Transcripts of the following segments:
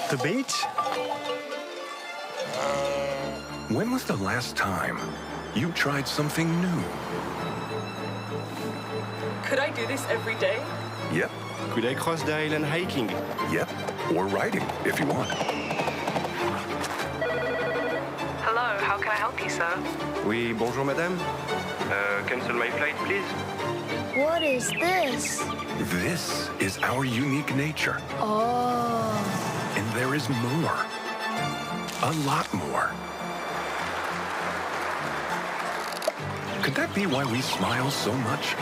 The beach? When was the last time you tried something new? Could I do this every day? Yep. Could I cross the island hiking? Yep. Or riding, if you want. Hello, how can I help you, sir? Oui, bonjour madame. Cancel my flight, please. What is this? This is our unique nature. Oh. And there is more. A lot more. Could that be why we smile so much?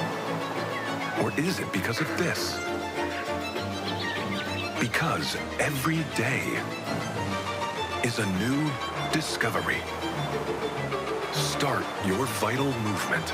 Or is it because of this? Because every day is a new discovery. Start your vital movement.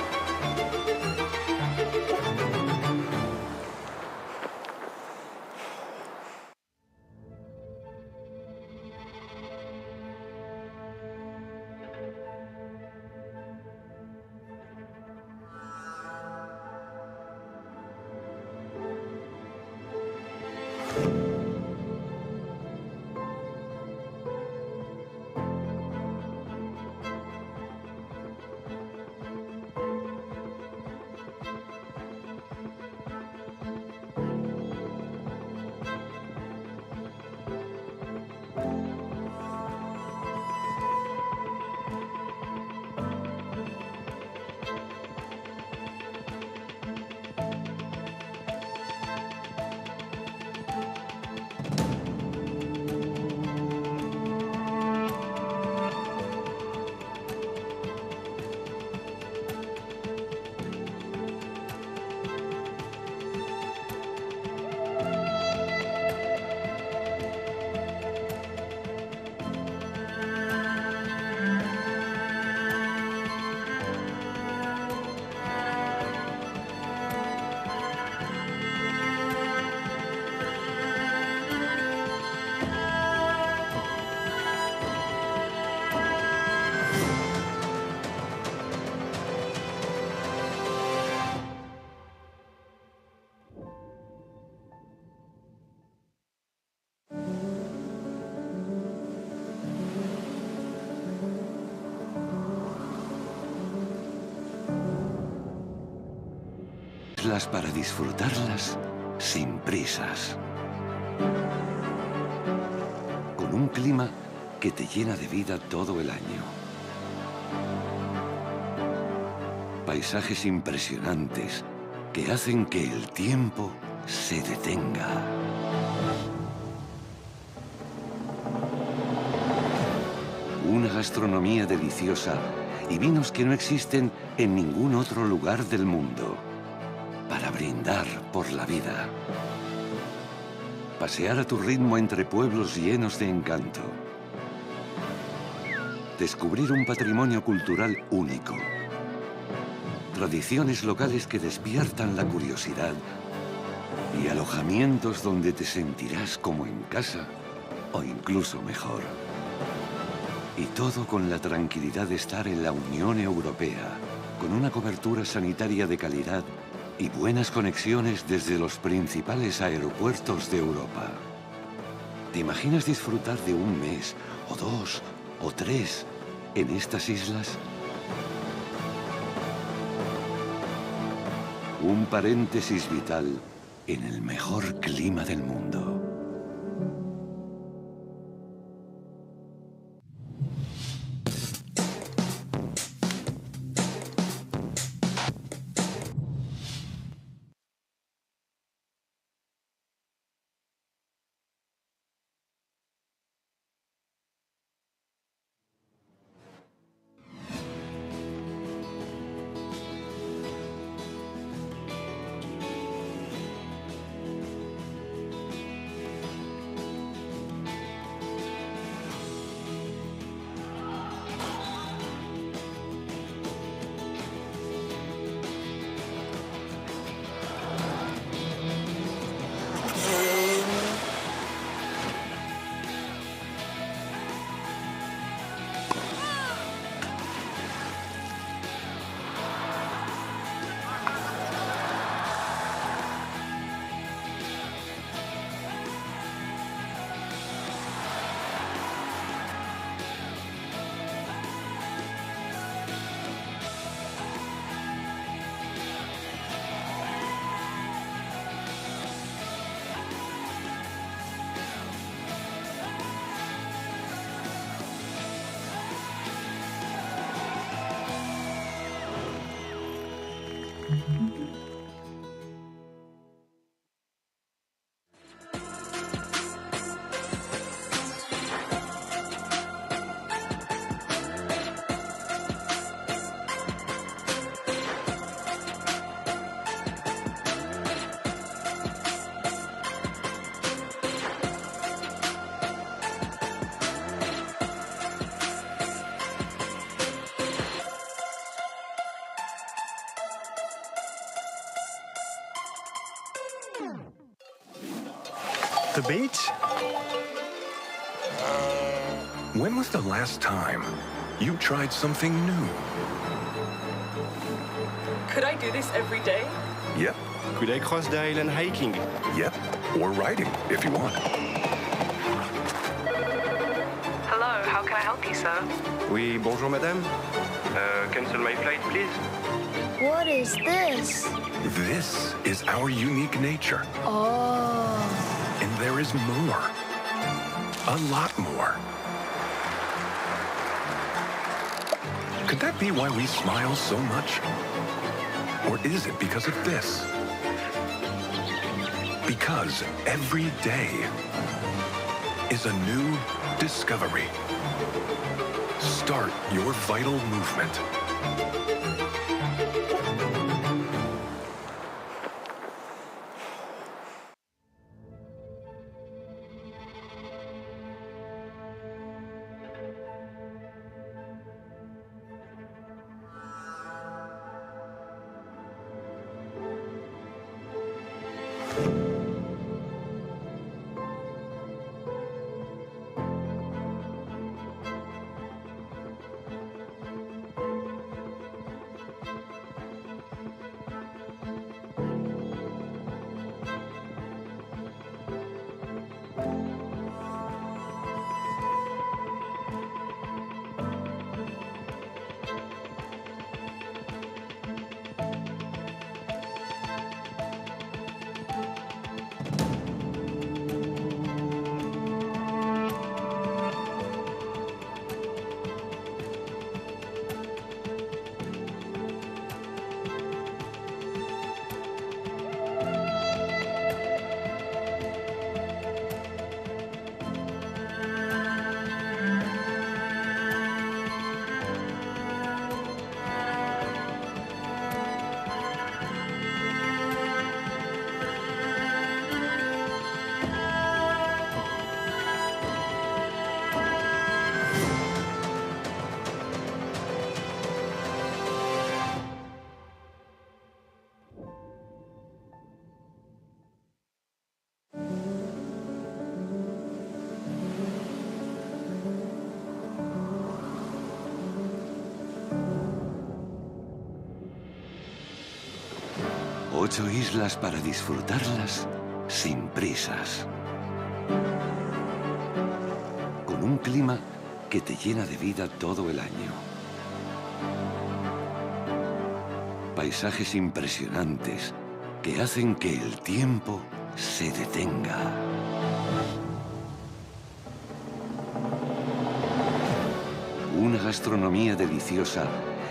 Para disfrutarlas sin prisas. Con un clima que te llena de vida todo el año. Paisajes impresionantes que hacen que el tiempo se detenga. Una gastronomía deliciosa y vinos que no existen en ningún otro lugar del mundo. Para brindar por la vida. Pasear a tu ritmo entre pueblos llenos de encanto. Descubrir un patrimonio cultural único. Tradiciones locales que despiertan la curiosidad. Y alojamientos donde te sentirás como en casa o incluso mejor. Y todo con la tranquilidad de estar en la Unión Europea, con una cobertura sanitaria de calidad y buenas conexiones desde los principales aeropuertos de Europa. ¿Te imaginas disfrutar de un mes, o 2, o 3 en estas islas? Un paréntesis vital en el mejor clima del mundo. The beach? When was the last time you tried something new? Could I do this every day? Yep, Could I cross the island hiking? yep. Or riding, if you want. Hello, how can I help you, sir? Oui, bonjour madame. Cancel my flight, please. What is this? This is our unique nature. Oh. And there is more. A lot more. Could that be why we smile so much? Or is it because of this? Because every day is a new discovery. Start your vital movement. Ocho islas para disfrutarlas sin prisas. Con un clima que te llena de vida todo el año. Paisajes impresionantes que hacen que el tiempo se detenga. Una gastronomía deliciosa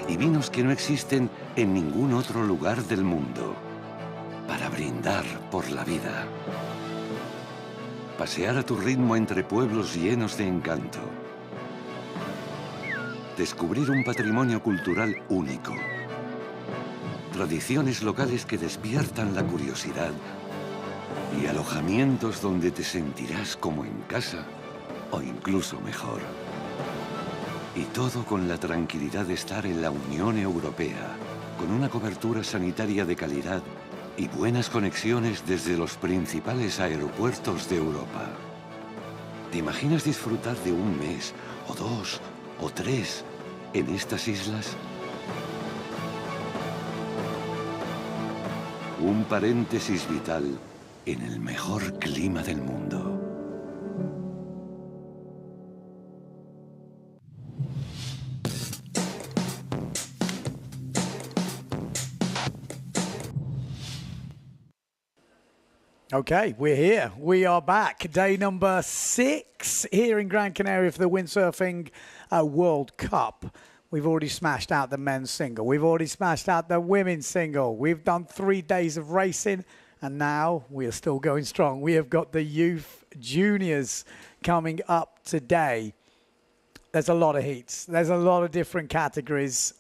y vinos que no existen en ningún otro lugar del mundo. Para brindar por la vida. Pasear a tu ritmo entre pueblos llenos de encanto. Descubrir un patrimonio cultural único. Tradiciones locales que despiertan la curiosidad. Y alojamientos donde te sentirás como en casa o incluso mejor. Y todo con la tranquilidad de estar en la Unión Europea, con una cobertura sanitaria de calidad y buenas conexiones desde los principales aeropuertos de Europa. ¿Te imaginas disfrutar de un mes, o 2, o 3 en estas islas? Un paréntesis vital en el mejor clima del mundo. Okay, we're here. We are back. Day number 6 here in Gran Canaria for the Windsurfing World Cup. We've already smashed out the men's single. We've already smashed out the women's single. We've done 3 days of racing, and now we are still going strong. We have got the youth juniors coming up today. There's a lot of heats. There's a lot of different categories.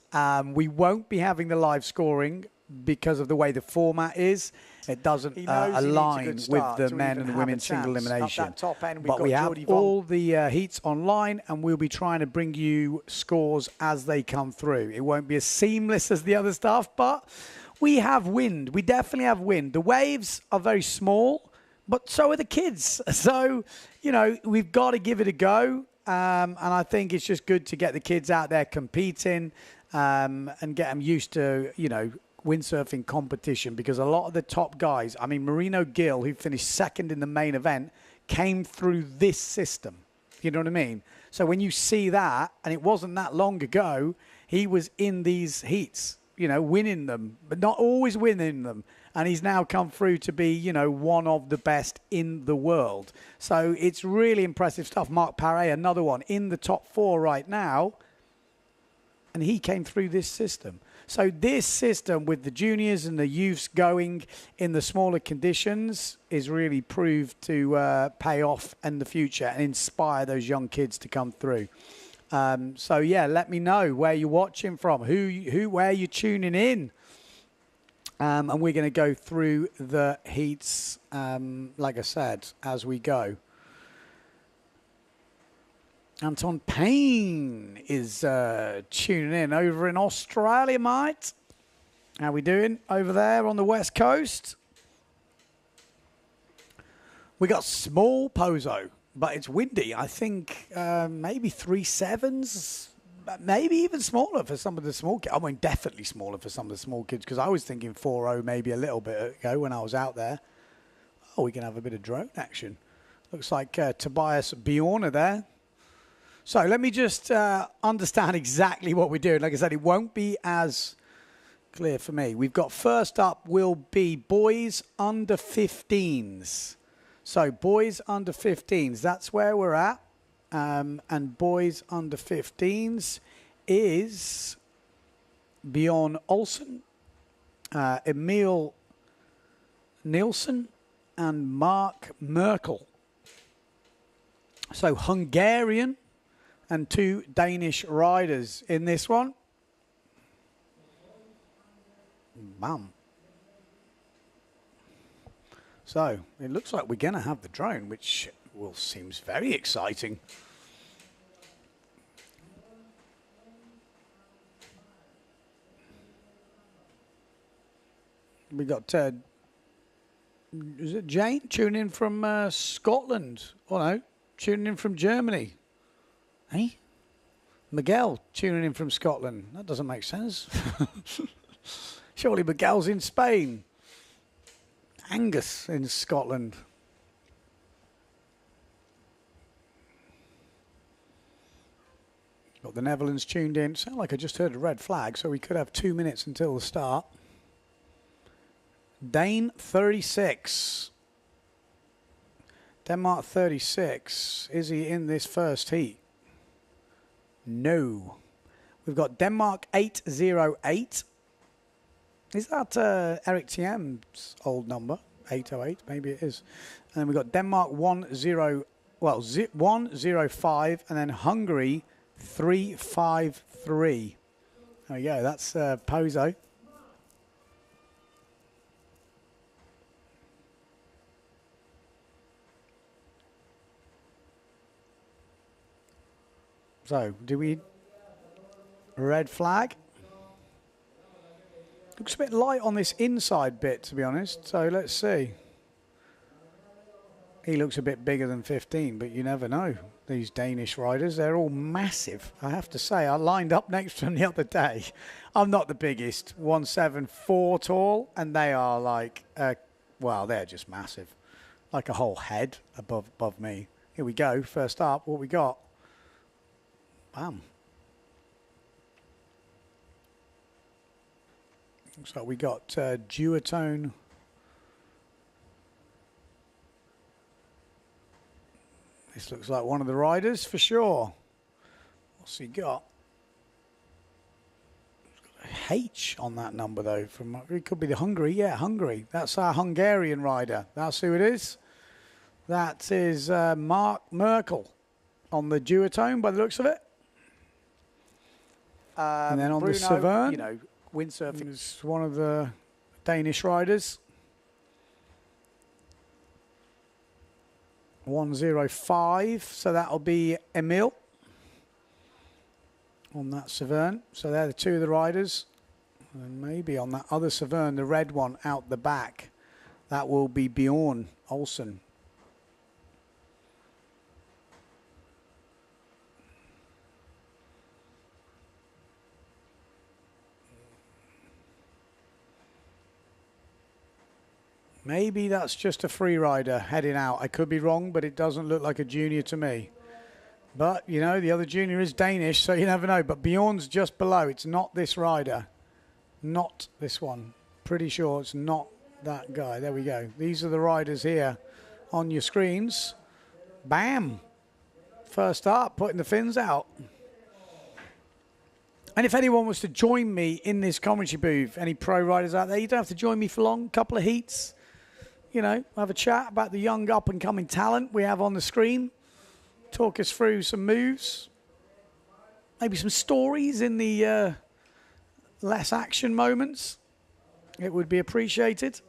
We won't be having the live scoring because of the way the format is. It doesn't align with the men and women single elimination. But we have all the heats online, and we'll be trying to bring you scores as they come through. It won't be as seamless as the other stuff, but we have wind. We definitely have wind. The waves are very small, but so are the kids. So, you know, we've got to give it a go. And I think it's just good to get the kids out there competing and get them used to, you know, windsurfing competition, because a lot of the top guys, I mean, Marino Gill, who finished second in the main event, came through this system. You know what I mean? So when you see that, and it wasn't that long ago, he was in these heats, you know, winning them, but not always winning them. And he's now come through to be, you know, one of the best in the world. So it's really impressive stuff. Mark Paré, another one, in the top 4 right now. And he came through this system. So this system with the juniors and the youths going in the smaller conditions is really proved to pay off in the future and inspire those young kids to come through. So, yeah, let me know where you're watching from, where you're tuning in. And we're going to go through the heats, like I said, as we go. Anton Payne is tuning in over in Australia, mate. How we doing over there on the West Coast? We got small Pozo, but it's windy. I think maybe 3.7s. Maybe even smaller for some of the small kids. I mean, definitely smaller for some of the small kids, because I was thinking 4.0 maybe a little bit ago when I was out there. Oh, we can have a bit of drone action. Looks like Tobias Bjorner there. So let me just understand exactly what we're doing. Like I said, it won't be as clear for me. We've got first up will be boys under 15s. So boys under 15s, that's where we're at. And boys under 15s is Bjorn Olsen, Emil Nielsen, and Mark Merkel. So Hungarian and 2 Danish riders in this one. Bam. So it looks like we're going to have the drone, which seems very exciting. We got is it Jane tuning in from Scotland? Oh no, tuning in from Germany. Hey, Miguel tuning in from Scotland. That doesn't make sense. Surely Miguel's in Spain. Angus in Scotland. Got the Netherlands tuned in. Sound like I just heard a red flag, so we could have 2 minutes until the start. Dane 36. Denmark 36. Is he in this first heat? No. We've got Denmark 808. Is that Eric Thiem's old number? 808, maybe it is. And then we've got Denmark 105, and then Hungary 353. There we go. That's Pozo. So, do we red flag? Looks a bit light on this inside bit, to be honest. So let's see. He looks a bit bigger than 15, but you never know. These Danish riders, they're all massive. I have to say, I lined up next to them the other day. I'm not the biggest, 174 tall, and they are like, well, they're just massive. Like a whole head above me. Here we go. First up, what we got? Bam. Looks like we got duotone. This looks like one of the riders for sure. What's he got? He's got a H on that number though. It could be the Hungary. Yeah, Hungary. That's our Hungarian rider. That's who it is. That is Mark Merkel on the duotone by the looks of it. And then on Bruno, the Severn, you know, windsurfing is one of the Danish riders. 105, so that'll be Emil on that Severn. So they're the two of the riders. And maybe on that other Severn, the red one out the back, That will be Bjorn Olsen. Maybe that's just a free rider heading out. I could be wrong, but it doesn't look like a junior to me. But, you know, the other junior is Danish, so you never know. But Bjorn's just below. It's not this rider. Not this one. Pretty sure it's not that guy. There we go. These are the riders here on your screens. Bam. First up, putting the fins out. And if anyone was to join me in this commentary booth, any pro riders out there, you don't have to join me for long. Couple of heats. You know, have a chat about the young up-and-coming talent we have on the screen. Talk us through some moves. Maybe some stories in the less action moments. It would be appreciated.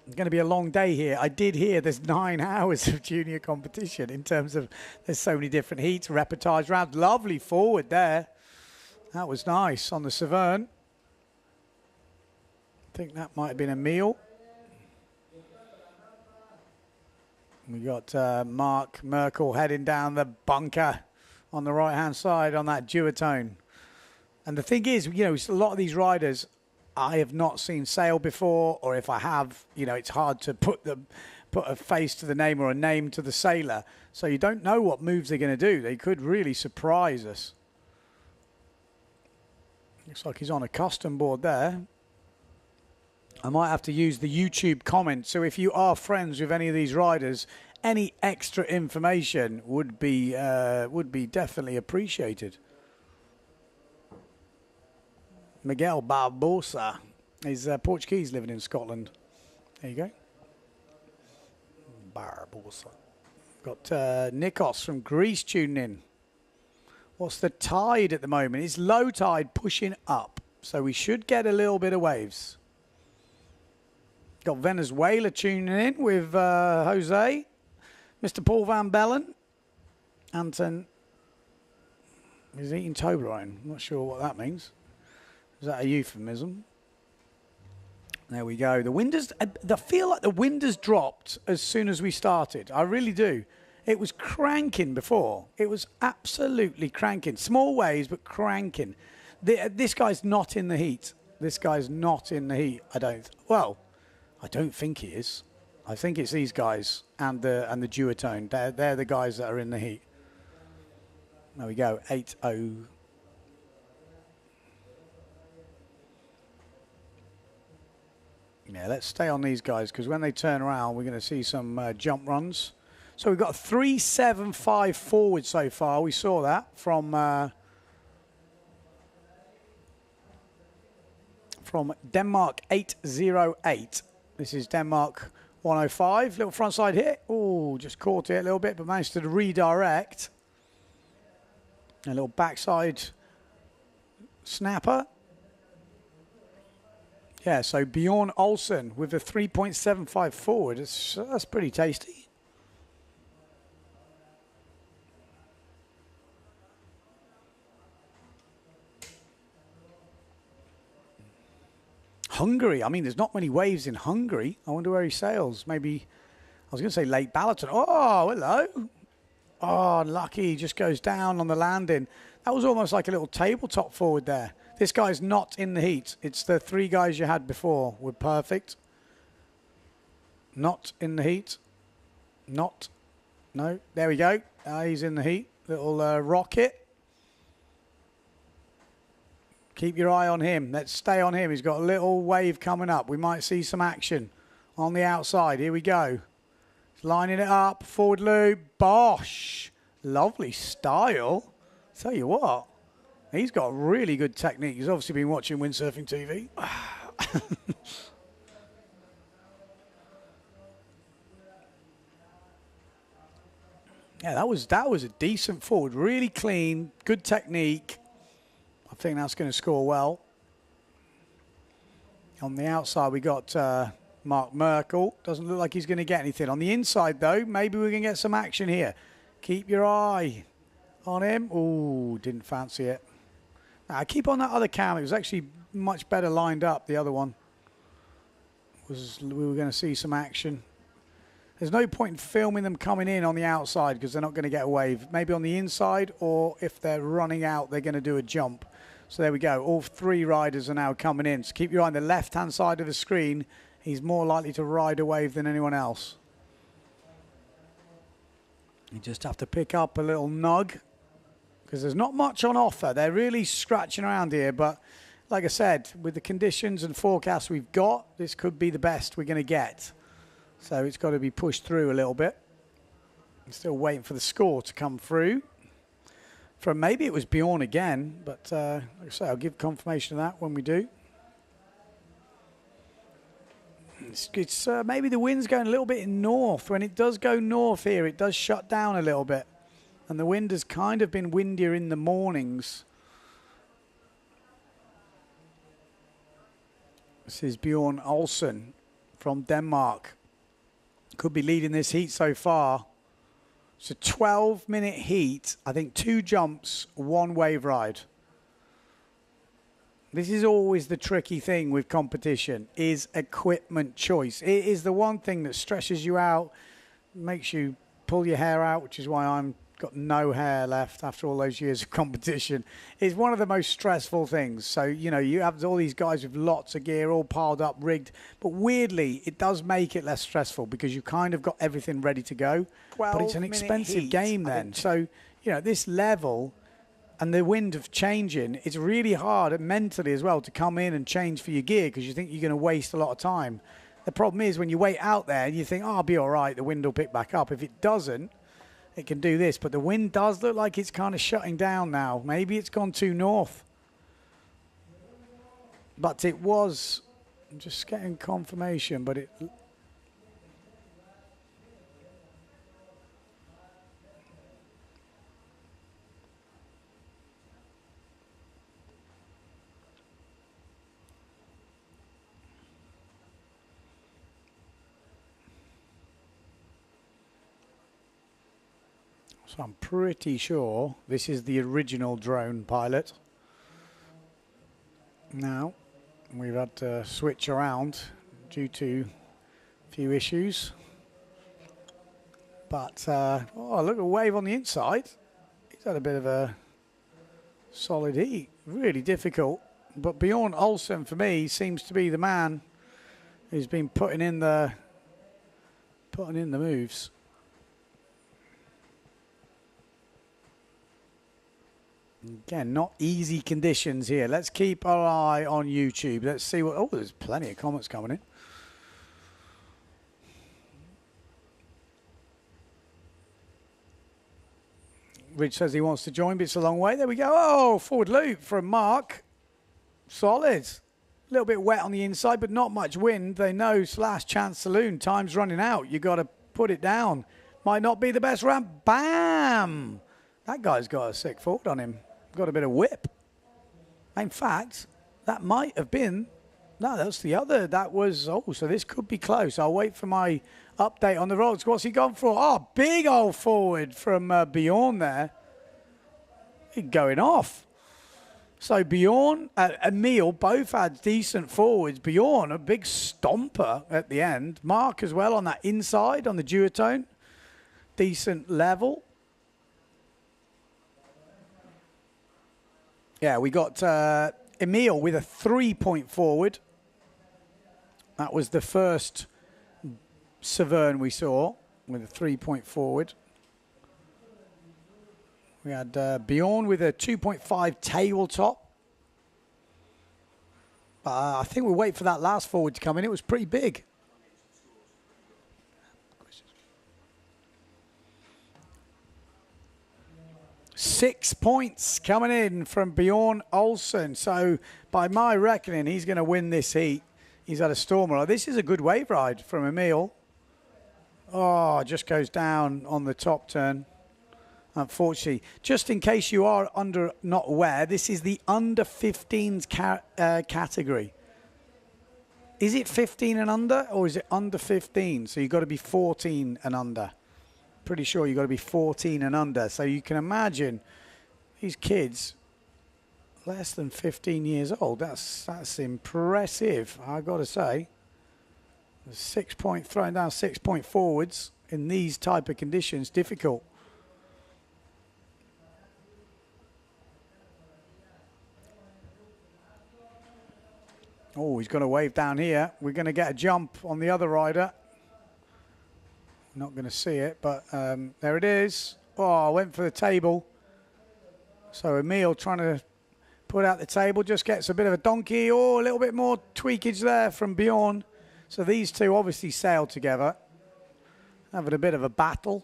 It's going to be a long day here. I did hear there's 9 hours of junior competition in terms of there's so many different heats, reportage rounds. Lovely forward there. That was nice on the Severn. I think that might have been a meal. We got Mark Merkel heading down the bunker on the right-hand side on that duotone. And the thing is, you know, a lot of these riders I have not seen sail before, or if I have, you know, it's hard to put a face to the name or a name to the sailor. So you don't know what moves they're going to do. They could really surprise us. Looks like he's on a custom board there. I might have to use the YouTube comment. So if you are friends with any of these riders, any extra information would be definitely appreciated. Miguel Barbosa is Portuguese living in Scotland. There you go. Barbosa. Got Nikos from Greece tuning in. What's the tide at the moment? It's low tide pushing up. So we should get a little bit of waves. Got Venezuela tuning in with Jose. Mr. Paul Van Bellen. Anton is eating Toblerone. I'm not sure what that means. Is that a euphemism? There we go. The wind has, I feel like the wind has dropped as soon as we started. I really do. It was cranking before. It was absolutely cranking. Small waves, but cranking. This guy's not in the heat. This guy's not in the heat. I don't think he is. I think it's these guys and the duotone. They're the guys that are in the heat. There we go. 8-0. Yeah, let's stay on these guys because when they turn around, we're going to see some jump runs. So we've got a 3.75 forward so far. We saw that from Denmark 808. This is Denmark 105. Little frontside hit. Oh, just caught it a little bit, but managed to redirect. A little backside snapper. Yeah, so Bjorn Olsen with a 3.75 forward. That's pretty tasty. Hungary. I mean, there's not many waves in Hungary. I wonder where he sails. Maybe, I was going to say Lake Balaton. Oh, hello. Oh, unlucky. He just goes down on the landing. That was almost like a little tabletop forward there. This guy's not in the heat. It's the 3 guys you had before were perfect. Not in the heat. Not. No. There we go. He's in the heat. Little rocket. Keep your eye on him. Let's stay on him. He's got a little wave coming up. We might see some action on the outside. Here we go. He's lining it up. Forward loop. Bosh. Lovely style. Tell you what. He's got really good technique. He's obviously been watching windsurfing TV. Yeah, that was a decent forward. Really clean, good technique. I think that's going to score well. On the outside, we got Mark Merkel. Doesn't look like he's going to get anything. On the inside, though, maybe we can get some action here. Keep your eye on him. Ooh, didn't fancy it. Now, keep on that other cam. It was actually much better lined up, the other one. was we were going to see some action. There's no point in filming them coming in on the outside because they're not going to get a wave. Maybe on the inside, or if they're running out, they're going to do a jump. So there we go. All three riders are now coming in. So keep your eye on the left-hand side of the screen. He's more likely to ride a wave than anyone else. You just have to pick up a little nug because there's not much on offer. They're really scratching around here, but like I said, with the conditions and forecasts we've got, this could be the best we're going to get. So it's got to be pushed through a little bit. I'm still waiting for the score to come through. From maybe it was Bjorn again, but like I say, I'll give confirmation of that when we do. It's maybe the wind's going a little bit north. When it does go north here, it does shut down a little bit. And the wind has kind of been windier in the mornings. This is Bjorn Olsen from Denmark. Could be leading this heat so far. It's a 12-minute heat. I think 2 jumps, 1 wave ride. This is always the tricky thing with competition, is equipment choice. It is the one thing that stresses you out, makes you pull your hair out, which is why I'm got no hair left after all those years of competition. It's one of the most stressful things. So, you know, you have all these guys with lots of gear all piled up, rigged. But weirdly, it does make it less stressful because you kind of got everything ready to go. But it's an expensive game then. So, you know, this level and the wind of changing, it's really hard mentally as well to come in and change for your gear because you think you're going to waste a lot of time. The problem is when you wait out there and you think, oh, I'll be all right, the wind will pick back up. If it doesn't, it can do this. But the wind does look like it's kind of shutting down now. Maybe it's gone too north. But it was, I'm just getting confirmation, but it... So I'm pretty sure this is the original drone pilot. Now, we've had to switch around due to a few issues. But, oh, look at the wave on the inside. He's had a bit of a solid heat. Really difficult. But Bjorn Olsen, for me, seems to be the man who's been putting in the moves. Again, not easy conditions here. Let's keep our eye on YouTube. Let's see what... Oh, there's plenty of comments coming in. Rich says he wants to join, but it's a long way. There we go. Oh, forward loop from Mark. Solid. A little bit wet on the inside, but not much wind. They know slash chance saloon. Time's running out. You got to put it down. Might not be the best ramp. Bam! That guy's got a sick forward on him. Got a bit of whip. In fact, that might have been... No, that's the other. That was... Oh, so this could be close. I'll wait for my update on the roads. What's he gone for? Oh, big old forward from Bjorn there. He's going off. So Bjorn and Emil both had decent forwards. Bjorn, a big stomper at the end. Mark as well on that inside, on the duotone. Decent level. Yeah, we got Emil with a 3-point forward. That was the first Severn we saw with a 3-point forward. We had Bjorn with a 2.5 tabletop. I think we'll wait for that last forward to come in. It was pretty big. 6 points coming in from Bjorn Olsen. So by my reckoning, he's going to win this heat. He's had a stormer. This is a good wave ride from Emil. Oh, just goes down on the top turn. Unfortunately, just in case you are not aware, this is the under 15s category. Is it 15 and under, or is it under 15? So you've got to be 14 and under. Pretty sure you've got to be 14 and under. So you can imagine these kids less than 15 years old. That's impressive, I've got to say. 6 point, throwing down 6 point forwards in these type of conditions, difficult. Oh, he's got a wave down here. We're going to get a jump on the other rider. Not going to see it, but there it is. Oh, I went for the table. So Emil trying to put out the table, just gets a bit of a donkey. Oh, a little bit more tweakage there from Bjorn. So these two obviously sailed together, having a bit of a battle.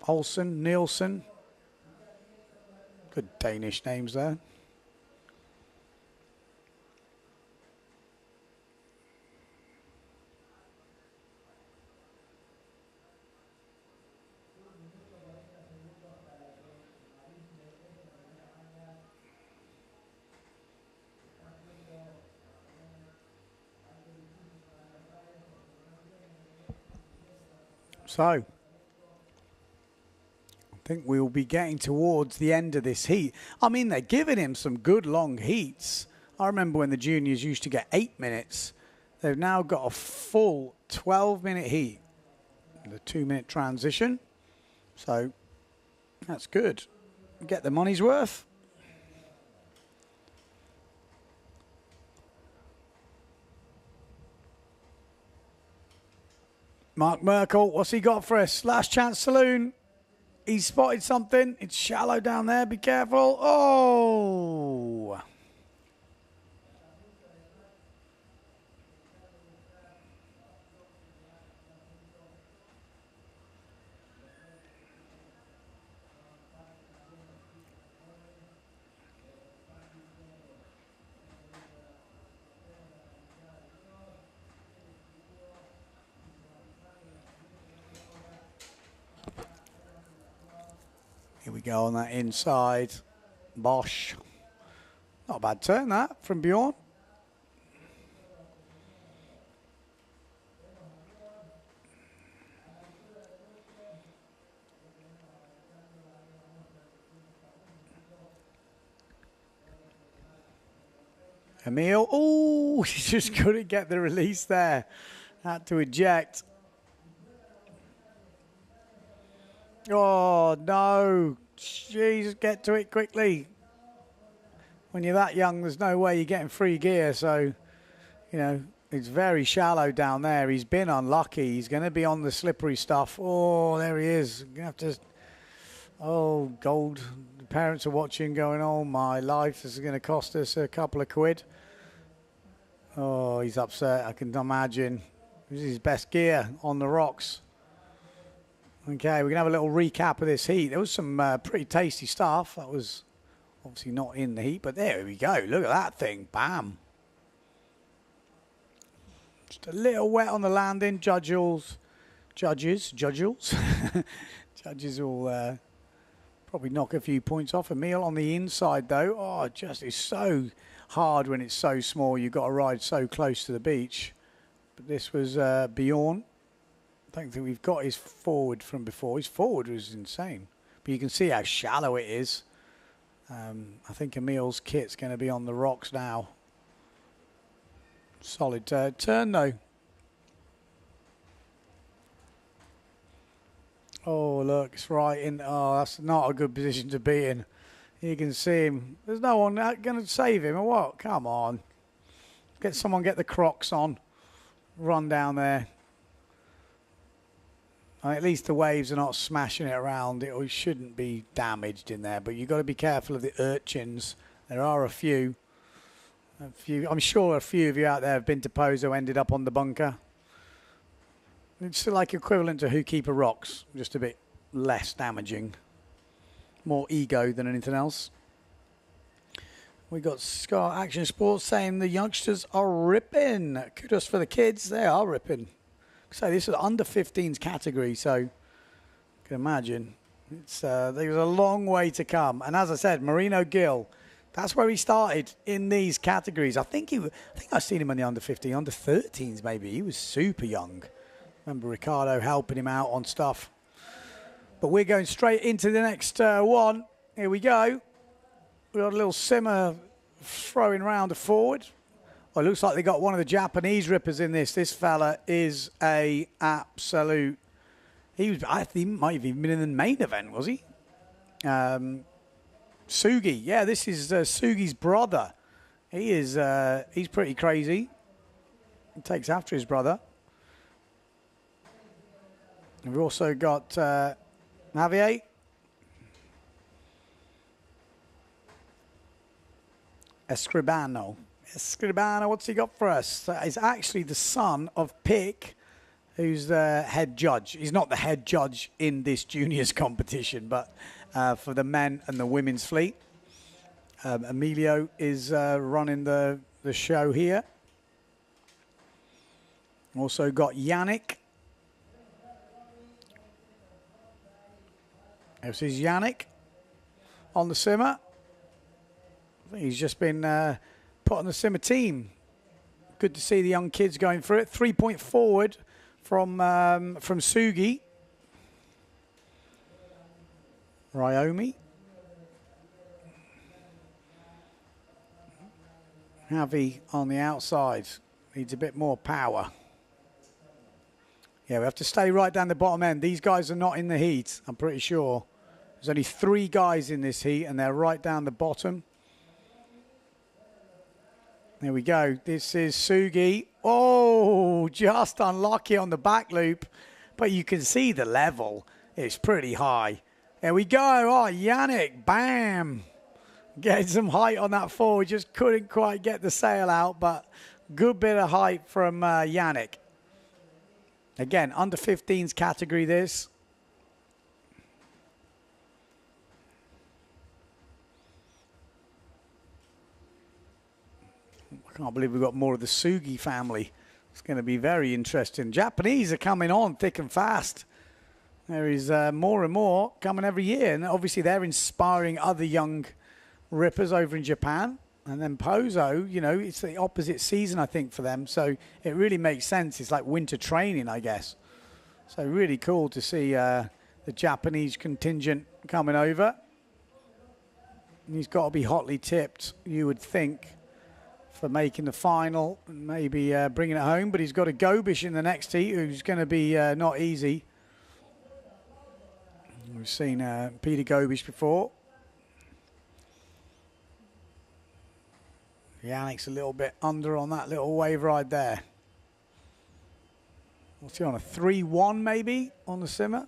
Olsen, Nielsen. Good Danish names there. So, I think we'll be getting towards the end of this heat. I mean, they're giving him some good long heats. I remember when the juniors used to get 8 minutes. They've now got a full 12-minute heat. The 2-minute transition. So, that's good. Get the money's worth. Mark Merkel, what's he got for us? Last chance saloon. He's spotted something. It's shallow down there. Be careful. Oh. Here we go on that inside. Bosch. Not a bad turn that from Bjorn. Emil. Oh, he just couldn't get the release there. Had to eject. Oh, no. Jeez, get to it quickly. When you're that young, there's no way you're getting free gear. So, you know, it's very shallow down there. He's been unlucky. He's going to be on the slippery stuff. Oh, there he is. You have to... Oh, gold. The parents are watching going, oh, my life. This is going to cost us a couple of quid. Oh, he's upset. I can imagine. This is his best gear on the rocks. Okay, we're going to have a little recap of this heat. There was some pretty tasty stuff. That was obviously not in the heat, but there we go. Look at that thing. Bam. Just a little wet on the landing. Judges will probably knock a few points off. Emil on the inside, though. Oh, just it's so hard when it's so small. You've got to ride so close to the beach. But this was Bjorn. I don't think we've got his forward from before. His forward was insane. But you can see how shallow it is. I think Emil's kit's going to be on the rocks now. Solid turn, though. Oh, look, it's right in. Oh, that's not a good position to be in. You can see him. There's no one going to save him or what? Come on. Get someone, get the Crocs on. Run down there. At least the waves are not smashing it around. It shouldn't be damaged in there, but you've got to be careful of the urchins. There are a few. I'm sure a few of you out there have been to Pozo, ended up on the bunker. It's like equivalent to Who Keeper Rocks, just a bit less damaging. More ego than anything else. We got Scar Action Sports saying the youngsters are ripping. Kudos for the kids. They are ripping. So this is under 15s category, so you can imagine there's a long way to come. And as I said, Marino Gill, that's where he started in these categories. I think I've seen him in the under 15, under 13s maybe. He was super young. Remember Ricardo helping him out on stuff. But we're going straight into the next one. Here we go. We got a little simmer throwing round a forward. Well, it looks like they got one of the Japanese rippers in this. This fella is a absolute... I think he might have even been in the main event, was he? Sugi. Yeah, this is Sugi's brother. He's pretty crazy. He takes after his brother. And we've also got Javier. Escribano. Escribano, what's he got for us? He's actually the son of Pick, who's the head judge. He's not the head judge in this juniors competition, but for the men and the women's fleet. Emilio is running the show here. Also got Yannick. This is Yannick on the simmer. I think he's just been put on the simmer team. Good to see the young kids going for it. 3-point forward from Sugi. Ryomi. Javi on the outside. Needs a bit more power. Yeah, we have to stay right down the bottom end. These guys are not in the heat, I'm pretty sure. There's only 3 guys in this heat, and they're right down the bottom. There we go. This is Sugi. Oh, just unlucky on the back loop. But you can see the level. It's pretty high. There we go. Oh, Yannick. Bam. Getting some height on that forward. Just couldn't quite get the sail out, but good bit of height from Yannick. Again, under 15s category this. I can't believe we've got more of the Sugi family. It's going to be very interesting. Japanese are coming on thick and fast. There is more and more coming every year. And obviously they're inspiring other young rippers over in Japan. And then Pozo, you know, it's the opposite season, I think, for them. So it really makes sense. It's like winter training, I guess. So really cool to see the Japanese contingent coming over. And he's got to be hotly tipped, you would think, for making the final and maybe bringing it home. But he's got a Gobish in the next heat who's going to be not easy. We've seen Peter Gobish before. Yannick's a little bit under on that little wave ride there. What's he on, a 3-1 maybe on the simmer?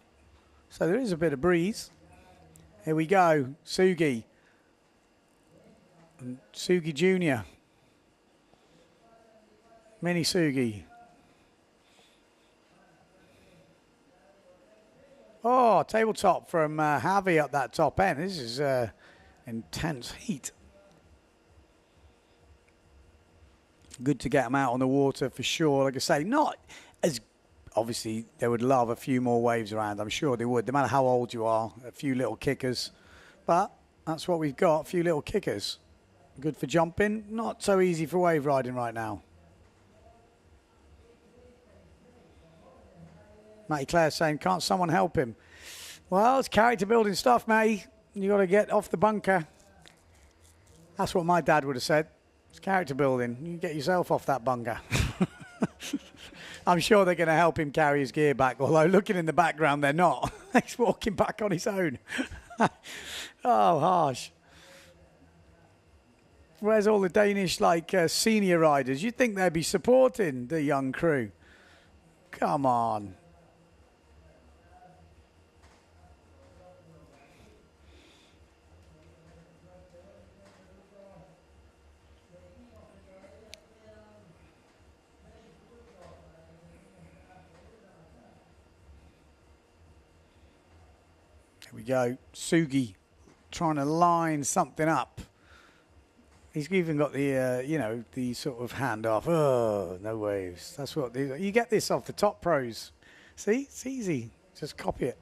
So there is a bit of breeze. Here we go, Sugi. And Sugi Jr. Mini Sugi. Oh, tabletop from Javi up that top end. This is intense heat. Good to get them out on the water for sure. Like I say, not as... Obviously, they would love a few more waves around. I'm sure they would, no matter how old you are. A few little kickers. But that's what we've got, a few little kickers. Good for jumping. Not so easy for wave riding right now. Matty Clare saying, can't someone help him? Well, it's character building stuff, Matty. You got to get off the bunker. That's what my dad would have said. It's character building. You get yourself off that bunker. I'm sure they're going to help him carry his gear back, although looking in the background, they're not. He's walking back on his own. Oh, harsh. Where's all the Danish, senior riders? You'd think they'd be supporting the young crew. Come on. We go, Sugi trying to line something up. He's even got the, the sort of hand off. Oh, no waves. That's what you get this off the top pros. See, it's easy. Just copy it.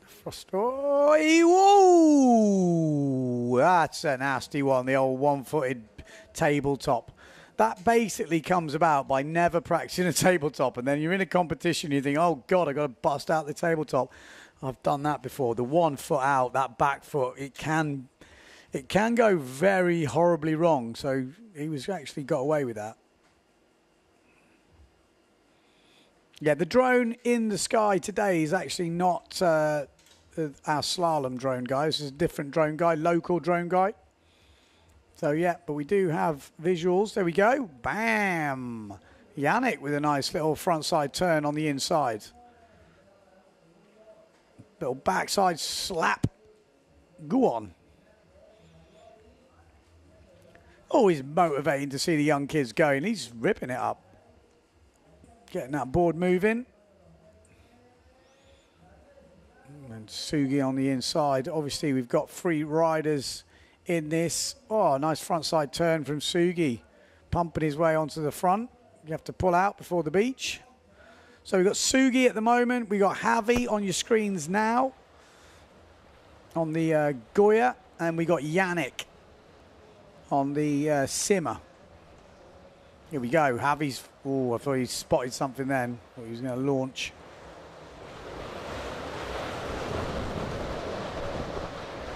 Frost. Oh, whoa! That's a nasty one. The old one-footed tabletop. That basically comes about by never practicing a tabletop, and then you're in a competition, you think, oh, God, I've got to bust out the tabletop. I've done that before. The 1 foot out, that back foot, it can It can go very horribly wrong, so he was actually got away with that. Yeah, the drone in the sky today is actually not our slalom drone guy. This is a different drone guy, local drone guy. So, yeah, but we do have visuals. There we go. Bam! Yannick with a nice little frontside turn on the inside. Little backside slap. Go on. Always motivating to see the young kids going. He's ripping it up. Getting that board moving. And Sugi on the inside. Obviously, we've got 3 riders in this. Oh, nice frontside turn from Sugi. Pumping his way onto the front. You have to pull out before the beach. So we've got Sugi at the moment. We've got Javi on your screens now. On the Goya. And we got Yannick on the Simmer. Here we go. Javi's... Oh, I thought he spotted something then. Thought he was going to launch.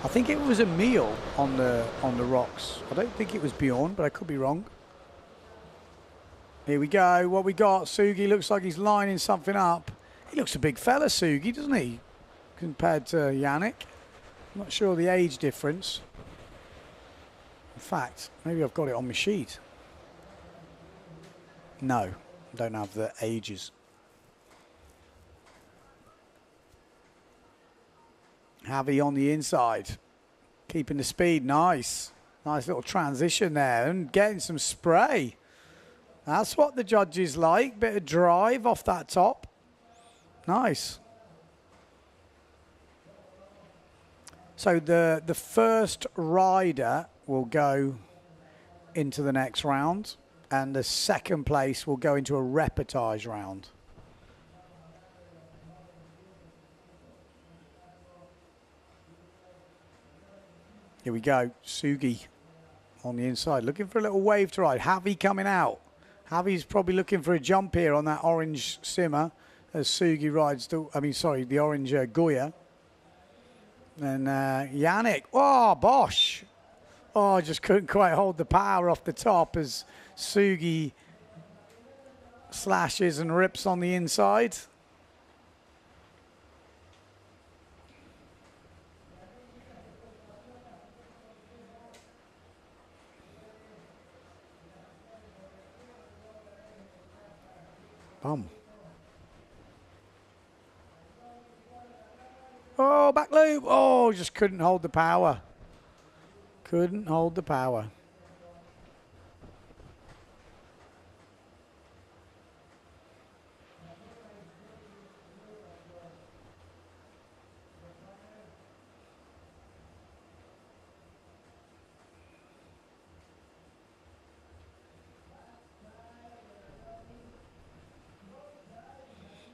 I think it was Emil on the rocks. I don't think it was Bjorn, but I could be wrong. Here we go. What we got? Sugi looks like he's lining something up. He looks a big fella, Sugi, doesn't he? Compared to Yannick. I'm not sure the age difference. In fact, maybe I've got it on my sheet. No, I don't have the ages. Javi on the inside. Keeping the speed. Nice. Nice little transition there. And getting some spray. That's what the judges like. Bit of drive off that top. Nice. So the first rider will go into the next round. And the second place will go into a reportage round. Here we go. Sugi on the inside. Looking for a little wave to ride. Javi coming out. Javi's probably looking for a jump here on that orange Simmer as Sugi rides the orange Goya. And Yannick. Oh, Bosch. Oh, just couldn't quite hold the power off the top as Sugi slashes and rips on the inside. Bum. Oh, back loop. Oh, just couldn't hold the power. Couldn't hold the power.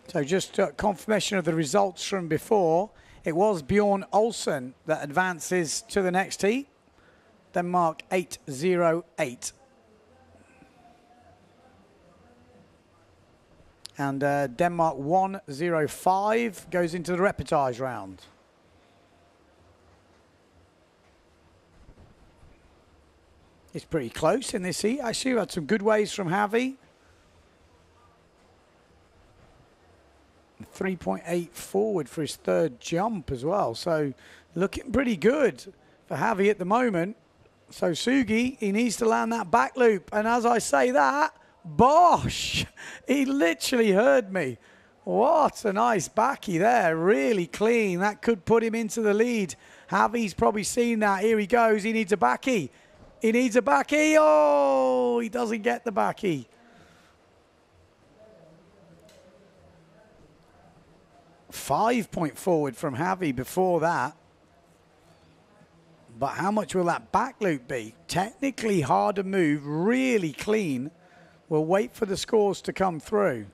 So just confirmation of the results from before. It was Bjorn Olsen that advances to the next heat. Denmark 808. And Denmark 105 goes into the reportage round. It's pretty close in this heat. Actually, we had some good waves from Javi. 3.8 forward for his third jump as well. So looking pretty good for Javi at the moment. So Sugi, he needs to land that back loop. And as I say that, Bosch, he literally heard me. What a nice backy there. Really clean. That could put him into the lead. Javi's probably seen that. Here he goes. He needs a backy. He needs a backy. Oh, he doesn't get the backy. 5-point forward from Javi before that. But how much will that back loop be? Technically harder move, really clean. We'll wait for the scores to come through.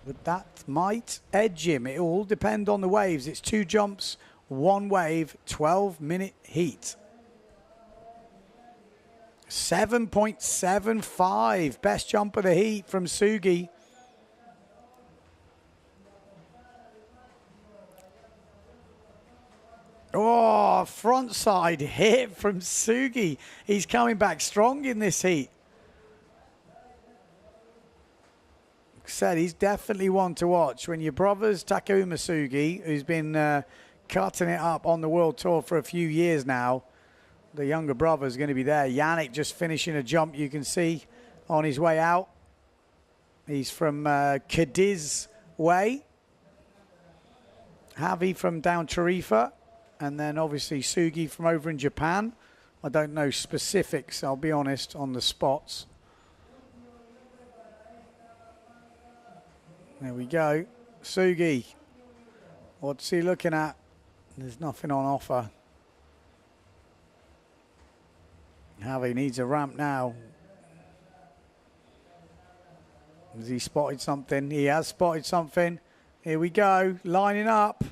But that might edge him. It will all depend on the waves. It's 2 jumps, 1 wave, 12-minute heat. 7.75. Best jump of the heat from Sugi. Oh, Oh, front side hit from Sugi. He's coming back strong in this heat. Said he's definitely one to watch. When your brother's Takuma Sugi, who's been cutting it up on the World Tour for a few years now, the younger brother's going to be there. Yannick just finishing a jump, you can see, on his way out. He's from Cadiz way. Javi from down Tarifa. And then obviously Sugi from over in Japan. I don't know specifics, I'll be honest, on the spots. There we go. Sugi. What's he looking at? There's nothing on offer. Javi needs a ramp now. Has he spotted something? He has spotted something. Here we go. Lining up.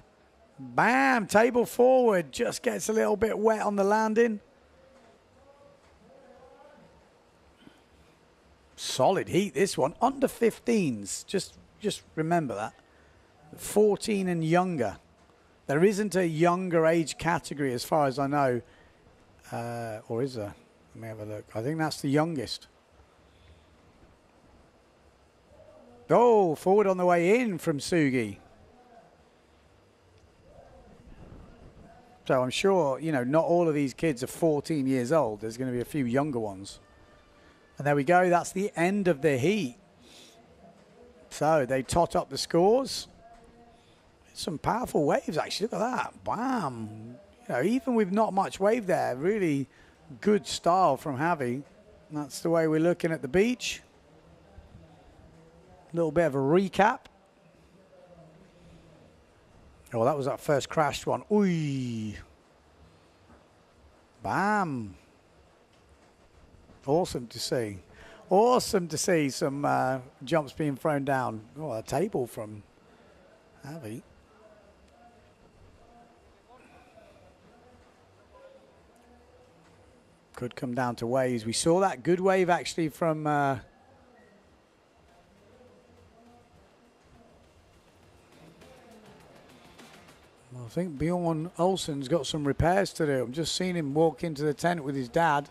Bam. Table forward. Just gets a little bit wet on the landing. Solid heat, this one. Under 15s. Just remember that. 14 and younger. There isn't a younger age category as far as I know. Or is there? Let me have a look. I think that's the youngest. Oh, forward on the way in from Sugi. So I'm sure, you know, not all of these kids are 14 years old. There's going to be a few younger ones. And there we go. That's the end of the heat. So they tot up the scores. Some powerful waves, actually. Look at that. Bam. You know, even with not much wave there, really good style from Javi. That's the way we're looking at the beach. A little bit of a recap. Oh, that was that first crashed one. Ooh. Bam. Awesome to see. Awesome to see some jumps being thrown down. Oh, a table from Javi. Could come down to waves. We saw that good wave actually from I think Bjorn Olsen's got some repairs to do. I'm just seeing him walk into the tent with his dad.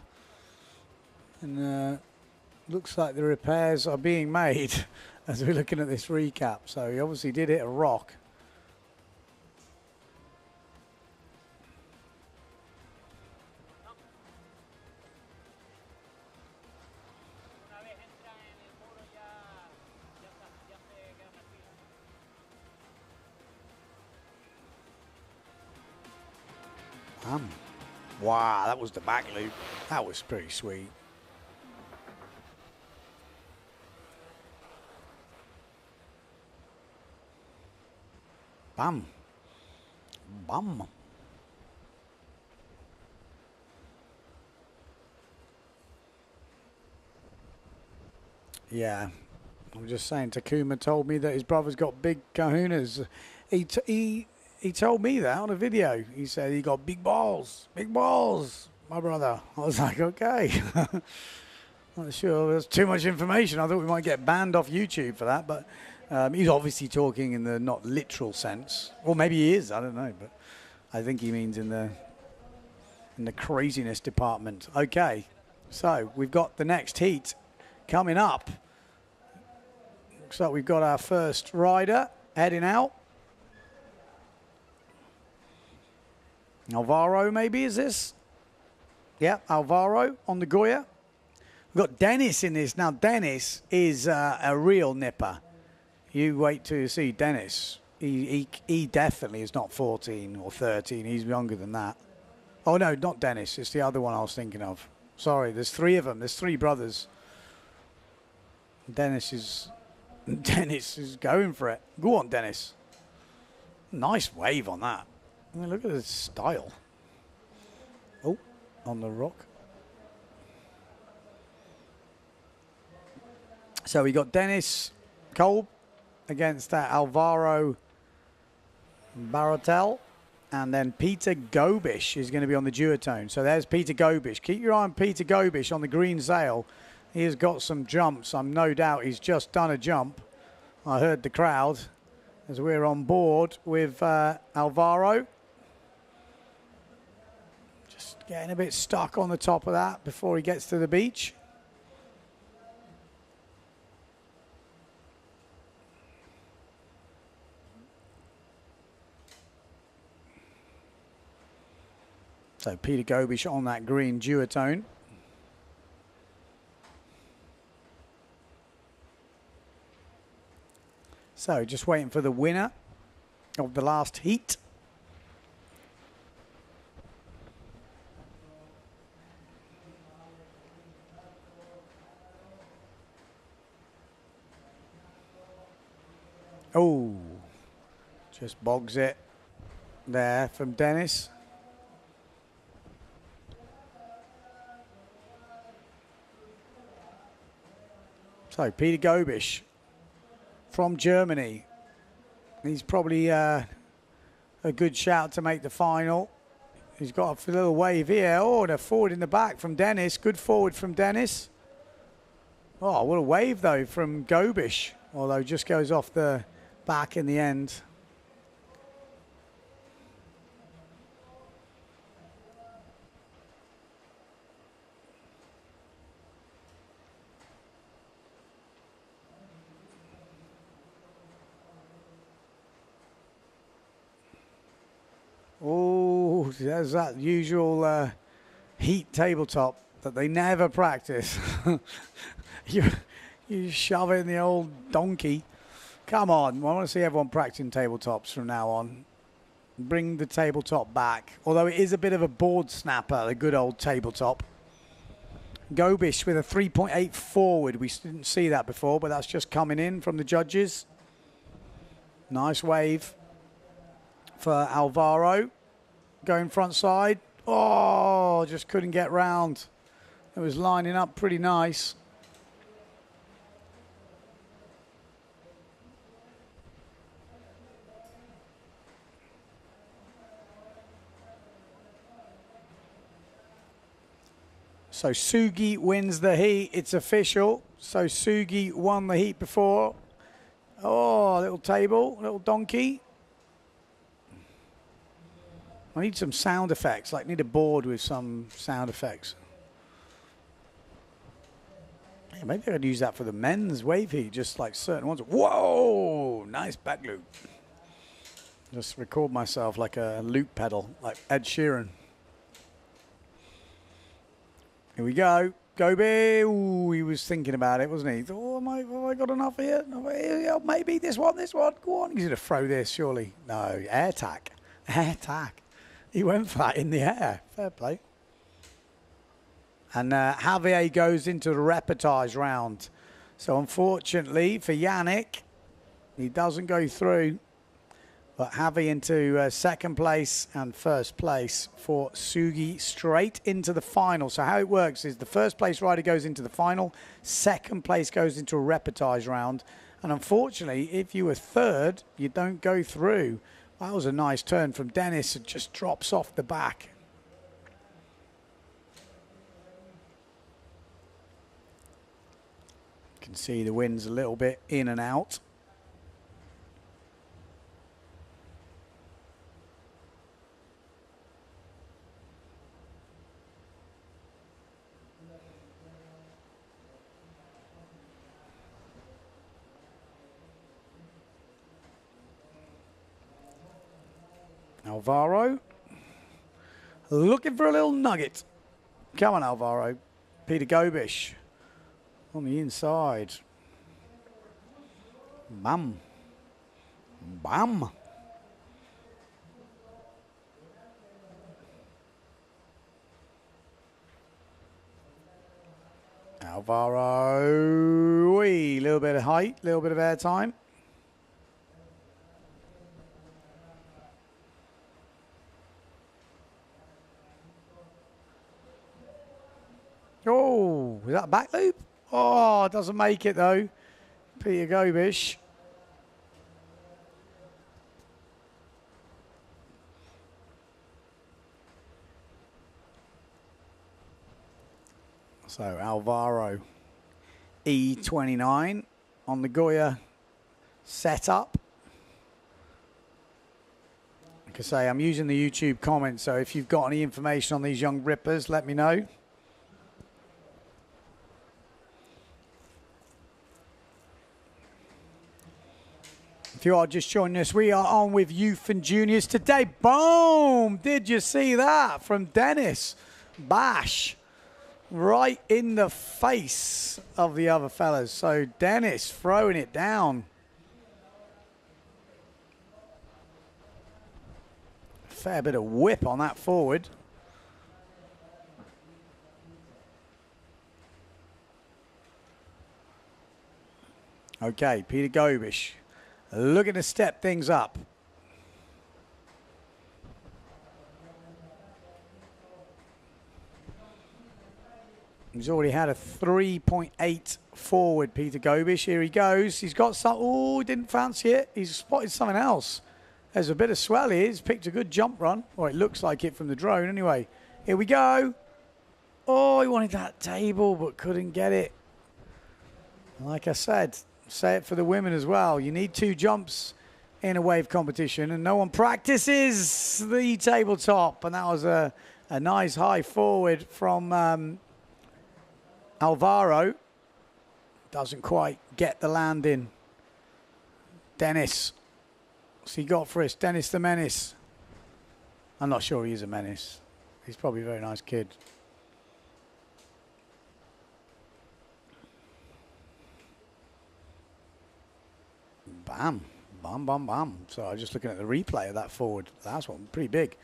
And looks like the repairs are being made as we're looking at this recap. So he obviously did hit a rock. Wow, that was the back loop. That was pretty sweet. Bam. Bam. Yeah. I'm just saying, Takuma told me that his brother's got big kahunas. He told me that on a video. He said he got big balls, my brother. I was like, okay. Not sure there's too much information. I thought we might get banned off YouTube for that, but he's obviously talking in the not literal sense. Or maybe he is, I don't know, but I think he means in the craziness department. Okay, so we've got the next heat coming up. Looks like we've got our first rider heading out. Alvaro, maybe, is this? Yeah, Alvaro on the Goya. We've got Dennis in this. Now, Dennis is a real nipper. You wait till you see Dennis. He definitely is not 14 or 13. He's younger than that. Oh, no, not Dennis. It's the other one I was thinking of. Sorry, there's three of them. There's three brothers. Dennis is going for it. Go on, Dennis. Nice wave on that. I mean, look at his style. Oh, on the rock. So we got Dennis Kolb against Alvaro Baratel. And then Peter Gobish is going to be on the duotone. So there's Peter Gobish. Keep your eye on Peter Gobish on the green sail. He has got some jumps. I'm no doubt he's just done a jump. I heard the crowd as we're on board with Alvaro. Getting a bit stuck on the top of that before he gets to the beach. So Peter Gobish on that green duotone. So just waiting for the winner of the last heat. Oh, just bogs it there from Dennis. So Peter Gobish from Germany. He's probably a good shout to make the final. He's got a little wave here. Oh, and a forward in the back from Dennis. Good forward from Dennis. Oh, what a wave, though, from Gobish. Although just goes off the back in the end. Oh, there's that usual heat tabletop that they never practice. You shove it in the old donkey. Come on, I want to see everyone practicing tabletops from now on. Bring the tabletop back. Although it is a bit of a board snapper, the good old tabletop. Gobish with a 3.8 forward. We didn't see that before, but that's just coming in from the judges. Nice wave for Alvaro. Going front side. Oh, just couldn't get round. It was lining up pretty nice. So Sugi wins the heat. It's official. So Sugi won the heat before. Oh, little table, little donkey. I need some sound effects. Like, need a board with some sound effects. Yeah, maybe I could use that for the men's wave heat. Just like certain ones. Whoa! Nice back loop. Just record myself like a loop pedal, like Ed Sheeran. Here we go. Gobi. Ooh, he was thinking about it, wasn't he? Thought, oh, have I got enough here? Yeah, maybe this one. Go on. He's going to throw this, surely. No, air tack. Air tack. He went for that in the air. Fair play. And Javier goes into the reportage round. So unfortunately for Yannick, he doesn't go through. But Javi into second place and first place for Sugi straight into the final. So how it works is the first place rider goes into the final, second place goes into a reportage round. And unfortunately, if you were third, you don't go through. That was a nice turn from Dennis. It just drops off the back. You can see the wind's a little bit in and out. Alvaro, looking for a little nugget. Come on, Alvaro. Peter Gobish on the inside. Bam. Bam. Alvaro, wee, little bit of height, little bit of air time. Oh, is that a back loop? Oh, doesn't make it though. Peter Gobish. So Alvaro, E29 on the Goya setup. Like I say, I'm using the YouTube comments, so if you've got any information on these young rippers, let me know. If you are just joining us, we are on with Youth and Juniors today. Boom! Did you see that from Dennis? Bash. Right in the face of the other fellas. So Dennis throwing it down. Fair bit of whip on that forward. Okay, Peter Gobish looking to step things up. He's already had a 3.8 forward, Peter Gobish. Here he goes. He's got some. Oh, he didn't fancy it. He's spotted something else. There's a bit of swell here. He's picked a good jump run. Or it looks like it from the drone anyway. Here we go. Oh, he wanted that table but couldn't get it. Like I said, say it for the women as well. You need 2 jumps in a wave competition and no one practices the tabletop. And that was a nice high forward from Alvaro. Doesn't quite get the landing. Dennis. What's he got for us? Dennis the Menace. I'm not sure he is a menace. He's probably a very nice kid. Bam. Bam, bam, bam. So I'm just looking at the replay of that forward. That's one pretty big.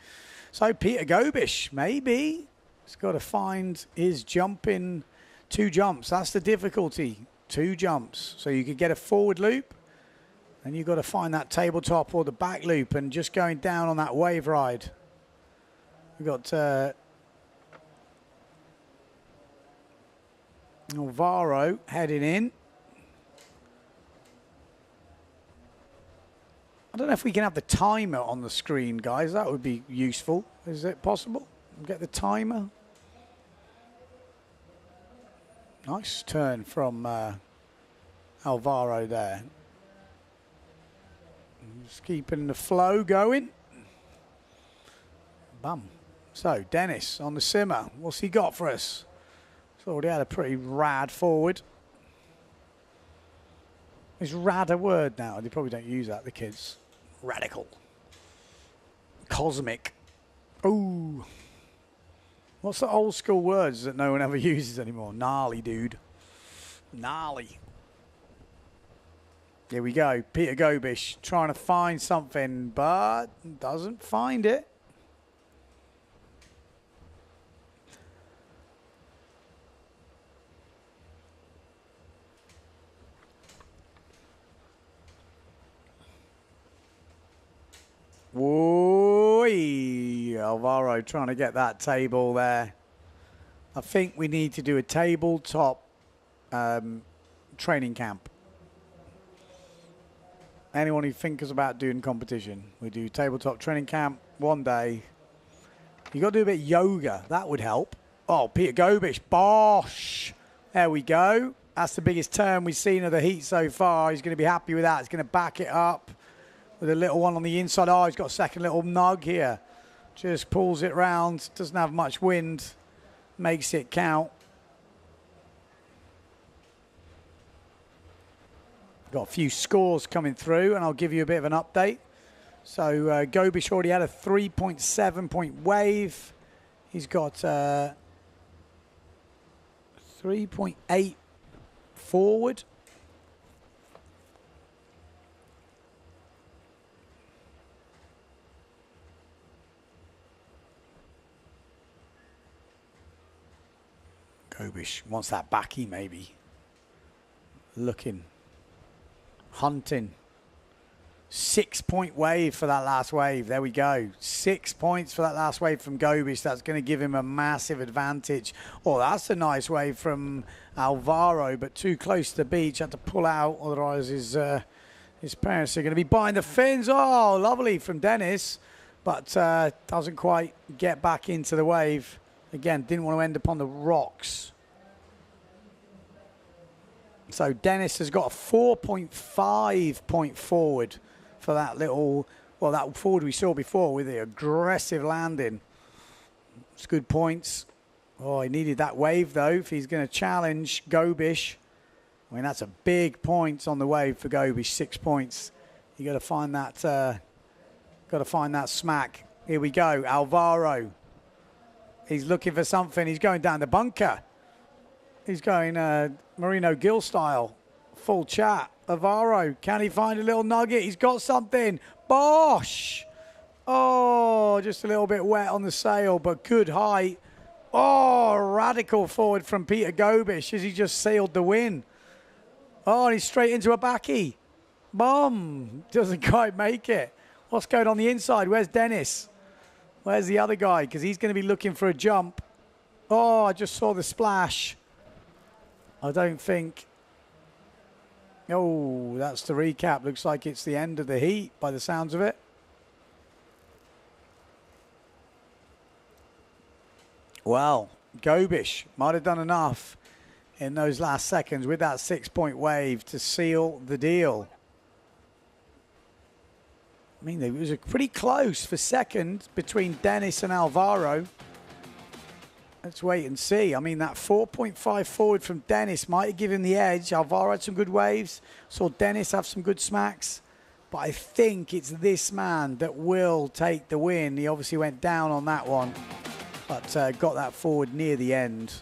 So Peter Gobish, maybe. He's got to find his jumping 2 jumps. That's the difficulty. 2 jumps. So you could get a forward loop. And you've got to find that tabletop or the back loop and just going down on that wave ride. We've got Alvaro heading in. I don't know if we can have the timer on the screen, guys. That would be useful. Is it possible? Get the timer. Nice turn from Alvaro there. Just keeping the flow going. Bum. So, Dennis on the simmer. What's he got for us? He's already had a pretty rad forward. Is rad a word now? They probably don't use that, the kids. Radical. Cosmic. Ooh. What's the old school words that no one ever uses anymore? Gnarly, dude. Gnarly. Here we go. Peter Gobish trying to find something, but doesn't find it. Whoa, Alvaro trying to get that table there. I think we need to do a tabletop training camp. Anyone who thinks about doing competition, we do tabletop training camp one day. You got to do a bit of yoga. That would help. Oh, Peter Gobish, bosh. There we go. That's the biggest turn we've seen of the heat so far. He's going to be happy with that. He's going to back it up with a little one on the inside. Oh, he's got a second little nug here. Just pulls it round. Doesn't have much wind. Makes it count. Got a few scores coming through, and I'll give you a bit of an update. So Gobish already had a 3.7 point wave. He's got 3.8 forward. Gobish wants that backy maybe. Looking. Hunting. 6 point wave for that last wave. There we go. 6 points for that last wave from Gobish. That's going to give him a massive advantage. Oh, that's a nice wave from Alvaro, but too close to the beach. Had to pull out, otherwise his parents are going to be behind the fins. Oh, lovely from Dennis, but doesn't quite get back into the wave. Again, didn't want to end up on the rocks. So Dennis has got a 4.5 point forward for that little well, that forward we saw before with the aggressive landing. It's good points. Oh, he needed that wave, though, if he's going to challenge Gobish. I mean, that's a big point on the wave for Gobish, 6 points. You got to find that smack. Here we go, Alvaro. He's looking for something. He's going down the bunker. He's going Marino Gill style. Full chat. Alvaro, can he find a little nugget? He's got something. Bosh! Oh, just a little bit wet on the sail, but good height. Oh, radical forward from Peter Gobish as he just sailed the win. Oh, and he's straight into a backie. Boom! Doesn't quite make it. What's going on the inside? Where's Dennis? Where's the other guy? Because he's going to be looking for a jump. Oh, I just saw the splash. I don't think... Oh, that's the recap. Looks like it's the end of the heat by the sounds of it. Well, Gobish might have done enough in those last seconds with that 6-point wave to seal the deal. I mean, it was pretty close for second between Dennis and Alvaro. Let's wait and see. I mean, that 4.5 forward from Dennis might have given the edge. Alvaro had some good waves. Saw Dennis have some good smacks. But I think it's this man that will take the win. He obviously went down on that one, but got that forward near the end.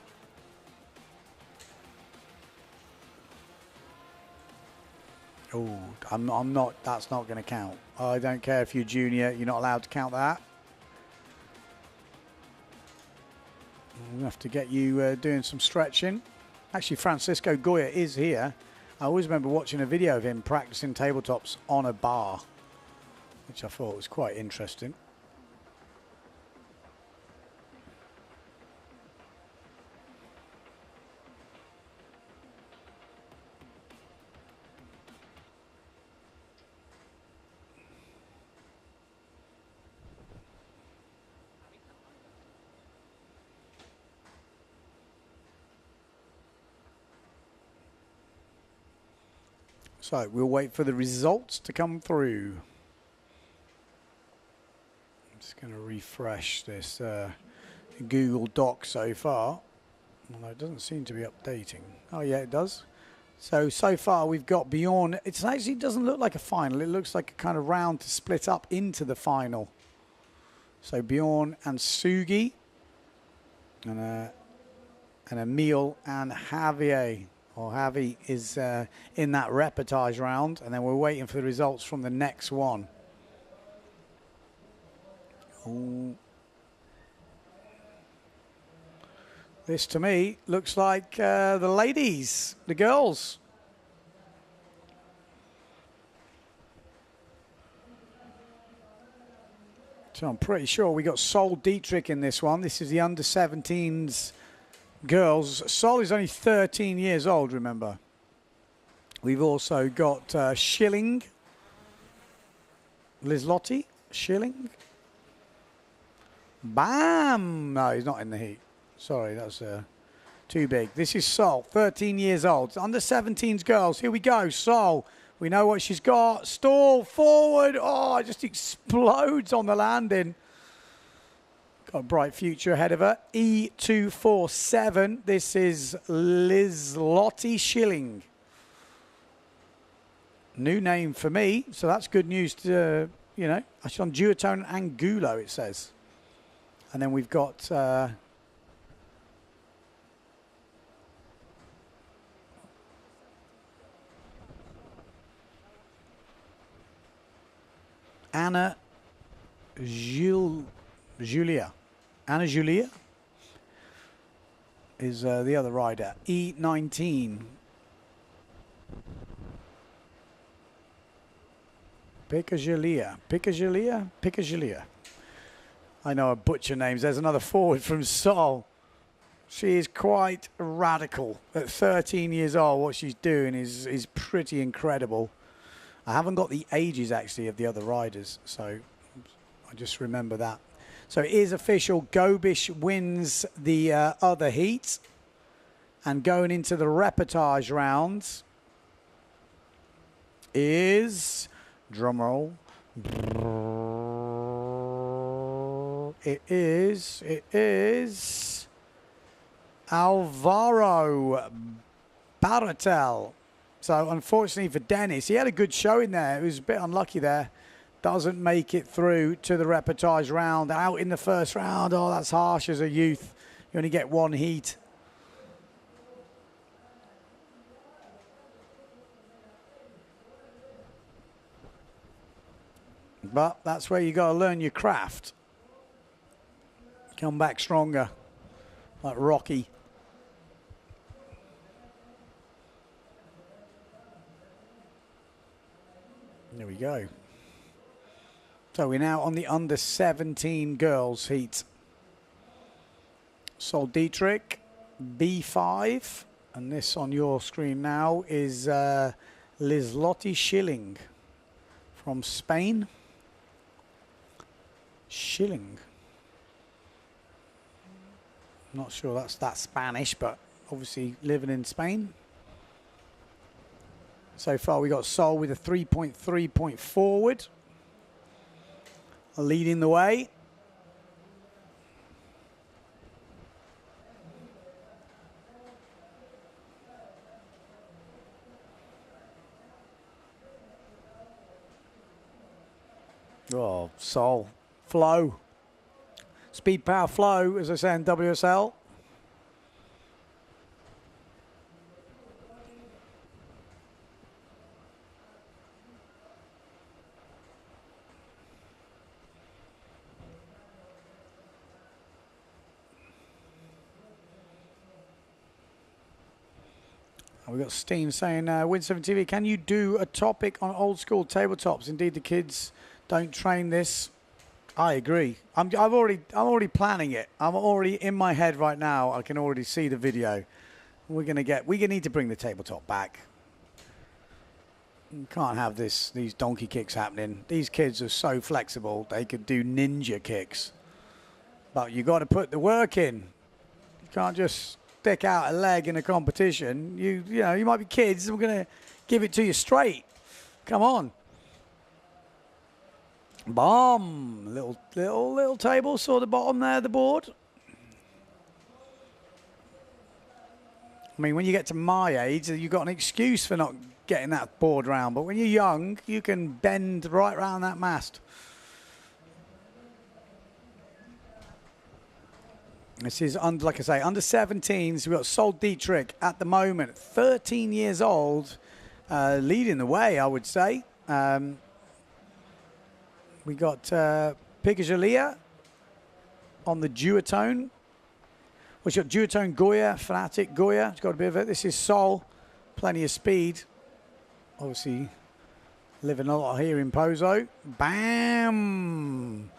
Oh, I'm not. That's not going to count. I don't care if you're junior. You're not allowed to count that. We'll have to get you doing some stretching. Actually, Francisco Goya is here. I always remember watching a video of him practicing tabletops on a bar, which I thought was quite interesting. So we'll wait for the results to come through. I'm just going to refresh this Google Doc so far. Well, it doesn't seem to be updating. Oh, yeah, it does. So far we've got Bjorn. It actually doesn't look like a final. It looks like a kind of round to split up into the final. So Bjorn and Sugi. And Emil and Javier. Or Javi is in that reportage round, and then we're waiting for the results from the next one. Ooh. This, to me, looks like the ladies, the girls. So I'm pretty sure we got Sol Dietrich in this one. This is the under-17s girls. Sol is only 13 years old, remember. We've also got Schilling. Lislotti. Schilling. Bam! No, he's not in the heat. Sorry, that's too big. This is Sol, 13 years old. Under 17s girls. Here we go. Sol. We know what she's got. Stall forward. Oh, it just explodes on the landing. Got a bright future ahead of her. E247. This is Lislotti Schilling. New name for me, so that's good news to, you know. Actually on Duotone and Angulo, it says. And then we've got Anna Julia. Anna Julia is the other rider. E19. Picajulia. I know I butcher names. There's another forward from Sol. She is quite radical. At 13 years old, what she's doing is pretty incredible. I haven't got the ages, actually, of the other riders, so I just remember that. So it is official. Gobish wins the other heat. And going into the reportage rounds is, drumroll, It is Alvaro Baratel. So unfortunately for Dennis, he had a good showing there. He was a bit unlucky there. Doesn't make it through to the reportage round. Out in the first round. Oh, that's harsh as a youth. You only get one heat. But that's where you got to learn your craft. Come back stronger, like Rocky. There we go. So we're now on the under 17 girls heat. Sol Dietrich, B5. And this on your screen now is Lizlotti Schilling from Spain. Schilling. Not sure that's Spanish, but obviously living in Spain. So far we got Sol with a 3.3 point forward. Leading the way. Oh, Sol. Flow. Speed, power, flow, as I say in WSL. We've got Steen saying, Windsurf TV, can you do a topic on old school tabletops? Indeed, the kids don't train this. I agree. I'm already planning it. I'm already in my head right now. I can already see the video. We need to bring the tabletop back. You can't have these donkey kicks happening. These kids are so flexible. They could do ninja kicks. But you got to put the work in. You can't just stick out a leg in a competition. You know, you might be kids. We're going to give it to you straight. Come on. Bomb. Little table. Saw the bottom there of the board. I mean, when you get to my age, you've got an excuse for not getting that board round. But when you're young, you can bend right round that mast. This is, like I say, under 17s. We've got Sol Dietrich at the moment, 13 years old, leading the way, I would say. We got Pigajalia on the duotone. We've got duotone Goya, Fanatic Goya. It's got a bit of it. This is Sol, plenty of speed. Obviously, living a lot here in Pozo. Bam!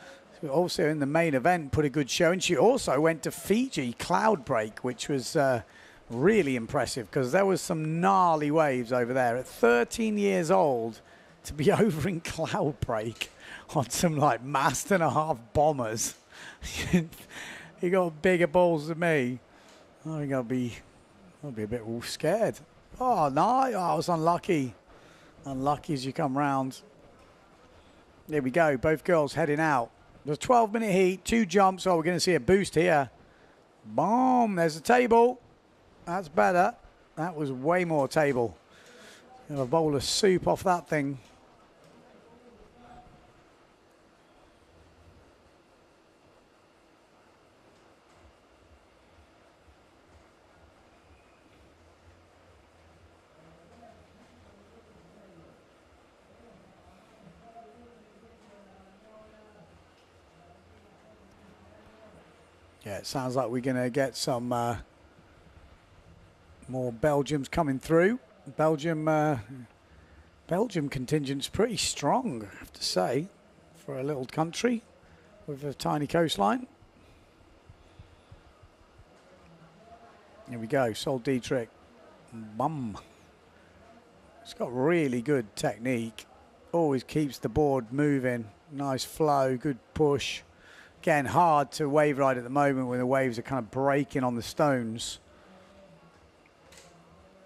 Also in the main event, put a good show. And she also went to Fiji Cloud Break, which was really impressive because there was some gnarly waves over there. At 13 years old, to be over in Cloud Break on some like mast and a half bombers. He got bigger balls than me. I think I'll be a bit scared. Oh, no, I was unlucky. Unlucky as you come round. There we go, both girls heading out. There's a 12-minute heat, 2 jumps. Oh, we're going to see a boost here. Boom, there's a table. That's better. That was way more table. Have a bowl of soup off that thing. Yeah, it sounds like we're going to get some more Belgians coming through. Belgium contingent's pretty strong, I have to say, for a little country with a tiny coastline. Here we go, Sol Dietrich. Bum. It's got really good technique. Always keeps the board moving. Nice flow, good push. Again, hard to wave ride at the moment when the waves are kind of breaking on the stones.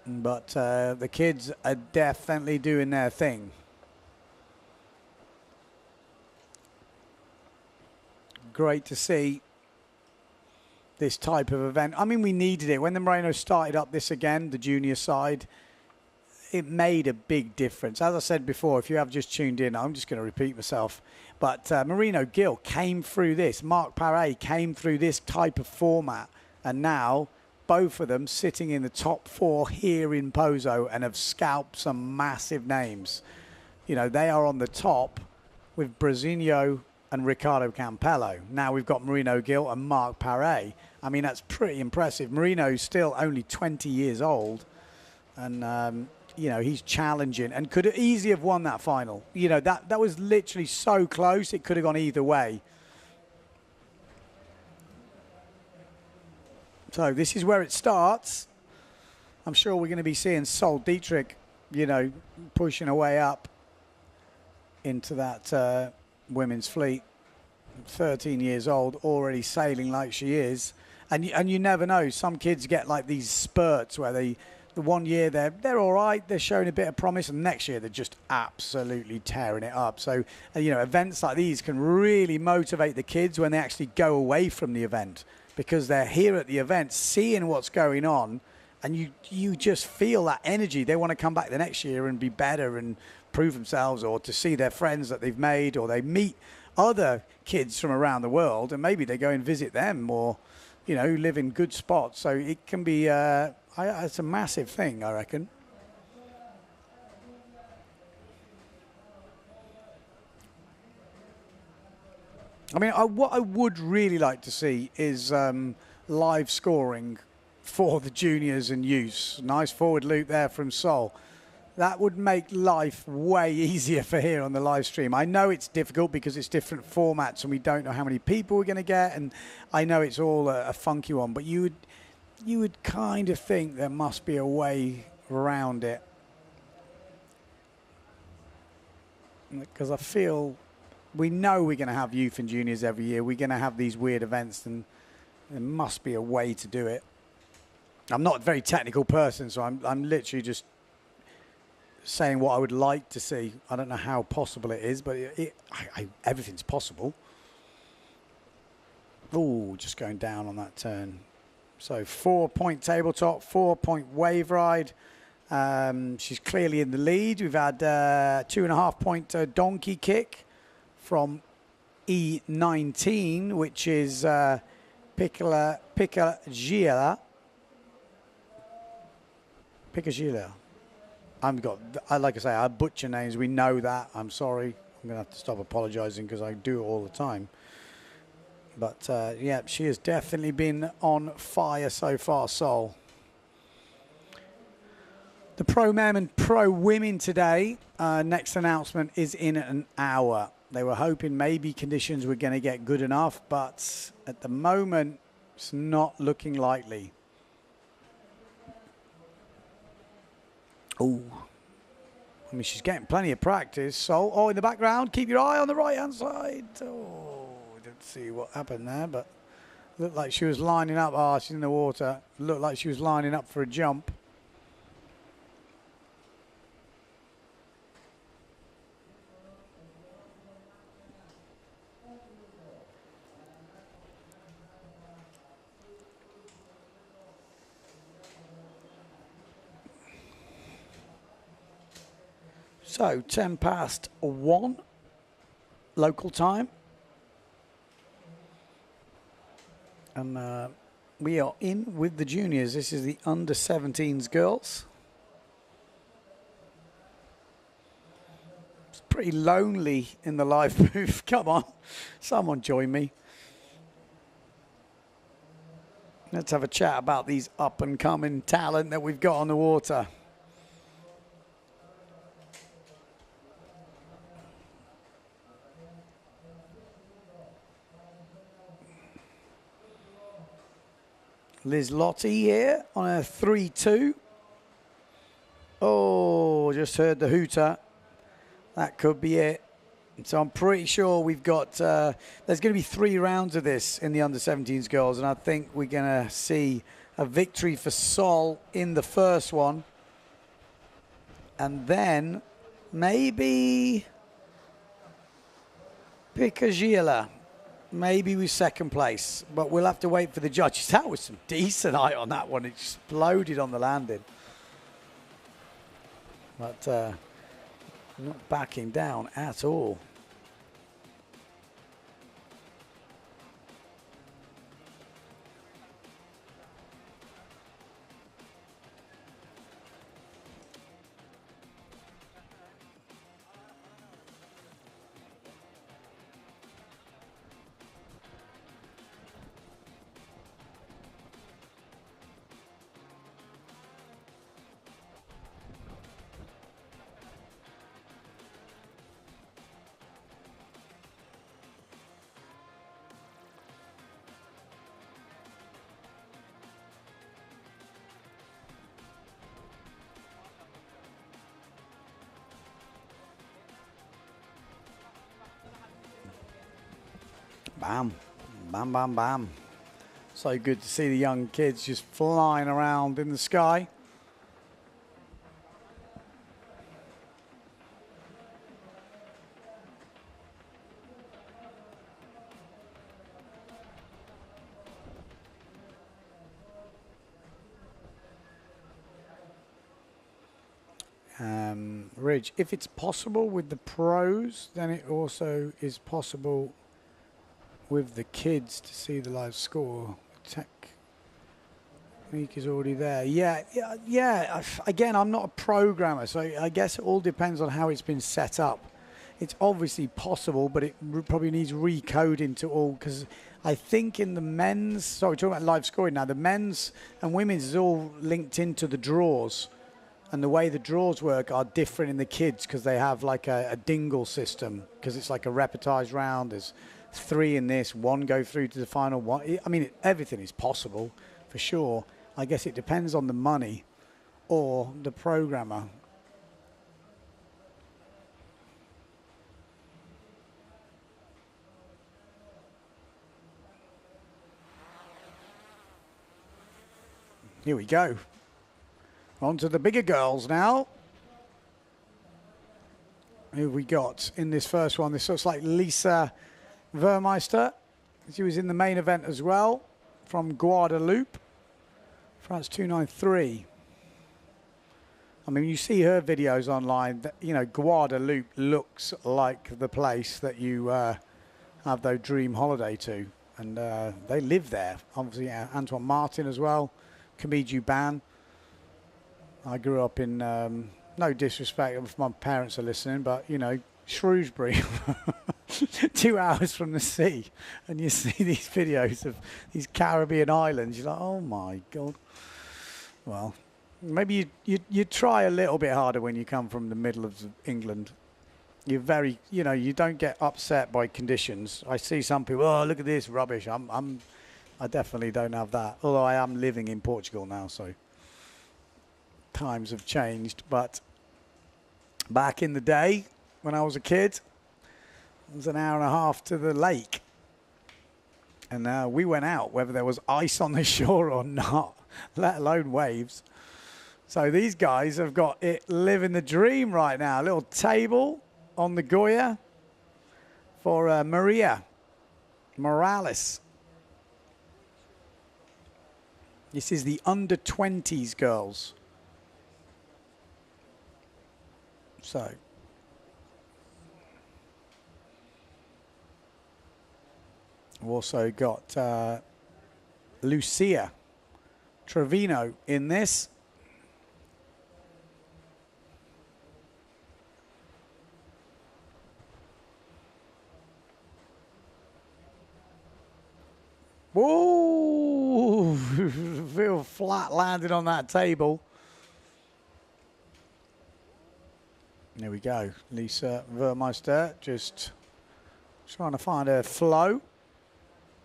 But the kids are definitely doing their thing. great to see this type of event. I mean, we needed it. When the Moreno started up this again, the junior side, it made a big difference. As I said before, if you have just tuned in, I'm just going to repeat myself. But Marino Gill came through this. Marc Paré came through this type of format. And now both of them sitting in the top 4 here in Pozo and have scalped some massive names. You know, they are on the top with Brasinho and Ricardo Campello. Now we've got Marino Gill and Marc Paré. I mean, that's pretty impressive. Marino's still only 20 years old. And, you know, he's challenging and could easily have won that final. You know, that was literally so close, it could have gone either way. So this is where it starts. I'm sure we're going to be seeing Sol Dietrich, you know, pushing her way up into that women's fleet. 13 years old, already sailing like she is. And you never know. Some kids get like these spurts where the one year they're all right, they're showing a bit of promise, and next year they're just absolutely tearing it up. So, you know, events like these can really motivate the kids when they actually go away from the event, because they're here at the event seeing what's going on, and you just feel that energy. They want to come back the next year and be better and prove themselves, or to see their friends that they've made, or they meet other kids from around the world and maybe they go and visit them, or, you know, live in good spots. So it can be, it's a massive thing, I reckon. I mean, what I would really like to see is live scoring for the juniors and youths. Nice forward loop there from Sol. That would make life way easier for here on the live stream. I know it's difficult because it's different formats and we don't know how many people we're going to get, and I know it's all a funky one, but you would kind of think there must be a way around it. Because I feel we know we're going to have youth and juniors every year. We're going to have these weird events, and there must be a way to do it. I'm not a very technical person, so I'm literally just saying what I would like to see. I don't know how possible it is, but everything's possible. Oh, just going down on that turn. So 4-point tabletop, 4-point wave ride. She's clearly in the lead. We've had 2.5-point donkey kick from E19, which is Picagila. Like I say, I butcher names. We know that. I'm sorry. I'm going to have to stop apologizing because I do it all the time. But, yeah, she has definitely been on fire so far, Sol. The Pro Men and Pro Women today, next announcement is in an hour. They were hoping maybe conditions were going to get good enough, but at the moment, it's not looking likely. Oh, I mean, she's getting plenty of practice. So, in the background, keep your eye on the right-hand side. Oh, didn't see what happened there, but looked like she was lining up. Oh, she's in the water. Looked like she was lining up for a jump. So 1:10 local time, and we are in with the juniors. This is the under-17s girls. It's pretty lonely in the live booth. Come on, someone join me. Let's have a chat about these up-and-coming talent that we've got on the water. Liz Lottie here on a 3-2. Oh, just heard the hooter. That could be it. So I'm pretty sure we've got, there's going to be 3 rounds of this in the under-17s girls, and I think we're going to see a victory for Sol in the first one. And then maybe Picagila maybe with second place, but we'll have to wait for the judges. That was some decent height on that one. It exploded on the landing. But not backing down at all. Bam, bam, bam, bam. So good to see the young kids just flying around in the sky. Ridge, if it's possible with the pros, then it also is possible with the kids to see the live score. Technique is already there. Yeah. Again, I'm not a programmer, so I guess it all depends on how it's been set up. It's obviously possible, but it probably needs recoding to all, because I think in the men's, sorry, we're talking about live scoring now, the men's and women's is all linked into the draws. And the way the draws work are different in the kids because they have like a dingle system, because it's like a repertised round. There's 3 in this, 1 go through to the final one. I mean, everything is possible for sure. I guess it depends on the money or the programmer. Here we go. On to the bigger girls now. Who have we got in this first one? This looks like Lisa Vermeister. She was in the main event as well, from Guadeloupe. France 293. I mean, you see her videos online, you know, Guadeloupe looks like the place that you have their dream holiday to. And they live there. Obviously, Antoine Martin as well, Kamiju Ban. I grew up in, no disrespect if my parents are listening, but, you know, Shrewsbury, 2 hours from the sea. And you see these videos of these Caribbean islands. You're like, oh, my God. Well, maybe you try a little bit harder when you come from the middle of England. You're very, you know, you don't get upset by conditions. I see some people, oh, look at this rubbish. I definitely don't have that. Although I am living in Portugal now, so times have changed. But back in the day when I was a kid, it was an hour and a half to the lake. And we went out whether there was ice on the shore or not, let alone waves. So these guys have got it living the dream right now. A little table on the Goya for Maria Morales. This is the under-20s girls. So we've also got Lucia Trevino in this. Whoa! Feel flat landed on that table. There we go. Lisa Vermeister just trying to find her flow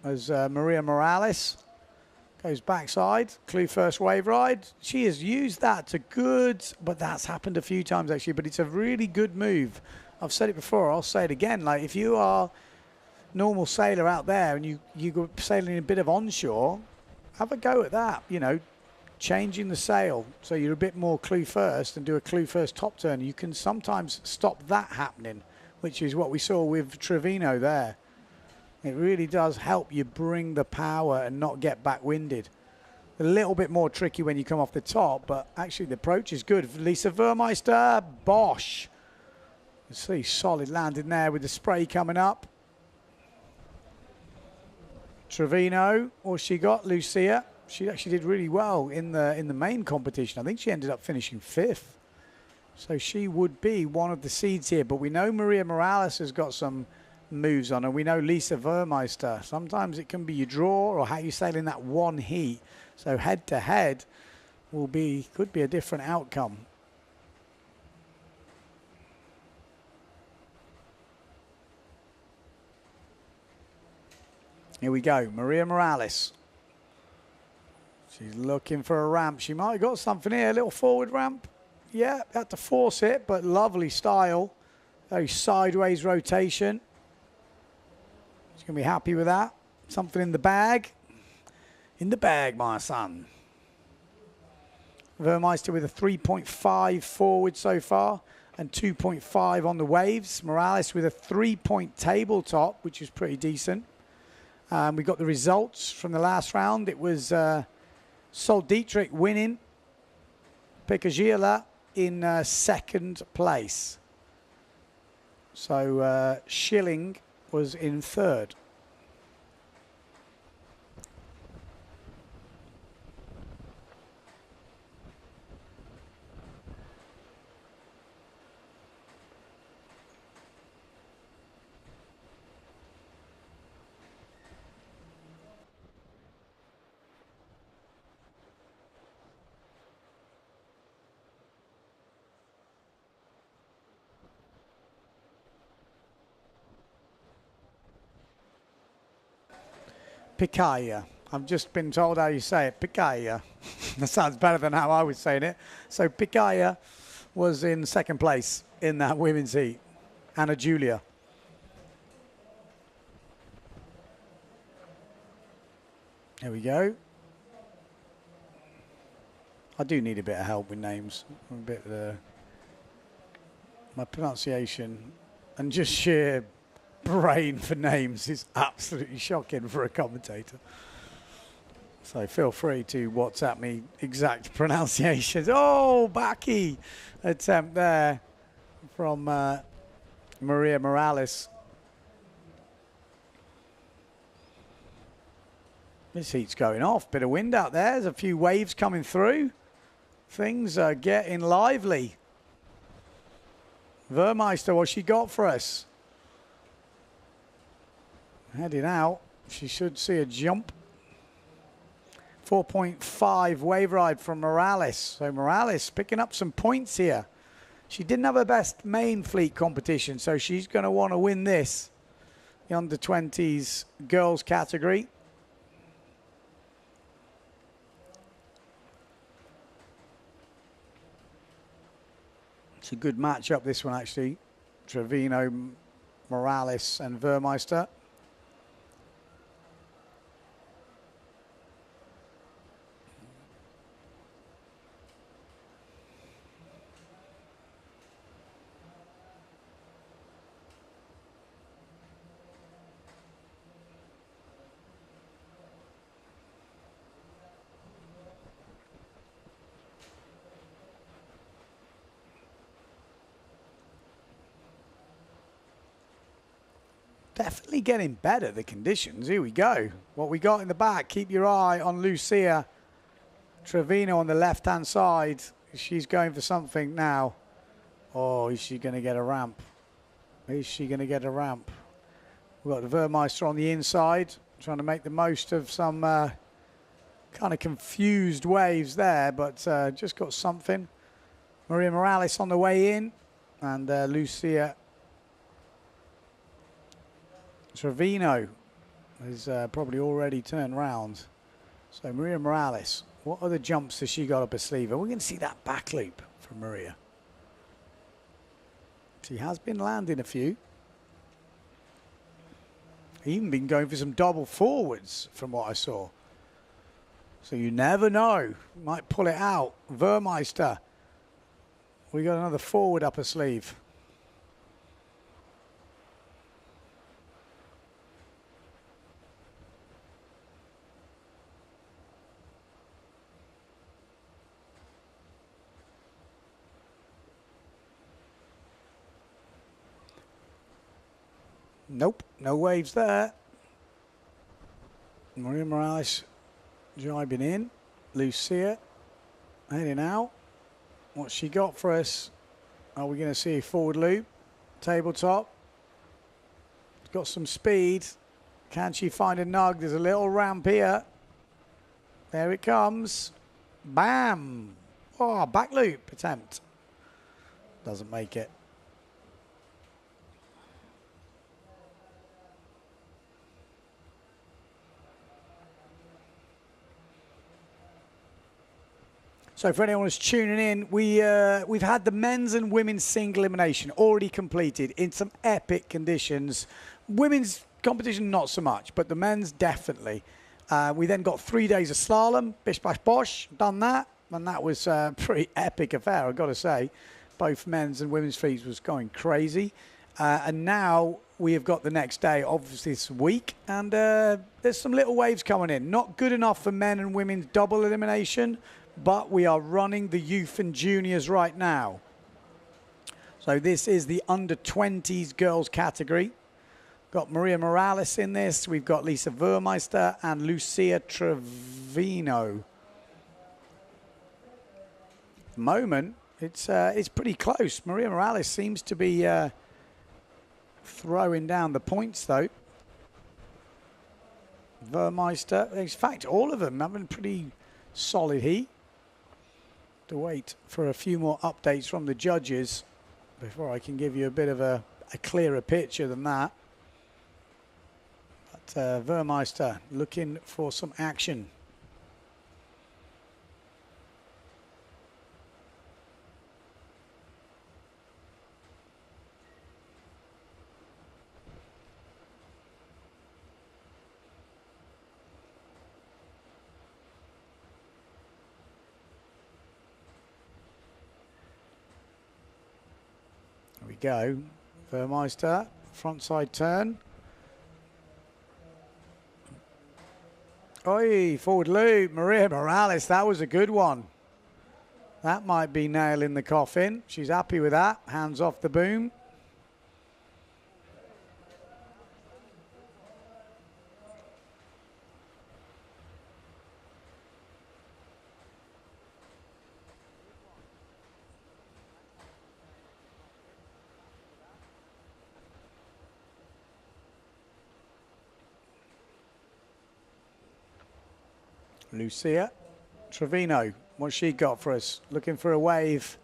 as Maria Morales goes backside. Clue first wave ride. She has used that to good, but that's happened a few times actually, but it's a really good move. I've said it before, I'll say it again. Like if you are normal sailor out there and you go sailing a bit of onshore, have a go at that, you know, changing the sail so you're a bit more clue first and do a clue first top turn. You can sometimes stop that happening, which is what we saw with Trevino there. It really does help you bring the power and not get back-winded. A little bit more tricky when you come off the top, but actually the approach is good. Lisa Vermeister, Bosch. You see solid landing there with the spray coming up. Trevino, or she got Lucia. She actually did really well in the main competition. I think she ended up finishing 5th. So she would be one of the seeds here. But we know Maria Morales has got some moves on her. We know Lisa Vermeister. Sometimes it can be your draw or how you sail in that one heat. So head to head could be a different outcome. Here we go, Maria Morales. She's looking for a ramp. She might have got something here, a little forward ramp. Yeah, had to force it, but lovely style. Very sideways rotation. She's going to be happy with that. Something in the bag. In the bag, my son. Vermeister with a 3.5 forward so far and 2.5 on the waves. Morales with a 3-point tabletop, which is pretty decent. We got the results from the last round. It was Sol Dietrich winning. Picagila in 2nd place. So Schilling was in 3rd. Picaya. I've just been told how you say it. Picaya. That sounds better than how I was saying it. So Picaya was in 2nd place in that women's heat. Anna Julia. There we go. I do need a bit of help with names. A bit my pronunciation and just sheer brain for names is absolutely shocking for a commentator. So feel free to WhatsApp me exact pronunciations. Oh, Baki attempt there from Maria Morales. This heat's going off. Bit of wind out there. There's a few waves coming through. Things are getting lively. Vermeister, what's she got for us? Heading out. She should see a jump. 4.5 wave ride from Morales. So Morales picking up some points here. She didn't have her best main fleet competition, so she's going to want to win this. The under-20s girls category. It's a good matchup, this one, actually. Trevino, Morales, and Vermeister. Definitely getting better, the conditions. Here we go. What we got in the back. Keep your eye on Lucia Trevino on the left-hand side. She's going for something now. Oh, is she going to get a ramp? Is she going to get a ramp? We've got the Vermeister on the inside, trying to make the most of some kind of confused waves there, but just got something. Maria Morales on the way in, and Lucia Trevino is probably already turned round. So Maria Morales, what other jumps has she got up her sleeve? And we're going to see that back loop from Maria. She has been landing a few. Even been going for some double forwards from what I saw. So you never know. Might pull it out. Vermeister. We got another forward up her sleeve. Nope, no waves there. Maria Morales jibing in. Lucia heading out. What's she got for us? Are we going to see a forward loop? Tabletop. Got some speed. Can she find a nug? There's a little ramp here. There it comes. Bam! Oh, back loop attempt. Doesn't make it. So for anyone who's tuning in, we've had the men's and women's single elimination already completed in some epic conditions. Women's competition, not so much, but the men's definitely. We then got 3 days of slalom, bish bash bosh, done that, and that was a pretty epic affair, I've got to say. Both men's and women's feeds was going crazy. And now we have got the next day, obviously this week, and there's some little waves coming in. Not good enough for men and women's double elimination, but we are running the youth and juniors right now. So this is the under-20s girls category. Got Maria Morales in this. We've got Lisa Vermeister and Lucia Trevino. At the moment, it's pretty close. Maria Morales seems to be throwing down the points, though. Vermeister, in fact, all of them having pretty solid heat. To wait for a few more updates from the judges before I can give you a bit of a clearer picture than that. But Vermeister looking for some action. Go. Vermeister, front side turn. Oi, forward loop. Maria Morales, that was a good one. That might be nail in the coffin. She's happy with that. Hands off the boom. Lucia Trevino, what's she got for us? Looking for a wave.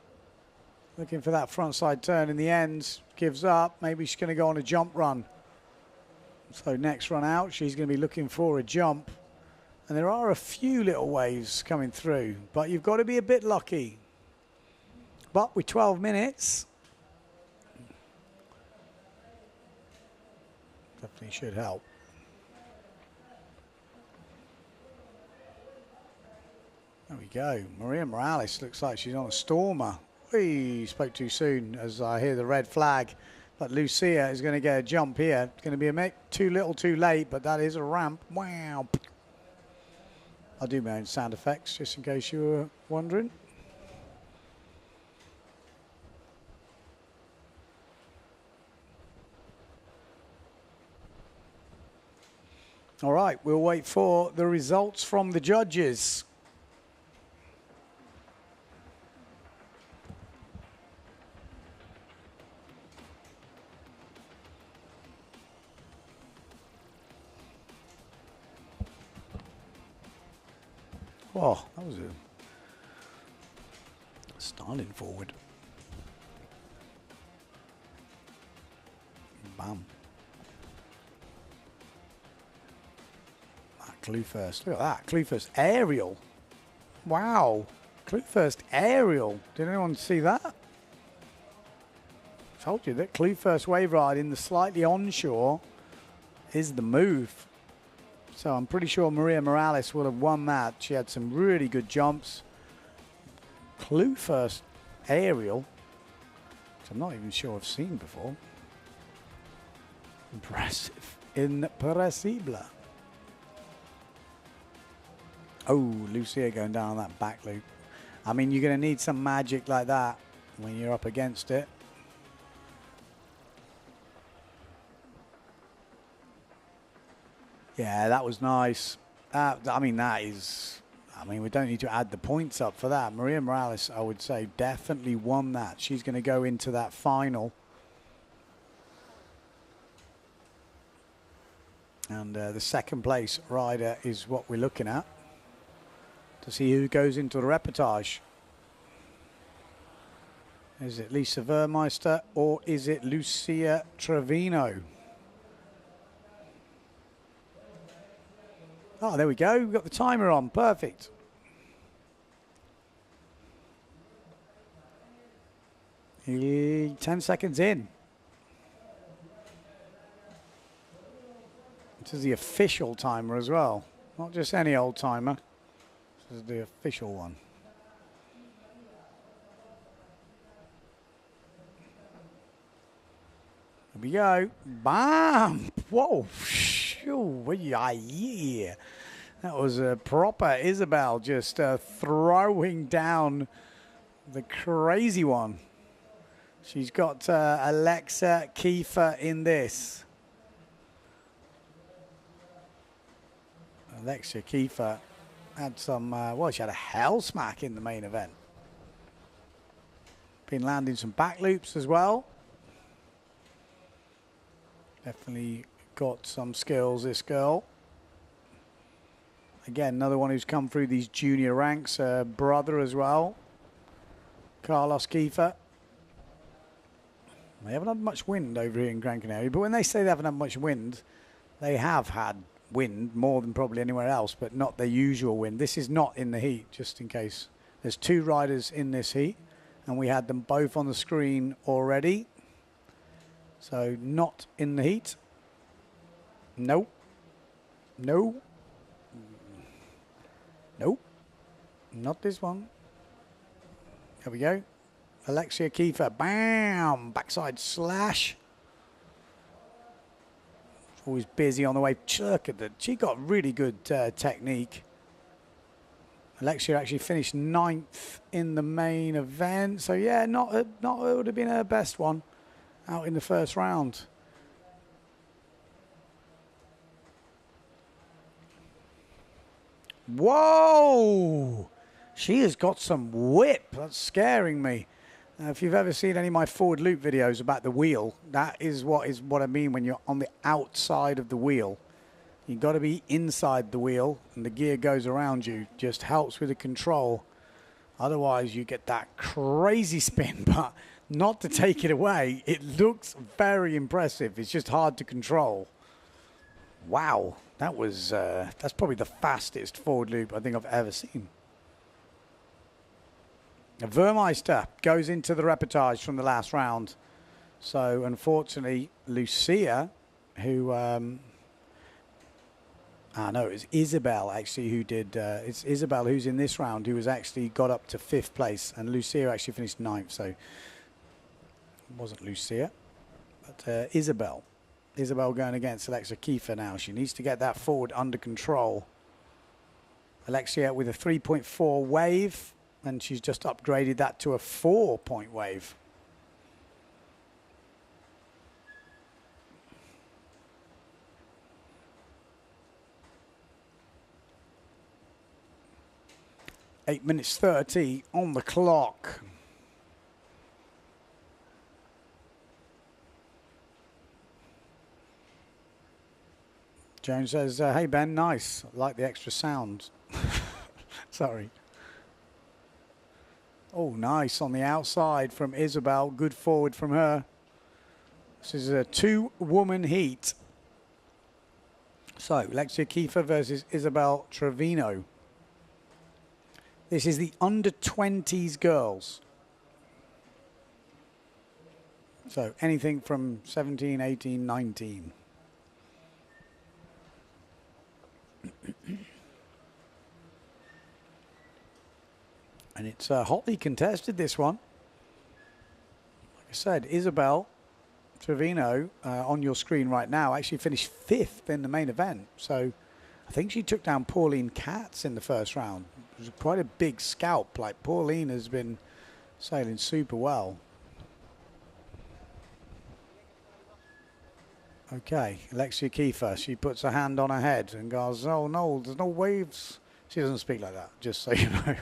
Looking for that front side turn in the end. Gives up. Maybe she's going to go on a jump run. So next run out, she's going to be looking for a jump. And there are a few little waves coming through, but you've got to be a bit lucky. But with 12 minutes, definitely should help. There we go. Maria Morales looks like she's on a stormer. We spoke too soon as I hear the red flag. But Lucia is going to get a jump here. It's going to be a too little too late, but that is a ramp. Wow. I'll do my own sound effects just in case you were wondering. All right, we'll wait for the results from the judges. Oh, that was a styling forward. Bam. That clue first. Look at that. Clue first aerial. Wow. Clue first aerial. Did anyone see that? Told you that clue first wave ride in the slightly onshore is the move. So I'm pretty sure Maria Morales will have won that. She had some really good jumps. Clue first aerial, which I'm not even sure I've seen before. Impressive. Impressible. Oh, Lucia going down on that back loop. I mean, you're going to need some magic like that when you're up against it. Yeah, that was nice. I mean, that is... I mean, we don't need to add the points up for that. Maria Morales, I would say, definitely won that. She's going to go into that final. And the second place rider is what we're looking at to see who goes into the reportage. Is it Lisa Vermeister or is it Lucia Trevino? Oh, there we go. We've got the timer on. Perfect. He 10 seconds in. This is the official timer as well. Not just any old timer. This is the official one. Here we go. Bam! Whoa! Yeah. That was a proper Isabel just throwing down the crazy one. She's got Alexa Kiefer in this. Alexa Kiefer had some, well, she had a hell smack in the main event. Been landing some back loops as well. Definitely got some skills, this girl. Again, another one who's come through these junior ranks, brother as well, Carlos Kiefer. They haven't had much wind over here in Gran Canaria, but when they say they haven't had much wind, they have had wind more than probably anywhere else, but not the usual wind. This is not in the heat, just in case. There's two riders in this heat, and we had them both on the screen already. So not in the heat. No. No. Nope. Not this one. There we go. Alexia Kiefer. Bam! Backside slash. Always busy on the way. Look at that. She got really good technique. Alexia actually finished 9th in the main event. So yeah, not it would have been her best one out in the first round. Whoa! She has got some whip. That's scaring me. If you've ever seen any of my forward loop videos about the wheel, that is what I mean when you're on the outside of the wheel. You've got to be inside the wheel, and the gear goes around you. Just helps with the control. Otherwise, you get that crazy spin, but not to take it away. It looks very impressive. It's just hard to control. Wow. That was, that's probably the fastest forward loop I think I've ever seen. Vermeister goes into the reportage from the last round. So, unfortunately, Lucia, who, no, it was Isabel, actually, who did, it's Isabel who's in this round, who was actually got up to 5th place, and Lucia actually finished 9th, so it wasn't Lucia, but Isabel. Isabel going against Alexa Kiefer now. She needs to get that forward under control. Alexia with a 3.4 wave, and she's just upgraded that to a 4-point wave. Eight minutes 30 on the clock. Jones says, hey, Ben, nice. I like the extra sound. Sorry. Oh, nice on the outside from Isabel. Good forward from her. This is a 2-woman heat. So, Alexia Kiefer versus Isabel Trevino. This is the under-20s girls. So, anything from 17, 18, 19. And it's hotly contested, this one. Like I said, Isabel Trevino on your screen right now actually finished 5th in the main event. So I think she took down Pauline Katz in the first round. It was quite a big scalp. Like, Pauline has been sailing super well. Okay, Alexia Kiefer, she puts her hand on her head and goes, oh no, there's no waves. She doesn't speak like that, just so you know.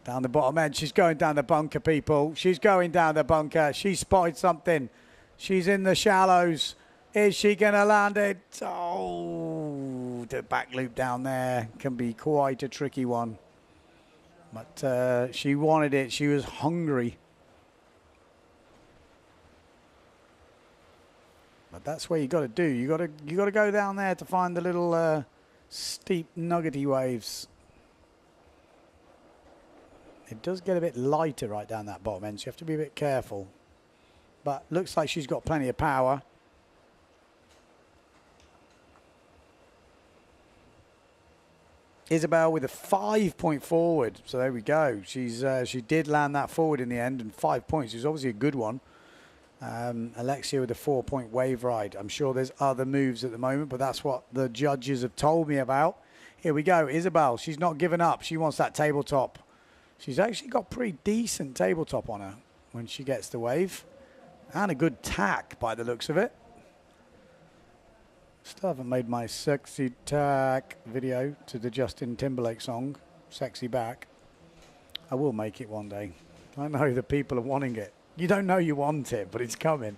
Down the bottom end, she's going down the bunker, people. She's going down the bunker. She spotted something. She's in the shallows. Is she going to land it? Oh, the back loop down there can be quite a tricky one. But she wanted it. She was hungry. But that's what you got to do. You got to go down there to find the little steep nuggety waves. It does get a bit lighter right down that bottom end, so you have to be a bit careful. But looks like she's got plenty of power. Isabel with a 5-point forward. So there we go. She did land that forward in the end, and 5 points. It was obviously a good one. Alexia with a 4-point wave ride. I'm sure there's other moves at the moment, but that's what the judges have told me about. Here we go. Isabel, she's not given up. She wants that tabletop. She's actually got pretty decent tabletop on her when she gets the wave. And a good tack by the looks of it. Still haven't made my sexy tack video to the Justin Timberlake song, Sexy Back. I will make it one day. I know the people are wanting it. You don't know you want it, but it's coming.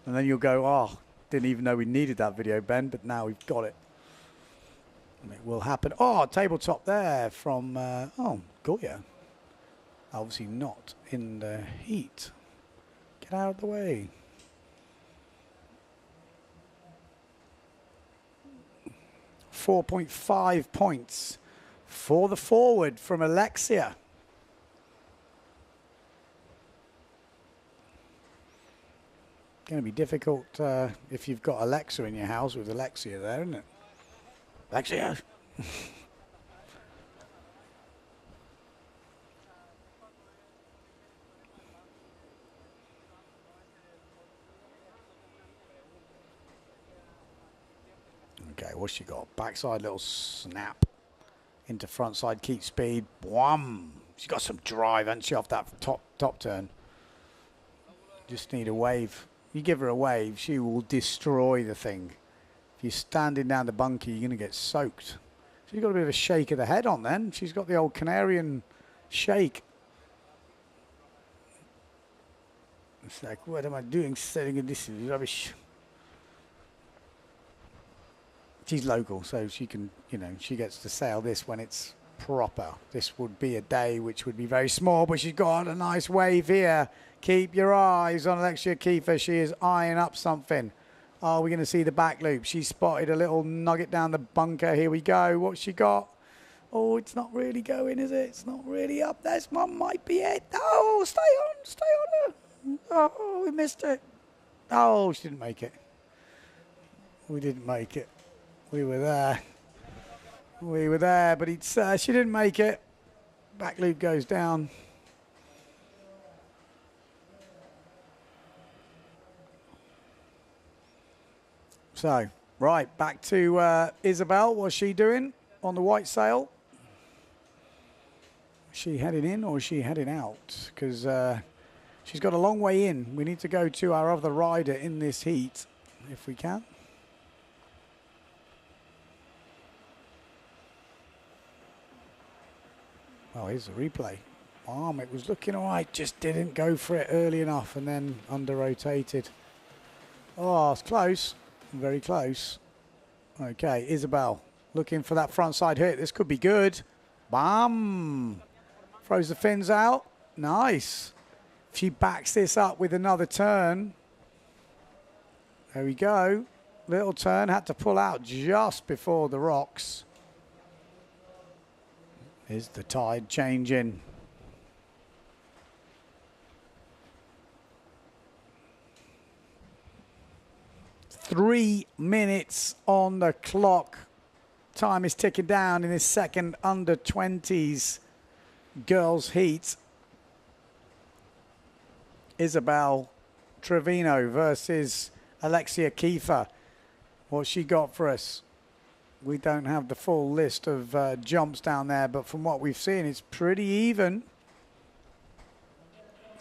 And then you'll go, oh, didn't even know we needed that video, Ben, but now we've got it. And it will happen. Oh, tabletop there from, oh, Goya. Obviously not in the heat. Get out of the way. .5 points for the forward from Alexia. Going to be difficult if you've got Alexa in your house with Alexia there, isn't it? Alexia. Okay, what's she got? Backside little snap into front side, keep speed. Wham! She's got some drive, hasn't she, off that top turn? Just need a wave. You give her a wave, she will destroy the thing. If you're standing down the bunker, you're going to get soaked. She's got a bit of a shake of the head on then. She's got the old Canarian shake. It's like, what am I doing setting in this rubbish? She's local, so she can, you know, she gets to sail this when it's proper. This would be a day which would be very small, but she's got a nice wave here. Keep your eyes on Alexia Kiefer. She is eyeing up something. Are we going to see the back loop? She spotted a little nugget down the bunker. Here we go. What's she got? Oh, it's not really going, is it? It's not really up. This one might be it. Oh, stay on her. Oh, we missed it. Oh, she didn't make it. We didn't make it. We were there. We were there, but it's she didn't make it. Back loop goes down. So, right, back to Isabel. What's she doing on the white sail? Is she heading in or is she heading out? Because she's got a long way in. We need to go to our other rider in this heat, if we can. Oh, here's the replay. It was looking all right, just didn't go for it early enough and then under-rotated. Oh, it's close. Very close. Okay, Isabel looking for that front side hit. This could be good. Bam! Throws the fins out. Nice. She backs this up with another turn. There we go. Little turn. Had to pull out just before the rocks. Is the tide changing? Three minutes on the clock. Time is ticking down in this second under 20s girls heat. Isabel Trevino versus Alexia Kiefer. What's she got for us? We don't have the full list of jumps down there, but from what we've seen, it's pretty even.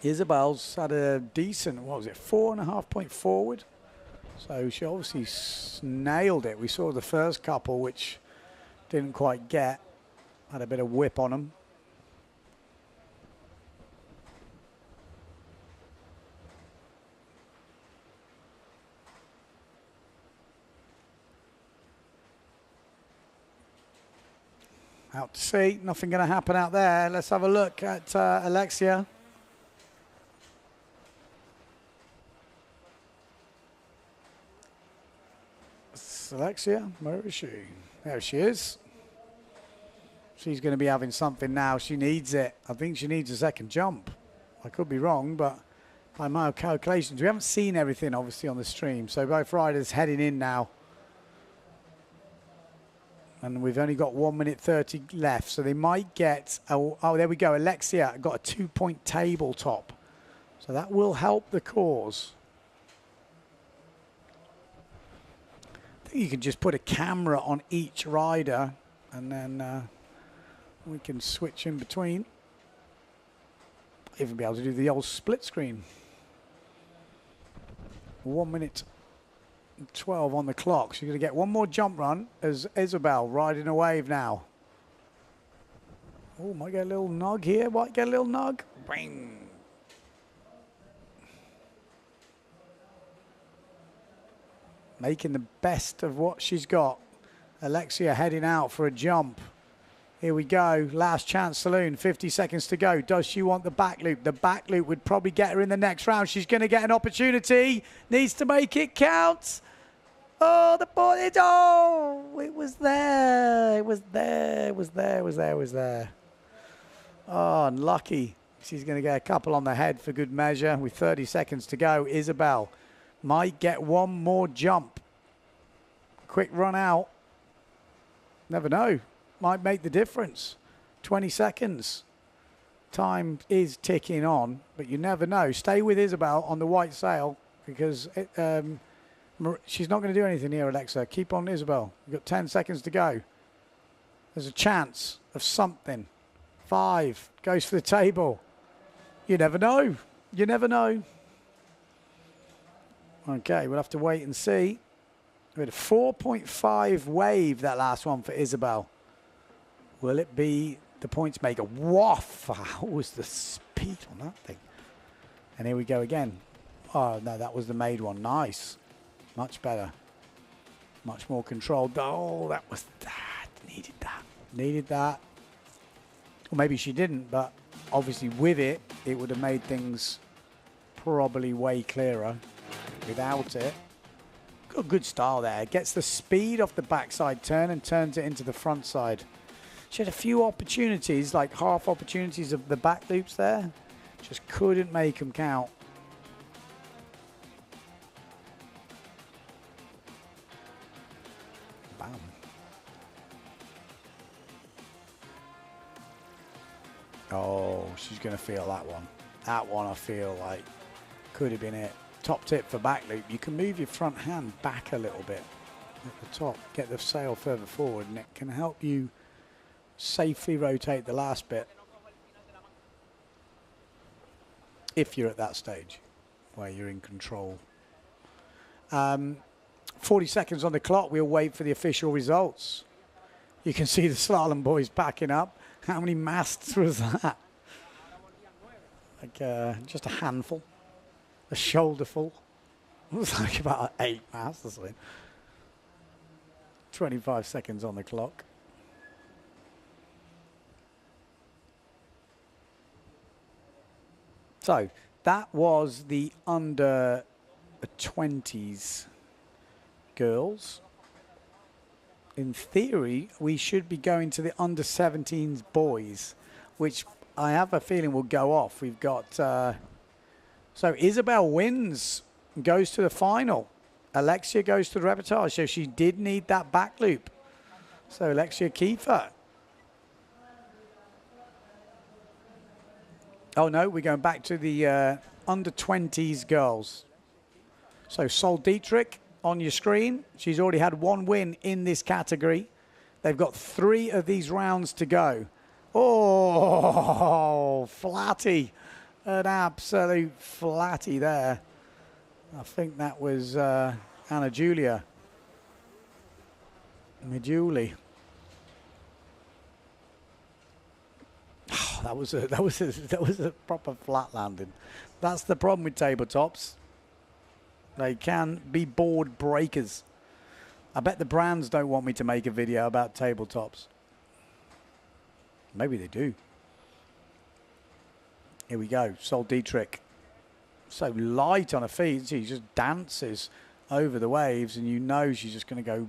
Isabel's had a decent, what was it, 4.5 point forward. So she obviously nailed it. We saw the first couple, which didn't quite get. Had a bit of whip on them. Out to sea. Nothing going to happen out there. Let's have a look at Alexia. Alexia, where is she? There she is. She's going to be having something now. She needs it. I think she needs a second jump. I could be wrong, but by my calculations, we haven't seen everything, obviously, on the stream. So both riders heading in now. And we've only got 1 minute 30 left. So they might get, oh, there we go. Alexia got a 2-point tabletop. So that will help the cause. I think you can just put a camera on each rider and then we can switch in between. Even be able to do the old split screen. 1 minute 12 on the clock. She's going to get one more jump run as Isabel riding a wave now. Oh, might get a little nug here. Might get a little nug. Bang. Making the best of what she's got. Alexia heading out for a jump. Here we go. Last chance saloon. 50 seconds to go. Does she want the back loop? The back loop would probably get her in the next round. She's going to get an opportunity. Needs to make it count. Oh, the ball. Oh, it was there. It was there. It was there. It was there. It was there. Oh, unlucky. She's going to get a couple on the head for good measure with 30 seconds to go. Isabel might get one more jump. Quick run out. Never know. Might make the difference. 20 seconds. Time is ticking on, but you never know. Stay with Isabel on the white sail because she's not going to do anything here, Alexa. Keep on Isabel. You've got 10 seconds to go. There's a chance of something. 5. Goes for the table. You never know. You never know. Okay, we'll have to wait and see. We had a 4.5 wave, that last one for Isabel. Will it be the points maker? Waff! How was the speed on that thing? And here we go again. Oh, no, that was the made one. Nice. Much better. Much more controlled. Oh, that was that. Needed that. Needed that. Or maybe she didn't, but obviously with it, it would have made things probably way clearer. Without it, got good style there. Gets the speed off the backside turn and turns it into the front side. She had a few opportunities, like half opportunities of the back loops there. Just couldn't make them count. Bam. Oh, she's going to feel that one. That one I feel like could have been it. Top tip for back loop, you can move your front hand back a little bit at the top, get the sail further forward, and it can help you safely rotate the last bit if you're at that stage where you're in control. 40 seconds on the clock. We'll wait for the official results. You can see the slalom boys backing up. How many masts was that? Like just a handful. A shoulderful. It was like about 8 masts or something. 25 seconds on the clock. So that was the under 20s girls. In theory, we should be going to the under 17s boys, which I have a feeling will go off. We've got... So Isabel wins, goes to the final. Alexia goes to the reportage. So she did need that back loop. So Alexia Kiefer. Oh no, we're going back to the under 20s girls. So Sol Dietrich on your screen. She's already had 1 win in this category. They've got 3 of these rounds to go. Oh, Flatty. an absolute flatty there. I think that was Anna Julia. Julie. Oh, that was a proper flat landing. That's the problem with tabletops. They can be board breakers. I bet the brands don't want me to make a video about tabletops. Maybe they do. Here we go. Sol Dietrich. So light on her feet. She just dances over the waves, and you know she's just going to go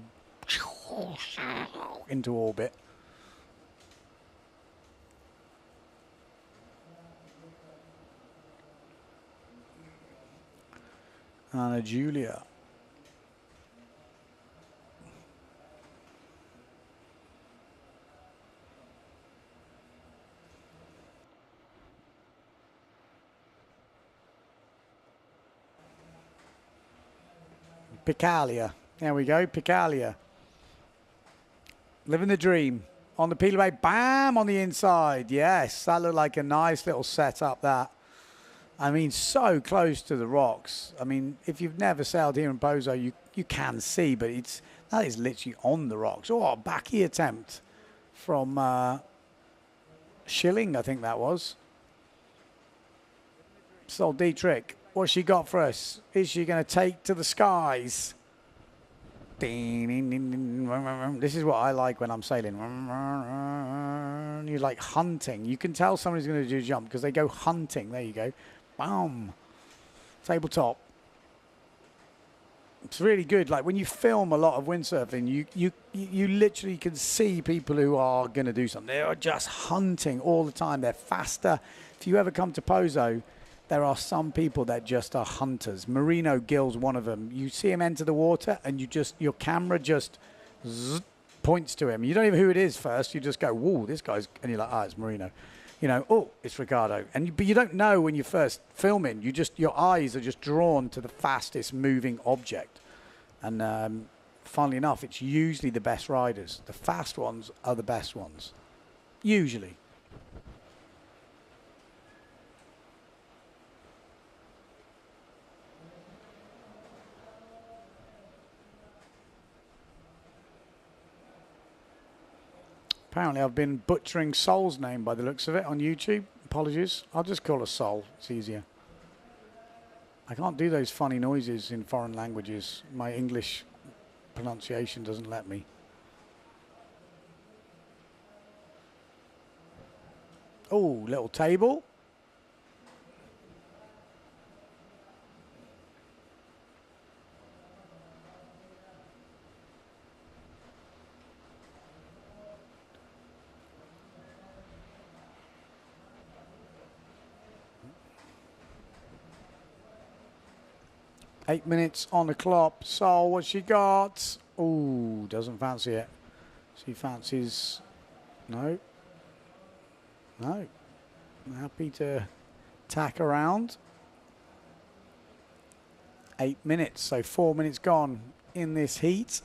into orbit. Anna Julia. Picalia. There we go, Picalia. Living the dream. On the peel away, bam, on the inside. Yes, that looked like a nice little setup, that. I mean, so close to the rocks. I mean, if you've never sailed here in Pozo, you can see, but that is literally on the rocks. Oh, a backy attempt from Schilling, I think that was. Sol Dietrich. What's she got for us? Is she going to take to the skies? This is what I like when I'm sailing. You're like hunting. You can tell somebody's going to do a jump because they go hunting. There you go. Boom. Tabletop. It's really good. Like when you film a lot of windsurfing, you literally can see people who are going to do something. They are just hunting all the time. They're faster. If you ever come to Pozo, there are some people that just are hunters. Marino Gill's one of them. You see him enter the water and your camera just points to him. You don't even know who it is first. You just go, whoa, this guy's, and you're like, ah, it's Marino. You know, oh, it's Ricardo. But you don't know when you're first filming. Your eyes are just drawn to the fastest moving object. And funnily enough, it's usually the best riders. The fast ones are the best ones. Usually. Apparently, I've been butchering Sol's name by the looks of it on YouTube. Apologies. I'll just call her Sol. It's easier. I can't do those funny noises in foreign languages. My English pronunciation doesn't let me. Oh, little table. Eight minutes on the clock. Sol, what she got? Ooh, doesn't fancy it. She fancies... No. No. Happy to tack around. 8 minutes, so 4 minutes gone in this heat.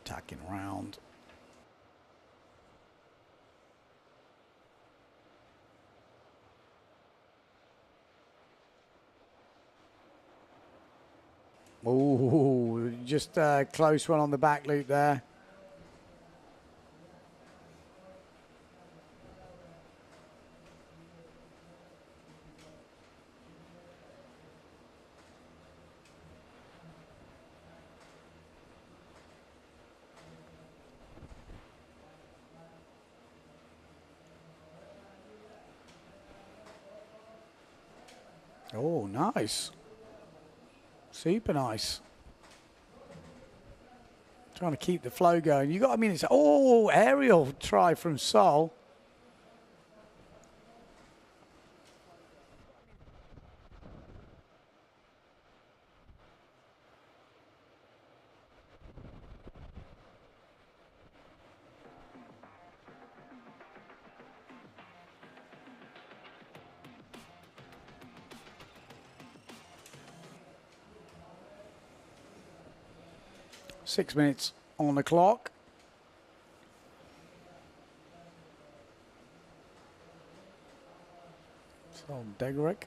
Tacking around. Oh, just a close one on the back loop there. Oh, nice. Super nice. Trying to keep the flow going. You got, I mean, it's, oh, aerial try from Sol. 6 minutes on the clock. So Degerek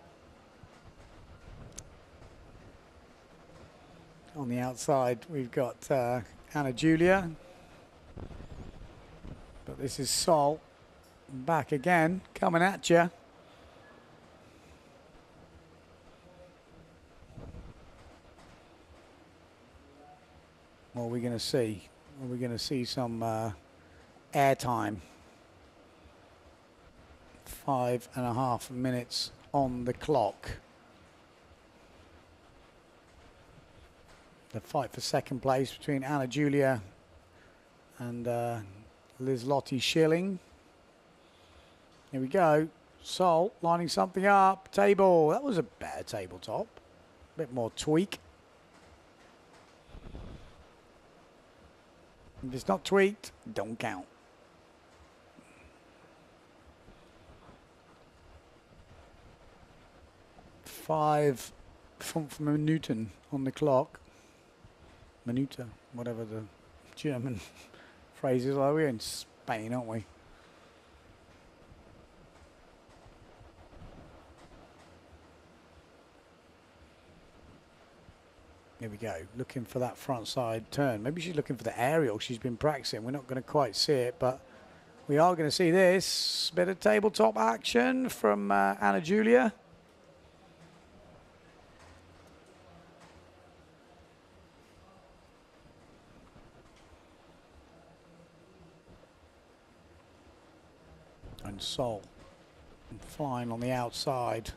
on the outside. We've got Anna Julia, but this is Sol back again, coming at you. What are we going to see? Are we going to see some airtime? 5.5 minutes on the clock. The fight for second place between Anna Julia and Liz-Lotte Schilling. Here we go. Sol lining something up. Table. That was a better tabletop. A bit more tweak. If it's not tweaked, don't count. Five from Minuten on the clock. Minute, whatever the German phrase is. We're in Spain, aren't we? Here we go, looking for that front side turn. Maybe she's looking for the aerial. She's been practicing. We're not going to quite see it, but we are going to see this. Bit of tabletop action from Anna Julia. And Sol flying on the outside.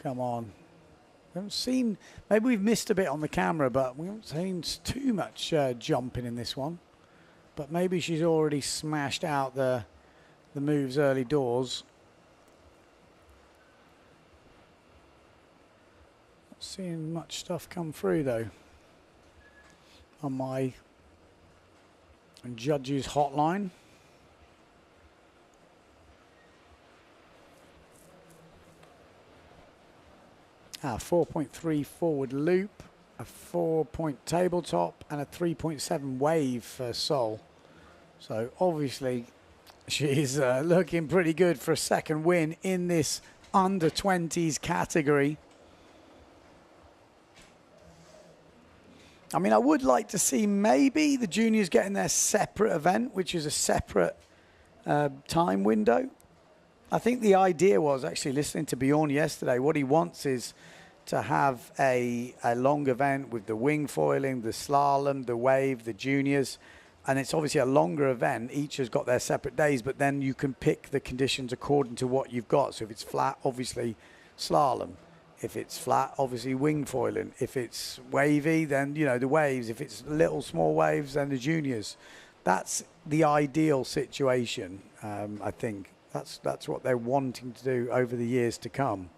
Come on. We haven't seen, maybe we've missed a bit on the camera, but we haven't seen too much jumping in this one. But maybe she's already smashed out the moves early doors. Not seeing much stuff come through though on my judges hotline. A 4.3 forward loop, a 4-point tabletop, and a 3.7 wave for Sol. So obviously she's looking pretty good for a second win in this under 20s category. I mean, I would like to see maybe the juniors getting their separate event, which is a separate time window. I think the idea was, actually listening to Bjorn yesterday, what he wants is to have a long event with the wing foiling, the slalom, the wave, the juniors. And it's obviously a longer event. Each has got their separate days, but then you can pick the conditions according to what you've got. So if it's flat, obviously slalom. If it's flat, obviously wing foiling. If it's wavy, then, you know, the waves. If it's little small waves, then the juniors. That's the ideal situation, I think. That's what they're wanting to do over the years to come,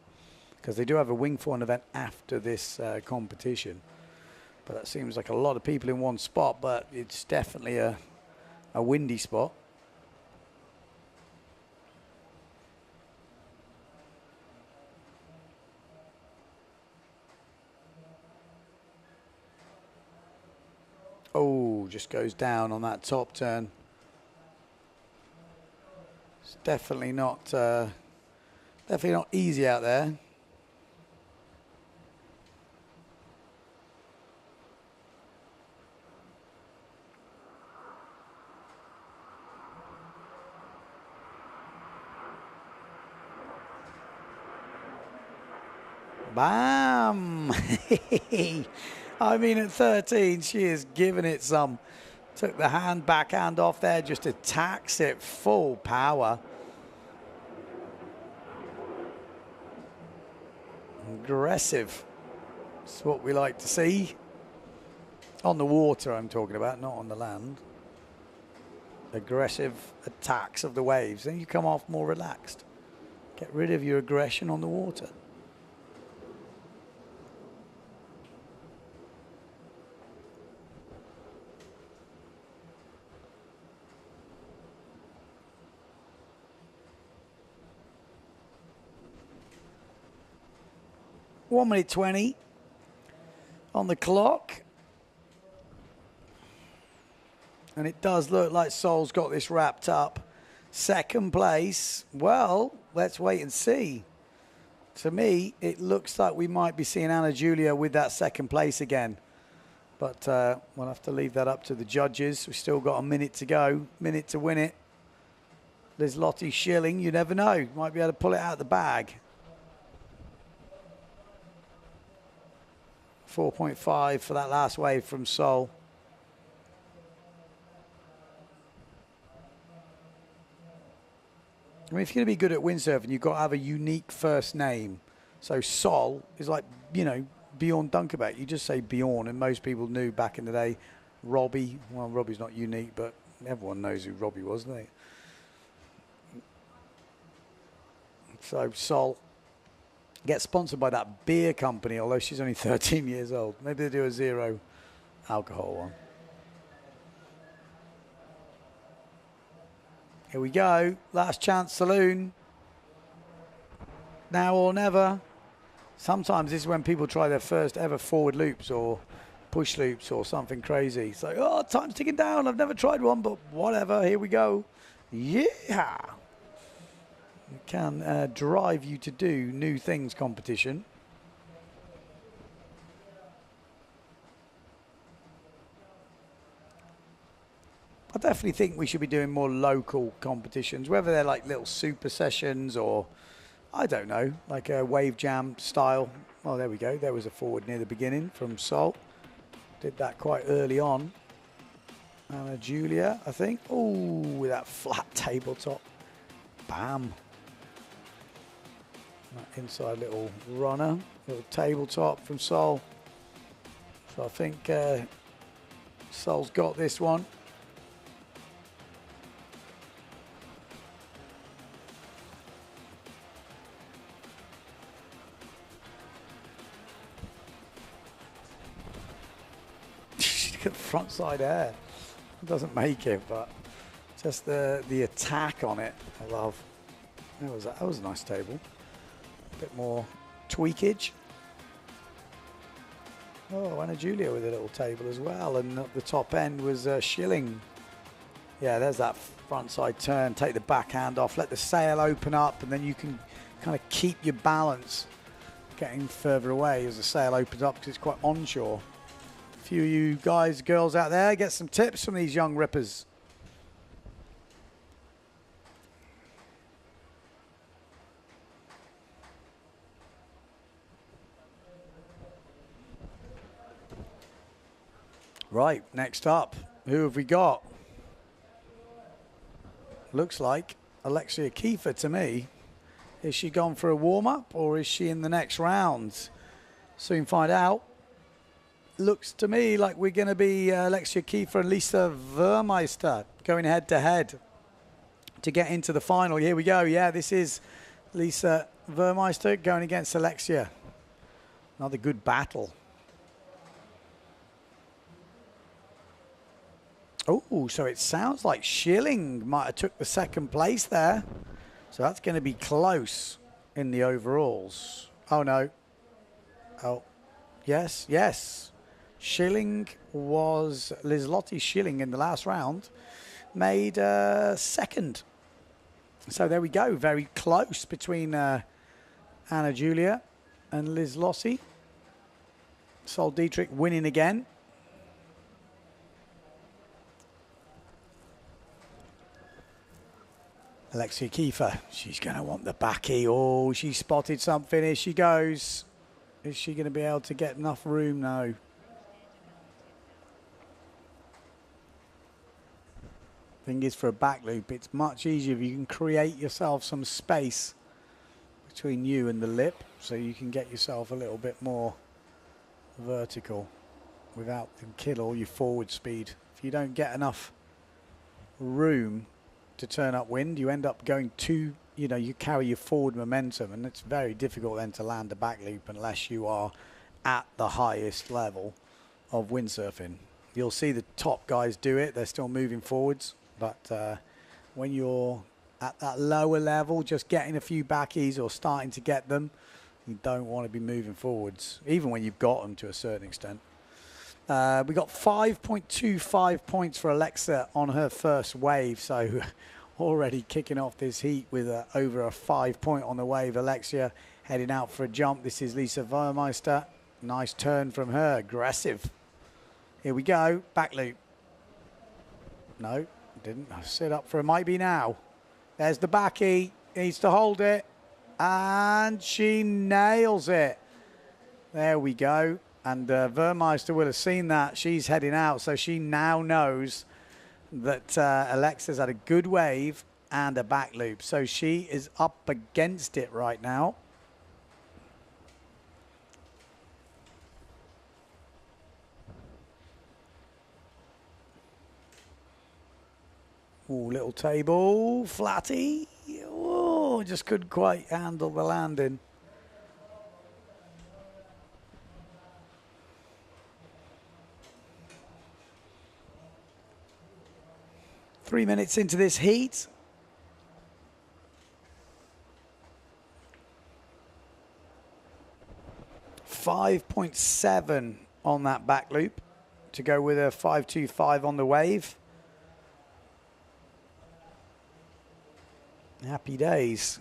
because they do have a wing foiling event after this competition. But that seems like a lot of people in one spot, but it's definitely a windy spot. Oh, just goes down on that top turn. It's definitely not easy out there. Bam! I mean, at 13, she is giving it some. Took the backhand off there, just attacks it full power. Aggressive. That's what we like to see. On the water, I'm talking about, not on the land. Aggressive attacks of the waves. Then you come off more relaxed. Get rid of your aggression on the water. One minute 20 on the clock. And it does look like Sol's got this wrapped up. Second place, well, let's wait and see. To me, it looks like we might be seeing Anna Julia with that second place again. But we'll have to leave that up to the judges. We've still got a minute to go, minute to win it. There's Lottie Schilling, you never know. Might be able to pull it out of the bag. 4.5 for that last wave from Sol. I mean, if you're going to be good at windsurfing, you've got to have a unique first name. So Sol is like, you know, Bjorn Dunkerbeck. You just say Bjorn, and most people knew back in the day. Robbie, well, Robbie's not unique, but everyone knows who Robbie was, don't they? So Sol gets sponsored by that beer company, although she's only 13 years old. Maybe they do a zero alcohol one. Here we go. Last chance saloon. Now or never. Sometimes this is when people try their first ever forward loops or push loops or something crazy. It's like, oh, time's ticking down. I've never tried one, but whatever. Here we go. Yeah. It can drive you to do new things competition. I definitely think we should be doing more local competitions, whether they're like little super sessions or, I don't know, like a wave jam style. Oh, there we go. There was a forward near the beginning from Sol. Did that quite early on. Anna Julia, I think. Oh, with that flat tabletop. Bam. That inside little runner, little tabletop from Sol. So I think Sol's got this one. Front side air. It doesn't make it, but just the attack on it, I love. That was a nice table. A bit more tweakage. Oh, Anna Julia with a little table as well, and at the top end was Schilling. Yeah, there's that front side turn. Take the backhand off, let the sail open up, and then you can kind of keep your balance getting further away as the sail opens up because it's quite onshore. Few of you guys, girls out there, get some tips from these young rippers. Right, next up, who have we got? Looks like Alexia Kiefer to me. Is she gone for a warm-up or is she in the next round? Soon find out. Looks to me like we're going to be Alexia Kiefer and Lisa Vermeister going head-to-head to get into the final. Here we go. Yeah, this is Lisa Vermeister going against Alexia. Another good battle. Oh, so it sounds like Schilling might have took the second place there. So that's going to be close in the overalls. Oh, no. Oh, yes, yes. Schilling was Liz-Lotte Schilling in the last round, made second. So there we go, very close between Anna Julia and Liz-Lotte. Sol Dietrich winning again. Alexia Kiefer, she's going to want the backy. Oh, she spotted something. Here she goes. Is she going to be able to get enough room? No. Thing is, for a back loop, it's much easier if you can create yourself some space between you and the lip so you can get yourself a little bit more vertical without and kill all your forward speed. If you don't get enough room to turn up wind, you end up going too, you know, you carry your forward momentum, and it's very difficult then to land a back loop unless you are at the highest level of windsurfing. You'll see the top guys do it, they're still moving forwards. But when you're at that lower level, just getting a few backies or starting to get them, you don't want to be moving forwards, even when you've got them to a certain extent. We got 5.25 points for Alexa on her first wave, so already kicking off this heat with over a 5 point on the wave. Alexia heading out for a jump. This is Lisa Vermeister. Nice turn from her, aggressive. Here we go, back loop. No, didn't. Sit up for it, might be now. There's the backy, needs to hold it, and she nails it. There we go. And Vermeister will have seen that. She's heading out, so she now knows that Alexa's had a good wave and a back loop. So she is up against it right now. Ooh, little table, flatty. Oh, just couldn't quite handle the landing. Three minutes into this heat. .7 on that back loop to go with a 5.25 on the wave. Happy days.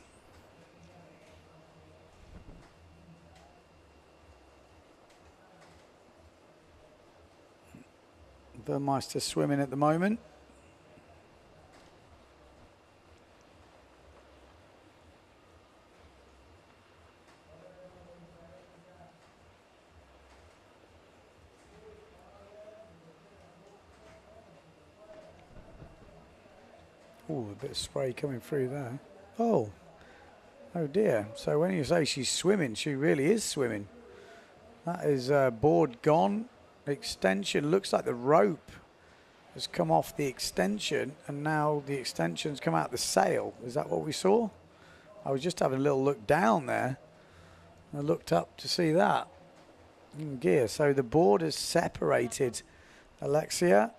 Vermeister swimming at the moment. Oh, a bit of spray coming through there. Oh dear. So when you say she's swimming, she really is swimming. That is board gone. Extension, looks like the rope has come off the extension, and now the extension's come out the sail. Is that what we saw? I was just having a little look down there. I looked up to see that in gear. So the board is separated. Alexia.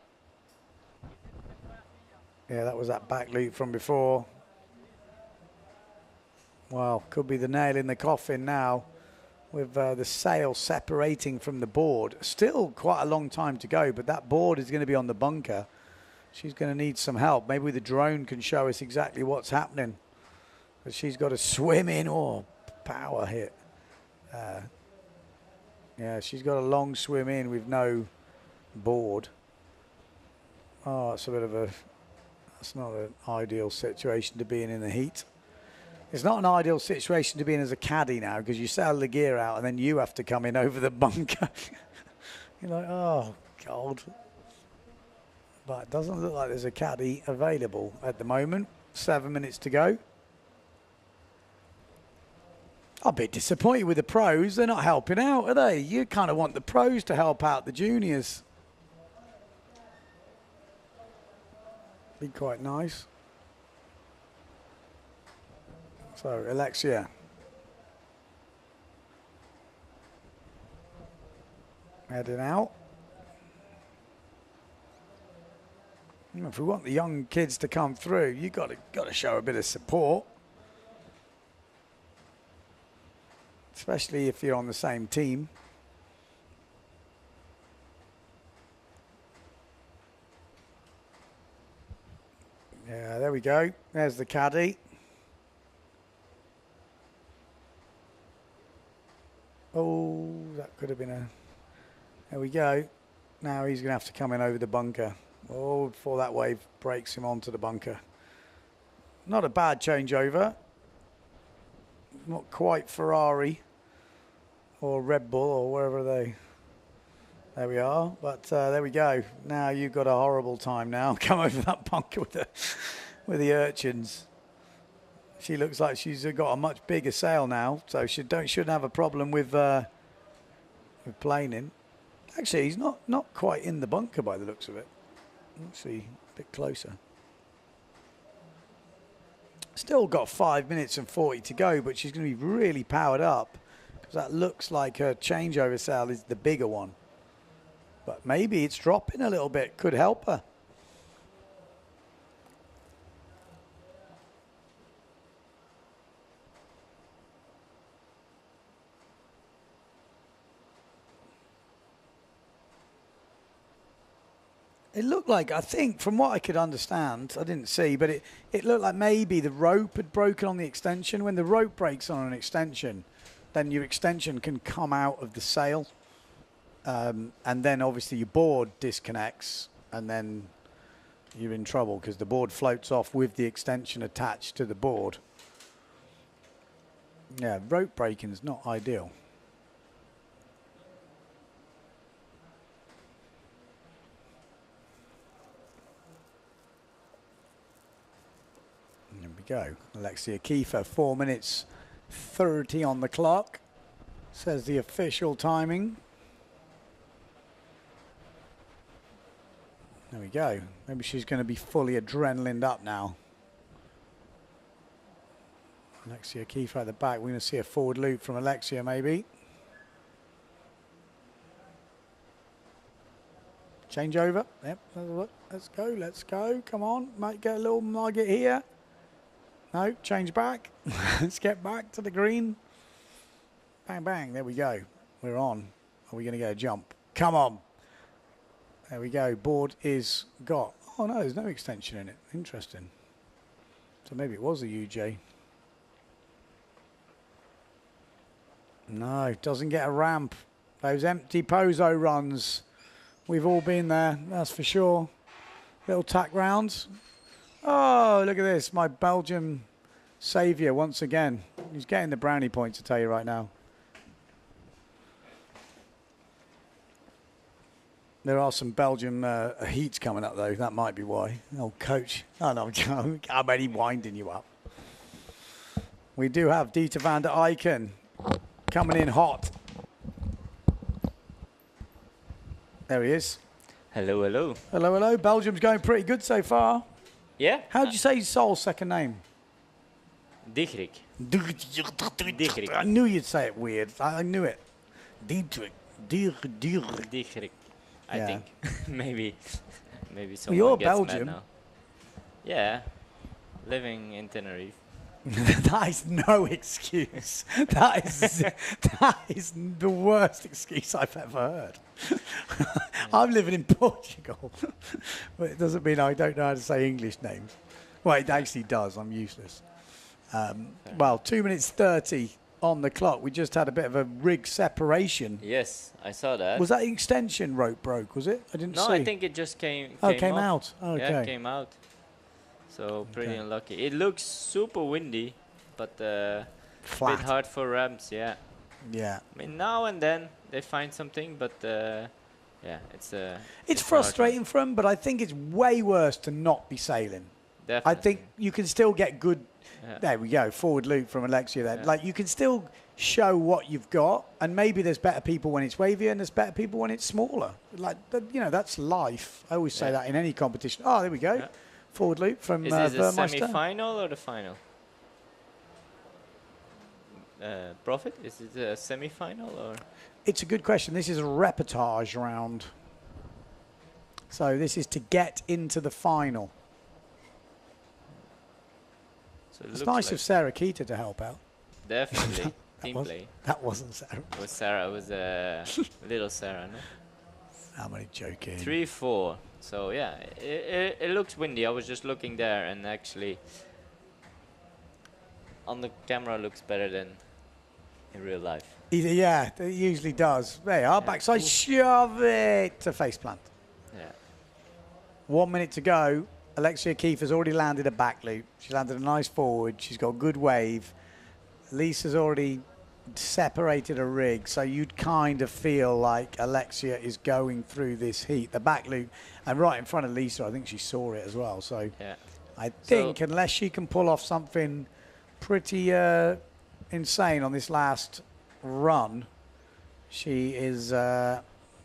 Yeah, that was that back loop from before. Well, could be the nail in the coffin now with the sail separating from the board. Still quite a long time to go, but that board is going to be on the bunker. She's going to need some help. Maybe the drone can show us exactly what's happening. But she's got to swim in. Oh, power hit. Yeah, she's got a long swim in with no board. Oh, it's a bit of a... That's not an ideal situation to be in the heat. It's not an ideal situation to be in as a caddy now, because you sell the gear out and then you have to come in over the bunker. You're like, oh, God. But it doesn't look like there's a caddy available at the moment. 7 minutes to go. I'm a bit disappointed with the pros. They're not helping out, are they? You kind of want the pros to help out the juniors. Be quite nice. So, Alexia. Heading out. If we want the young kids to come through, you've got to show a bit of support. Especially if you're on the same team. Yeah, there we go. There's the caddy. Oh, that could have been a... There we go. Now he's going to have to come in over the bunker. Oh, before that wave breaks him onto the bunker. Not a bad changeover. Not quite Ferrari or Red Bull or wherever they... There we are. But there we go. Now you've got a horrible time now. Come over that bunker with the urchins. She looks like she's got a much bigger sail now, so she shouldn't have a problem with planing. Actually, he's not quite in the bunker by the looks of it. Let's see, a bit closer. Still got 5 minutes and 40 to go, but she's going to be really powered up because that looks like her changeover sail is the bigger one. But maybe it's dropping a little bit. Could help her. It looked like, I think, from what I could understand, I didn't see, but it looked like maybe the rope had broken on the extension. When the rope breaks on an extension, then your extension can come out of the sail. And then obviously your board disconnects, and then you're in trouble because the board floats off with the extension attached to the board. Yeah, rope breaking is not ideal. There we go. Alexia Kiefer, 4 minutes 30 on the clock, says the official timing. There we go. Maybe she's going to be fully adrenalined up now. Alexia Kiefer at the back. We're going to see a forward loop from Alexia, maybe. Change over. Yep. Let's go. Let's go. Come on. Might get a little nugget here. No. Change back. Let's get back to the green. Bang, bang. There we go. We're on. Are we going to get a jump? Come on. There we go. Board is got. Oh, no. There's no extension in it. Interesting. So maybe it was a UJ. No, doesn't get a ramp. Those empty Pozo runs. We've all been there, that's for sure. Little tack rounds. Oh, look at this. My Belgian saviour once again. He's getting the brownie points, I tell you right now. There are some Belgian heats coming up, though. That might be why. Oh, coach. Oh, no, I'm only winding you up. We do have Dieter van der Eycken coming in hot. There he is. Hello, hello. Hello, hello. Belgium's going pretty good so far. Yeah? How did you say Sol's second name? Dietrich. I knew you'd say it weird. I knew it. Dietrich. Dietrich. I Yeah. think. maybe Well, someone you're gets Belgium. mad now. Yeah. Living in Tenerife. That is no excuse. That is the worst excuse I've ever heard. I'm living in Portugal, but it doesn't mean I don't know how to say English names. Well, it actually does. I'm useless. Well, 2 minutes 30 on the clock. We just had a bit of a rig separation. Yes, I saw that. Was that extension rope broke, was it? I didn't see. No, I think it just came came off. out. Oh, okay. Yeah, it came out. So pretty unlucky. It looks super windy, but a Flat. bit hard for ramps, yeah. Yeah. I mean, now and then they find something, but yeah, it's It's a hard frustrating for them, but I think it's way worse to not be sailing. one. Definitely. I think you can still get good. Yeah. There we go. Forward loop from Alexia there. Yeah. Like, you can still show what you've got, and maybe there's better people when it's wavier and there's better people when it's smaller. Like, you know, that's life. I always say that in any competition. Oh, there we go. Yeah. Forward loop from Is this a Vermeister. semi-final or the final? Profit? Is it a semi-final or? It's a good question. This is a reportage round. So this is to get into the final. So it It's looks nice like of Sarah Keita to help out. definitely team play. That wasn't Sarah. It was Sarah. It was little Sarah. No. How many joking? 3-4. So yeah, it looks windy. I was just looking there, and actually, on the camera looks better than in real life. Yeah, it usually does. There you are. Backside, shove it to face plant. Yeah. 1 minute to go. Alexia Kiefer's already landed a back loop. She landed a nice forward. She's got a good wave. Lisa's already separated a rig, so you'd kind of feel like Alexia is going through this heat. The back loop, and right in front of Lisa, I think she saw it as well. So Yeah. I think unless she can pull off something pretty insane on this last run, she is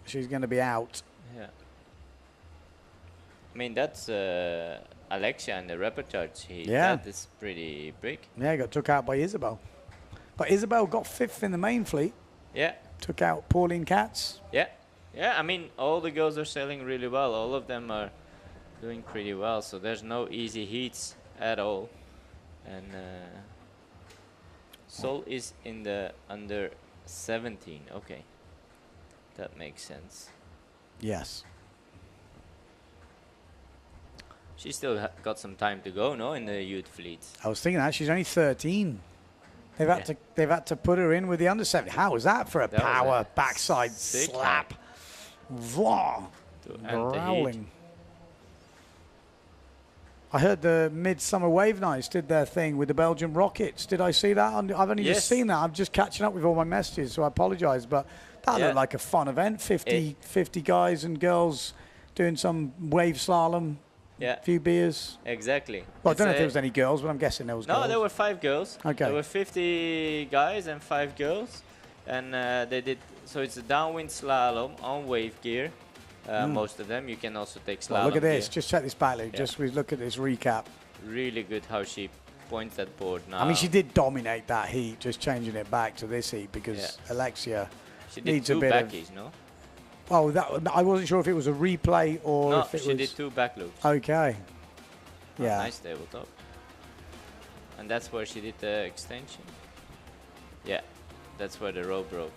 she's going to be out. Yeah. I mean, that's Alexia and the repertoire. Yeah. That is pretty big. Yeah, got took out by Isabel. But Isabel got fifth in the main fleet. Yeah. Took out Pauline Katz. Yeah. Yeah, I mean, all the girls are sailing really well. All of them are doing pretty well. So there's no easy heats at all. And Sol is in the under 17. Okay. That makes sense. Yes. She still got some time to go, no, in the youth fleets. I was thinking that she's only 13. They've had to put her in with the under 7. How was that for a That was power a backside sick slap? Vwah! To end the heat. Growling. I heard the Midsummer Wave Nights did their thing with the Belgian Rockets. Did I see that? I've only just seen that. I'm just catching up with all my messages, so I apologise. But that looked like a fun event. 50 guys and girls doing some wave slalom. Yeah. Few beers. Exactly. Well, I don't know if there was any girls, but I'm guessing there was girls. No, there were 5 girls. Okay. There were 50 guys and 5 girls. And they did, so it's a downwind slalom on wave gear. Most of them. You can also take slalom. Well, look at this. gear. Just check this back, Luke. Yeah. Just we look at this recap. Really good how she points that board now. I mean, she did dominate that heat, just changing it back to this heat because Alexia She did needs 2 a bit backies, of... no? Oh, I wasn't sure if it was a replay or No, if it she was... did 2 back loops. Okay. Yeah. Nice tabletop. And that's where she did the extension. Yeah, that's where the rope broke.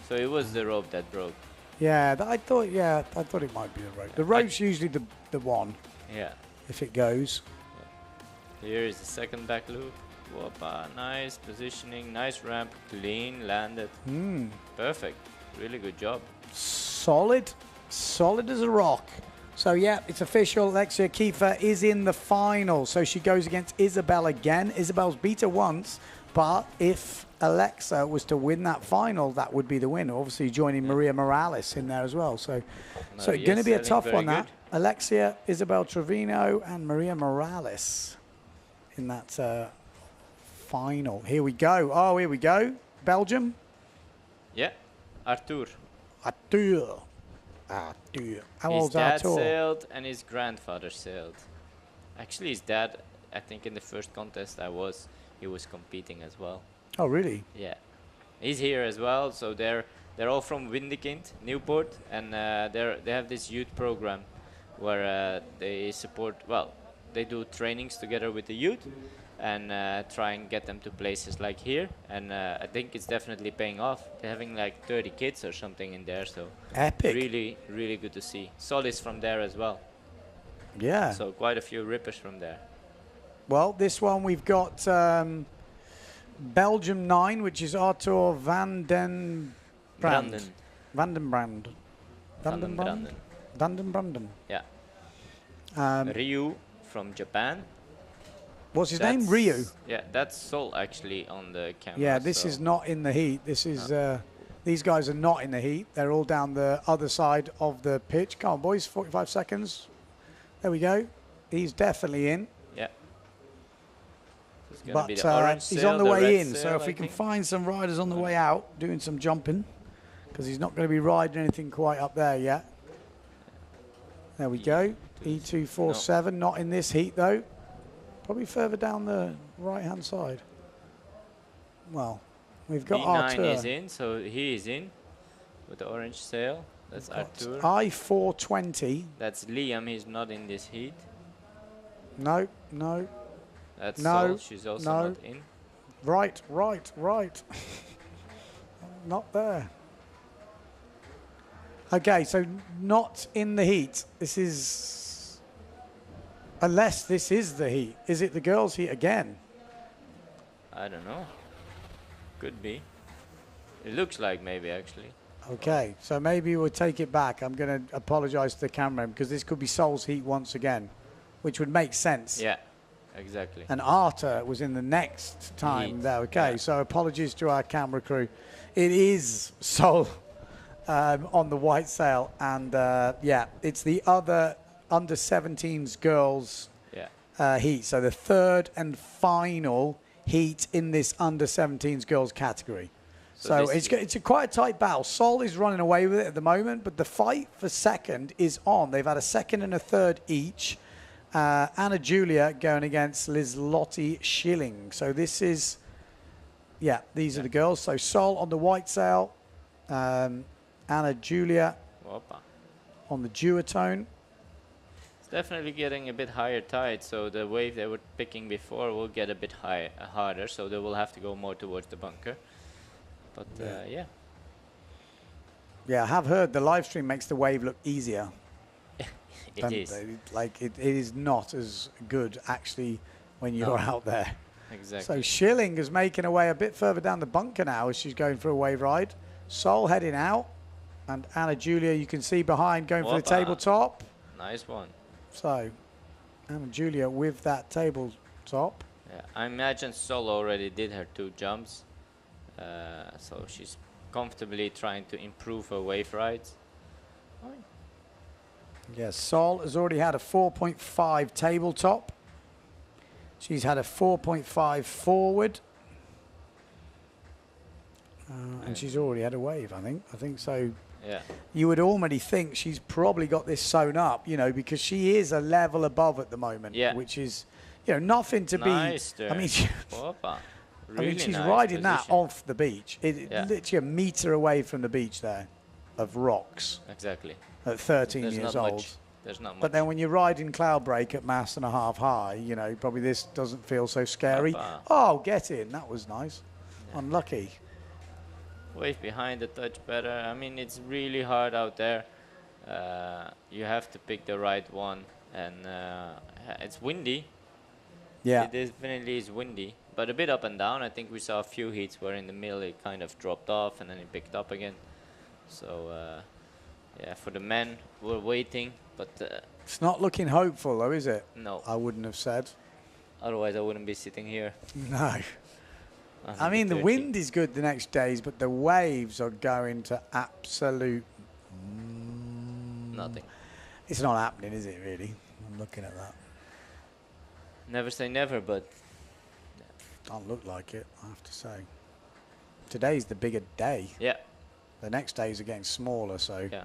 So it was the rope that broke. Yeah, I thought it might be the rope. The rope's usually the one, Yeah. if it goes. Here is the second back loop. Whoppa, nice positioning, nice ramp, clean, landed. Perfect. Really good job. Solid as a rock. So, yeah, it's official. Alexia Kiefer is in the final. So she goes against Isabel again. Isabel's beat her once, but if Alexa was to win that final, that would be the winner. Obviously, joining Maria Morales in there as well. So going to be a tough one, that. Alexia, Isabel Trevino, and Maria Morales in that final. Here we go. Oh, here we go. Belgium. Yeah, Arthur. Arthur. How His old's dad Arthur? sailed and his grandfather sailed. Actually, his dad, I think in the first contest he was competing as well. Oh, really? Yeah, he's here as well. So they're all from Windekind, Newport, and they have this youth program where they support. Well, they do trainings together with the youth and try and get them to places like here. And I think it's definitely paying off. They're having like 30 kids or something in there. So Epic. really, really good to see. Sol is from there as well. Yeah. So quite a few rippers from there. Well, this one we've got Belgium 9, which is Arthur van den Brand. Van den Brand. Van den Branden. Yeah. Ryu from Japan. What's his name? Ryu. Yeah, that's Sol actually on the camera. Yeah, this is not in the heat. This is these guys are not in the heat. They're all down the other side of the pitch. Come on, boys, 45 seconds. There we go. He's definitely in. Yeah. But be the orange he's sail, on the way in, sail, so if we can find some riders on the way out doing some jumping, because he's not going to be riding anything quite up there yet. There we go. E247, not in this heat though. Probably further down the right-hand side. Well, we've got E9 Arthur. is in, so he is in with the orange sail. That's Arthur. I420. That's Liam, he's not in this heat. No. That's No, Sol, she's also no. not in. Right. Not there. Okay, so not in the heat. This is... Unless this is the heat. Is it the girls' heat again? I don't know. Could be. It looks like maybe actually. Okay, so maybe we'll take it back. I'm going to apologise to the camera because this could be Sol's heat once again, which would make sense. Yeah, exactly. And Arta was in the next time Heat. there. Okay, so apologies to our camera crew. It is Sol on the white sail, and yeah, it's the other under 17s girls heat. So the third and final heat in this under 17s girls category. So it's quite a tight battle. Sol is running away with it at the moment, but the fight for second is on. They've had a second and a third each. Anna Julia going against Liz Lottie Schilling. So this is, these are the girls. So Sol on the white sail, Anna Julia on the duotone. It's definitely getting a bit higher tide, so the wave they were picking before will get a bit harder, so they will have to go more towards the bunker. But yeah. Yeah, I have heard the live stream makes the wave look easier. It is. Like it is not as good actually when you're out there. Exactly. So Schilling is making her way a bit further down the bunker now as she's going for a wave ride. Sol heading out, and Anna Julia you can see behind going for the tabletop. Nice one. So Anna Julia with that tabletop. Yeah, I imagine Sol already did her 2 jumps, so she's comfortably trying to improve her wave rides. Yes, Sol has already had a 4.5 tabletop. She's had a 4.5 forward. And she's already had a wave, I think. I think so. Yeah. You would already think she's probably got this sewn up, you know, because she is a level above at the moment, which is, you know, nothing to be. I mean, really she's nice riding that position. off the beach. Literally a metre away from the beach there of rocks. Exactly. At 13 There's years not old. much. There's not much. But then when you're riding cloud break at mast and a half high, you know, probably this doesn't feel so scary. Oh, get in. That was nice. Yeah. Unlucky. Wave behind the touch better. I mean, it's really hard out there. You have to pick the right one. And it's windy. Yeah. It definitely is windy. But a bit up and down. I think we saw a few heats where in the middle it kind of dropped off and then it picked up again. So, yeah, for the men, we're waiting. But it's not looking hopeful, though, is it? No. I wouldn't have said. Otherwise, I wouldn't be sitting here. No. I mean, the wind is good the next days, but the waves are going to absolute... nothing. It's not happening, is it, really? I'm looking at that. Never say never, but... Don't look like it, I have to say. Today's the bigger day. Yeah. The next days are getting smaller, so... Yeah.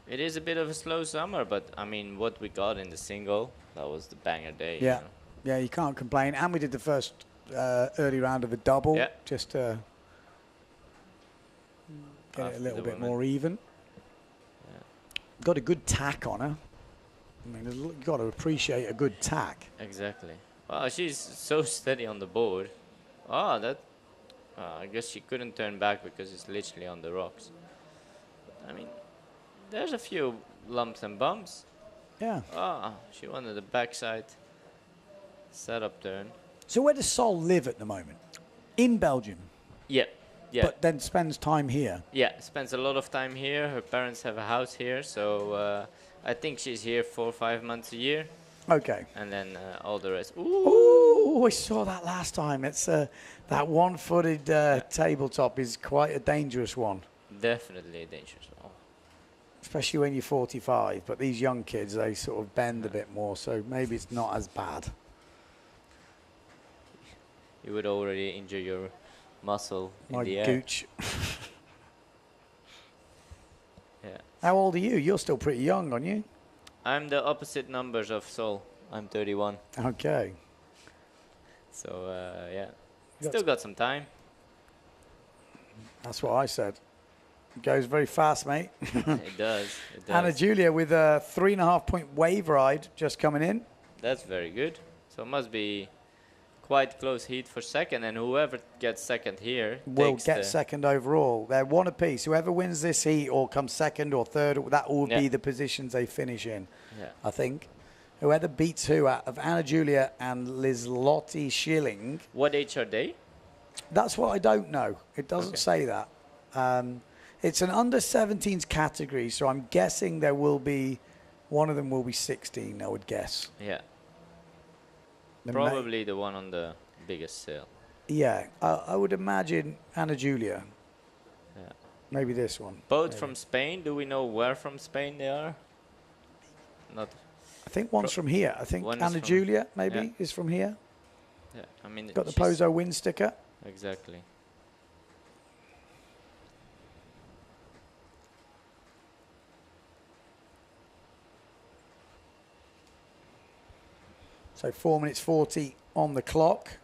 It is a bit of a slow summer, but, I mean, what we got in the single, that was the banger day. Yeah. You know? Yeah, you can't complain. And we did the first early round of a double, just to get it a little bit more even. Yeah. Got a good tack on her. I mean, you've got to appreciate a good tack. Exactly. Well, she's so steady on the board. Oh, that... I guess she couldn't turn back because it's literally on the rocks. But, I mean, there's a few lumps and bumps. Yeah. Oh, she wanted the backside setup turn. So where does Sol live at the moment? In Belgium? Yeah. Yeah. But then spends time here? Yeah, spends a lot of time here. Her parents have a house here, so I think she's here 4 or 5 months a year. Okay. And then all the rest. Ooh, I saw that last time. It's that one-footed tabletop is quite a dangerous one. Definitely a dangerous one. Especially when you're 45. But these young kids, they sort of bend a bit more, so maybe it's not as bad. You would already injure your muscle in the air. Gooch. Yeah. How old are you? You're still pretty young, aren't you? I'm the opposite numbers of Sol. I'm 31. Okay. So, yeah. Still got some time. That's what I said. It goes very fast, mate. It does. It does. Anna Julia with a 3.5-point wave ride just coming in. That's very good. So it must be quite close heat for second, and whoever gets second here will get second overall. They're one apiece. Whoever wins this heat or comes second or third, that will be the positions they finish in, I think. Whoever beats who out of Anna Julia and Liselotte Schilling. What age are they? That's what I don't know. It doesn't say that. It's an under-17s category, so I'm guessing there will be, one of them will be 16, I would guess. Yeah. Probably the one on the biggest sail. Yeah, I would imagine Anna Julia. Yeah. Maybe this one. Both from Spain. Do we know where from Spain they are? Not. I think one's from here. I think Anna Julia maybe is from here. Yeah, I mean. Got the Pozo wind sticker. Exactly. So 4 minutes 40 on the clock.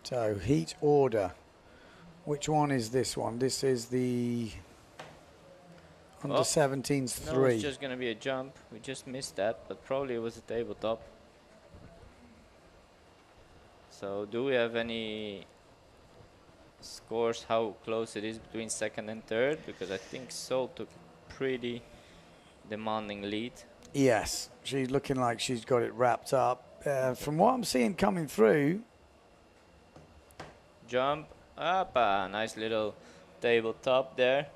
So heat order. Which one is this one? This is the under 17s No, 3. it's just going to be a jump. We just missed that, but probably it was a tabletop. So do we have any scores how close it is between second and third? Because I think Sol took a pretty demanding lead. Yes, she's looking like she's got it wrapped up. From what I'm seeing coming through. Jump up, nice little tabletop there.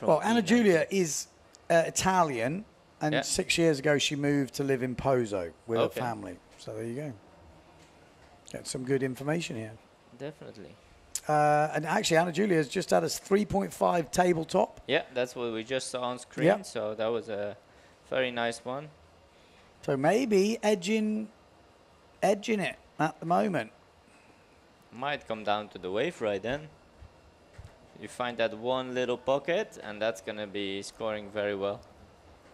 Well, Anna Giulia is Italian, and 6 years ago she moved to live in Pozo with her family. So there you go. Get some good information here. Definitely. And actually, Anna Giulia has just had a 3.5 tabletop. Yeah, that's what we just saw on screen. So that was a very nice one. So maybe edging it at the moment. Might come down to the wave right then. You find that one little pocket, and that's going to be scoring very well.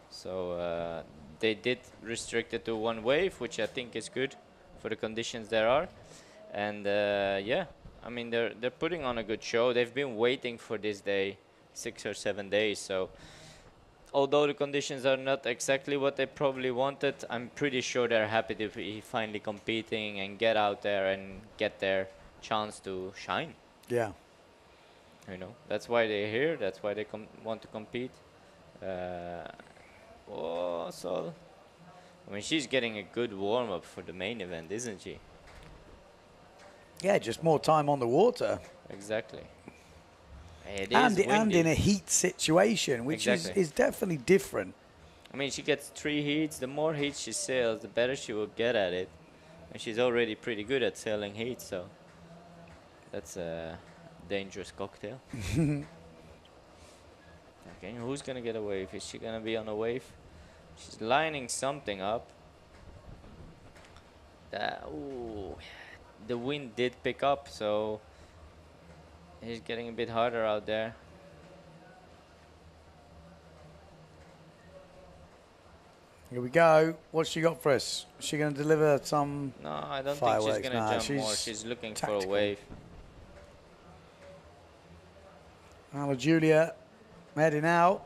So they did restrict it to one wave, which I think is good for the conditions there are. And yeah, I mean, they're putting on a good show. They've been waiting for this day 6 or 7 days. So although the conditions are not exactly what they probably wanted, I'm pretty sure they're happy to be finally competing and get out there and get their chance to shine. Yeah. You know, that's why they're here. That's why they want to compete. So I mean, she's getting a good warm-up for the main event, isn't she? Yeah, just more time on the water. Exactly. It and, is and in a heat situation, which is definitely different. I mean, she gets 3 heats. The more heats she sails, the better she will get at it. And she's already pretty good at sailing heat, so that's a dangerous cocktail. Okay, who's going to get a wave? Is she going to be on a wave? She's lining something up. Ooh, the wind did pick up, so it's getting a bit harder out there. Here we go. What's she got for us? Is she going to deliver some No, I don't fireworks? think she's going to jump more. She's looking for a wave. Anna Giulia heading out.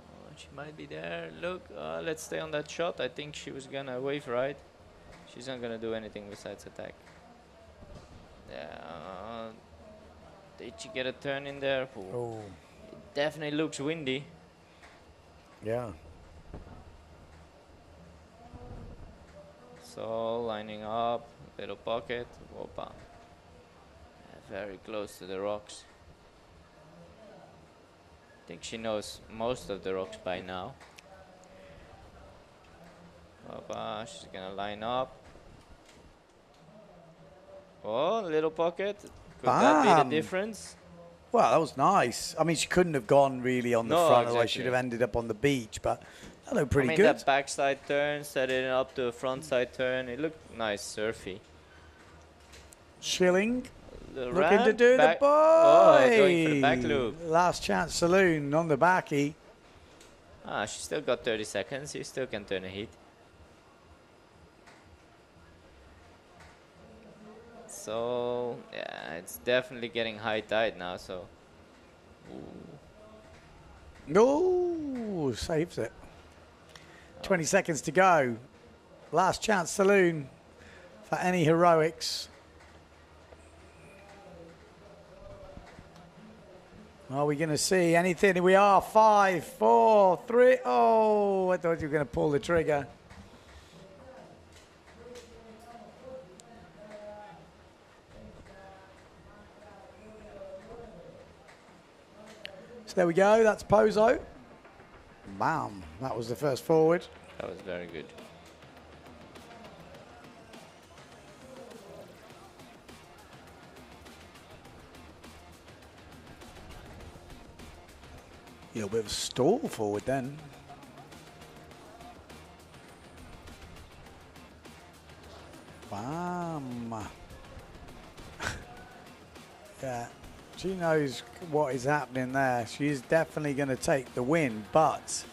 Oh, she might be there. Look, let's stay on that shot. I think she was going to wave right. She's not going to do anything besides attack. Yeah. Did she get a turn in there? Oh. It definitely looks windy. Yeah. So lining up, little pocket. Opa. Very close to the rocks. I think she knows most of the rocks by now. Opa, she's gonna line up. Oh, little pocket. Could that be the difference? Well, that was nice. I mean, she couldn't have gone really on the front, otherwise she'd have ended up on the beach, but that looked pretty good. That backside turn, set it up to a front side turn. It looked nice, surfy. Schilling. The looking to do the boy. Oh, going for the back loop. Last chance saloon on the backy. She still got 30 seconds. You still can turn a heat. So, yeah, it's definitely getting high tide now, so. No, saves it. 20 seconds to go. Last chance saloon for any heroics. Are we going to see anything? We are. 5, 4, 3. Oh, I thought you were going to pull the trigger. So there we go. That's Pozo. Bam. That was the first forward. That was very good. Yeah, a bit of a stall forward then. Bam. Yeah, she knows what is happening there. She's definitely going to take the win, but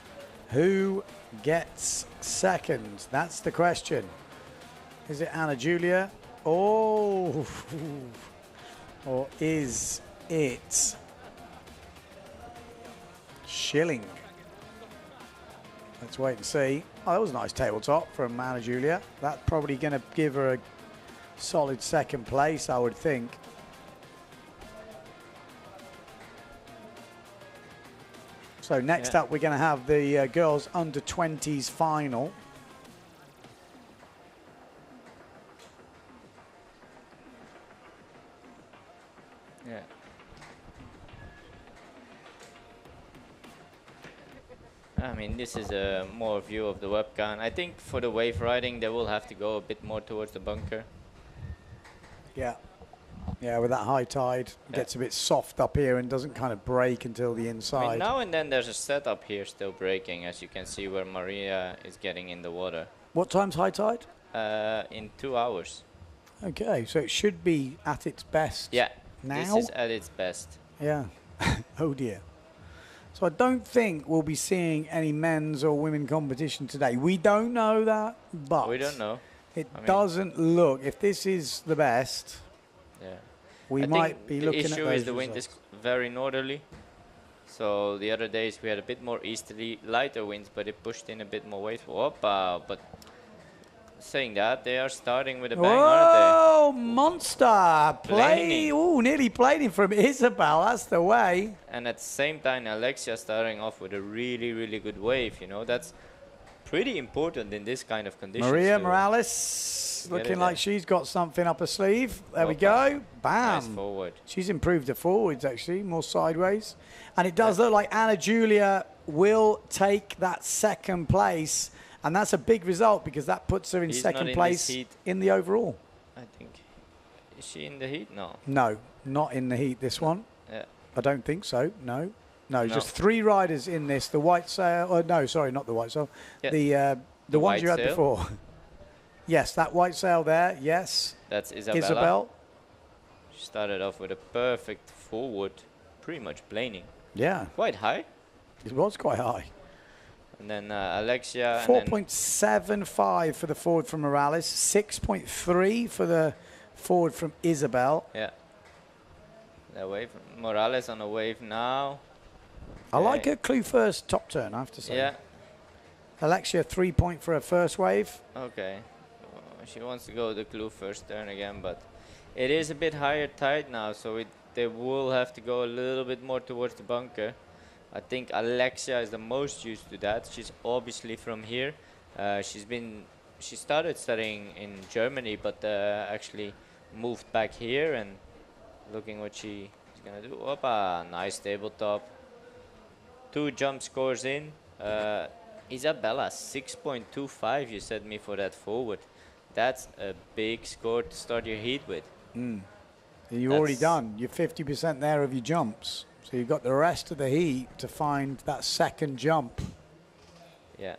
Who gets second? That's the question. Is it Anna Julia? Oh, or is it Schilling? Let's wait and see. Oh, that was a nice tabletop from Anna Julia. That's probably going to give her a solid second place, I would think. So next up, we're going to have the girls under 20s final. Yeah. I mean, this is a more view of the webcam. I think for the wave riding, they will have to go a bit more towards the bunker. Yeah. Yeah, with that high tide, it gets a bit soft up here and doesn't kind of break until the inside. I mean, now and then there's a setup here still breaking, as you can see where Maria is getting in the water. What time's high tide? In 2 hours. Okay, so it should be at its best. Yeah, now? this is at its best. Yeah. Oh dear. So I don't think we'll be seeing any men's or women competition today. We don't know that, but We don't know. It doesn't look, if this is the best, Yeah. we might be looking at those The issue is the wind is results. very northerly. So the other days we had a bit more easterly, lighter winds, but it pushed in a bit more wave. But saying that, they are starting with a bang, aren't Oh, monster! Play, Planing. ooh, nearly played him from Isabel. That's the way. they? And at the same time, Alexia starting off with a really, really good wave. You know, that's pretty important in this kind of conditions. Maria to Morales get looking it like there. she's got something up her sleeve. There we Opa. go. Bam. Nice forward. She's improved her forwards, actually, more sideways. And it does look like Anna Julia will take that second place. And that's a big result because that puts her in He's not second in place this heat. in the overall. I think. Is she in the heat? No. No, not in the heat, this one. Yeah. I don't think so. No. No, No. just 3 riders in this. The white sail. Oh, no, sorry, not the white sail. Yeah. The ones white you had sail? before. Yes, that white sail there. Yes. That's Isabella. Isabel. She started off with a perfect forward, pretty much planing. Yeah, Quite high. it was quite high. And then Alexia. and then 4.75 for the forward from Morales. 6.3 for the forward from Isabel. Yeah. The wave. Morales on a wave now. I like Okay. her clue first top turn, I have to say. Yeah. Alexia, 3 point for her first wave. Okay. She wants to go the clue first turn again, but it is a bit higher tide now, so they will have to go a little bit more towards the bunker. I think Alexia is the most used to that. She's obviously from here. She started studying in Germany, but actually moved back here, and looking what she is gonna do. Opa, nice tabletop. 2 jump scores in. Isabella, 6.25 you said me for that forward. That's a big score to start your heat with. You've already That's- done your 50% there of your jumps. So you've got the rest of the heat to find that second jump. Yeah.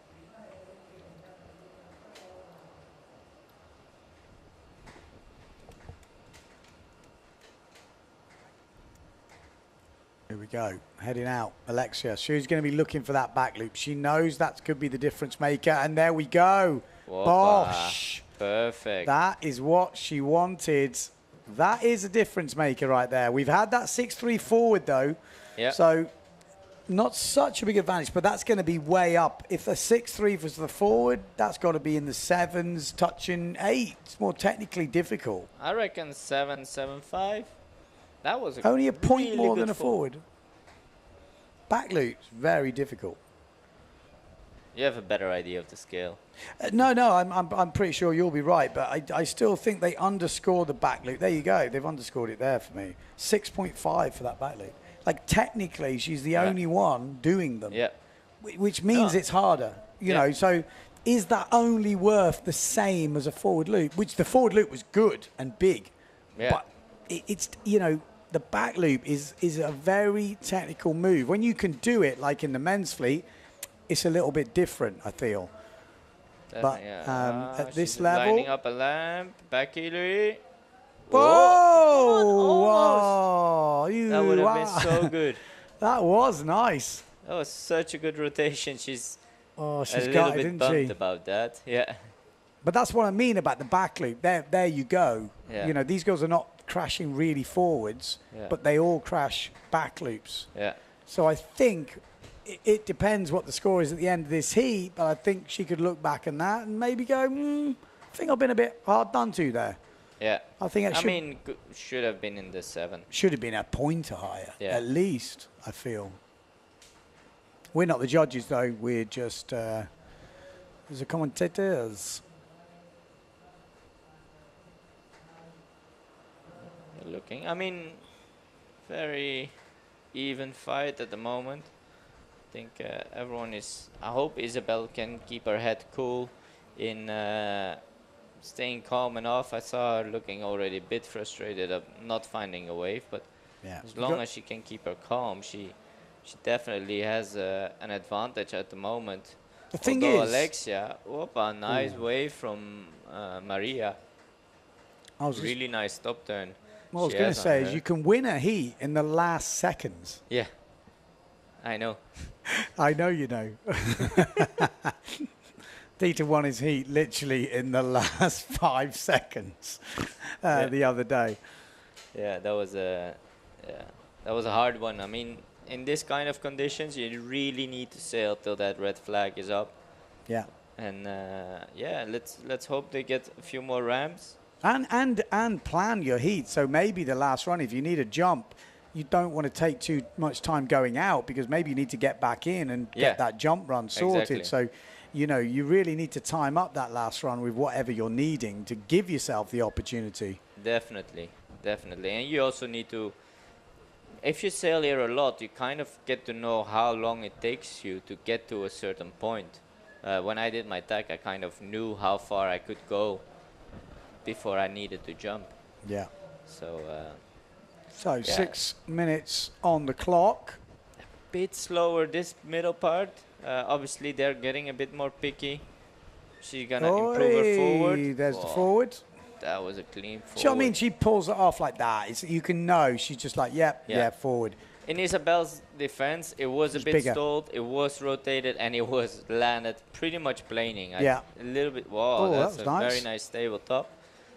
Here we go, heading out. Alexia, she's going to be looking for that back loop. She knows that could be the difference maker. And there we go. Whoppa. Bosh. Perfect. That is what she wanted. That is a difference maker right there. We've had that 6-3 forward, though. Yeah. So not such a big advantage, but that's going to be way up. If the 6-3 was the forward, that's got to be in the 7s, touching 8. It's more technically difficult. I reckon 7.75. That was Only a point really more good than a forward. Back loop's very difficult. You have a better idea of the scale. No, I'm pretty sure you'll be right, but I still think they underscore the back loop. There you go. They've underscored it there for me. 6.5 for that back loop. Like, technically, she's the only one doing them. Yeah. Which means it's harder. You know, so is that only worth the same as a forward loop? Which the forward loop was good and big. Yeah. But it's, you know, the back loop is a very technical move. When you can do it, like in the men's fleet, it's a little bit different, I feel. But at this she's level... lining up a lamp. Back Hillary. Whoa! That would have been so good. That was nice. That was such a good rotation. She's Oh, a she's little got it, bit didn't bummed she? about that. Yeah. But that's what I mean about the back loop. There you go. Yeah. You know, these girls are not crashing really forwards, Yeah. but they all crash back loops. Yeah. So I think it depends what the score is at the end of this heat, but I think she could look back on that and maybe go, I think I've been a bit hard done to there. Yeah. I think it should have been in the 7. should have been a pointer higher, Yeah. at least, I feel. We're not the judges, though. We're just the commentators. Looking, I mean, very even fight at the moment. I think everyone is. I hope Isabel can keep her head cool in staying calm enough. I saw her looking already a bit frustrated of not finding a wave, but Yeah. as long as she can keep her calm, she definitely has an advantage at the moment. The thing Although is, Alexia, a nice wave from Maria. I was Really nice stop turn. what I was she going has to on say her. is you can win a heat in the last seconds. Yeah, I know. I know you know. Dieter won his heat literally in the last 5 seconds the other day. Yeah, that was a hard one. I mean, in this kind of conditions, you really need to sail till that red flag is up. Yeah. And yeah, let's hope they get a few more ramps. And plan your heat. So maybe the last run, if you need a jump, you don't want to take too much time going out because maybe you need to get back in and get that jump run sorted. Exactly. So, you know, you really need to time up that last run with whatever you're needing to give yourself the opportunity. Definitely. And you also need to, if you sail here a lot, you kind of get to know how long it takes you to get to a certain point. When I did my tag, I kind of knew how far I could go before I needed to jump. Yeah. So, So 6 minutes on the clock. bit slower this middle part. Obviously, they're getting a bit more picky. She's gonna improve her forward. There's the forward. That was a clean forward. Do you know what I mean? She pulls it off like that. You can know she's just like, yeah, forward. In Isabel's defense, it was a bit bigger. stalled, it was rotated, and it was landed pretty much planing. Yeah. A little bit. Wow, Oh, that's that was a nice. very nice stable top.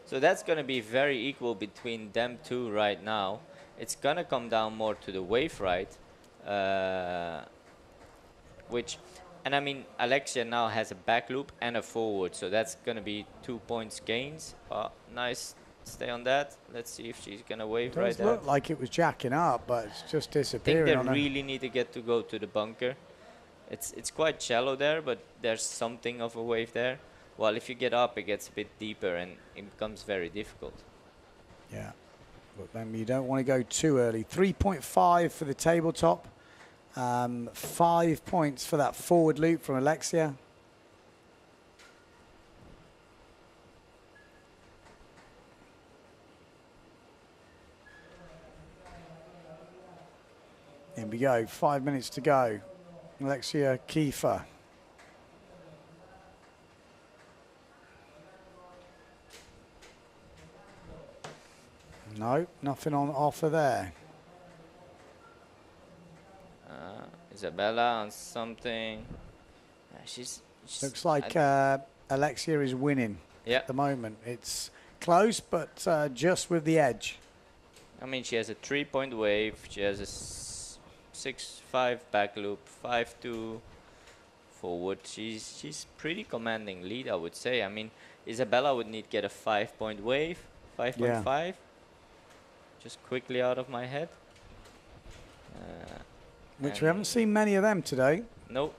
So that's going to be very equal between them two right now. It's going to come down more to the wave right, and I mean, Alexia now has a back loop and a forward, so that's going to be 2 points gains. Nice. Stay on that. Let's see if she's going to wave It right does there. look like it was jacking up, but it's just I think disappearing they on her. really need to get to go to the bunker. It's quite shallow there, but there's something of a wave there. Well, if you get up, it gets a bit deeper and it becomes very difficult. Yeah, but then you don't want to go too early. 3.5 for the tabletop. 5 points for that forward loop from Alexia. Here we go, 5 minutes to go. Alexia Kiefer. No, nothing on offer there. Isabella on something. She's Looks like Alexia is winning yeah. at the moment. It's close, but just with the edge. I mean, she has a 3-point wave. She has a 6-5 back loop, 5-2 forward. She's pretty commanding lead, I would say. I mean, Isabella would need to get a 5-point wave, 5.5. Yeah. Just quickly out of my head. Which we haven't seen many of them today. Nope.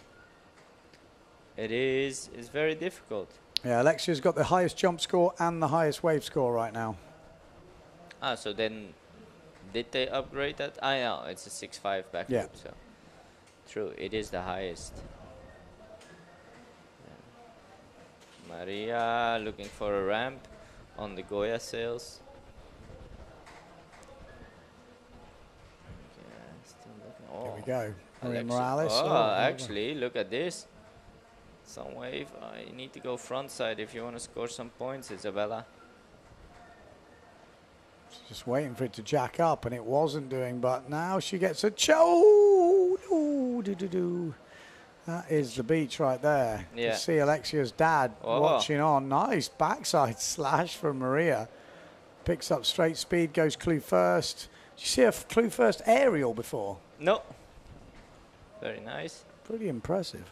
It's very difficult. Yeah, Alexia's got the highest jump score and the highest wave score right now. So then, did they upgrade that? I know, it's a 6-5 back Yeah. loop, so. True, it is the highest. Maria looking for a ramp on the Goya sails. Here we go. Maria Alexia. Morales. Oh, actually, look at this. Some wave. You need to go front side if you want to score some points, Isabella. Just waiting for it to jack up, and it wasn't doing, but now she gets a chow. That is the beach right there. Yeah. You see Alexia's dad watching on. Nice backside slash from Maria. Picks up straight speed, goes clue first. Did you see a clue first aerial before? No. Very nice. Pretty impressive.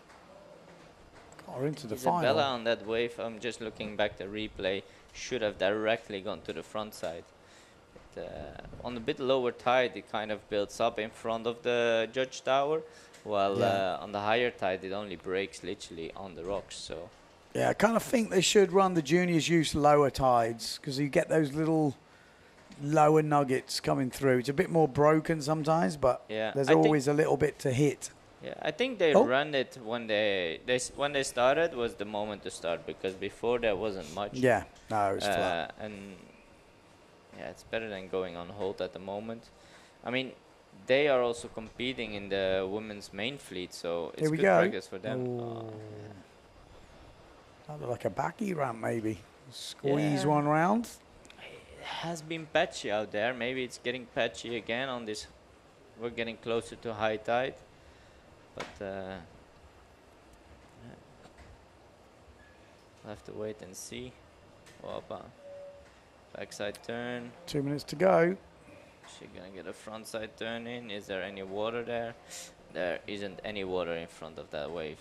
Got her into the Isabella final. on that wave, I'm just looking back the replay, should have directly gone to the front side. But, on a bit lower tide, it kind of builds up in front of the judge tower, while on the higher tide, it only breaks literally on the rocks. So. Yeah, I kind of think they should run the juniors use lower tides because you get those little lower nuggets coming through. It's a bit more broken sometimes, but there's always a little bit to hit. Yeah, I think they ran it when they started was the moment to start, because before there wasn't much. Yeah, no, it was flat. And yeah, it's better than going on hold at the moment. I mean, they are also competing in the women's main fleet, so it's good practice for them. Oh, yeah. That looked like a backy ramp, maybe. Squeeze one round. It has been patchy out there. Maybe it's getting patchy again on this. We're getting closer to high tide. But we'll have to wait and see. Opa. Backside turn. 2 minutes to go. She's gonna get a front side turn in. Is there any water there? There isn't any water in front of that wave.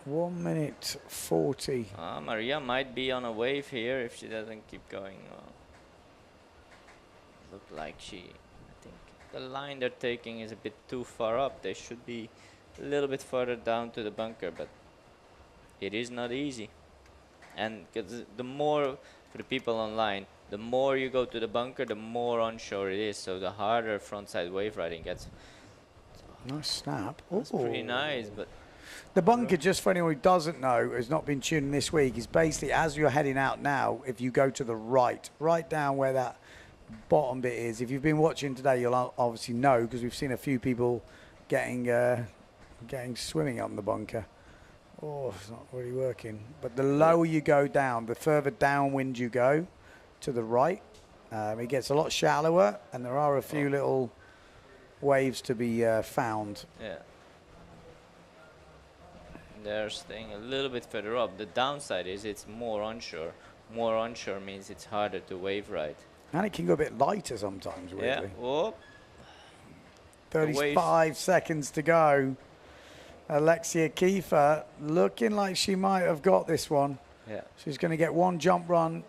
One minute 40. Maria might be on a wave here if she doesn't keep going. Look like I think the line they're taking is a bit too far up. They should be a little bit further down to the bunker, but it is not easy. And the more, for the people online, the more you go to the bunker, the more onshore it is, so the harder frontside wave riding gets. Nice snap. That's pretty nice, but the bunker, just for anyone who doesn't know, has not been tuned this week, is basically as you're heading out now, if you go to the right down where that bottom bit is. If you've been watching today, you'll obviously know, because we've seen a few people getting swimming up in the bunker. Oh, it's not really working. But the lower you go down, the further downwind you go to the right, it gets a lot shallower, and there are a few little waves to be found. Yeah. They're staying a little bit further up. The downside is it's more onshore. More onshore means it's harder to wave ride. And it can go a bit lighter sometimes, weirdly. Yeah. Oh. 35 seconds to go. Alexia Kiefer looking like she might have got this one. Yeah. She's going to get one jump run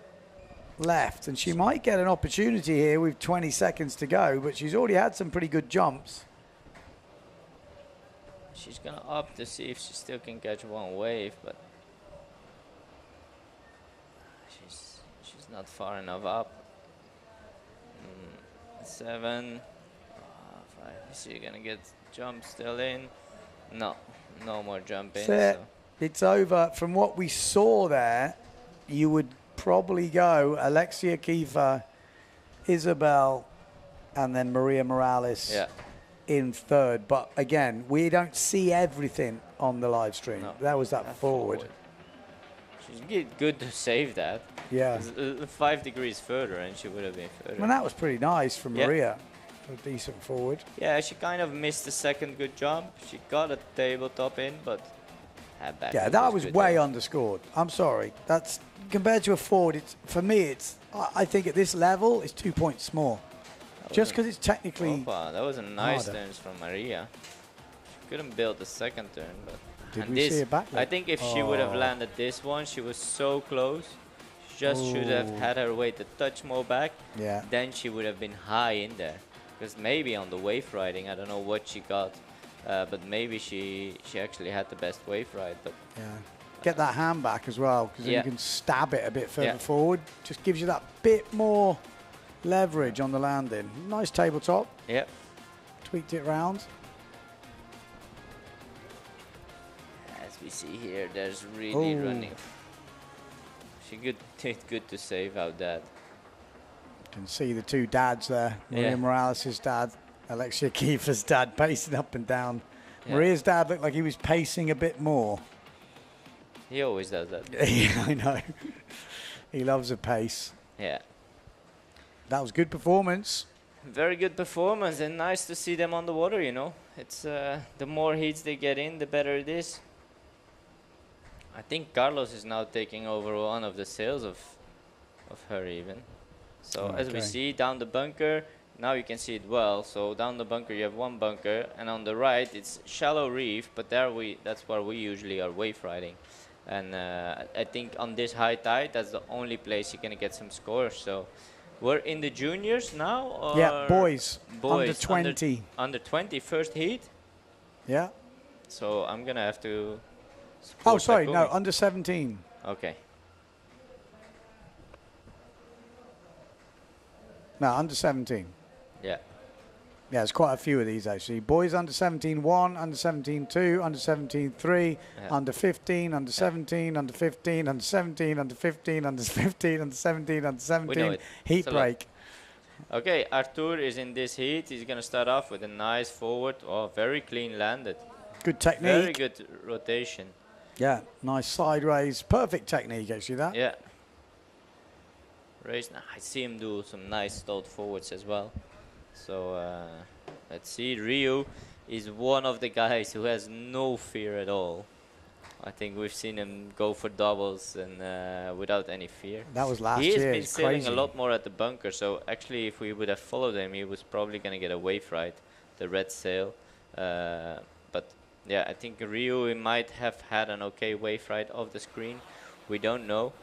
left, and she might get an opportunity here with 20 seconds to go, but she's already had some pretty good jumps. She's going to opt to see if she still can catch one wave, but she's not far enough up. 7, 5. Is she gonna get jump still in? No more jump in. So. It's over. From what we saw there, you would probably go Alexia Kiefer, Isabel, and then Maria Morales in third. But again, we don't see everything on the live stream. No, that was that forward. She's good to save that. Yeah. 5 degrees further, and she would have been further. Well, that was pretty nice from Maria. A decent forward. Yeah, she kind of missed the second good jump. She got a tabletop in, but had back. Yeah, that was way underscored. I'm sorry. That's compared to a forward. It's for me. It's I think at this level, it's 2 points more. Just because it's technically. Opa, that was a nice turn from Maria. She couldn't build the second turn, but. Did we see it back? I think if she would have landed this one, she was so close. She just should have had her weight a touch more back. Yeah. Then she would have been high in there. Because maybe on the wave riding, I don't know what she got, but maybe she actually had the best wave ride. But yeah, get that hand back as well, because then you can stab it a bit further forward. Just gives you that bit more leverage on the landing. Nice tabletop. Yep. Tweaked it round. As we see here, there's really running. She did good to save out that. You can see the two dads there. Maria Morales' dad, Alexia Kiefer's dad, pacing up and down. Yeah. Maria's dad looked like he was pacing a bit more. He always does that. Yeah, I know. He loves a pace. Yeah. That was good performance. very good performance, and nice to see them on the water, you know. It's the more heats they get in, the better it is. I think Carlos is now taking over one of the sails of her even. So as we see down the bunker, now you can see it well. So down the bunker you have one bunker, and on the right it's shallow reef, but that's where we usually are wave riding. And I think on this high tide, that's the only place you're gonna get some scores. So we're in the juniors now, or Yeah, boys. boys Under 20. under 20 first heat. Yeah. So I'm gonna have to. Oh, sorry, Takumi. no, under 17. Okay. No, under 17. Yeah. Yeah, there's quite a few of these actually. Boys under 17 1, under 17 2, under 17 3, under 15, under 17, under 15, under 17, under 15, under 15, under 17, under 17. Heat break. Okay, Artur is in this heat. He's gonna start off with a nice forward. Oh, very clean landed. Good technique. Very good rotation. Yeah, nice side raise. Perfect technique actually that. Yeah. Raise. I see him do some nice stalled forwards as well. So let's see. Ryu is one of the guys who has no fear at all. I think we've seen him go for doubles and without any fear. That was last year. year. He has been it's sailing crazy. a lot more at the bunker. So actually, if we would have followed him, he was probably going to get a wave ride, the red sail. But yeah, I think Ryu he might have had an okay wave ride off the screen. We don't know.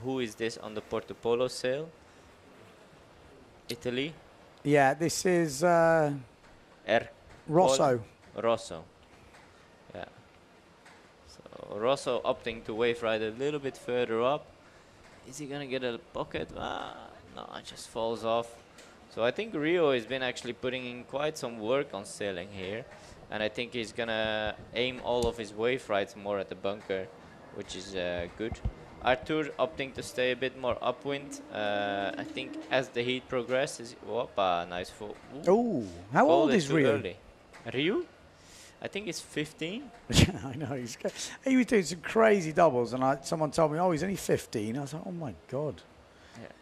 Who is this on the Porto Polo sail? Italy? Yeah, this is Rosso. Rosso. Yeah. So Rosso opting to wave ride a little bit further up. Is he gonna get a pocket? No, it just falls off. So I think Rio has been actually putting in quite some work on sailing here. And I think he's gonna aim all of his wave rides more at the bunker, which is good. Artur opting to stay a bit more upwind. I think as the heat progresses, whoppa, nice fall. Oh, how old is Ryu? Ryu? I think he's 15. Yeah, I know. He was doing some crazy doubles, and someone told me, oh, he's only 15. I was like, oh my god.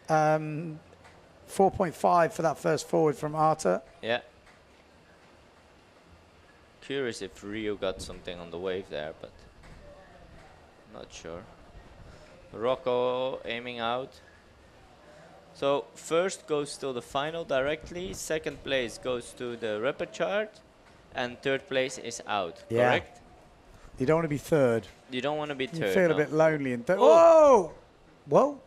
Yeah. 4.5 for that first forward from Artur. Yeah. Curious if Ryu got something on the wave there, but not sure. Rocco aiming out. So first goes to the final directly, second place goes to the repechard, and third place is out, correct? You don't want to be third. You don't want to be third. You feel a bit lonely in third. Oh! Whoa!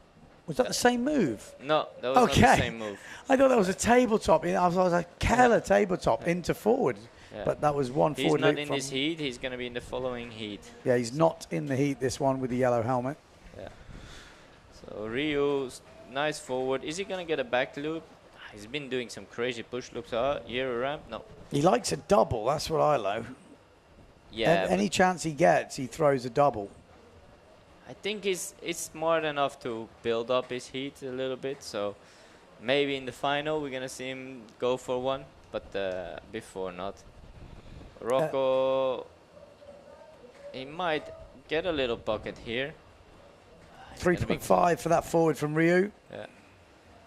Was that the same move? No, that was not the same move. I thought that was a tabletop. I was a Keller tabletop into forward. Yeah. But that was one forward. He's not in this heat. He's going to be in the following heat. Yeah, he's not in the heat, this one with the yellow helmet. Yeah. So Ryu, nice forward. Is he going to get a back loop? He's been doing some crazy push loops. Year ramp? No. He likes a double. That's what I know. Yeah. Any chance he gets, he throws a double. I think it's more than enough to build up his heat a little bit. So maybe in the final we're going to see him go for one. But before not. Rocco, he might get a little pocket here. 3.5 for that forward from Ryu. Yeah,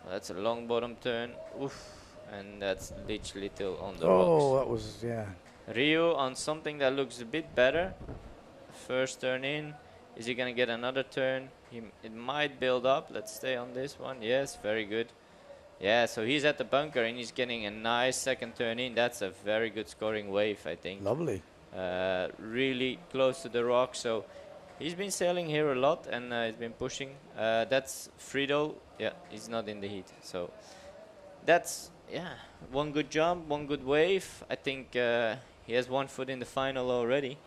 well, that's a long bottom turn. Oof, and that's literally till on the rocks. Oh, that was, yeah. Ryu on something that looks a bit better. First turn in. Is he gonna get another turn? It might build up. Let's stay on this one. Yes, very good. Yeah, so he's at the bunker and he's getting a nice second turn in. That's a very good scoring wave, I think. Lovely. Really close to the rock. So he's been sailing here a lot and he's been pushing. That's Friedel. Yeah, he's not in the heat. So that's, yeah, one good jump, one good wave. I think he has 1 foot in the final already.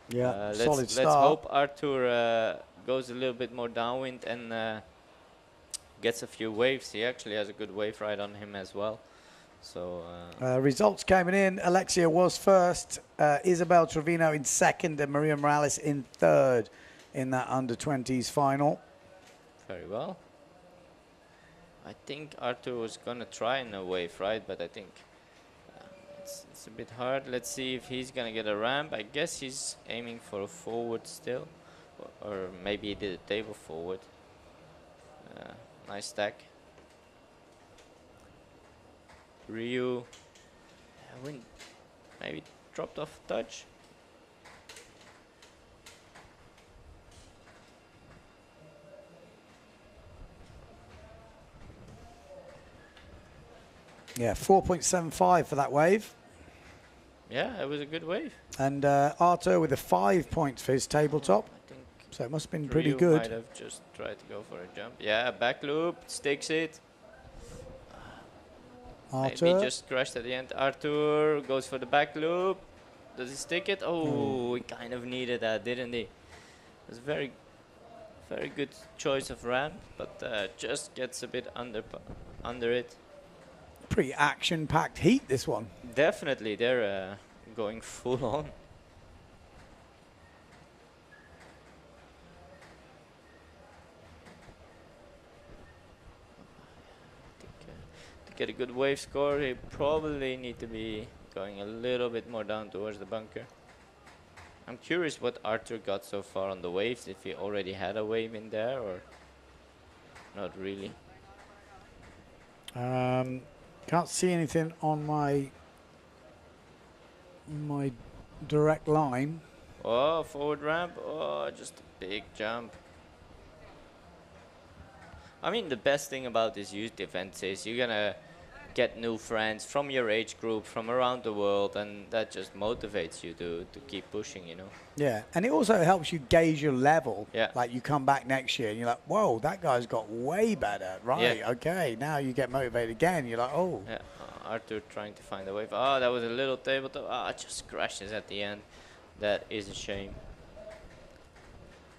Yeah, solid start. Let's hope Artur goes a little bit more downwind and gets a few waves. He actually has a good wave ride on him as well. So results coming in. Alexia was first, Isabel Trevino in second, and Maria Morales in third in that under-20s final. Very well. I think Artur was going to try in a wave ride, but I think it's a bit hard. Let's see if he's going to get a ramp. I guess he's aiming for a forward still, or maybe he did a table forward. Nice stack. Ryu, maybe dropped off a touch. Yeah, 4.75 for that wave. Yeah, it was a good wave. And Arthur with a 5 points for his tabletop. I think So it must have been pretty Ryu good. might have just tried to go for a jump. Yeah, back loop, sticks it. Arthur. Maybe just crashed at the end. Arthur goes for the back loop. Does he stick it? Oh, he kind of needed that, didn't he? It was very good choice of ramp, but just gets a bit under it. Pretty action-packed heat, this one. Definitely, they're going full on. To get a good wave score, he probably need to be going a little bit more down towards the bunker. I'm curious what Arthur got so far on the waves, if he already had a wave in there or not really. Can't see anything on my direct line. Oh, forward ramp. Oh, just a big jump. I mean, the best thing about this youth event is you're gonna get new friends from your age group, from around the world, and that just motivates you to keep pushing, you know. Yeah, and it also helps you gauge your level. Yeah. Like you come back next year and you're like, whoa, that guy's got way better. Right, Yeah. okay. Now you get motivated again. You're like, oh. Yeah, Arthur trying to find a wave. Oh, that was a little tabletop. Ah, it just crashes at the end. That is a shame.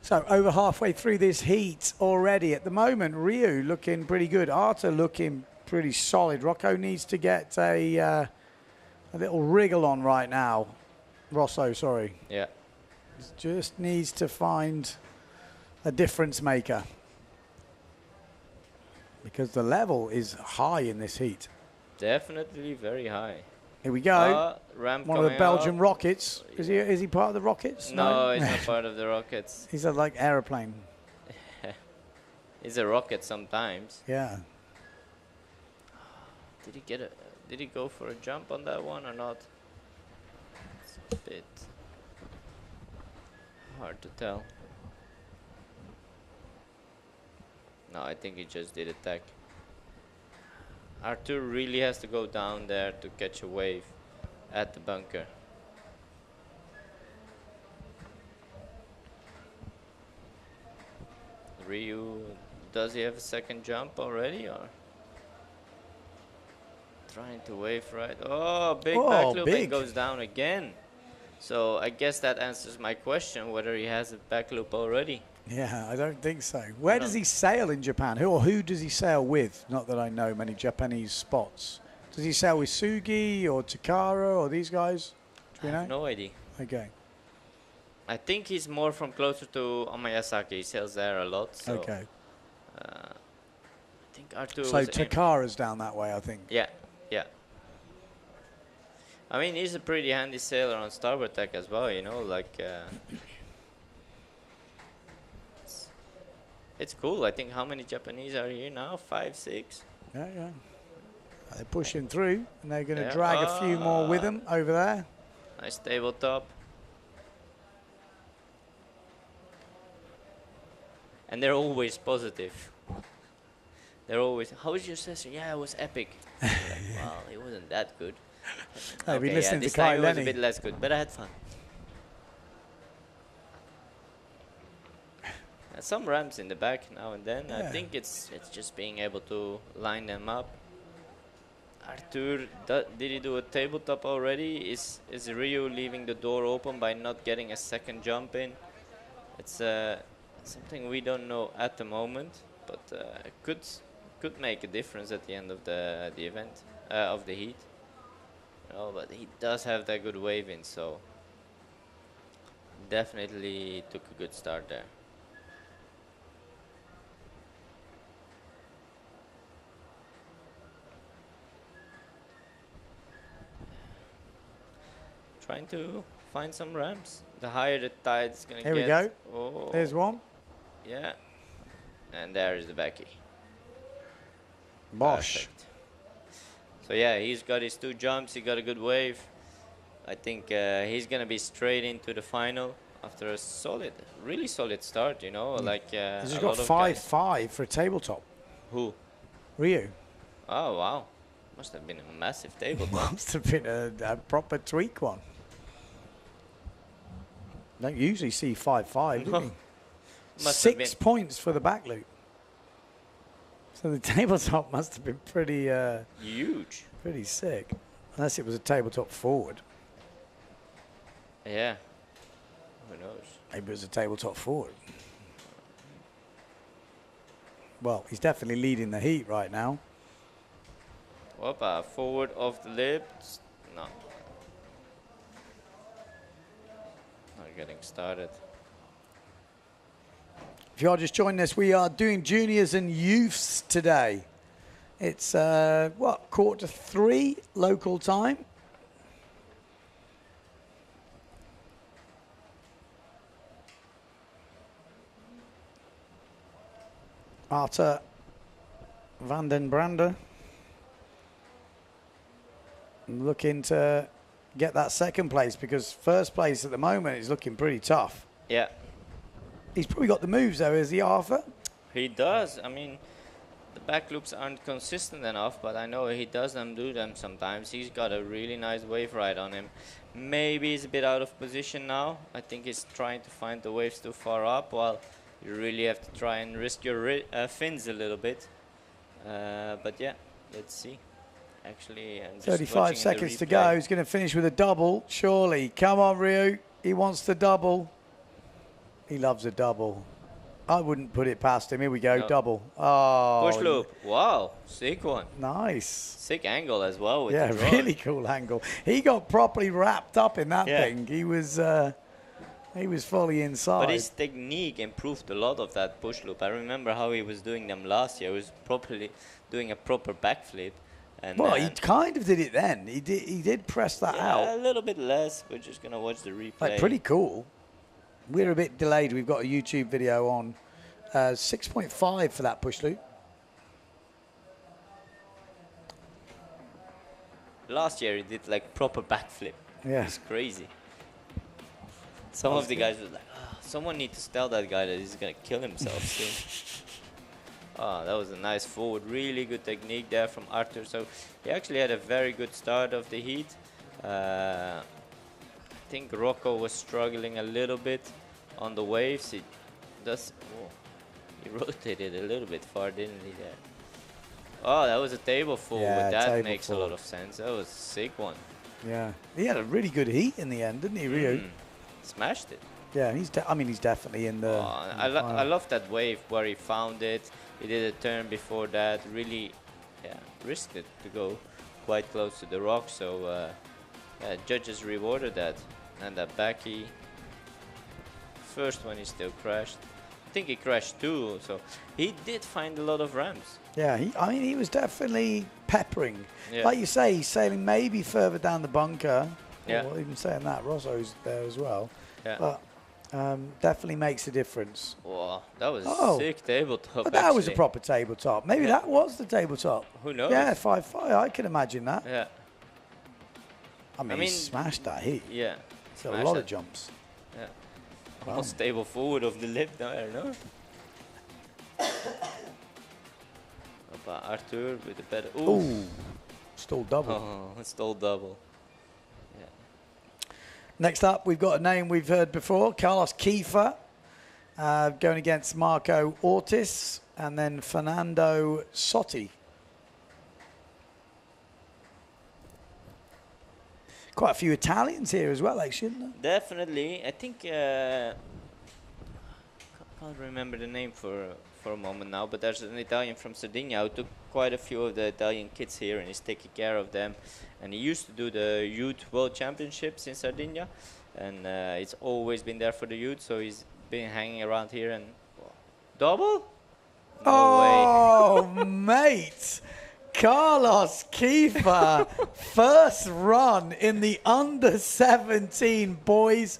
So over halfway through this heat already at the moment, Ryu looking pretty good. Arthur looking pretty solid. Rocco needs to get a little wriggle on right now. Rosso, sorry. Yeah. Just needs to find a difference maker. Because the level is high in this heat. Definitely very high. Here we go. Ramp One of the coming Belgian up. Rockets. Is he part of the Rockets? No, he's not part of the Rockets. He's a like aeroplane. He's a rocket sometimes. Yeah. Did he go for a jump on that one or not? It's a bit hard to tell. No, I think he just did attack. Arthur really has to go down there to catch a wave at the bunker. Ryu, does he have a second jump already or? Trying to wave right. Oh, big back loop and goes down again. So I guess that answers my question whether he has a back loop already. Yeah, I don't think so. Where does he sail in Japan? Who does he sail with? Not that I know many Japanese spots. Does he sail with Sugi or Takara or these guys? Do you know? No idea. Okay. I think he's more from closer to Omayasaki. He sails there a lot. So, Okay. I think Arthur So was Takara's down that way, I think. Yeah, yeah. I mean, he's a pretty handy sailor on starboard deck as well, you know, like... It's cool. I think how many Japanese are here now? 5, 6? Yeah, yeah. They're pushing through, and they're going to drag a few more with them over there. Nice tabletop. And they're always positive. They're always, how was your session? Yeah, it was epic. Like, wow, it wasn't that good. I've been listening this to Kai time it was a Lenny. bit less good, but I had fun. Some ramps in the back now and then. Yeah. I think it's just being able to line them up. Arthur, did he do a tabletop already? Is Ryu leaving the door open by not getting a second jump in? It's something we don't know at the moment, but could make a difference at the end of the event of the heat. No, but he does have that good wave in, so definitely took a good start there. Trying to find some ramps. The higher the tide is going to get. Here we go. Oh. There's one. Yeah. And there is the backy. Bosh. Perfect. So yeah, he's got his 2 jumps. He got a good wave. I think he's gonna be straight into the final after a solid, really solid start. You know, like He's just a got lot of 5-5 for a tabletop. Who? Ryu. Oh wow, must have been a massive tabletop. Must have been a proper tweak one. Don't usually see 5-5, do we? Must have 6 been. points for the back loop. So the tabletop must have been pretty Huge. pretty sick. Unless it was a tabletop forward. Yeah. Who knows? Maybe it was a tabletop forward. Well, he's definitely leading the heat right now. Whoppa, forward off the lips. No. Not getting started. If you are just joining us, we are doing juniors and youths today. It's, what, 2:45 local time? Arthur van den Brander looking to get that second place, because first place at the moment is looking pretty tough. Yeah. He's probably got the moves though, is he, Arthur? He does. I mean, the back loops aren't consistent enough, but I know he does do them sometimes. He's got a really nice wave ride on him. Maybe he's a bit out of position now. I think he's trying to find the waves too far up, while you really have to try and risk your fins a little bit. But yeah, let's see. Actually, I'm just 35 seconds to go. He's going to finish with a double, surely. Come on, Ryu. He wants the double. He loves a double. I wouldn't put it past him. Here we go, No. double. Oh, Push loop. Wow, sick one. nice. Sick angle as well with Yeah, the draw. really cool angle. He got properly wrapped up in that Yeah. thing. He was fully inside. But his technique improved a lot of that push loop. I remember how he was doing them last year. He was properly doing a proper backflip. And well, he kind of did it then. He did press that out. a little bit less. We're just gonna watch the replay. Like, pretty cool. We're a bit delayed. We've got a YouTube video on 6.5 for that push loop. Last year he did like proper backflip. Yeah. It's crazy. Some of the guys were like, oh, someone needs to tell that guy that he's gonna kill himself soon. Oh, that was a nice forward. Really good technique there from Arthur. So he actually had a very good start of the heat. I think Rocco was struggling a little bit on the waves. He rotated a little bit far, didn't he? There. Oh, that was a table forward. Yeah, That table makes a forward. lot of sense. That was a sick one. Yeah. He had a really good heat in the end, didn't he, Ryu? Smashed it. Yeah, he's definitely in the. Oh, in I the final. love that wave where he found it. He did a turn before that. Really, risked it to go quite close to the rock. So, judges rewarded that. And that backy. First one, he still crashed. I think he crashed too. So he did find a lot of ramps. Yeah, he was definitely peppering. Yeah. Like you say, he's sailing maybe further down the bunker. Yeah. Or even saying that, Rosso's there as well. Yeah. But definitely makes a difference. Wow, that was Oh. a sick tabletop. But that was a actually. proper tabletop. Maybe that was the tabletop. Who knows? Yeah, 5-5. I can imagine that. Yeah. I mean, he smashed that heat. Yeah. It's a Smashed lot it. of jumps. Yeah. Almost table forward of the lip there, no? But Arthur with a better. Ooh, stall double. Oh, stall double. Yeah. Next up, we've got a name we've heard before, Carlos Kiefer, going against Marco Ortiz, and then Fernando Sotti. Quite a few Italians here as well, actually, isn't there? Definitely. I think can't remember the name for a moment now, but there's an Italian from Sardinia who took quite a few of the Italian kids here and is taking care of them. And he used to do the Youth World Championships in Sardinia, and it's always been there for the youth. So he's been hanging around here and double. No way. Oh, mate. Carlos Kiefer, first run in the under-17 boys.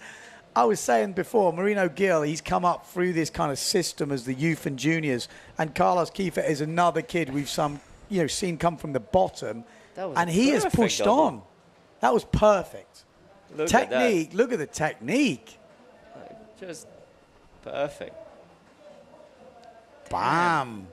I was saying before, Marino Gil, he's come up through this kind of system as the youth and juniors, and Carlos Kiefer is another kid we've seen come from the bottom That was And a he has perfect pushed double. on. That was perfect. Look at that. Technique. Look at the technique. Just perfect. Bam.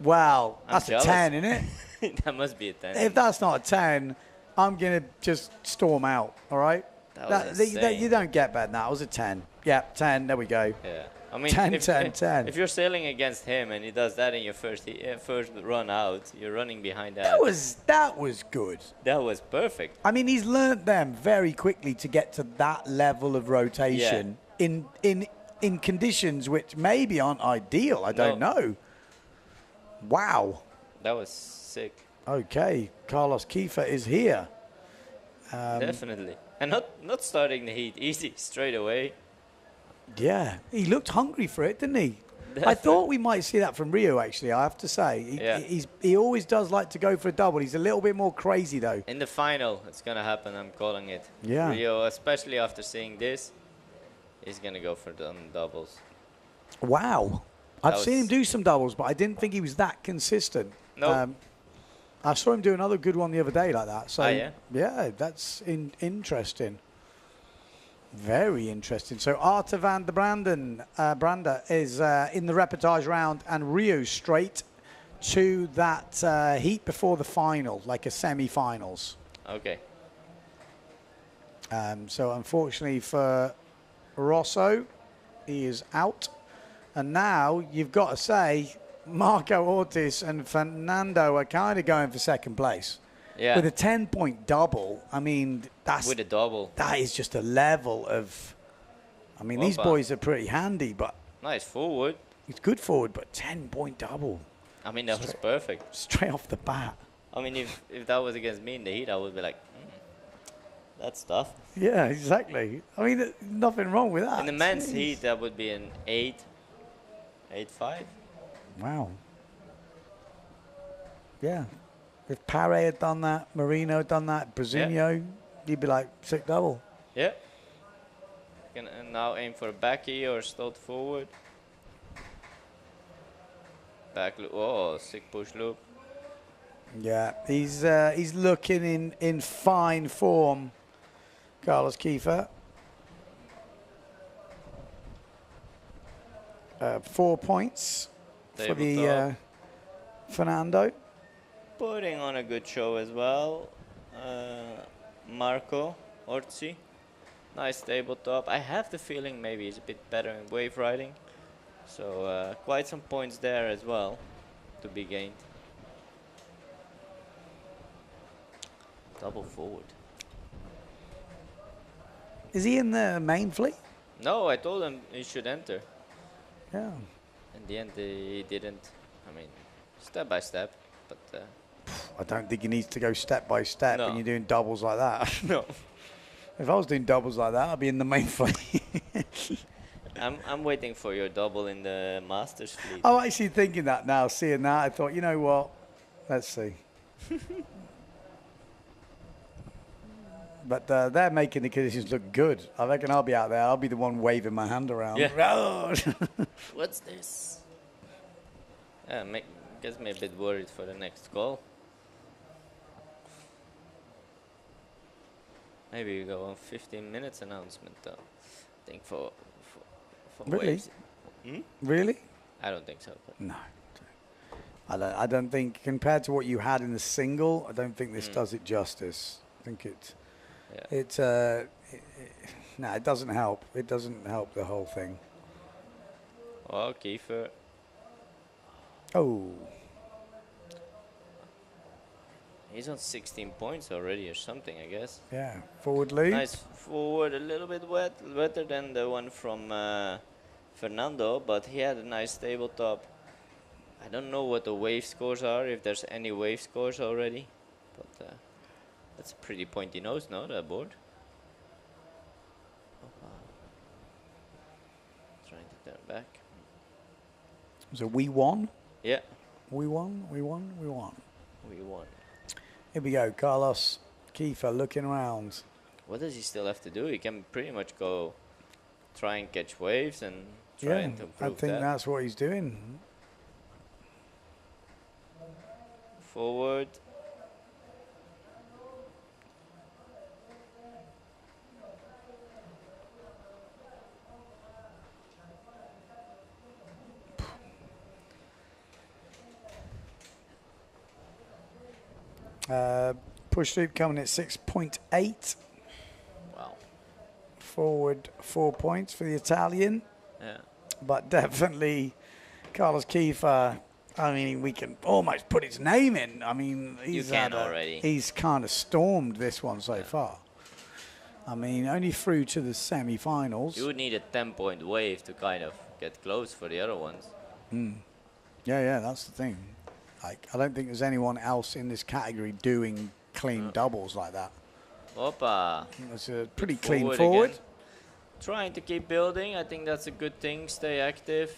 Well, I'm that's jealous. a 10, isn't it? That must be a 10. If that's not a 10, I'm going to just storm out, all right? That was insane. You don't get better than that. It was a 10. Yeah, 10. There we go. Yeah. I mean, 10, if, 10, 10. If you're sailing against him and he does that in your first run out, you're running behind that. That was good. That was perfect. I mean, he's learnt them very quickly to get to that level of rotation in conditions which maybe aren't ideal. I don't know. Wow. That was sick. Okay, Carlos Kiefer is here. Definitely. And not starting the heat easy straight away. Yeah, he looked hungry for it, didn't he? Definitely. I thought we might see that from Rio, actually, I have to say. He always does like to go for a double. He's a little bit more crazy, though. In the final, it's going to happen. I'm calling it. Yeah. Rio, especially after seeing this, he's going to go for the doubles. Wow. I've seen him do some doubles, but I didn't think he was that consistent. No. I saw him do another good one the other day like that. So, yeah, that's interesting. Very interesting. So Arthur van der Brander is in the reportage round, and Rio straight to that heat before the final, like a semi-finals. Okay. So unfortunately for Rosso, he is out. And now you've got to say Marco Ortiz and Fernando are kind of going for second place. Yeah. With a 10-point double, I mean, with a double. That is just a level of. I mean, these boys are pretty handy, but. Nice forward. It's good forward, but 10-point double. I mean, that was perfect. Straight off the bat. I mean, if that was against me in the heat, I would be like, that's tough. Yeah, exactly. I mean, nothing wrong with that. In the men's heat, that would be an 8.5. Wow. Yeah. If Paré had done that, Marino had done that, Brazinho, you'd be like, sick double. Yeah. Can now aim for a backy or stoat forward. Back loop. Oh, sick push loop. Yeah, he's looking in fine form, Carlos Kiefer. 4 points for the Fernando. Putting on a good show as well. Marco Ortiz. Nice tabletop. I have the feeling maybe he's a bit better in wave riding. So quite some points there as well to be gained. Double forward. Is he in the main fleet? No, I told him he should enter. Yeah. In the end, he didn't. I mean, step by step, but. I don't think he needs to go step by step when you're doing doubles like that. No. If I was doing doubles like that, I'd be in the main fleet. I'm waiting for your double in the Masters fleet. I'm actually thinking that now, seeing that. I thought, you know what? Let's see. But they're making the conditions look good. I reckon I'll be out there. I'll be the one waving my hand around. Yeah. What's this? Yeah, gets me a bit worried for the next call. Maybe we go on 15 minutes announcement though. I think for really? waves. Really? I don't think so. But no. I don't think, compared to what you had in the single, I don't think this does it justice. I think no, it doesn't help. It doesn't help the whole thing. Oh, Kiefer. Oh. He's on 16 points already or something, I guess. Yeah, forward lead. Nice forward, a little bit wetter than the one from Fernando, but he had a nice tabletop. I don't know what the wave scores are, if there's any wave scores already, but that's a pretty pointy nose, no, that board? Trying to turn back. So we won? Yeah. We won. We won. Here we go, Carlos Kiefer looking around. What does he still have to do? He can pretty much go try and catch waves and try and improve I think that's what he's doing. Forward. Push loop coming at 6.8. Wow. Forward 4 points for the Italian. Yeah. But definitely Carlos Kiefer, I mean, we can almost put his name in. I mean, he's already. He's kind of stormed this one so far. I mean, only through to the semi-finals. You would need a 10-point wave to kind of get close for the other ones. Yeah, that's the thing. Like, I don't think there's anyone else in this category doing clean doubles like that. Opa. It's a pretty clean forward. Again. Trying to keep building. I think that's a good thing. Stay active.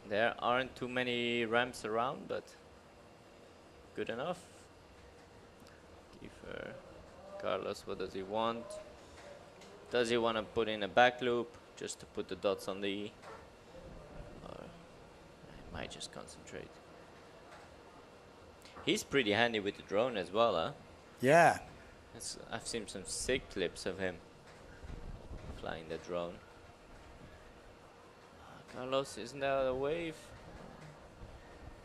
There aren't too many ramps around, but good enough. Kiefer. Carlos, what does he want? Does he want to put in a back loop just to put the dots on the E? Or I might just concentrate. He's pretty handy with the drone as well, huh? Yeah. I've seen some sick clips of him flying the drone. Carlos, isn't that a wave?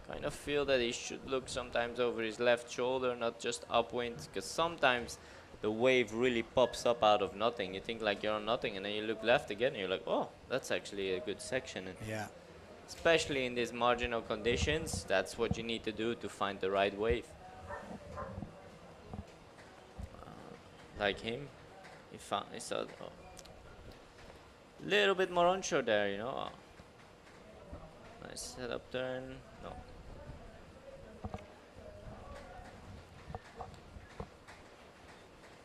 Kind of feel that he should look sometimes over his left shoulder, not just upwind, because sometimes the wave really pops up out of nothing. You think like you're on nothing, and then you look left again, and you're like, oh, that's actually a good section. And yeah. Especially in these marginal conditions, that's what you need to do to find the right wave. Like him, he saw little bit more onshore there, you know. Oh. Nice setup turn. No.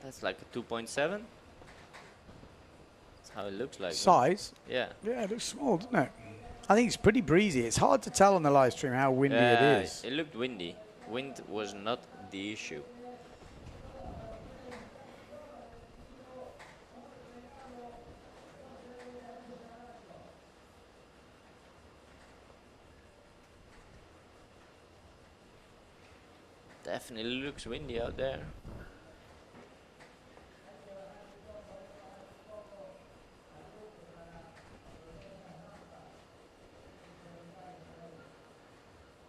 That's like a 2.7. That's how it looks like. Size? Yeah. Yeah, it looks small, doesn't it? I think it's pretty breezy. It's hard to tell on the live stream how windy it is. It looked windy. Wind was not the issue. Definitely looks windy out there.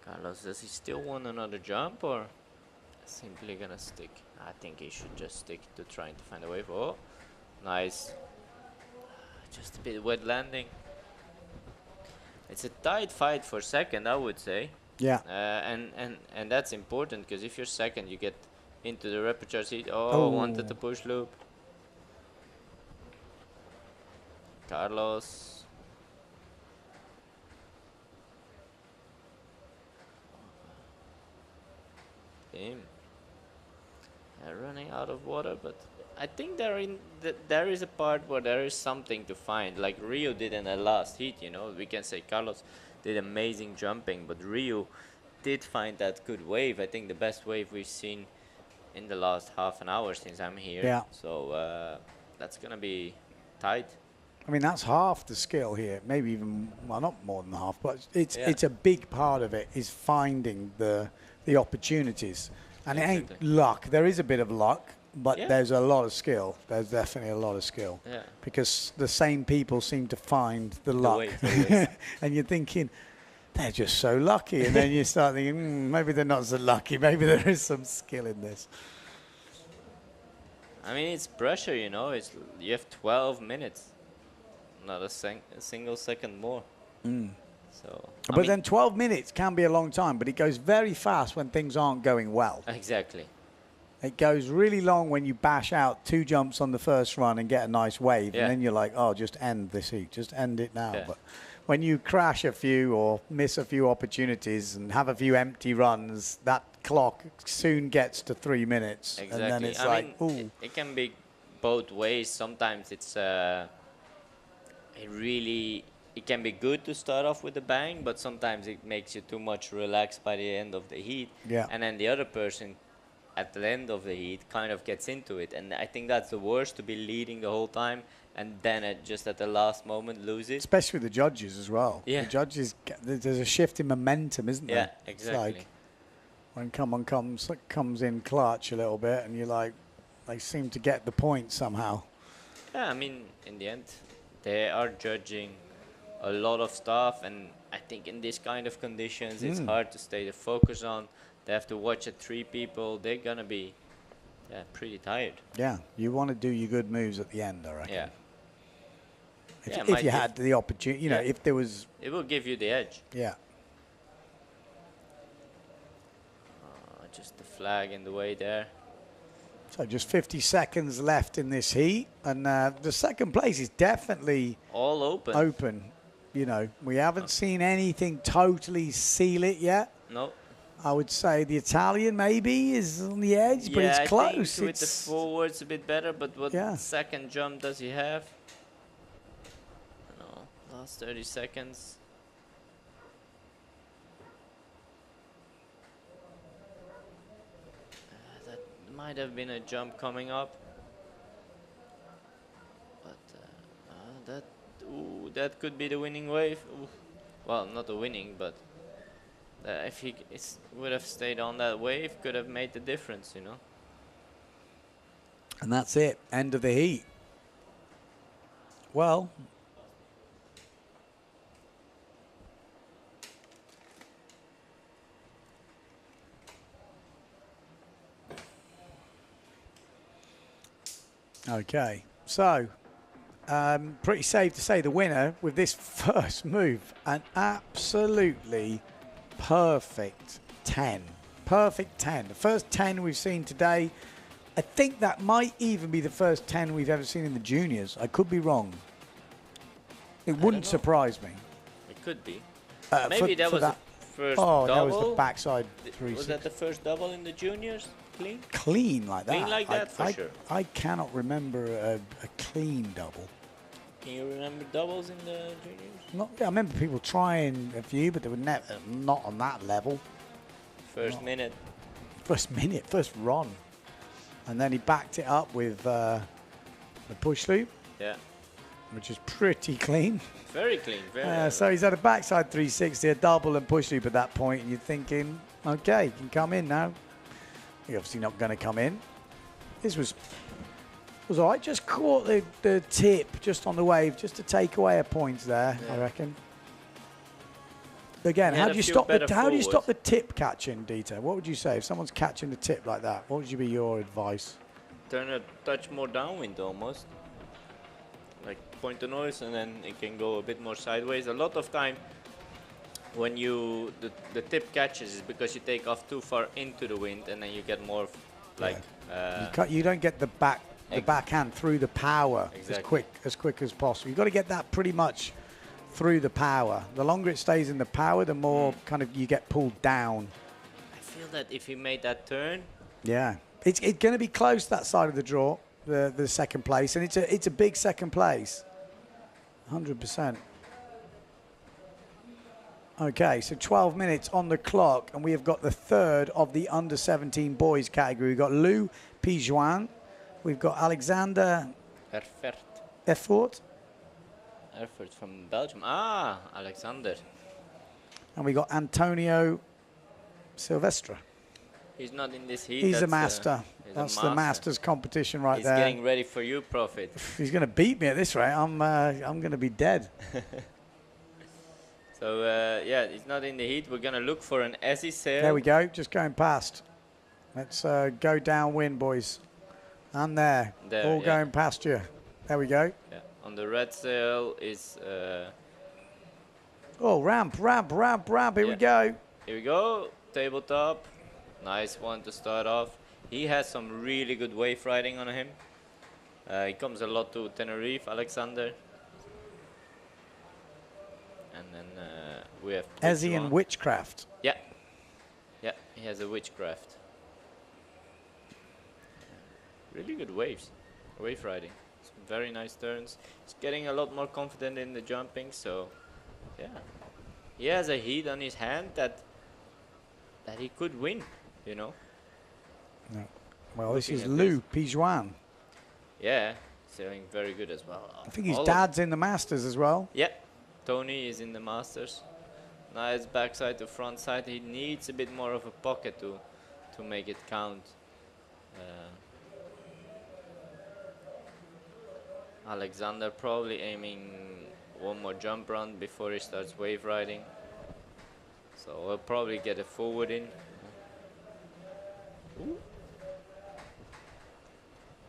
Carlos, does he still want another jump or simply gonna stick? I think he should just stick to trying to find a wave. Oh, nice. Just a bit wet landing. It's a tight fight for second, I would say. Yeah. And that's important because if you're second, you get into the repechage seat. Oh, wanted the push loop. Carlos. Him. They're running out of water, but I think there is a part where there is something to find. Like Rio did in the last heat, you know. We can say Carlos did amazing jumping, but Rio did find that good wave. I think the best wave we've seen in the last half an hour since I'm here. Yeah. So that's gonna be tight. I mean, that's half the skill here. Maybe even, well, not more than half, but it's a big part of it is finding the opportunities. And it ain't luck. There is a bit of luck, but there's a lot of skill. There's definitely a lot of skill. Yeah. Because the same people seem to find the luck. And you're thinking, they're just so lucky. And then you start thinking, maybe they're not so lucky. Maybe there is some skill in this. I mean, it's pressure, you know. You have 12 minutes. Not a single second more. So, but then 12 minutes can be a long time, but it goes very fast when things aren't going well. Exactly. It goes really long when you bash out 2 jumps on the first run and get a nice wave, and then you're like, oh, just end this heat, just end it now. Yeah. But when you crash a few or miss a few opportunities and have a few empty runs, that clock soon gets to 3 minutes. Exactly. And then it's it can be both ways. Sometimes it can be good to start off with a bang, but sometimes it makes you too much relaxed by the end of the heat. Yeah. And then the other person at the end of the heat kind of gets into it. And I think that's the worst, to be leading the whole time and then just at the last moment lose it. Especially with the judges as well. Yeah. The judges, there's a shift in momentum, isn't there? Yeah, exactly. It's like when someone comes in clutch a little bit and you're like, they seem to get the point somehow. Yeah, I mean, in the end, they are judging a lot of stuff, and I think in this kind of conditions, it's hard to stay the focus on they have to watch at 3 people. They're gonna be pretty tired. Yeah, you want to do your good moves at the end, I reckon. Yeah. If you had the opportunity, you know, if there was... It will give you the edge. Yeah. Just the flag in the way there. So just 50 seconds left in this heat, and the second place is definitely all open. Open, you know. We haven't seen anything totally seal it yet. No. I would say the Italian maybe is on the edge, but it's close. I think with the forwards a bit better, but what second jump does he have? No, last 30 seconds. Might have been a jump coming up, but that could be the winning wave. Ooh. Well, not the winning, but if he would have stayed on that wave, could have made the difference, you know. And that's it, end of the heat. Well, okay, so pretty safe to say the winner with this first move, an absolutely perfect 10. Perfect 10. The first 10 we've seen today. I think that might even be the first 10 we've ever seen in the juniors. I could be wrong. It wouldn't surprise me. It could be. Maybe that was the first double. That was the backside 360. Was that the first double in the juniors? Clean? Clean like that? Clean like that, for sure. I cannot remember a clean double. Can you remember doubles in the juniors? I remember people trying a few, but they were never not on that level. First minute, first run. And then he backed it up with the push loop. Yeah. Which is pretty clean. Very clean. Very so he's had a backside 360, a double and push loop at that point, and you're thinking, okay, you can come in now. You're obviously not going to come in. This was all right. Just caught the tip just on the wave, just to take away a point there, I reckon. Again, how do you stop the tip catching, Dieter? What would you say if someone's catching the tip like that? What would be your advice? Turn a touch more downwind almost. Like point the noise and then it can go a bit more sideways. A lot of time when the tip catches is because you take off too far into the wind and then you get more like you don't get the backhand through the power as quick as possible. You've got to get that pretty much through the power. The longer it stays in the power, the more kind of you get pulled down. I feel that if he made that turn, it's going to be close that side of the draw, the second place, and it's a big second place, 100%. Okay, so 12 minutes on the clock, and we have got the third of the under-17 boys category. We've got Lou Pijuan, we've got Alexander Effort from Belgium. Ah, Alexander. And we got Antonio Silvestre. He's not in this heat. He's a master. That's the Masters competition there. He's getting ready for you, Prophet. He's going to beat me at this rate. I'm going to be dead. So, he's not in the heat. We're going to look for an Essie sail. There we go. Just going past. Let's go downwind, boys. And there all going past you. There we go. Yeah. On the red sail is... ramp. Here we go. Here we go. Tabletop. Nice one to start off. He has some really good wave riding on him. He comes a lot to Tenerife, Alexander. And then we have... Essie and Witchcraft. Yeah. Yeah, he has a Witchcraft. Really good waves. Wave riding. Some very nice turns. He's getting a lot more confident in the jumping, so... Yeah. He has a heat on his hand that he could win, you know. No. Well, this is Lou Pijuan. Yeah, sailing very good as well. I think his dad's in the Masters as well. Yeah, Tony is in the Masters. Nice backside to front side. He needs a bit more of a pocket to make it count. Alexander probably aiming one more jump run before he starts wave riding. So we'll probably get a forward in.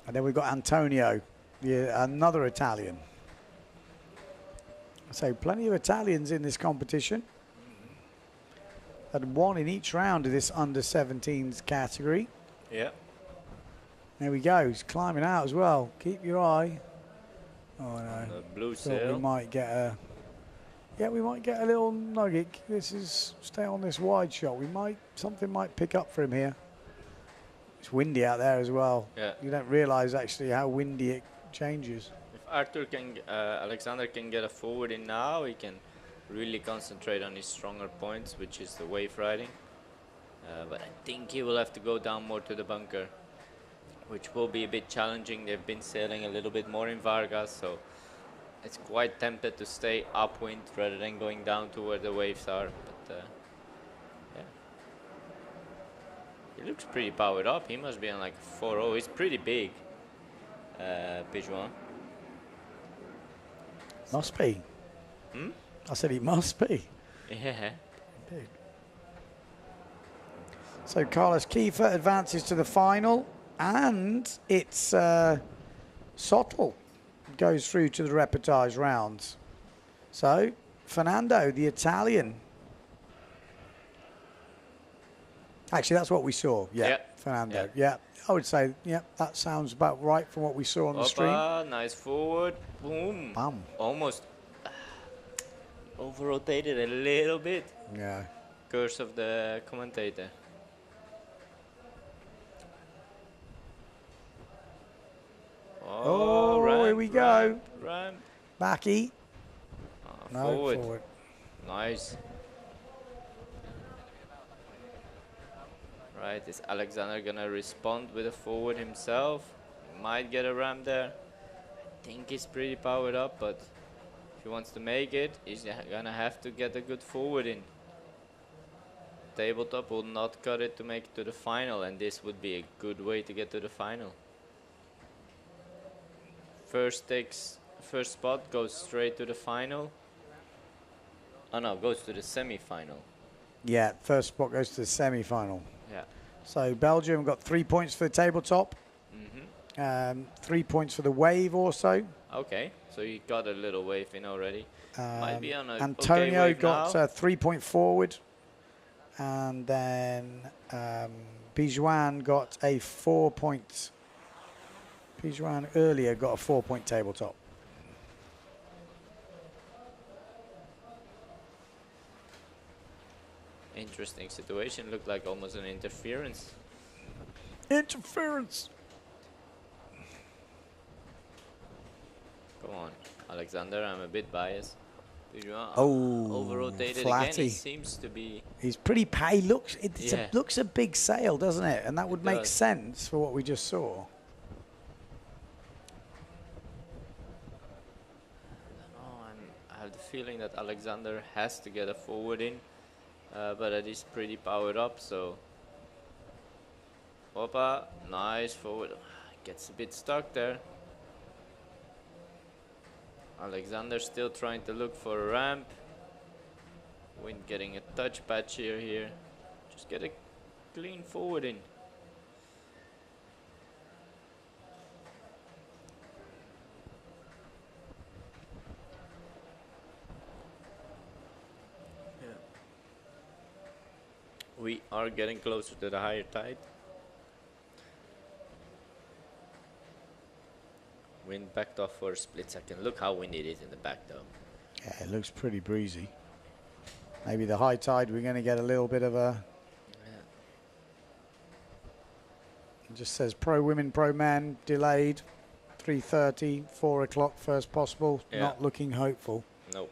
And then we've got Antonio, another Italian. So plenty of Italians in this competition. Had one in each round of this under-17s category. Yeah. There we go. He's climbing out as well. Keep your eye. Oh no. The blue Thought sail. we might get a. Yeah, we might get a little nugget. This is stay on this wide shot. Something might pick up for him here. It's windy out there as well. Yeah. You don't realise actually how windy it changes. If Alexander can get a forward in now, he can really concentrate on his stronger points, which is the wave riding. But I think he will have to go down more to the bunker, which will be a bit challenging. They've been sailing a little bit more in Vargas, so it's quite tempted to stay upwind rather than going down to where the waves are. But yeah, he looks pretty powered up. He must be on like 4.0. He's pretty big, Pijuan. Must be. I said he must be. Yeah. Indeed. So Carlos Kiefer advances to the final, and it's Sottle goes through to the reportage rounds. So Fernando, the Italian. Actually, that's what we saw. Yeah, Yeah. Fernando. Yeah. I would say, yeah, that sounds about right from what we saw on the stream. Nice forward. Boom. Bam. Almost over-rotated a little bit. Yeah. Curse of the commentator. Oh, ramp, here we go. Ramp. Backy. No, Forward. Nice. Right, is Alexander gonna respond with a forward himself? He might get a ramp there. I think he's pretty powered up, but if he wants to make it, he's gonna have to get a good forward in. Tabletop will not cut it to make it to the final, and this would be a good way to get to the final. First spot goes straight to the final. Oh no, goes to the semi-final. Yeah, first spot goes to the semi-final. Yeah. So Belgium got 3 points for the tabletop. 3 points for the wave also. Okay, so you got a little wave in already. Might be on a Antonio okay wave got now. 3 point forward. And then Pijuan got a 4 point. Pijuan earlier got a 4 point tabletop. Interesting situation. Looked like almost an interference. Interference. Come on, Alexander. I'm a bit biased. Oh, over-rotated flatty. again. He seems to be. He's pretty It looks a big sail, doesn't it? And that would make does. sense for what we just saw. I have the feeling that Alexander has to get a forward in, but it is pretty powered up. So, Opa, nice forward. Gets a bit stuck there. Alexander still trying to look for a ramp. Wind getting a touch patch here. Just get a clean forward in. Yeah. We are getting closer to the higher tide. Wind backed off for a split second. Look how windy it is in the back though. Yeah, it looks pretty breezy. Maybe the high tide, we're going to get a little bit of a... Yeah. It just says pro women, pro men, delayed, 3:30, 4 o'clock, first possible. Yeah. Not looking hopeful. No.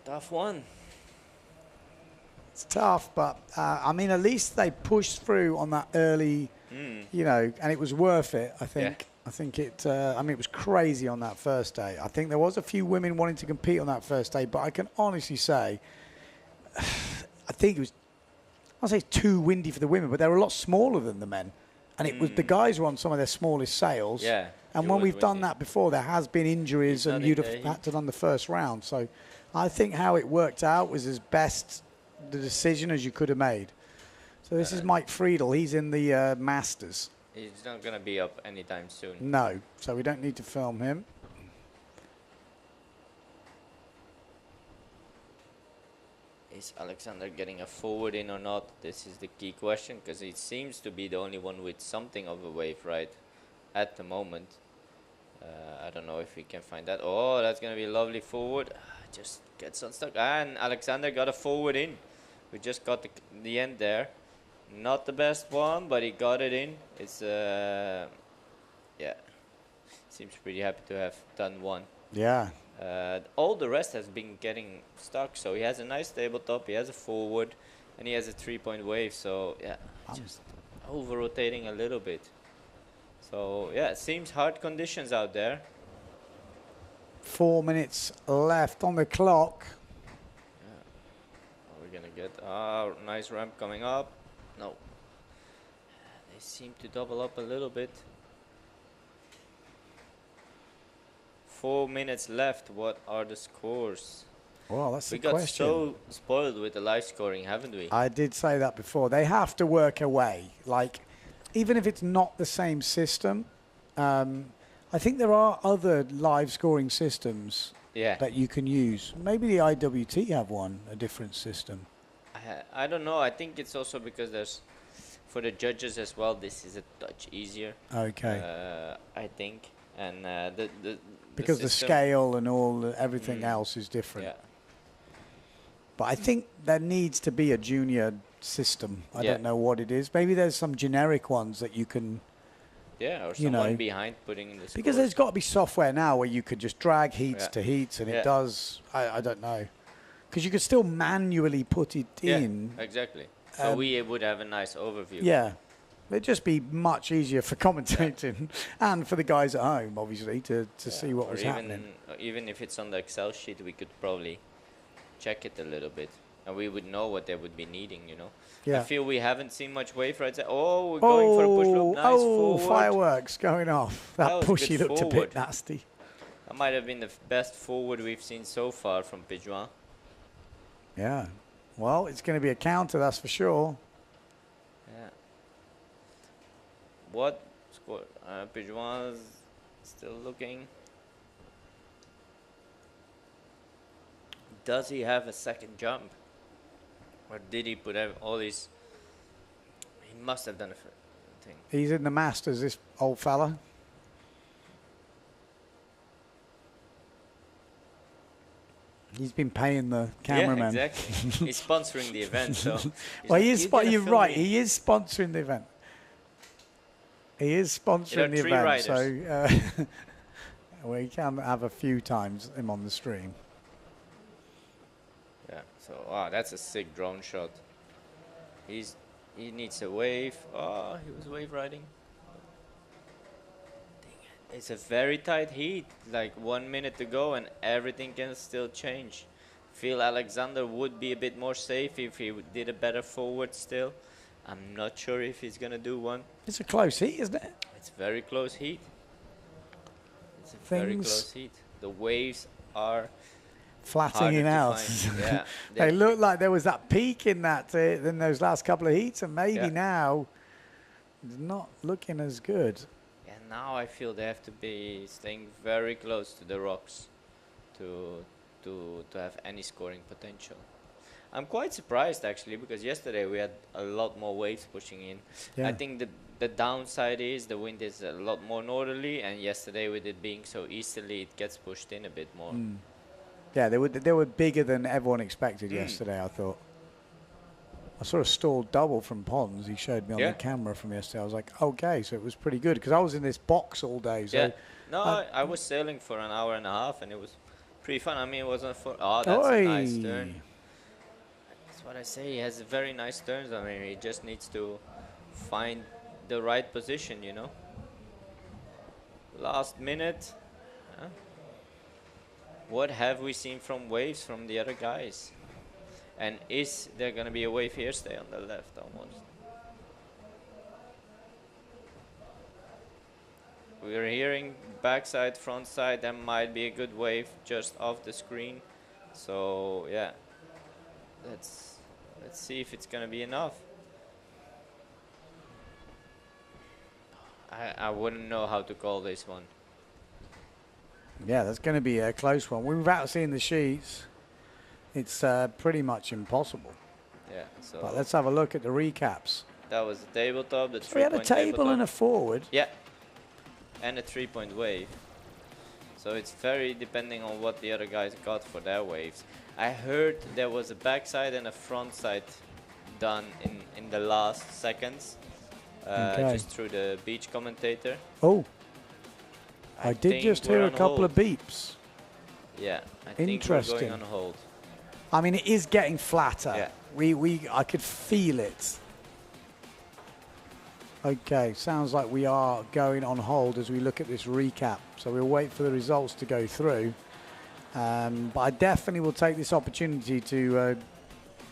Tough one. It's tough, but I mean, at least they pushed through on that early, you know, and it was worth it, I think. Yeah. I think it, I mean, it was crazy on that first day. I think there was a few women wanting to compete on that first day, but I can honestly say, I think it was, I'll say too windy for the women, but they were a lot smaller than the men. And it was, the guys were on some of their smallest sails. Yeah. And it when was we've done windy. that before, there has been injuries, and Nothing you'd have there. had to done the first round. So I think how it worked out was as best the decision as you could have made. So this is Mike Friedel. He's in the Masters. He's not going to be up anytime soon. No, so we don't need to film him. Is Alexander getting a forward in or not? This is the key question, because he seems to be the only one with something of a wave right at the moment. I don't know if we can find that. Oh, that's going to be a lovely forward. Just gets unstuck. And Alexander got a forward in. We just got the end there. Not the best one, but he got it in. It's, yeah. Seems pretty happy to have done one. Yeah. All the rest has been getting stuck. So he has a nice tabletop. He has a forward. And he has a 3-point wave. So, yeah, just over-rotating a little bit. So, yeah, it seems hard conditions out there. 4 minutes left on the clock. Yeah. Are we going to get a nice ramp coming up? No. They seem to double up a little bit. 4 minutes left. What are the scores? Well, that's the question. We got so spoiled with the live scoring, haven't we? I did say that before. They have to work a way. Like, even if it's not the same system, I think there are other live scoring systems that you can use. Maybe the IWT have one, a different system. I don't know. I think it's also because there's, for the judges as well, this is a touch easier. Okay. I think. And because the scale and everything else is different. Yeah. But I think there needs to be a junior system. I don't know what it is. Maybe there's some generic ones that you can... Yeah, or someone behind putting in the scores. Because there's got to be software now where you could just drag heats to heats and it does... I don't know. Because you could still manually put it in. Yeah, exactly. So we would have a nice overview. Yeah. It'd just be much easier for commentating and for the guys at home, obviously, to see what was happening. Even if it's on the Excel sheet, we could probably check it a little bit. And we would know what they would be needing, you know. Yeah. I feel we haven't seen much wave rides. Oh, we're going for a push loop. Nice forward. Fireworks going off. That pushy looked a bit nasty. That might have been the best forward we've seen so far from Pijuan. Yeah. Well, it's going to be a counter, that's for sure. Yeah. What score? Pijuan's still looking. Does he have a second jump? Or did he put all his... He must have done a thing. He's in the Masters, this old fella. He's been paying the cameraman. Yeah, exactly. He's sponsoring the event, so... Well, you're right. He is sponsoring the event. He is sponsoring the event, riders. So we can have a few times him on the stream. Yeah, so that's a sick drone shot. He needs a wave. Oh, he was wave riding. It's a very tight heat, like 1 minute to go and everything can still change. Feel Alexander would be a bit more safe if he did a better forward still. I'm not sure if he's going to do one. It's a close heat, isn't it? It's very close heat. It's a very close heat. The waves are flattening out. Yeah, they look like there was that peak in that in those last couple of heats, and maybe now it's not looking as good. Yeah, now I feel they have to be staying very close to the rocks to have any scoring potential. I'm quite surprised actually, because yesterday we had a lot more waves pushing in. Yeah. I think the downside is the wind is a lot more northerly, and yesterday with it being so easterly, it gets pushed in a bit more. Yeah, they were bigger than everyone expected yesterday, I thought. I saw a stalled double from Pons. He showed me on the camera from yesterday. I was like, okay, so it was pretty good, because I was in this box all day. So yeah. No, I was sailing for an hour and a half, and it was pretty fun. I mean, it wasn't for... Oh, that's a nice turn. That's what I say. He has very nice turns. I mean, he just needs to find the right position, you know. Last minute. Huh? What have we seen from waves from the other guys? And is there going to be a wave here? Stay on the left almost. We're hearing backside, front side. That might be a good wave just off the screen. So, yeah. That's Let's see if it's gonna be enough. I wouldn't know how to call this one. Yeah, that's going to be a close one. Without seeing the sheets, it's pretty much impossible. Yeah, so But let's have a look at the recaps. that was the tabletop, the So we had a three-point table tabletop. and a forward. Yeah, and a 3-point wave. So it's very depending on what the other guys got for their waves. I heard there was a backside and a front side done in the last seconds, Okay. just through the beach commentator. Oh, I did think just we're hear a on couple hold. of beeps. Yeah, I think we're Interesting. going on hold. I mean, it is getting flatter. Yeah. I could feel it. Okay, sounds like we are going on hold as we look at this recap. So we'll wait for the results to go through. But I definitely will take this opportunity to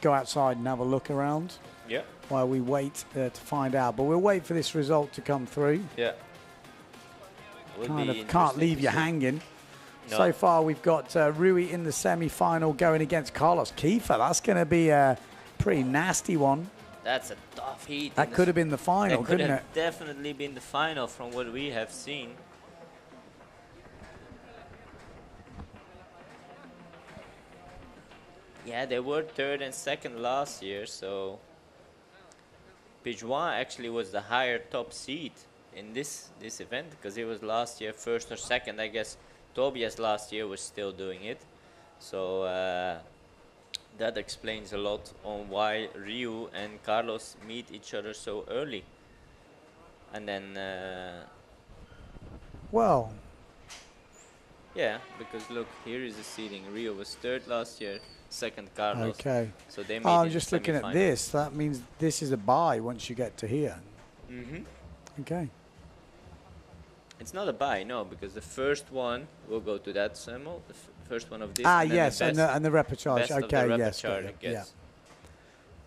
go outside and have a look around Yeah, while we wait to find out. But we'll wait for this result to come through. yeah. Will Kind be of can't interesting leave to you see. hanging. No. So far, we've got Rui in the semi-final going against Carlos Kiefer. That's going to be a pretty nasty one. That's a tough heat. That could have been the final, That could couldn't have it? definitely been the final from what we have seen. Yeah, they were third and second last year, so Pijuan actually was the higher top seed in this event because it was last year first or second. I guess Tobias last year was still doing it, so that explains a lot on why Ryu and Carlos meet each other so early. And then Well, yeah, because look, here is the seeding. Rio was third last year, second Carlos. okay. So they meet Oh, I'm in just the looking at semifinal. this. That means this is a bye once you get to here. Okay. It's not a bye, no, because the first one will go to that semi, the first one of this. Ah, and then yes, the best, and the repechage. best of the Okay, yes. repechage got it, gets.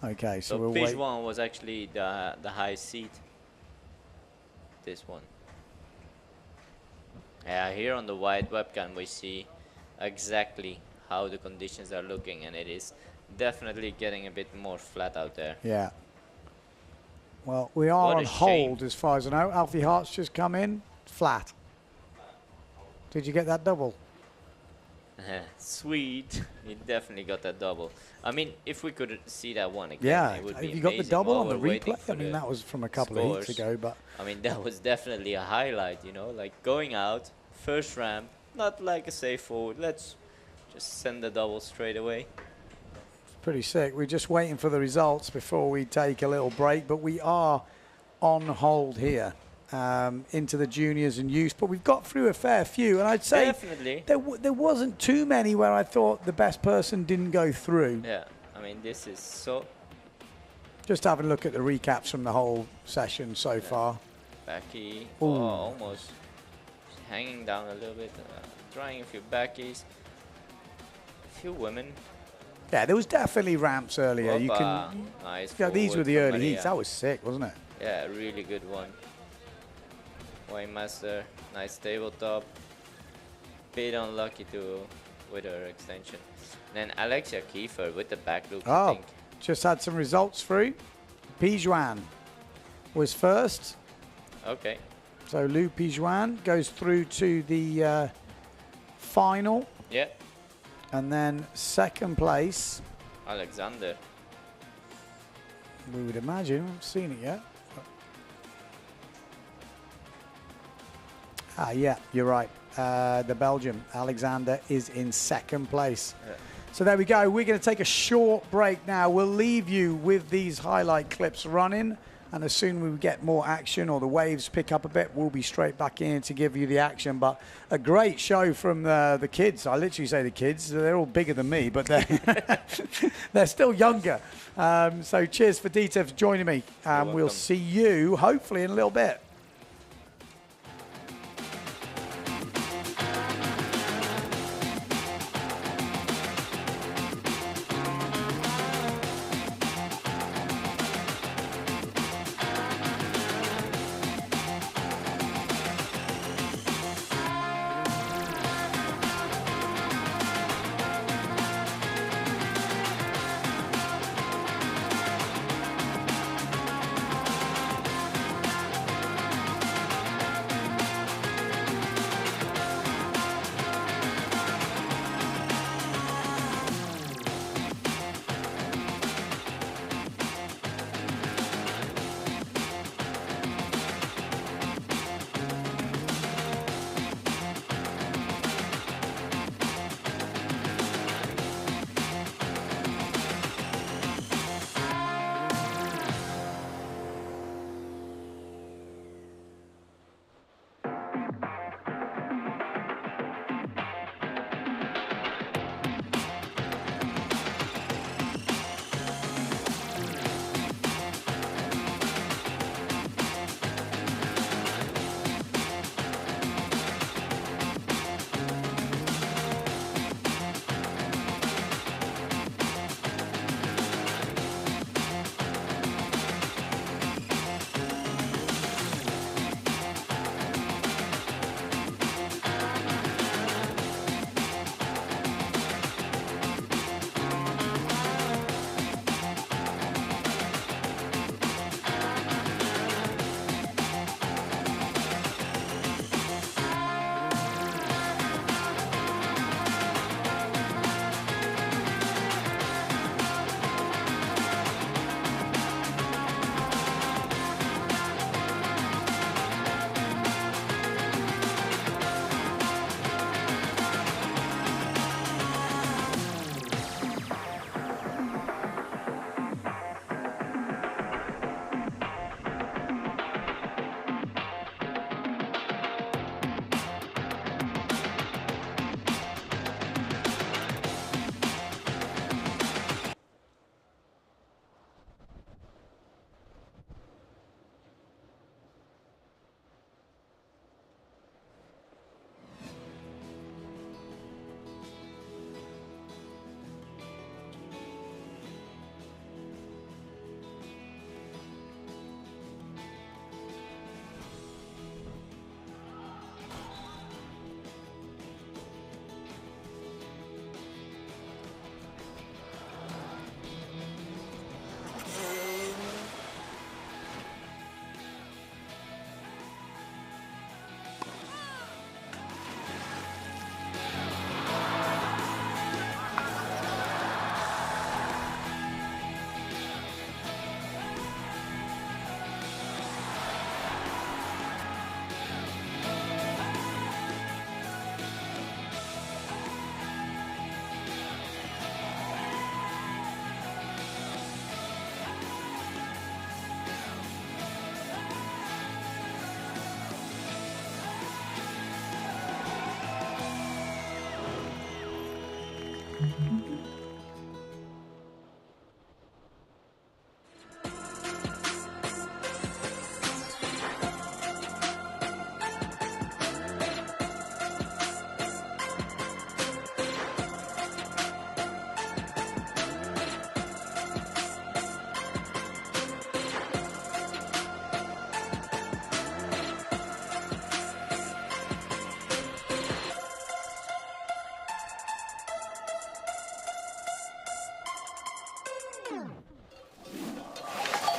Yeah. Okay, so So we'll wait. Pijuan was actually the high seed. This one. Yeah, here on the wide webcam we see exactly how the conditions are looking, and it is definitely getting a bit more flat out there. Yeah. Well, we are What a on shame. hold as far as I know. Alfie Hart's just come in. Flat. Did you get that double? Sweet. He definitely got that double. I mean, if we could see that one again, Yeah. it would Have be you got the amazing double while on the we're waiting replay? for I mean, the that was from a couple of heats scores. ago, but I mean, that was definitely a highlight, you know, like going out, first ramp, not like a safe forward. Let's just send the double straight away. pretty sick. We're just waiting for the results before we take a little break, but we are on hold here into the juniors and youth. But we've got through a fair few, and I'd say Definitely. there wasn't too many where I thought the best person didn't go through. Yeah, I mean, this is so Just having a look at the recaps from the whole session so far. backy. Ooh. Oh, almost hanging down a little bit. Trying a few backies. A few women. Yeah, there was definitely ramps earlier. You Hoppa. can. Nice. Yeah, these were forward the from early Maria. heats. That was sick, wasn't it? Yeah, really good one. Waymaster, nice tabletop. Bit unlucky with her extension. And then Alexia Kiefer with the back loop, I Oh, think. just had some results through. Pijuan was first. Okay. So Lou Pijuan goes through to the final. Yeah. And then second place, Alexander. we would imagine. I haven't seen it yet. Ah, yeah, you're right. The Belgian, Alexander, is in second place. Yeah. So there we go. We're going to take a short break now. We'll leave you with these highlight clips running. And as soon as we get more action or the waves pick up a bit, we'll be straight back in to give you the action. But a great show from the kids. I literally say the kids. They're all bigger than me, but they're still younger. So cheers for Dieter for joining me. We'll welcome. see you hopefully in a little bit.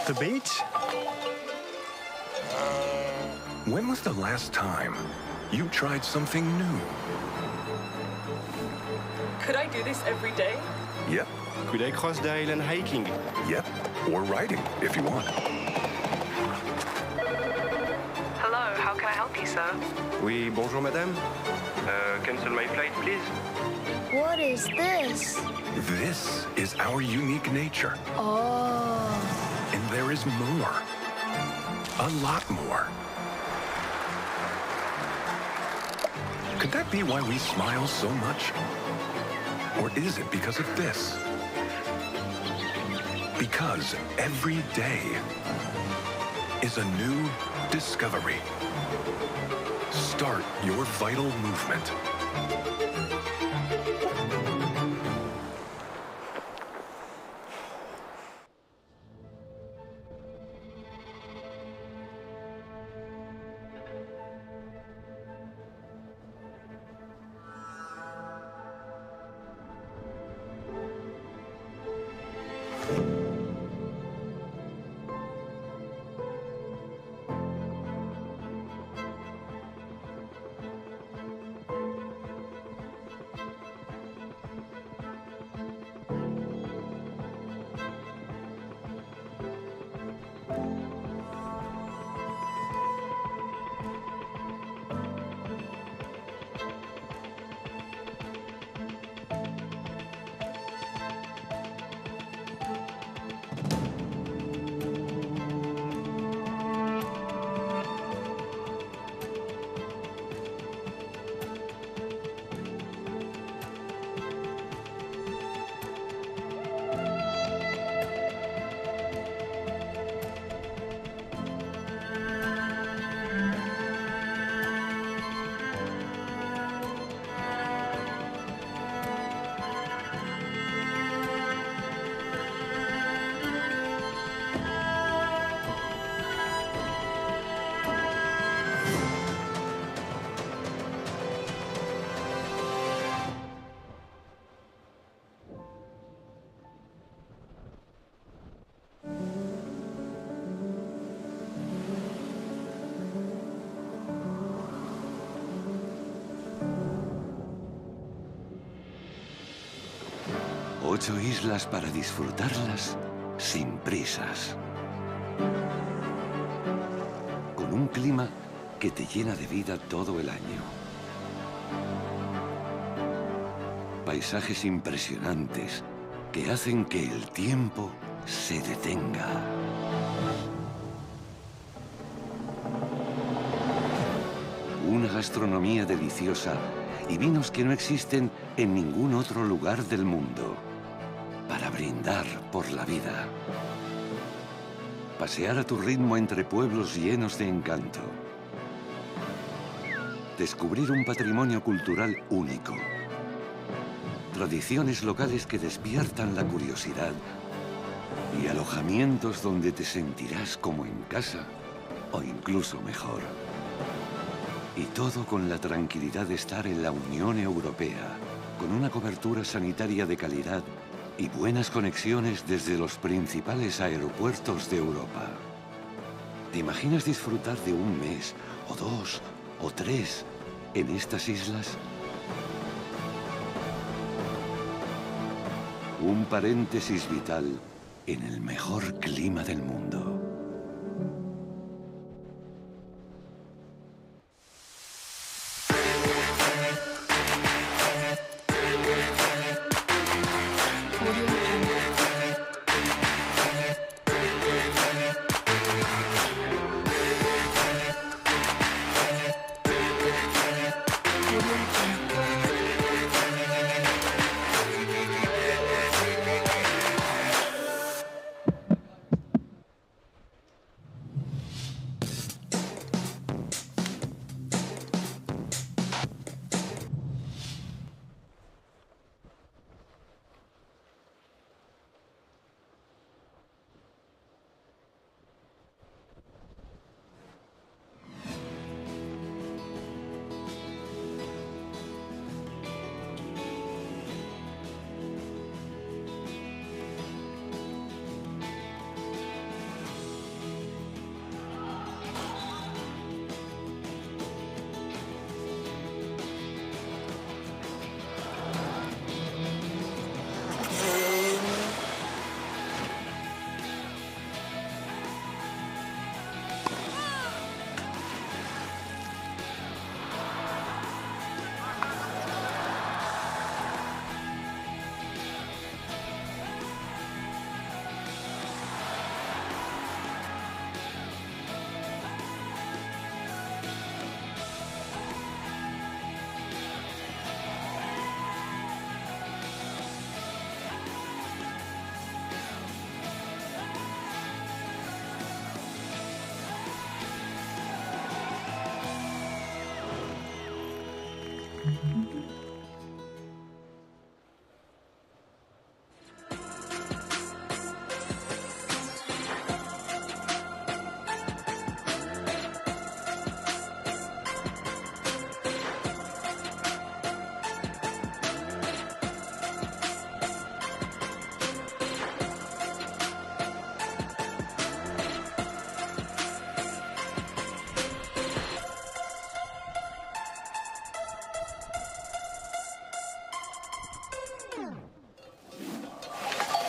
The beach? When was the last time you tried something new? Could I do this every day? Yep, Could I cross the island hiking? yep. Or riding, if you want. Hello, how can I help you, sir? Oui, bonjour madame. Cancel my flight, please. What is this? This is our unique nature. Oh. And there is more. A lot more. Could that be why we smile so much? Or is it because of this? Because every day is a new discovery. Start your vital movement. Ocho islas para disfrutarlas sin prisas. Con un clima que te llena de vida todo el año. Paisajes impresionantes que hacen que el tiempo se detenga. Una gastronomía deliciosa y vinos que no existen en ningún otro lugar del mundo. Para brindar por la vida. Pasear a tu ritmo entre pueblos llenos de encanto. Descubrir un patrimonio cultural único. Tradiciones locales que despiertan la curiosidad. Y alojamientos donde te sentirás como en casa o incluso mejor. Y todo con la tranquilidad de estar en la Unión Europea, con una cobertura sanitaria de calidad y buenas conexiones desde los principales aeropuertos de Europa. ¿Te imaginas disfrutar de un mes, o 2, o 3 en estas islas? Un paréntesis vital en el mejor clima del mundo.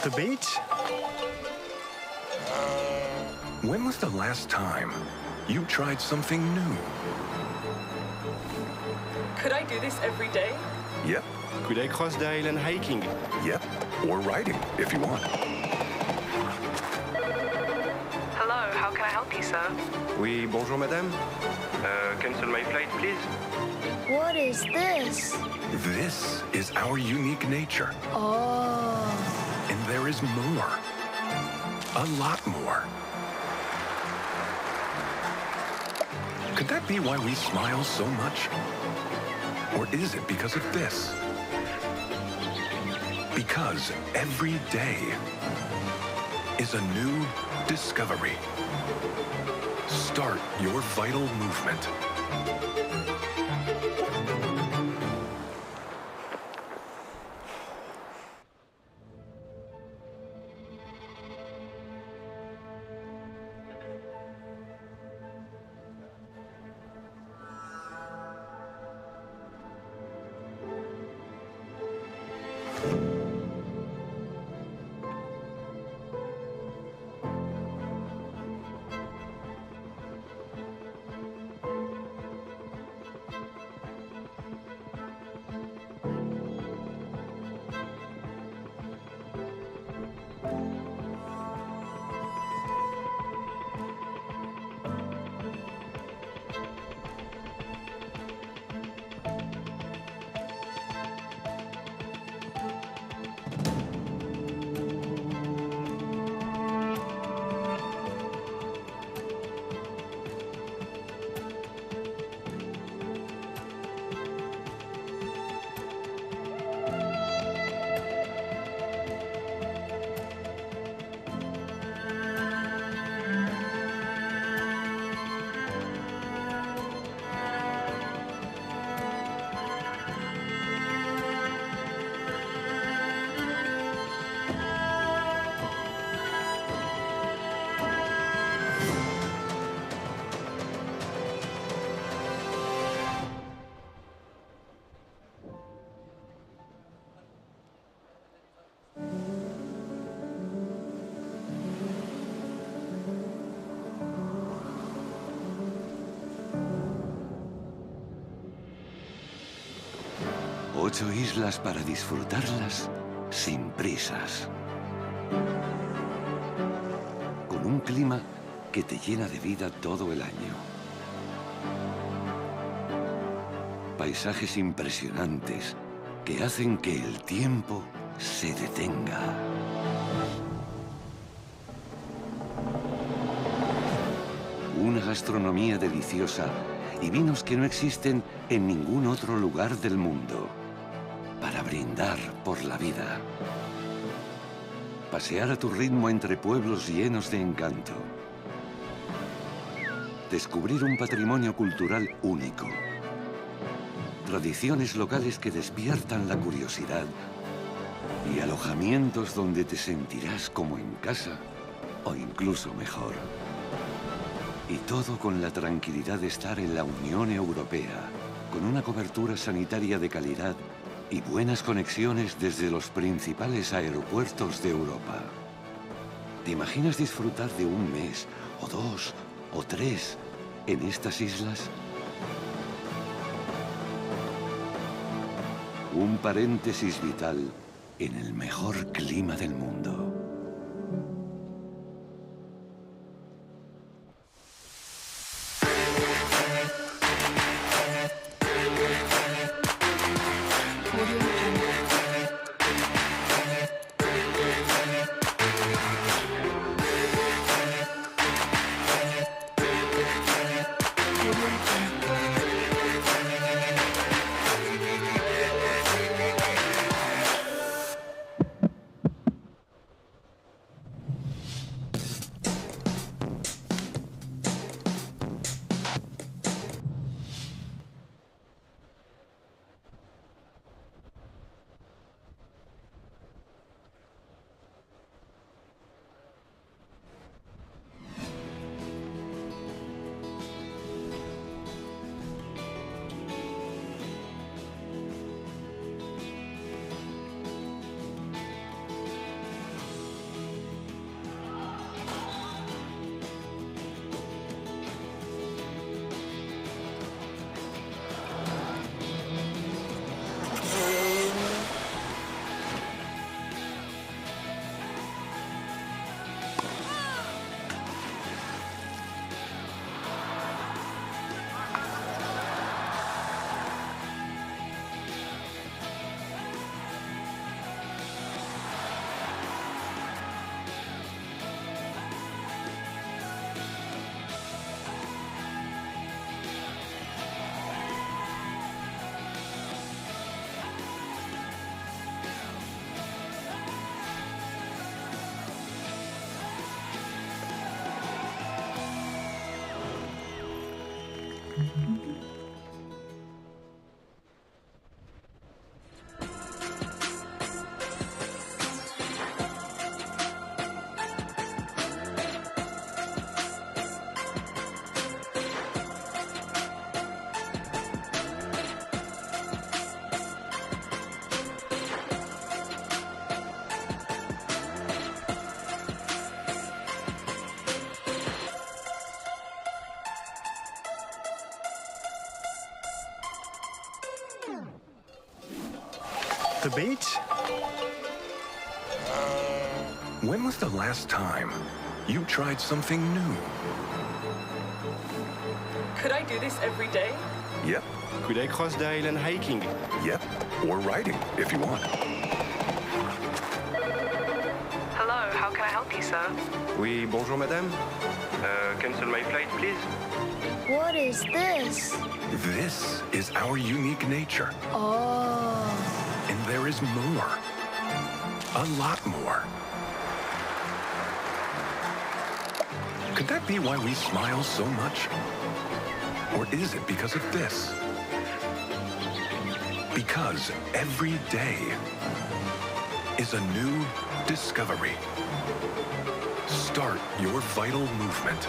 The beach? When was the last time you tried something new? Could I do this every day? Yep, Could I cross the island hiking? yep. Or riding, if you want. Hello, how can I help you, sir? Oui, bonjour madame. Cancel my flight, please. What is this? This is our unique nature. Oh. And there is more. A lot more. Could that be why we smile so much? Or is it because of this? Because every day is a new discovery. Start your vital movement. Ocho islas para disfrutarlas sin prisas. Con un clima que te llena de vida todo el año. Paisajes impresionantes que hacen que el tiempo se detenga. Una gastronomía deliciosa y vinos que no existen en ningún otro lugar del mundo. Para brindar por la vida. Pasear a tu ritmo entre pueblos llenos de encanto. Descubrir un patrimonio cultural único. Tradiciones locales que despiertan la curiosidad. Y alojamientos donde te sentirás como en casa o incluso mejor. Y todo con la tranquilidad de estar en la Unión Europea, con una cobertura sanitaria de calidad y buenas conexiones desde los principales aeropuertos de Europa. ¿Te imaginas disfrutar de un mes, o 2, o 3 en estas islas? Un paréntesis vital en el mejor clima del mundo. The beach? When was the last time you tried something new? Could I do this every day? Yep, Could I cross the island hiking? yep. Or riding, if you want. Hello, how can I help you, sir? Oui, bonjour madame. Cancel my flight, please. What is this? This is our unique nature. Oh. And there is more. A lot more. Could that be why we smile so much? Or is it because of this? Because every day is a new discovery. Start your vital movement.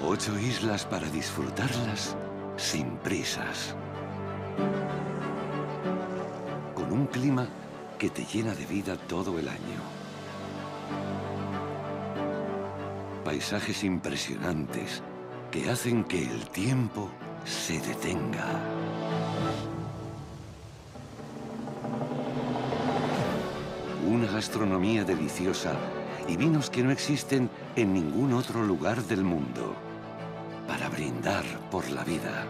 Ocho islas para disfrutarlas sin prisas. Con un clima que te llena de vida todo el año. Paisajes impresionantes que hacen que el tiempo se detenga. Una gastronomía deliciosa y vinos que no existen en ningún otro lugar del mundo. Para brindar por la vida.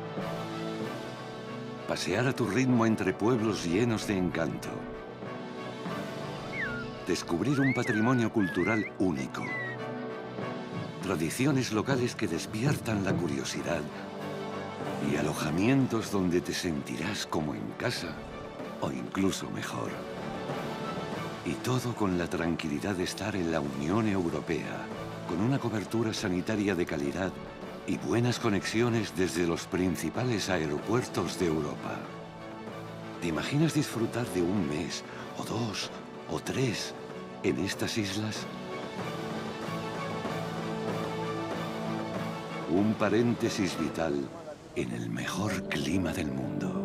Pasear a tu ritmo entre pueblos llenos de encanto. Descubrir un patrimonio cultural único. Tradiciones locales que despiertan la curiosidad. Y alojamientos donde te sentirás como en casa o incluso mejor. Y todo con la tranquilidad de estar en la Unión Europea, con una cobertura sanitaria de calidad y buenas conexiones desde los principales aeropuertos de Europa. ¿Te imaginas disfrutar de un mes, o 2, o 3 en estas islas? Un paréntesis vital en el mejor clima del mundo.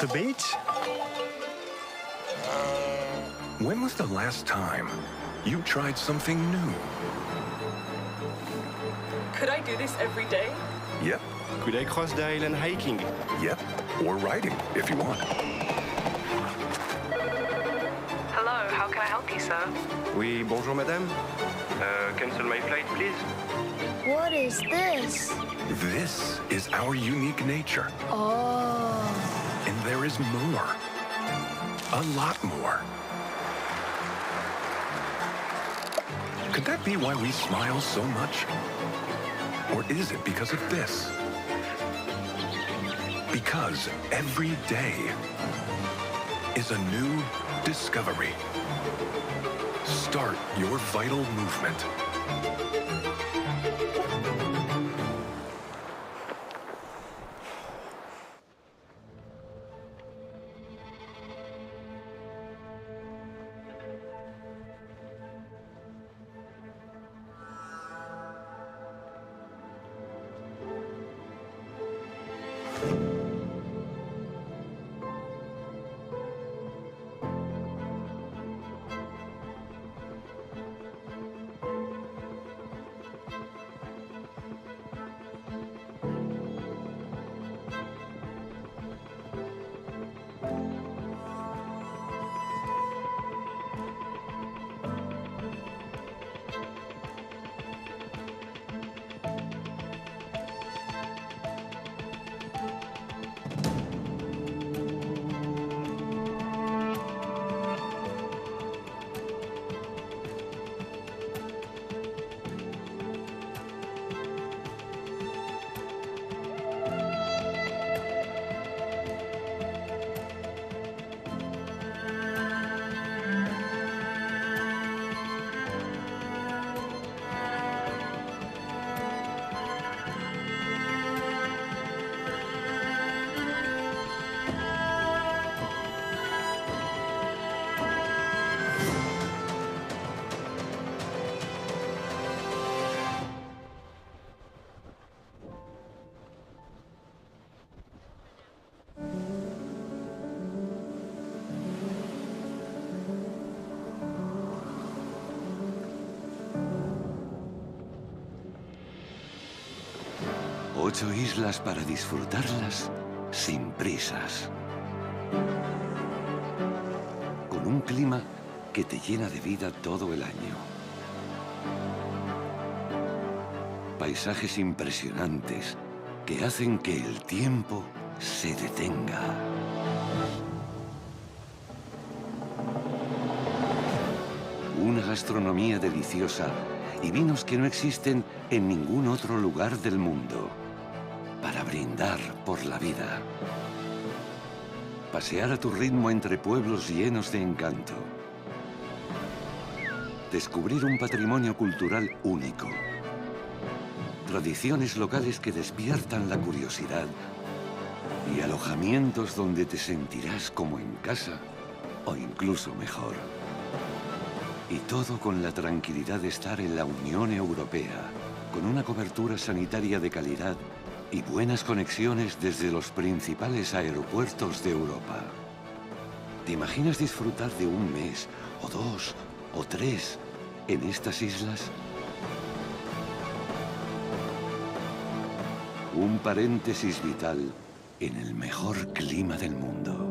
The beach? When was the last time you tried something new? Could I do this every day? Yep, Could I cross the island hiking? yep. Or riding, if you want. Hello, how can I help you, sir? Oui, bonjour madame. Cancel my flight, please. What is this? This is our unique nature. Oh. And there is more. A lot more. Could that be why we smile so much? Or is it because of this? Because every day is a new discovery. Start your vital movement. Ocho islas para disfrutarlas sin prisas. Con un clima que te llena de vida todo el año. Paisajes impresionantes que hacen que el tiempo se detenga. Una gastronomía deliciosa y vinos que no existen en ningún otro lugar del mundo. Para brindar por la vida. Pasear a tu ritmo entre pueblos llenos de encanto. Descubrir un patrimonio cultural único. Tradiciones locales que despiertan la curiosidad. Y alojamientos donde te sentirás como en casa o incluso mejor. Y todo con la tranquilidad de estar en la Unión Europea, con una cobertura sanitaria de calidad y buenas conexiones desde los principales aeropuertos de Europa. ¿Te imaginas disfrutar de un mes, o 2, o 3 en estas islas? Un paréntesis vital en el mejor clima del mundo.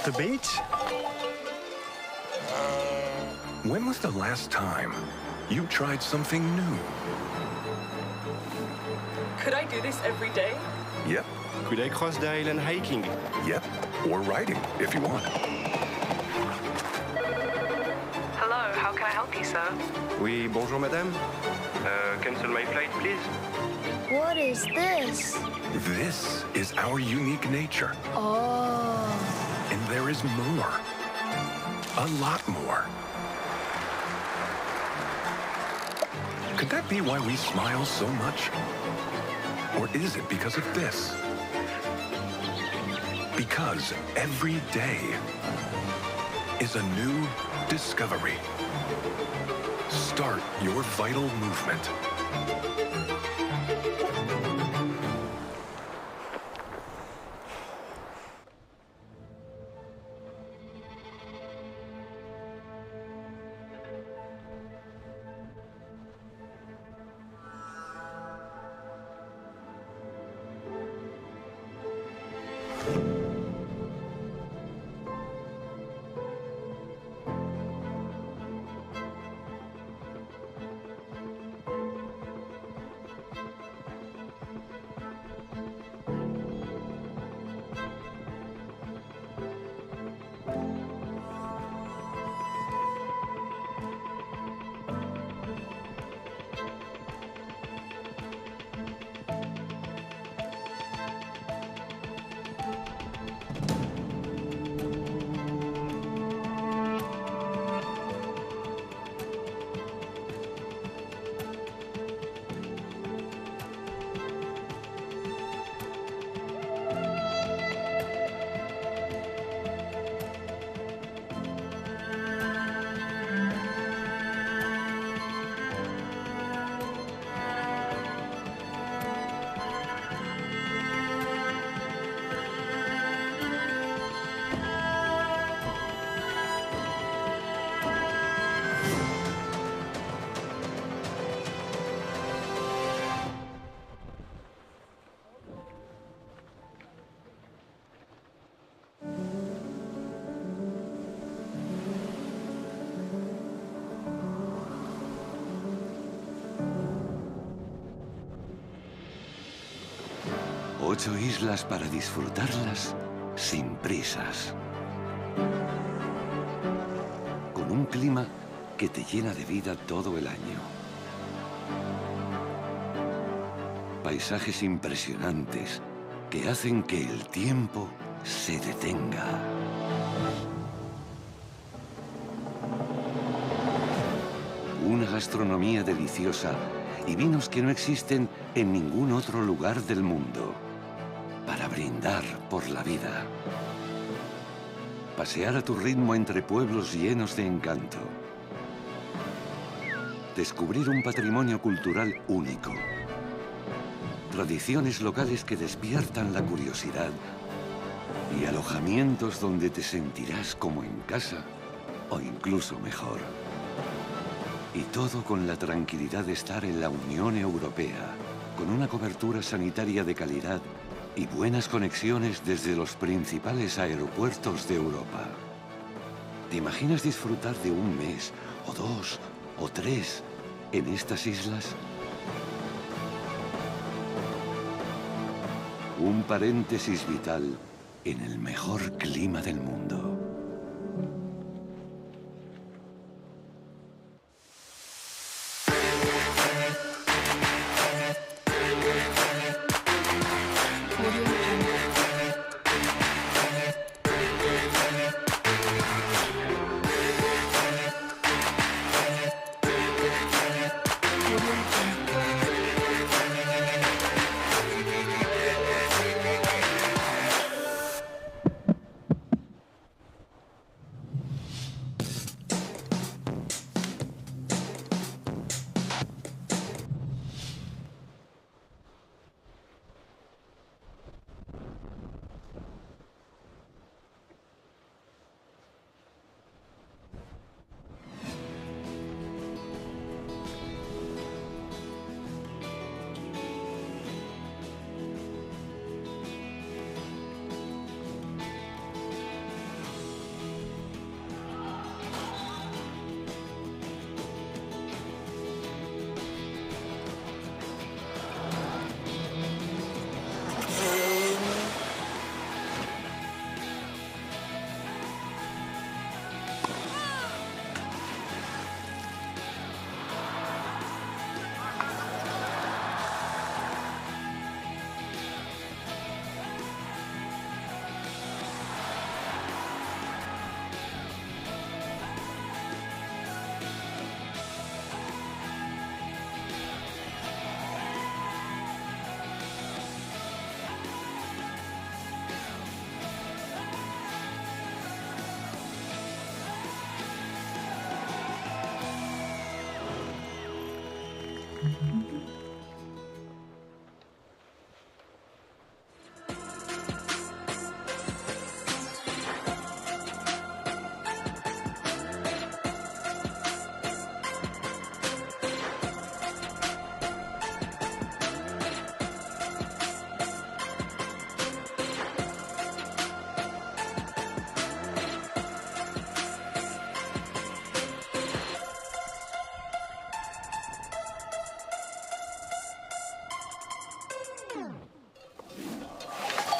The beach? When was the last time you tried something new? Could I do this every day? Yep, Could I cross the island hiking? yep. Or riding, if you want. Hello, how can I help you, sir? Oui, bonjour madame. Cancel my flight, please. What is this? This is our unique nature. Oh. And there is more. A lot more. Could that be why we smile so much? Or is it because of this? Because every day is a new discovery. Start your vital movement. Ocho islas para disfrutarlas sin prisas. Con un clima que te llena de vida todo el año. Paisajes impresionantes que hacen que el tiempo se detenga. Una gastronomía deliciosa y vinos que no existen en ningún otro lugar del mundo. Para brindar por la vida. Pasear a tu ritmo entre pueblos llenos de encanto. Descubrir un patrimonio cultural único. Tradiciones locales que despiertan la curiosidad. Y alojamientos donde te sentirás como en casa o incluso mejor. Y todo con la tranquilidad de estar en la Unión Europea, con una cobertura sanitaria de calidad y buenas conexiones desde los principales aeropuertos de Europa. ¿Te imaginas disfrutar de un mes, o 2, o 3 en estas islas? Un paréntesis vital en el mejor clima del mundo.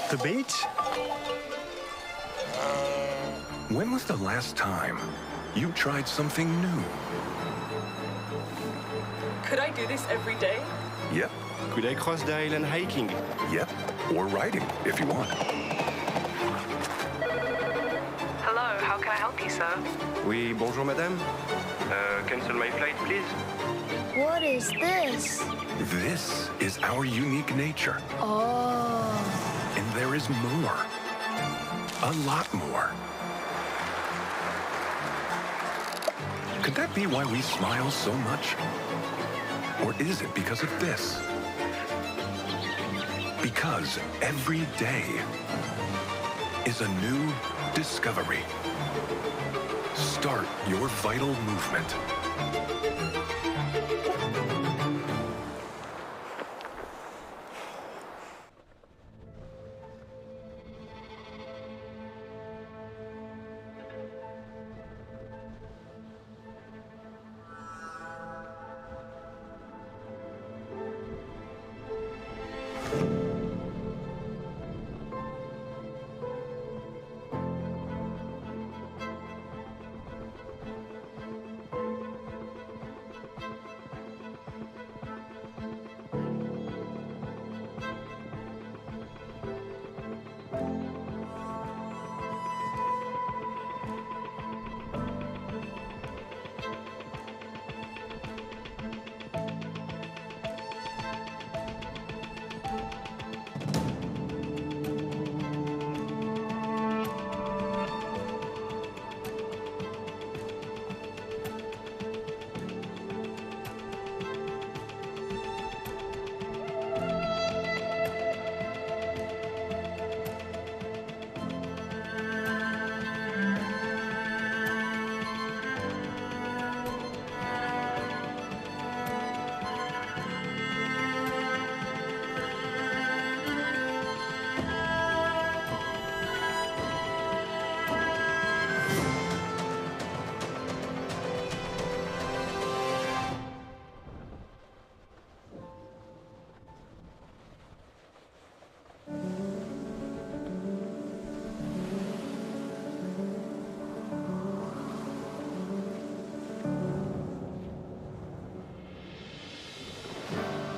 The beach? When was the last time you tried something new? Could I do this every day? Yep, Could I cross the island hiking? yep. Or riding, if you want. Hello, how can I help you, sir? Oui, bonjour madame. Cancel my flight, please. What is this? This is our unique nature. Oh. And there is more. A lot more. Could that be why we smile so much? Or is it because of this? Because every day is a new discovery. Start your vital movement.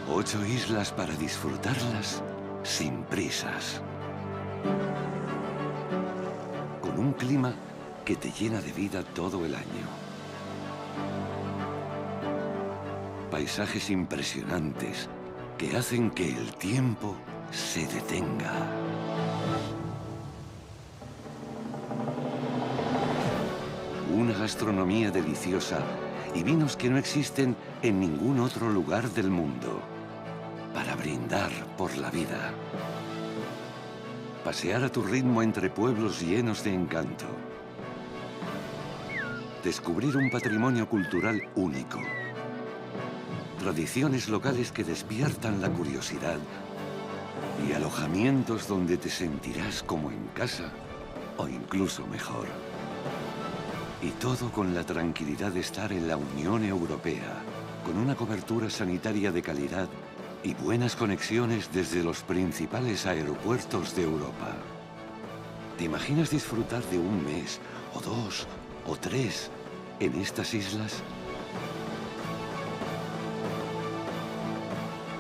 Ocho islas para disfrutarlas sin prisas. Con un clima que te llena de vida todo el año. Paisajes impresionantes que hacen que el tiempo se detenga. Una gastronomía deliciosa y vinos que no existen en ningún otro lugar del mundo. Para brindar por la vida. Pasear a tu ritmo entre pueblos llenos de encanto. Descubrir un patrimonio cultural único. Tradiciones locales que despiertan la curiosidad. Y alojamientos donde te sentirás como en casa o incluso mejor. Y todo con la tranquilidad de estar en la Unión Europea, con una cobertura sanitaria de calidad y buenas conexiones desde los principales aeropuertos de Europa. ¿Te imaginas disfrutar de un mes, o 2, o 3 en estas islas?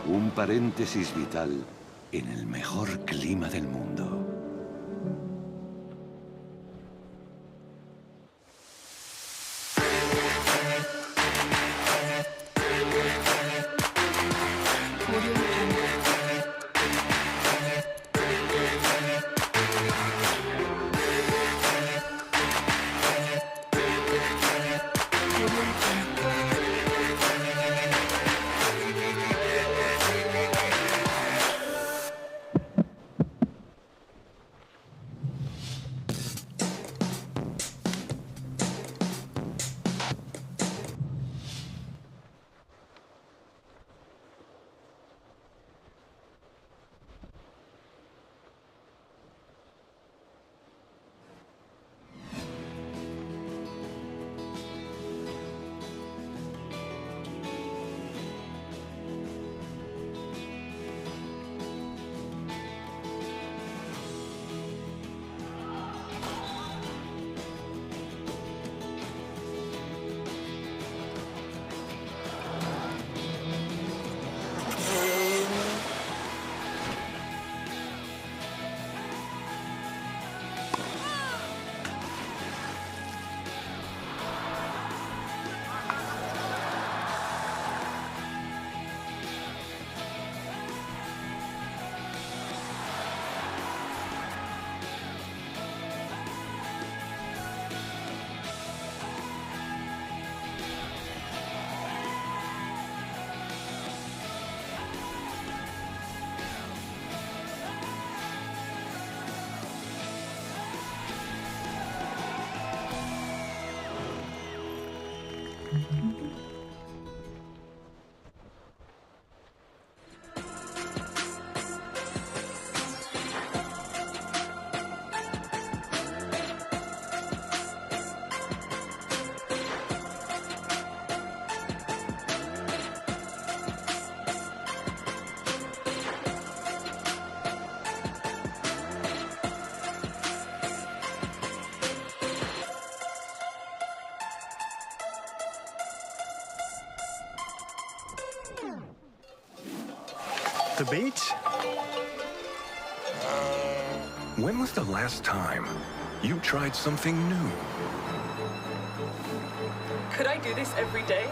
Un paréntesis vital en el mejor clima del mundo. The beach? When was the last time you tried something new? Could I do this every day?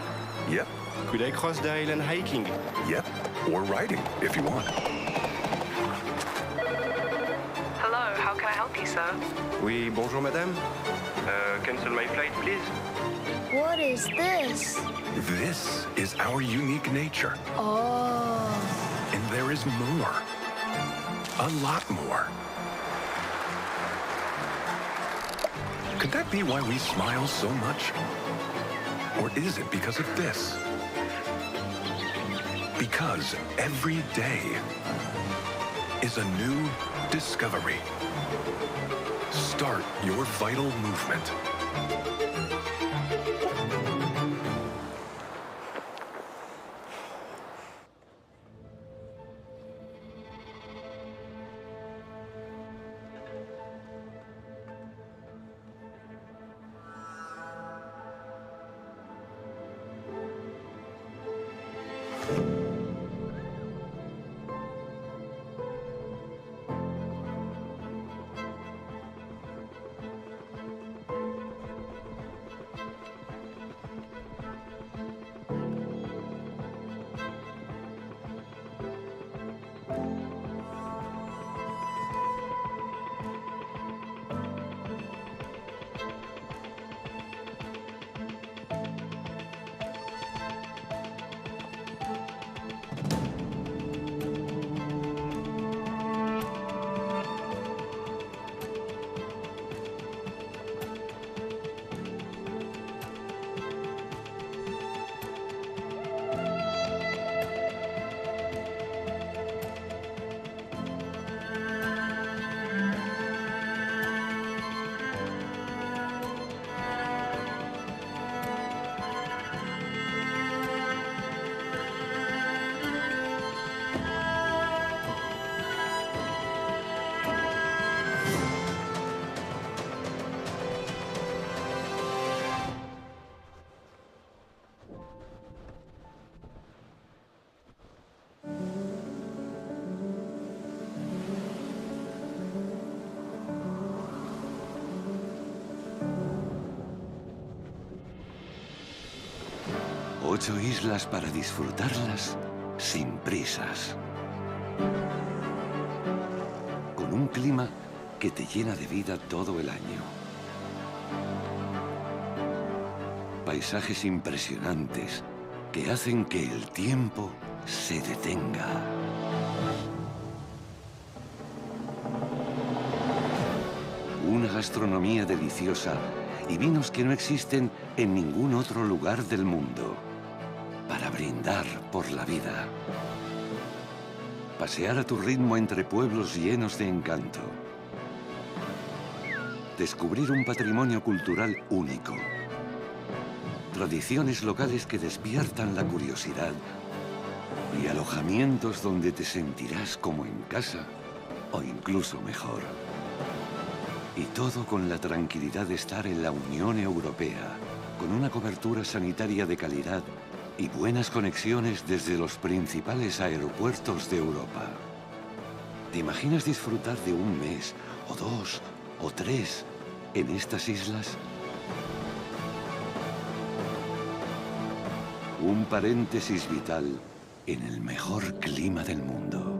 Yep, Could I cross the island hiking? yep. Or riding, if you want. Hello, how can I help you, sir? Oui, bonjour madame. Cancel my flight, please. What is this? This is our unique nature. Oh. And there is more. A lot more. Could that be why we smile so much? Or is it because of this? Because every day is a new discovery. Start your vital movement. Ocho islas para disfrutarlas sin prisas. Con un clima que te llena de vida todo el año. Paisajes impresionantes que hacen que el tiempo se detenga. Una gastronomía deliciosa y vinos que no existen en ningún otro lugar del mundo. Para brindar por la vida. Pasear a tu ritmo entre pueblos llenos de encanto. Descubrir un patrimonio cultural único. Tradiciones locales que despiertan la curiosidad. Y alojamientos donde te sentirás como en casa o incluso mejor. Y todo con la tranquilidad de estar en la Unión Europea, con una cobertura sanitaria de calidad y buenas conexiones desde los principales aeropuertos de Europa. ¿Te imaginas disfrutar de un mes, o 2, o 3 en estas islas? Un paréntesis vital en el mejor clima del mundo.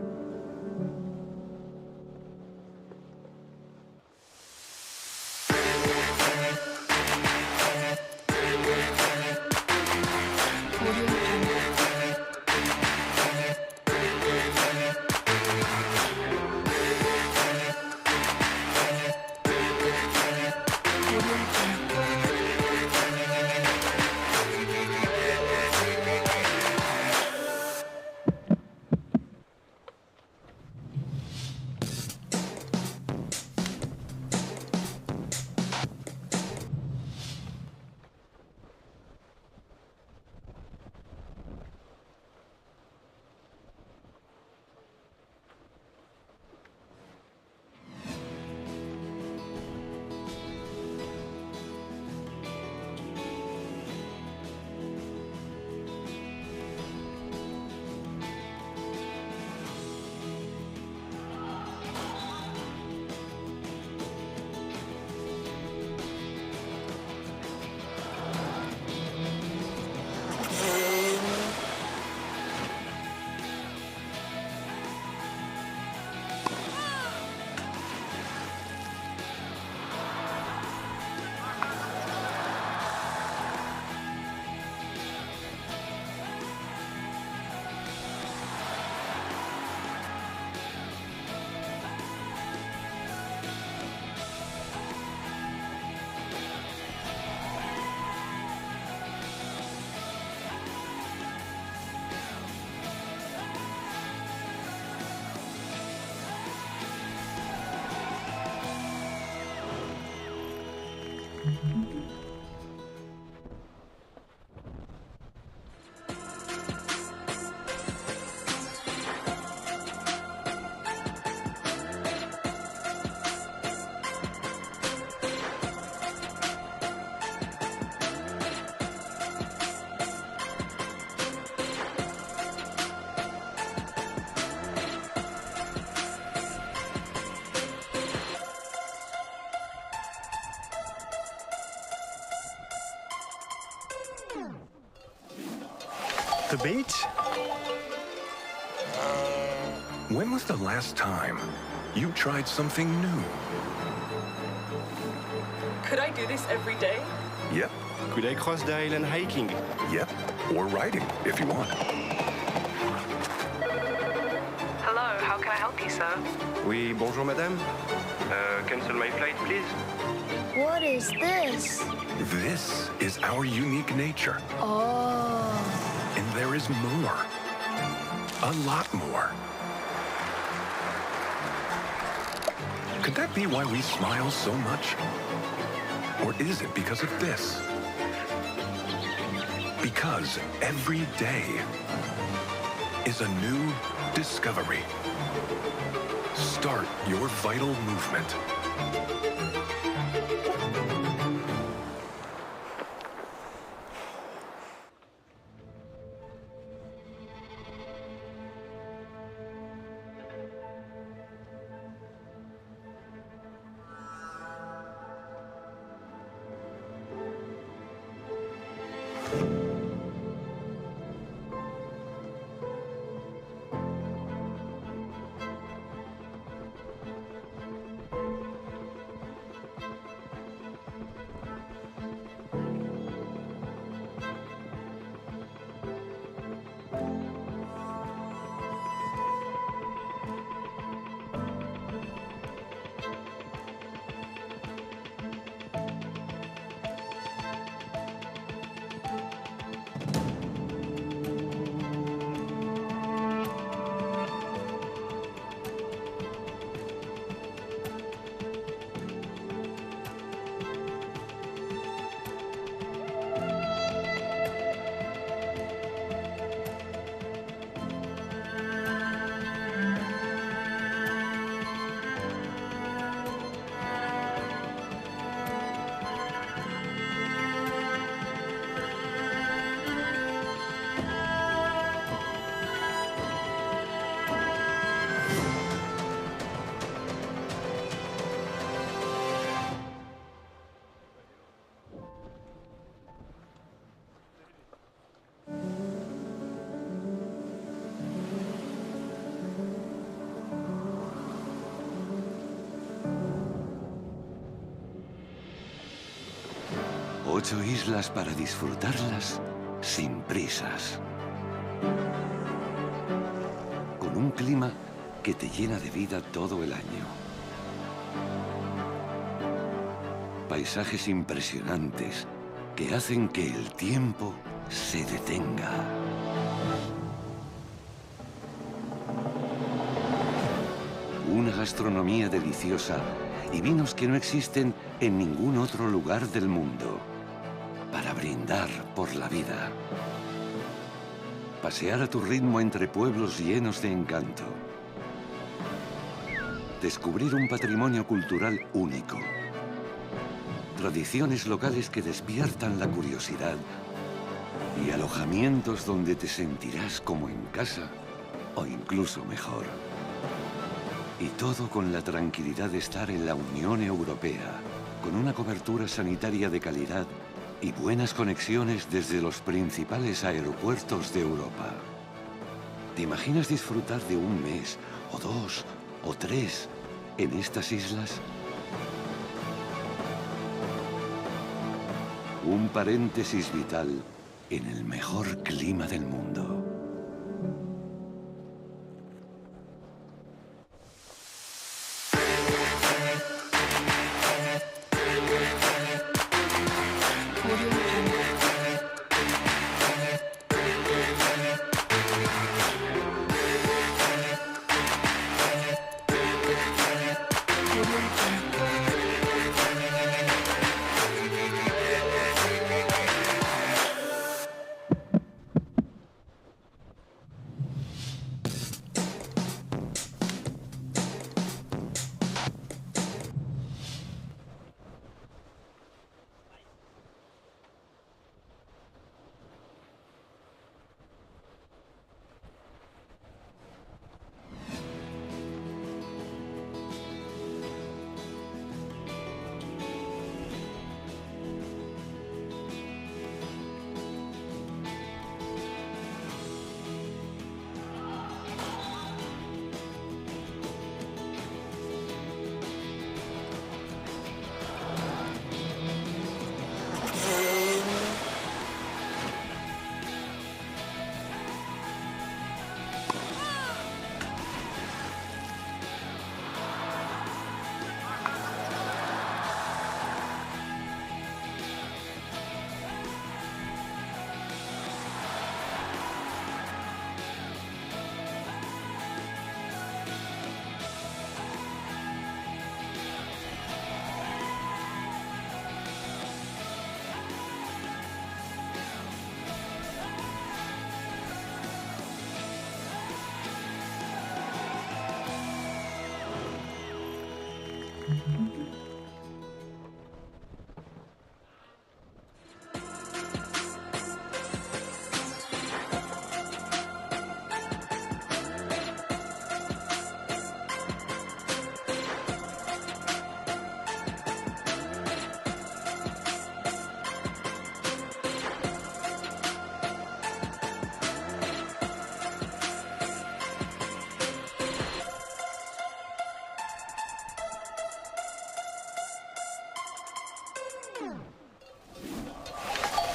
The beach? When was the last time you tried something new? Could I do this every day? Yep, Could I cross the island hiking? yep. Or riding, if you want. Hello, how can I help you, sir? Oui, bonjour madame. Cancel my flight, please. What is this? This is our unique nature. Oh. And there is more. A lot more. Could that be why we smile so much? Or is it because of this? Because every day is a new discovery. Start your vital movement. Ocho islas para disfrutarlas sin prisas. Con un clima que te llena de vida todo el año. Paisajes impresionantes que hacen que el tiempo se detenga. Una gastronomía deliciosa y vinos que no existen en ningún otro lugar del mundo. Para brindar por la vida. Pasear a tu ritmo entre pueblos llenos de encanto. Descubrir un patrimonio cultural único. Tradiciones locales que despiertan la curiosidad. Y alojamientos donde te sentirás como en casa o incluso mejor. Y todo con la tranquilidad de estar en la Unión Europea, con una cobertura sanitaria de calidad y buenas conexiones desde los principales aeropuertos de Europa. ¿Te imaginas disfrutar de un mes, o 2, o 3 en estas islas? Un paréntesis vital en el mejor clima del mundo.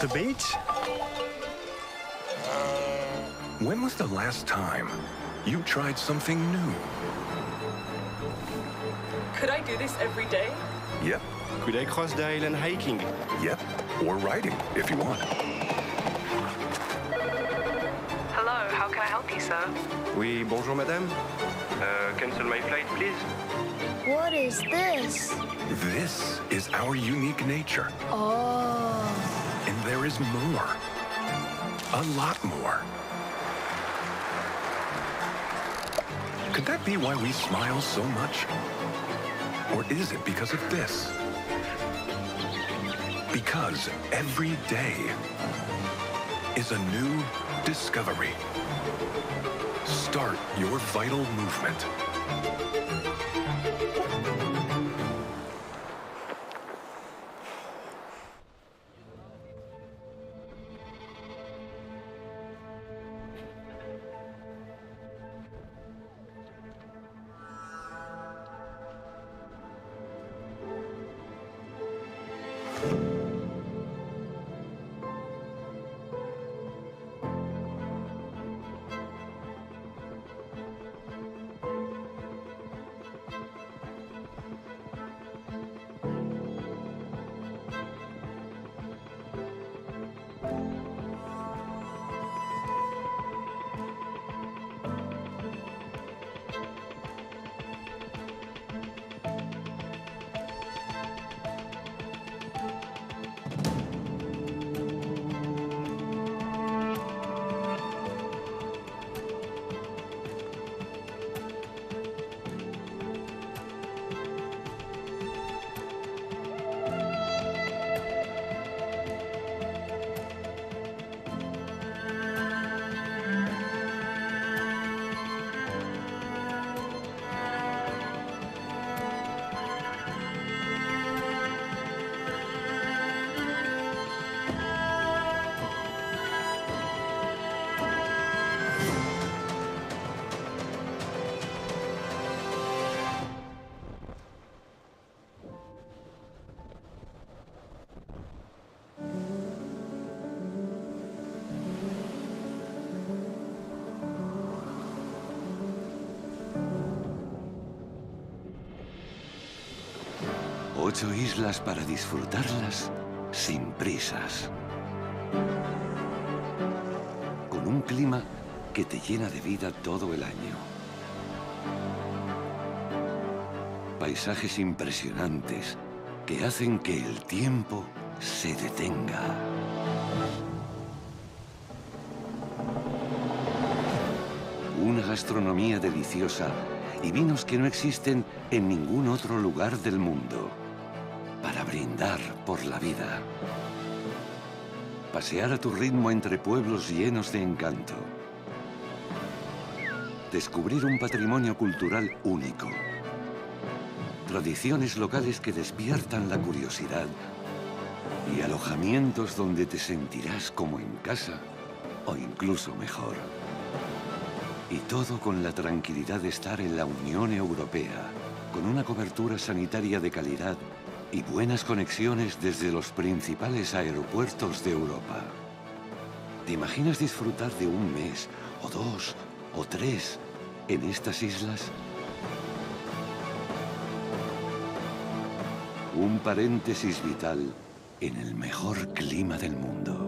The beach? When was the last time you tried something new? Could I do this every day? Yep, Could I cross the island hiking? yep. Or riding, if you want. Hello, how can I help you, sir? Oui, bonjour madame. Cancel my flight, please. What is this? This is our unique nature. Oh. And there is more. A lot more. Could that be why we smile so much? Or is it because of this? Because every day is a new discovery. Start your vital movement. Ocho islas para disfrutarlas sin prisas. Con un clima que te llena de vida todo el año. Paisajes impresionantes que hacen que el tiempo se detenga. Una gastronomía deliciosa y vinos que no existen en ningún otro lugar del mundo. Para brindar por la vida. Pasear a tu ritmo entre pueblos llenos de encanto. Descubrir un patrimonio cultural único. Tradiciones locales que despiertan la curiosidad. Y alojamientos donde te sentirás como en casa o incluso mejor. Y todo con la tranquilidad de estar en la Unión Europea, con una cobertura sanitaria de calidad y buenas conexiones desde los principales aeropuertos de Europa. ¿Te imaginas disfrutar de un mes, o 2, o 3 en estas islas? Un paréntesis vital en el mejor clima del mundo.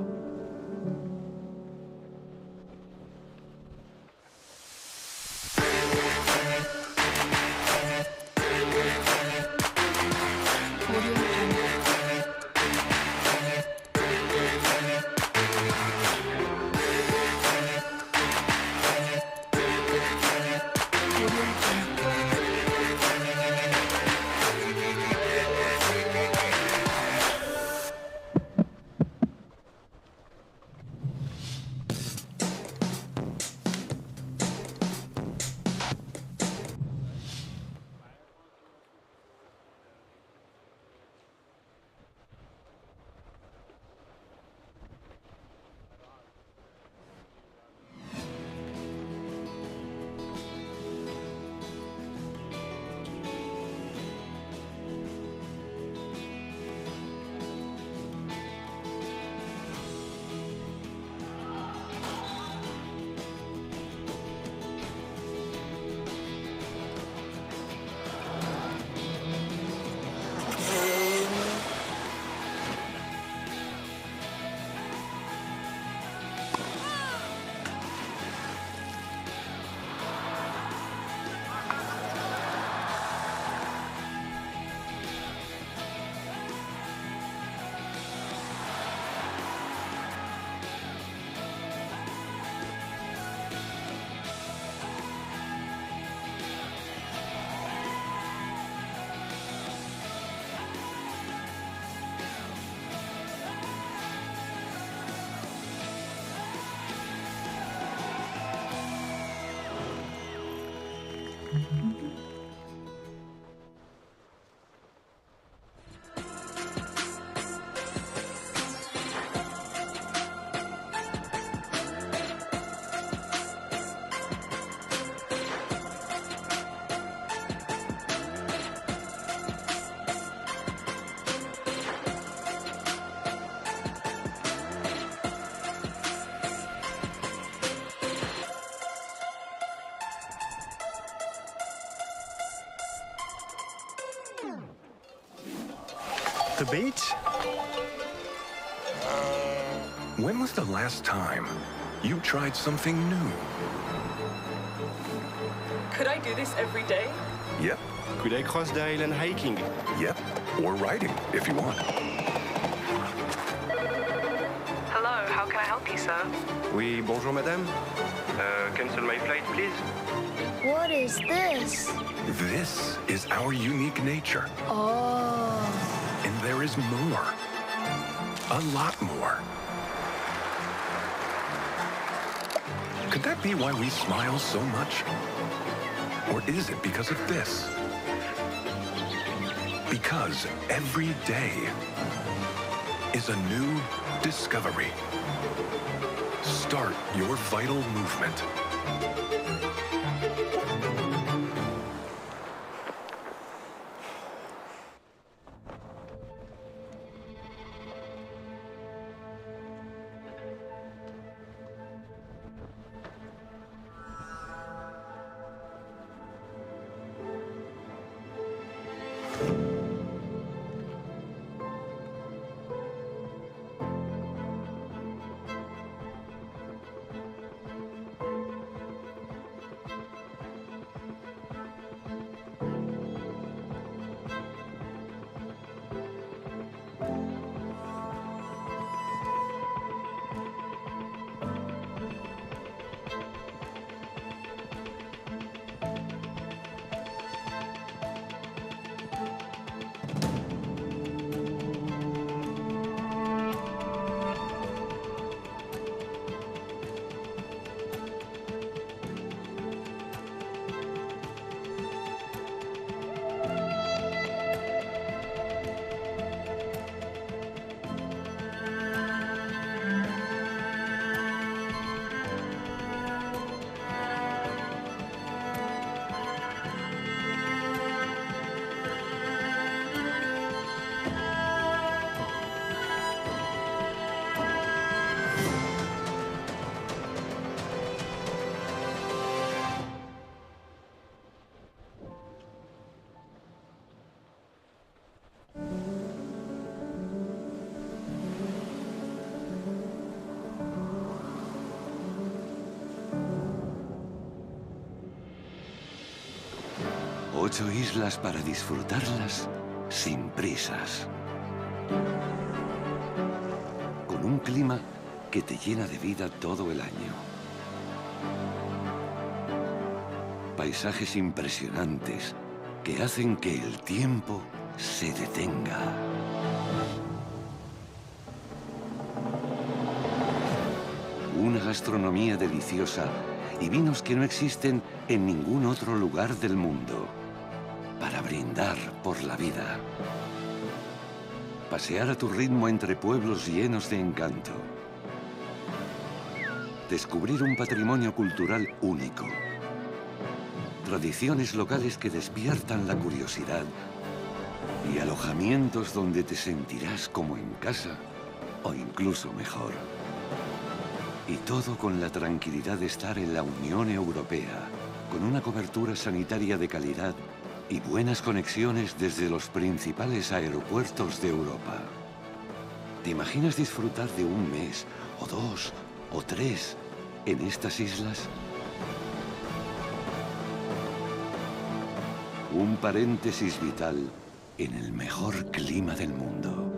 The beach? When was the last time you tried something new? Could I do this every day? Yep, Could I cross the island hiking? yep. Or riding, if you want. Hello, how can I help you, sir? Oui, bonjour madame. Cancel my flight, please. What is this? This is our unique nature. Oh. And there is more. A lot more. Could that be why we smile so much? Or is it because of this? Because every day is a new discovery. Start your vital movement. Ocho islas para disfrutarlas sin prisas. Con un clima que te llena de vida todo el año. Paisajes impresionantes que hacen que el tiempo se detenga. Una gastronomía deliciosa y vinos que no existen en ningún otro lugar del mundo. Para brindar por la vida. Pasear a tu ritmo entre pueblos llenos de encanto. Descubrir un patrimonio cultural único. Tradiciones locales que despiertan la curiosidad. Y alojamientos donde te sentirás como en casa o incluso mejor. Y todo con la tranquilidad de estar en la Unión Europea, con una cobertura sanitaria de calidad y buenas conexiones desde los principales aeropuertos de Europa. ¿Te imaginas disfrutar de un mes, o 2, o 3 en estas islas? Un paréntesis vital en el mejor clima del mundo.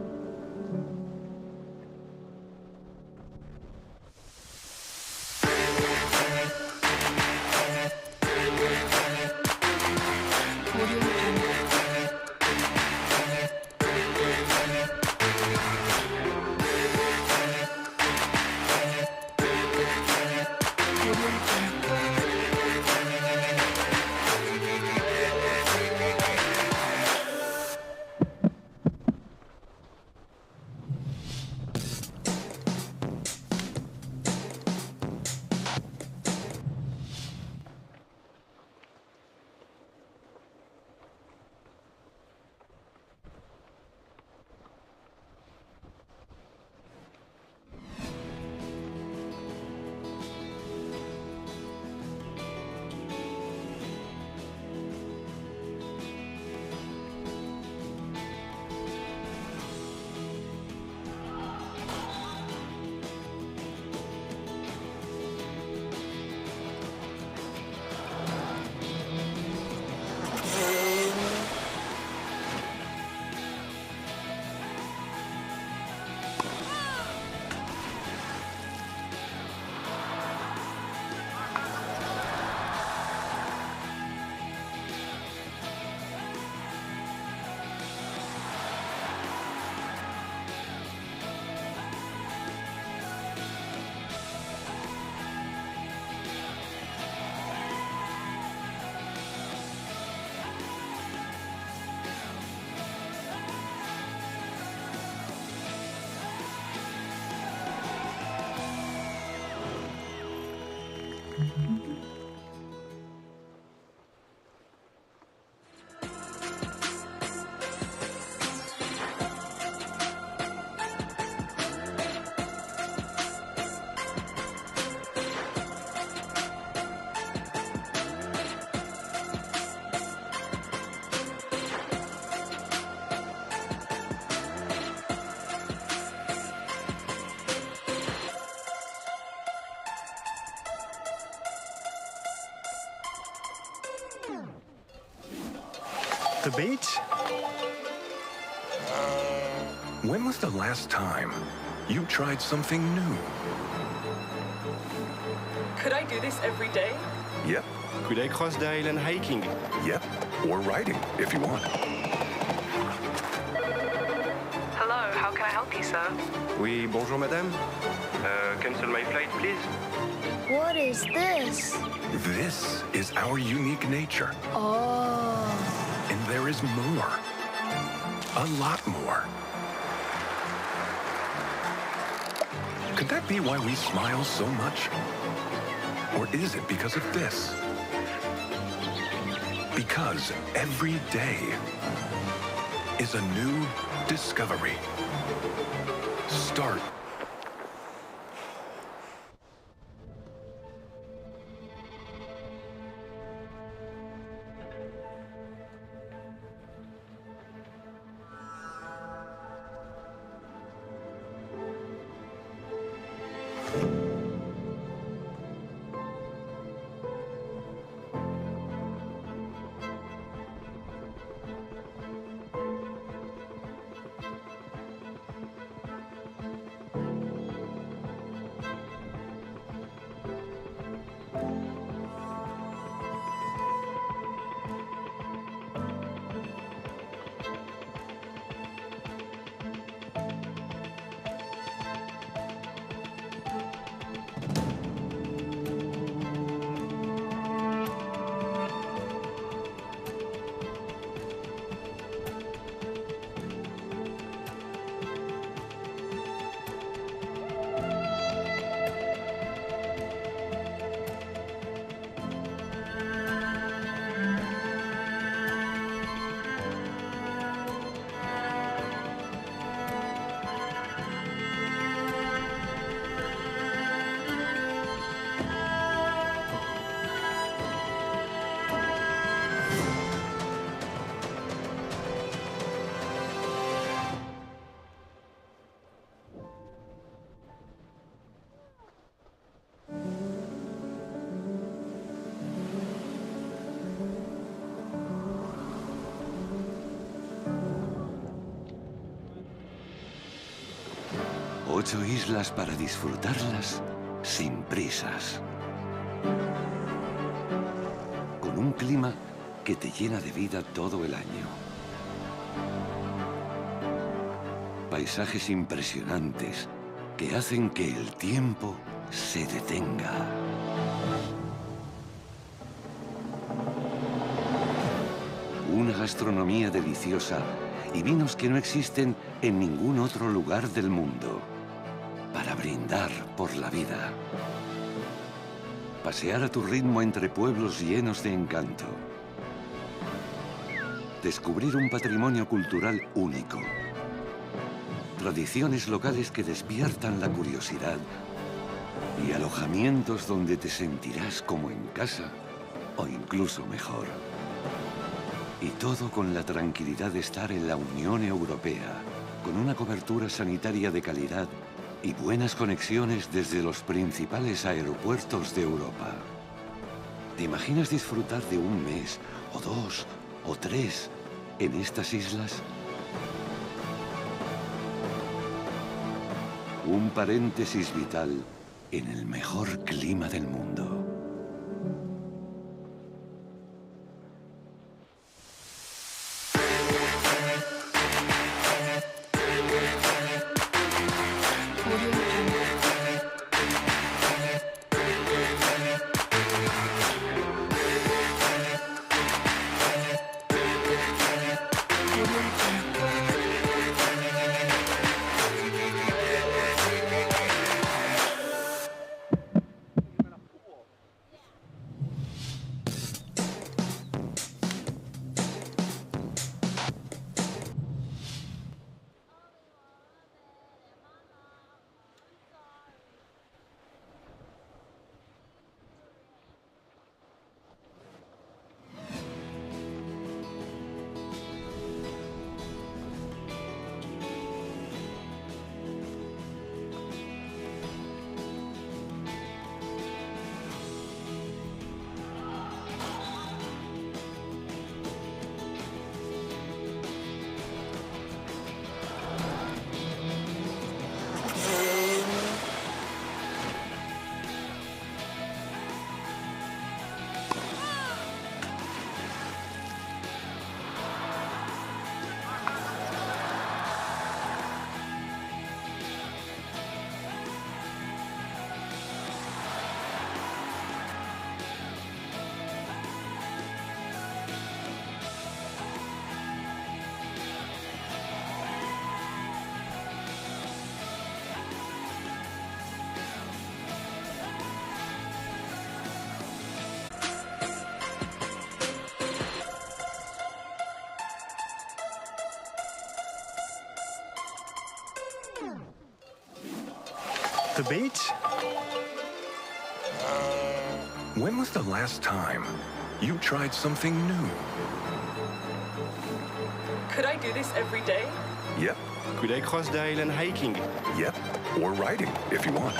The beach? When was the last time you tried something new? Could I do this every day? Yep, Could I cross the island hiking? yep. Or riding, if you want. Hello, how can I help you, sir? Oui, bonjour madame. Cancel my flight, please. What is this? This is our unique nature. Oh. And there is more. A lot more. Could that be why we smile so much? Or is it because of this? Because every day is a new discovery. Start. Ocho islas para disfrutarlas sin prisas. Con un clima que te llena de vida todo el año. Paisajes impresionantes que hacen que el tiempo se detenga. Una gastronomía deliciosa y vinos que no existen en ningún otro lugar del mundo. Para brindar por la vida. Pasear a tu ritmo entre pueblos llenos de encanto. Descubrir un patrimonio cultural único. Tradiciones locales que despiertan la curiosidad. Y alojamientos donde te sentirás como en casa o incluso mejor. Y todo con la tranquilidad de estar en la Unión Europea, con una cobertura sanitaria de calidad y buenas conexiones desde los principales aeropuertos de Europa. ¿Te imaginas disfrutar de un mes, o 2, o 3 en estas islas? Un paréntesis vital en el mejor clima del mundo. The beach? When was the last time you tried something new? Could I do this every day? Yep, Could I cross the island hiking? yep, or riding if you want.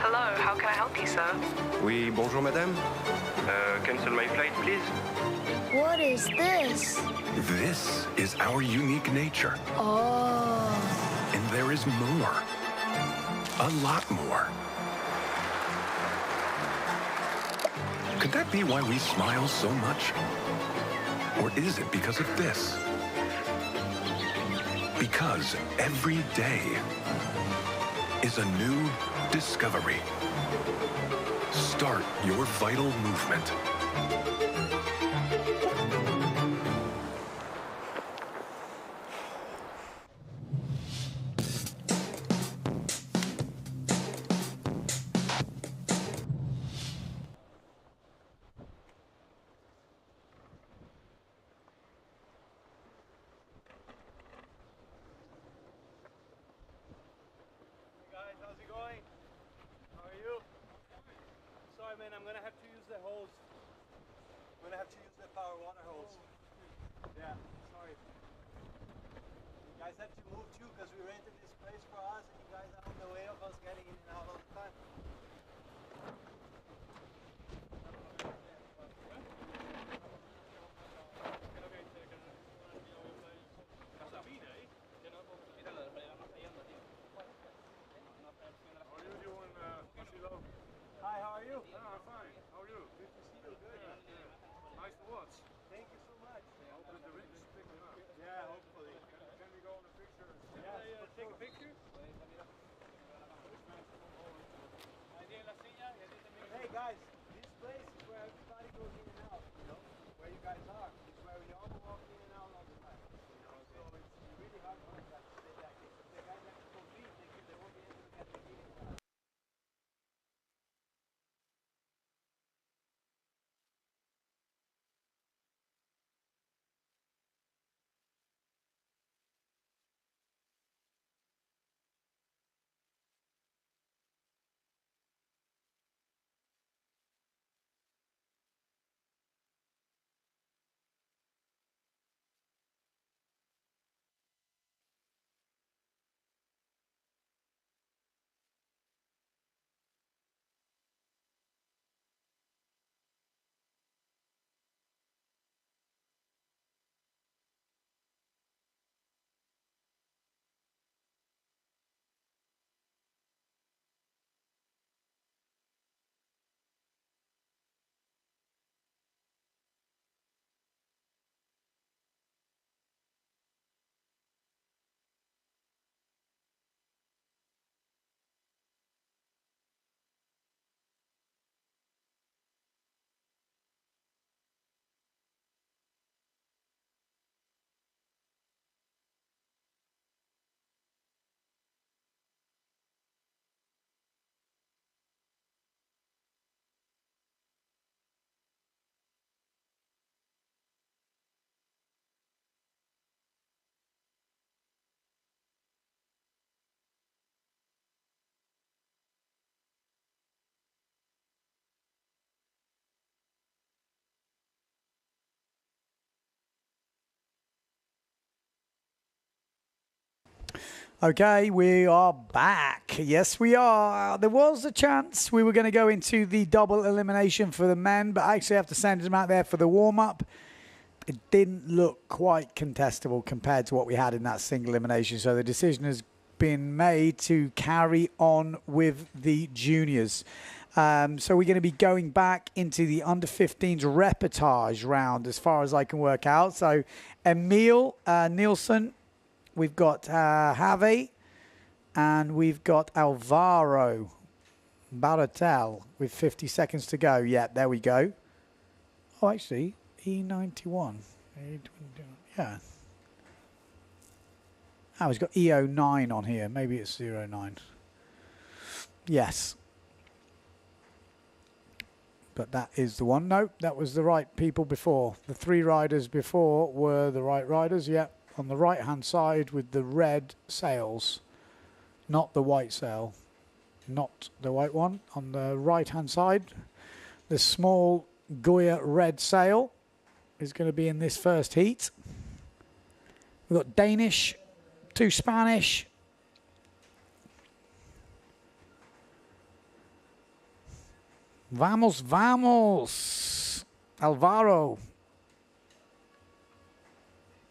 Hello, how can I help you, sir? Oui, bonjour madame. Cancel my flight, please. What is this? This is our unique nature, Oh. and there is more. A lot more. Could that be why we smile so much? Or is it because of this? Because every day is a new discovery. Start your vital movement. Guys, how's it going? How are you? Sorry man, I'm gonna have to use the hose. I'm gonna have to use the power water hose. Yeah, sorry. You guys have to move too because we rented this place for us and you guys are on the way of us getting in and out all the time. Hi, how are you? I'm fine. How are you? Good to see you. Good. Nice to watch. Thank you so much. Hope that the wind is picking up. Yeah, hopefully. Can we go on a picture? Yeah, take a picture. Hey guys, this place is where everybody goes in and out, you know? Where you guys are. It's where we all walk in and out all the time. You know, so it's really hard for us to stay back here. If the guys have to compete, they won't be able to get the feeling for us. Okay, we are back. Yes, we are. There was a chance we were going to go into the double elimination for the men, but I actually have to send them out there for the warm-up. It didn't look quite contestable compared to what we had in that single elimination, so the decision has been made to carry on with the juniors. So we're going to be going back into the under-15s reportage round as far as I can work out. So Emil Nielsen, we've got Javi, and we've got Alvaro Baratel with 50 seconds to go. Yeah, there we go. Oh, actually, E91. Yeah. Oh, he's got E09 on here. Maybe it's 09. Yes. But that is the one. Nope, that was the right people before. The three riders before were the right riders. Yep. On the right-hand side with the red sails. Not the white sail. Not the white one. On the right-hand side, the small Goya red sail is going to be in this first heat. We've got Danish, 2 Spanish. Vamos, vamos. Alvaro.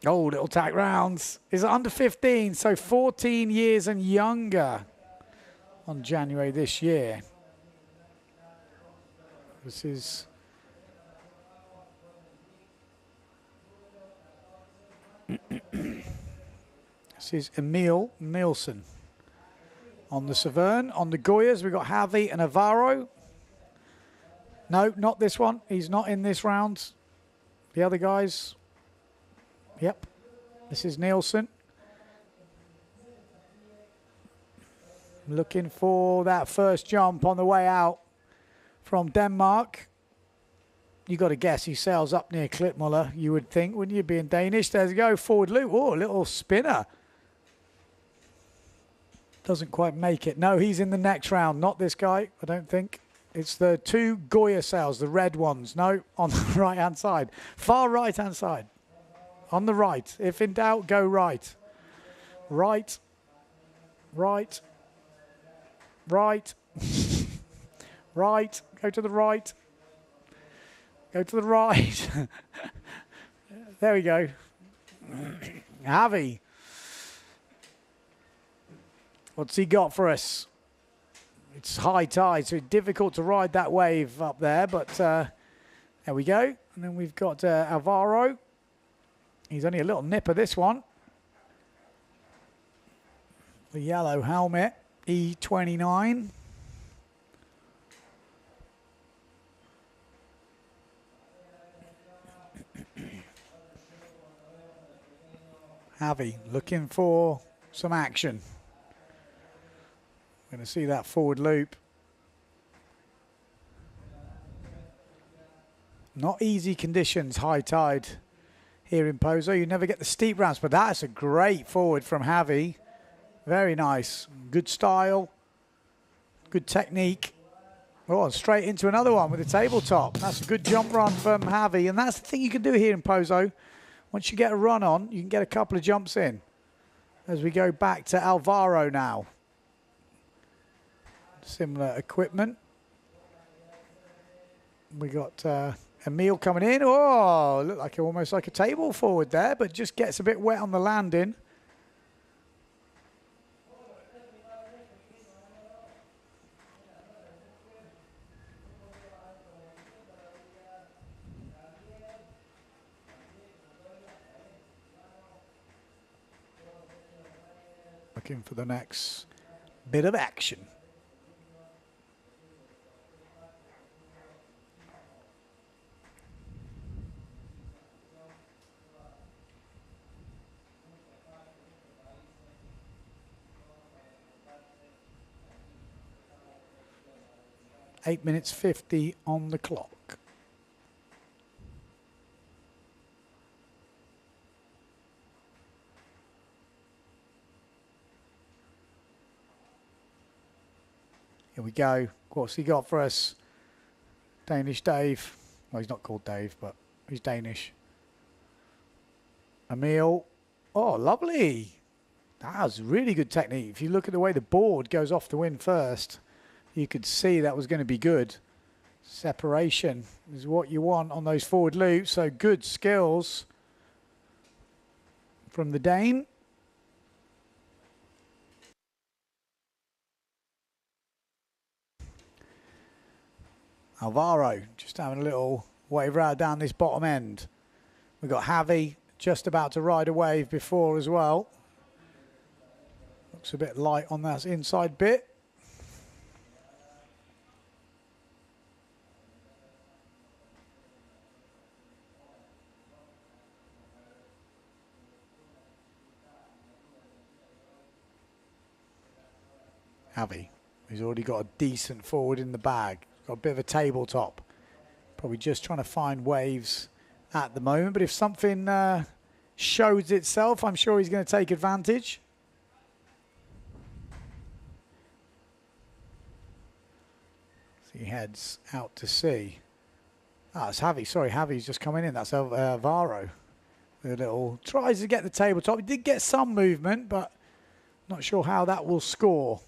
Oh, little tack rounds. Is under 15, so 14 years and younger on January this year. This is Emil Nielsen. On the Severn, on the Goyas, we've got Javi and Alvaro. No, not this one. He's not in this round. The other guys. Yep. This is Nielsen. Looking for that first jump on the way out from Denmark. You got to guess he sails up near Klitmuller, you would think, wouldn't you, being Danish? There you go, forward loop. Oh, a little spinner. Doesn't quite make it. No, he's in the next round. Not this guy, I don't think. It's the 2 Goya sails, the red ones. No, on the right-hand side. Far right-hand side. On the right. If in doubt, go right. Right. Right. Right. Right. Go to the right. Go to the right. There we go. Javi. What's he got for us? It's high tide, so it's difficult to ride that wave up there, but there we go. And then we've got Alvaro. He's only a little nipper, this one. The yellow helmet, E29. Javi looking for some action. Going to see that forward loop. Not easy conditions, high tide here in Pozo. You never get the steep ramps, but that's a great forward from Javi. Very nice. Good style. Good technique. Oh, straight into another one with the tabletop. That's a good jump run from Javi. And that's the thing you can do here in Pozo. Once you get a run on, you can get a couple of jumps in. As we go back to Alvaro now. Similar equipment. We got Emil coming in. Oh, looked like almost like a table forward there, but just gets a bit wet on the landing. Looking for the next bit of action. Eight minutes 50 on the clock. Here we go. What's he got for us? Danish Dave. Well, he's not called Dave, but he's Danish. Emil. Oh, lovely. That was really good technique. If you look at the way the board goes off the wind first, you could see that was going to be good. Separation is what you want on those forward loops. So good skills from the Dane. Alvaro just having a little wave ride down this bottom end. We've got Javi just about to ride a wave before as well. Looks a bit light on that inside bit. Javi, he's already got a decent forward in the bag. Got a bit of a tabletop. Probably just trying to find waves at the moment. But if something shows itself, I'm sure he's going to take advantage. So he heads out to sea. Ah, it's Javi. Sorry, Javi's just coming in. That's Alvaro. With a little tries to get the tabletop. He did get some movement, but not sure how that will score.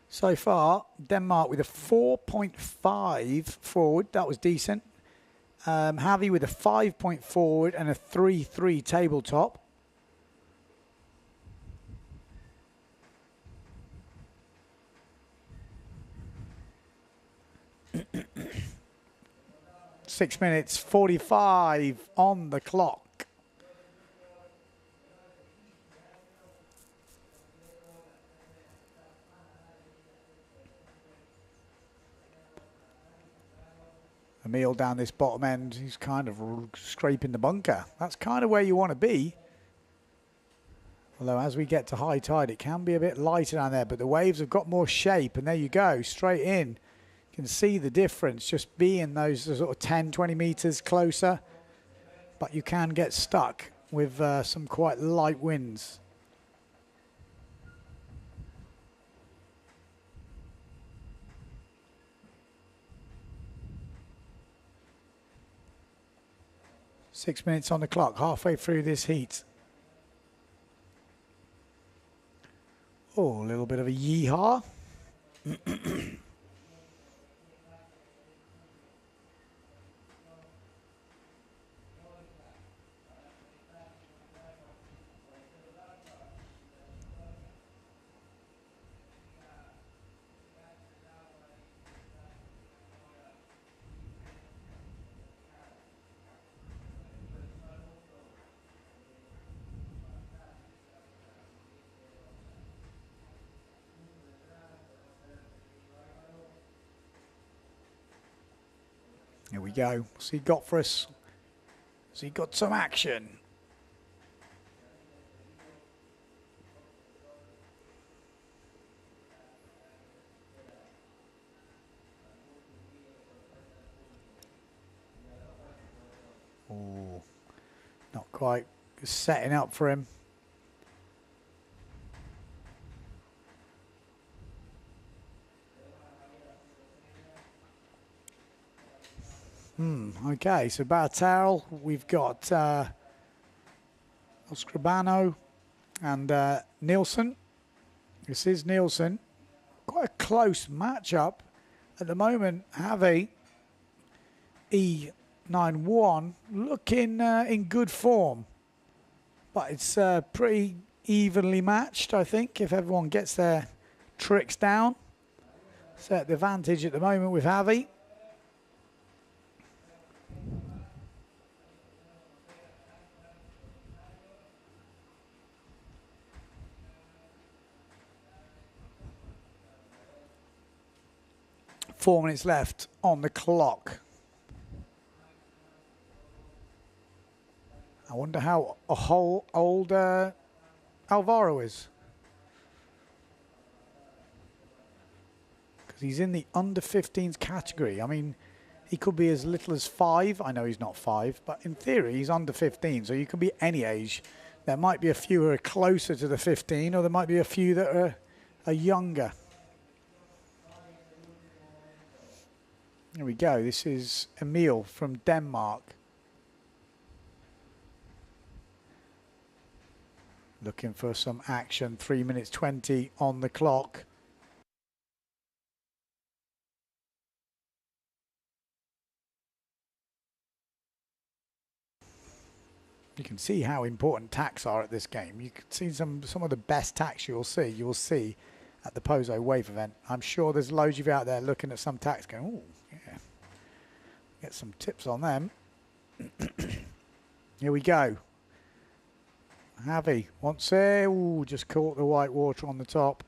So far, Denmark with a 4.5 forward. That was decent. Javi with a 5-point forward and a 3-3 tabletop. Six minutes 45 on the clock. Emil down this bottom end, he's kind of scraping the bunker. That's kind of where you want to be. Although as we get to high tide, it can be a bit lighter down there, but the waves have got more shape, and there you go, straight in. You can see the difference just being those sort of 10, 20 meters closer, but you can get stuck with some quite light winds. Six minutes on the clock, halfway through this heat. Oh, a little bit of a yeehaw. Here we go. What's he got for us? Has he got some action? Oh, not quite setting up for him. Okay, so Bartel, we've got Oscribano and Nielsen. This is Nielsen. Quite a close matchup. At the moment, Javi, E91, looking in good form. But it's pretty evenly matched, I think, if everyone gets their tricks down. Set the advantage at the moment with Javi. Four minutes left on the clock. I wonder how old Alvaro is. Because he's in the under 15s category. I mean, he could be as little as 5. I know he's not 5, but in theory, he's under 15. So you can be any age. There might be a few who are closer to the 15, or there might be a few that are younger. Here we go. This is Emil from Denmark. Looking for some action. 3 minutes 20 on the clock. You can see how important tacks are at this game. You can see some of the best tacks you will see at the Pozo Wave event. I'm sure there's loads of you out there looking at some tacks going, oh, yeah. Get some tips on them. Here we go. Javi wants it. Ooh, just caught the white water on the top.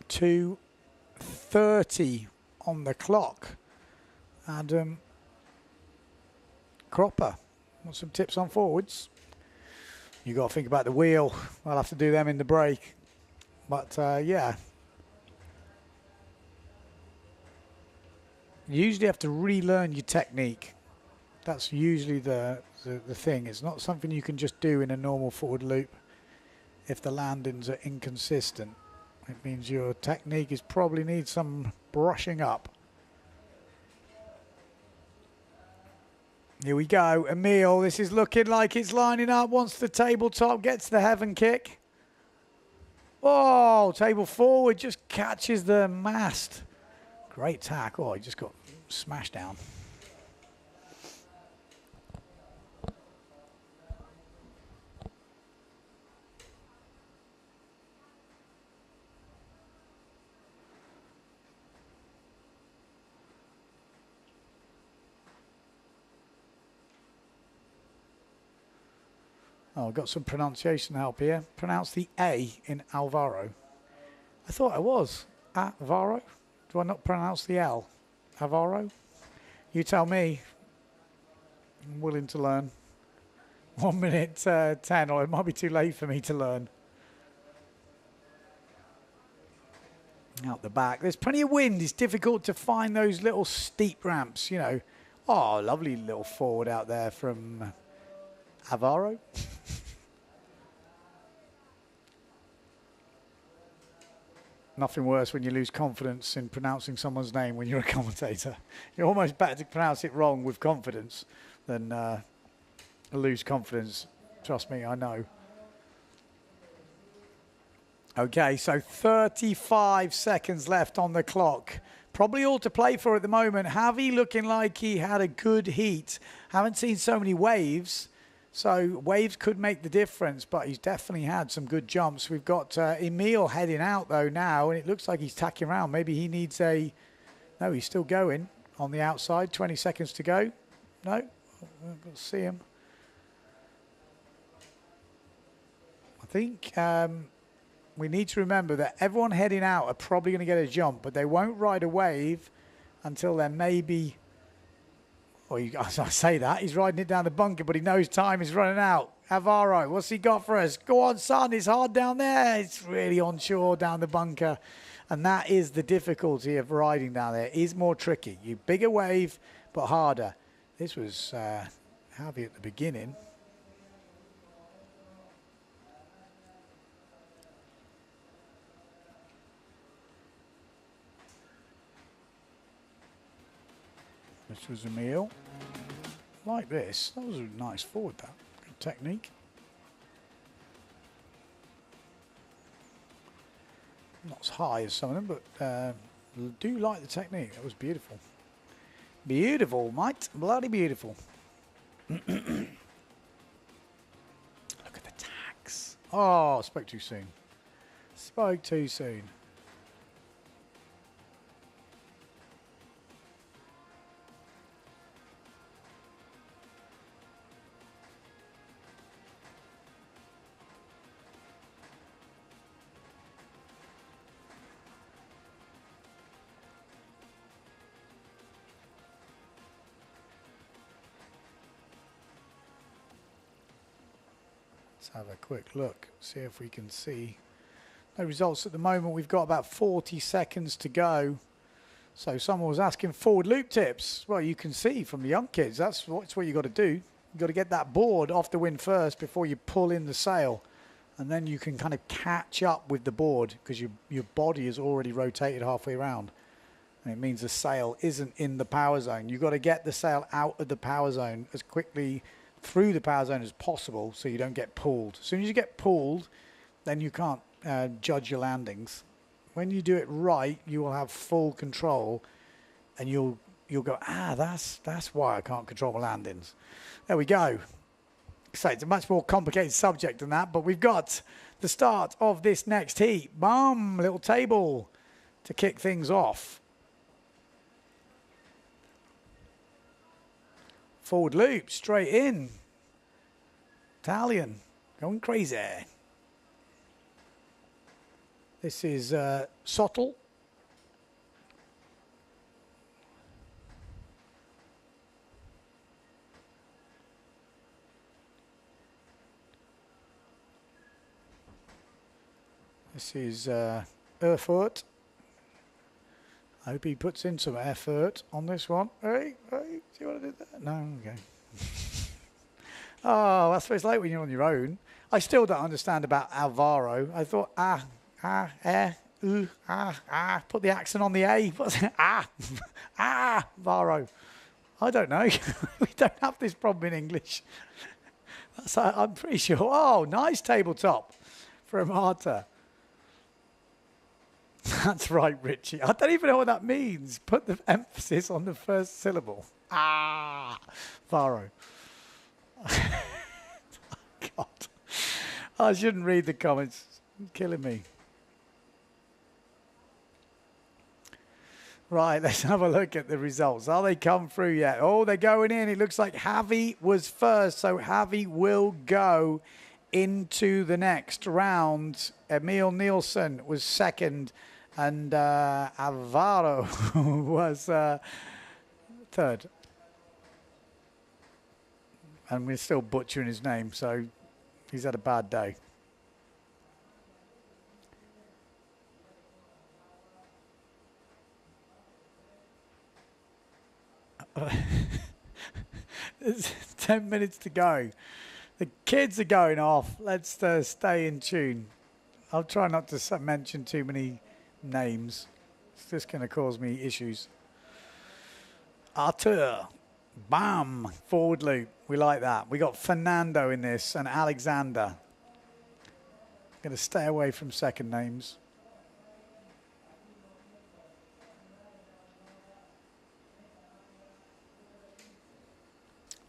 .2:30 on the clock. Adam Cropper. Want some tips on forwards? You got to think about the wheel. I'll have to do them in the break. But yeah. You usually have to relearn your technique. That's usually the thing. It's not something you can just do in a normal forward loop. If the landings are inconsistent, it means your technique is probably needs some brushing up. Here we go, Emil. This is looking like it's lining up. Once the tabletop gets the heaven kick. Oh, table forward just catches the mast. Great tack. Oh, he just got smashed down. Oh, I've got some pronunciation help here. Pronounce the A in Alvaro. I thought I was. Alvaro? Do I not pronounce the L? Alvaro? You tell me. I'm willing to learn. 1 minute 10, or it might be too late for me to learn. Out the back. There's plenty of wind. It's difficult to find those little steep ramps, you know. Oh, lovely little forward out there from Alvaro. Nothing worse when you lose confidence in pronouncing someone's name when you're a commentator. You're almost better to pronounce it wrong with confidence than lose confidence. Trust me, I know. Okay, so 35 seconds left on the clock. Probably all to play for at the moment. Javi looking like he had a good heat. Haven't seen so many waves. So waves could make the difference, but he's definitely had some good jumps. We've got Emil heading out, though, now, and it looks like he's tacking around. Maybe he needs a... No, he's still going on the outside. 20 seconds to go. No, we'll see him. I think we need to remember that everyone heading out are probably going to get a jump, but they won't ride a wave until they're maybe... Well, I say that, he's riding it down the bunker, but he knows time is running out. Alvaro, what's he got for us? Go on, son, it's hard down there. It's really onshore down the bunker. And that is the difficulty of riding down there. It is more tricky. You bigger wave, but harder. This was heavy at the beginning. This was Emil. Like this. That was a nice forward, that. Good technique. Not as high as some of them, but do like the technique. That was beautiful. Beautiful, mate. Bloody beautiful. Look at the tacks. Oh, spoke too soon. Spoke too soon. Have a quick look, see if we can see. No results at the moment. We've got about 40 seconds to go. So someone was asking forward loop tips. Well, you can see from the young kids, that's what you got to do. You've got to get that board off the wind first before you pull in the sail. And then you can kind of catch up with the board because your body is already rotated halfway around. And it means the sail isn't in the power zone. You've got to get the sail out of the power zone as quickly through the power zone as possible so you don't get pulled. As soon as you get pulled, then you can't judge your landings. When you do it right, you will have full control and you'll go, that's why I can't control my landings. There we go. So it's a much more complicated subject than that, but we've got the start of this next heat. Boom, little table to kick things off. Forward loop, straight in. Italian, going crazy. This is Sottle. This is Erfurt. Hope he puts in some effort on this one. Hey, see what I did there? No, okay. Oh, that's what it's like when you're on your own. I still don't understand about Alvaro. I thought, put the accent on the A. What's it? Varo. I don't know. We don't have this problem in English. I'm pretty sure. Oh, nice tabletop from Arta. That's right, Richie. I don't even know what that means. Put the emphasis on the first syllable. Varo. God. I shouldn't read the comments. It's killing me. Right, let's have a look at the results. Are they come through yet? Oh, they're going in. It looks like Javi was first, so Javi will go into the next round. Emil Nielsen was second, and Alvaro was third. And we're still butchering his name, so he's had a bad day. There's 10 minutes to go. The kids are going off. Let's stay in tune. I'll try not to mention too many names. It's just going to cause me issues. Artur. Bam. Forward loop. We like that. We got Fernando in this and Alexander. Going to stay away from second names.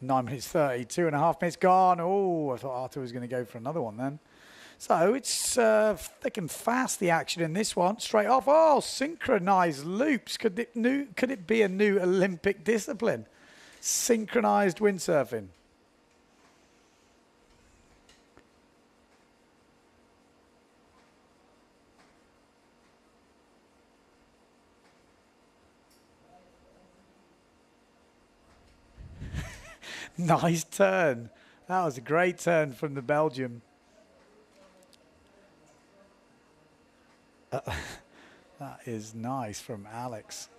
Nine minutes 30, 2.5 minutes gone. Oh, I thought Arthur was going to go for another one then. So it's thick and fast, the action in this one. Straight off. Oh, synchronized loops. Could it be a new Olympic discipline? Synchronized windsurfing. Nice turn. That was a great turn from the Belgium. That is nice from Alex.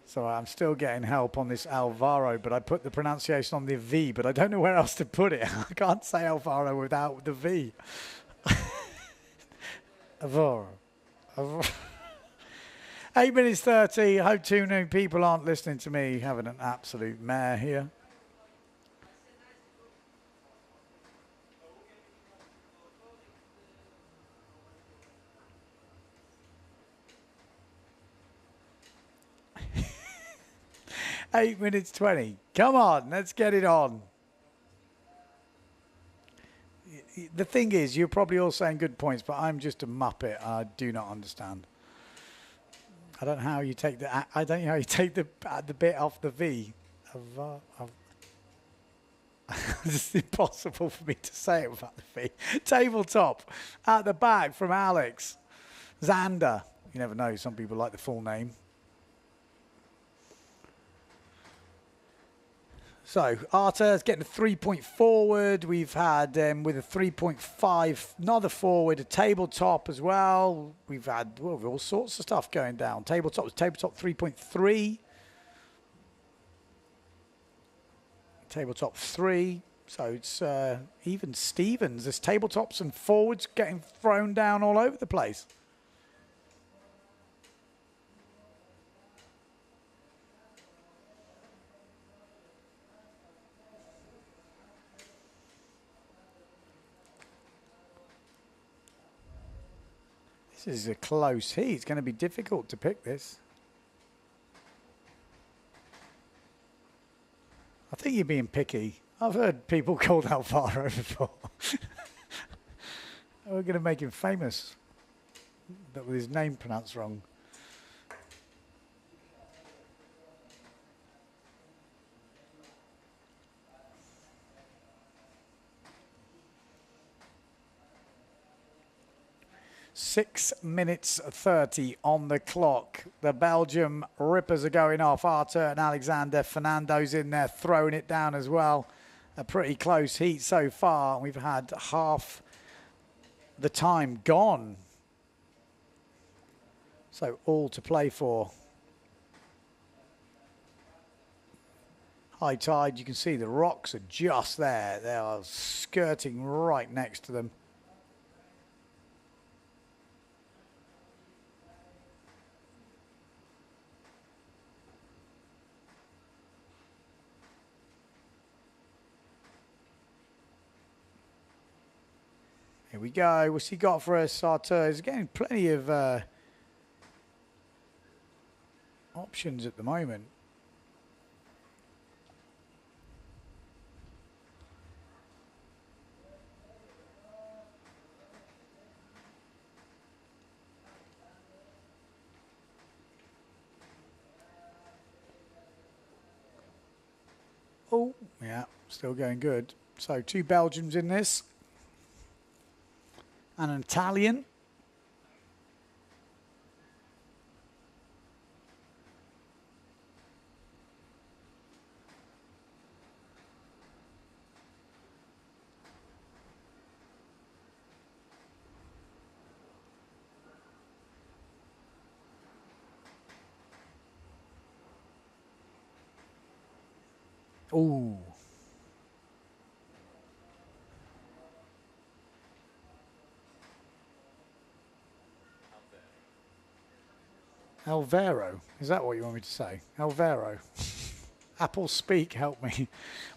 So I'm still getting help on this Alvaro, but I put the pronunciation on the V, but I don't know where else to put it. I can't say Alvaro without the V. Alvaro. 8 minutes 30. I hope too many people aren't listening to me having an absolute mare here. Eight minutes 20. Come on, let's get it on. The thing is, you're probably all saying good points, but I'm just a muppet. I do not understand. I don't know how you take the. I don't know how you take the bit off the V. It's impossible for me to say it without the V. Tabletop at the back from Alex. Xander. You never know. Some people like the full name. So Arthur's getting a 3-point forward. We've had with a 3.5, another forward, a tabletop as well. We've had all sorts of stuff going down. Tabletop 3.3. Tabletop 3. So it's even Stevens. There's tabletops and forwards getting thrown down all over the place. This is a close heat. It's going to be difficult to pick this. I think you're being picky. I've heard people called Alvaro before. We're going to make him famous, but with his name pronounced wrong. Six minutes 30 on the clock. The Belgium rippers are going off. Arthur and Alexander. Fernando's in there throwing it down as well. A pretty close heat so far. We've had half the time gone. So all to play for. High tide, you can see the rocks are just there. They are skirting right next to them. Here we go. What's he got for us, Artur? He's getting plenty of options at the moment. Oh, yeah, still going good. So 2 Belgians in this. And an Italian. Ooh. Alvaro. Is that what you want me to say? Alvaro. Apple speak, help me.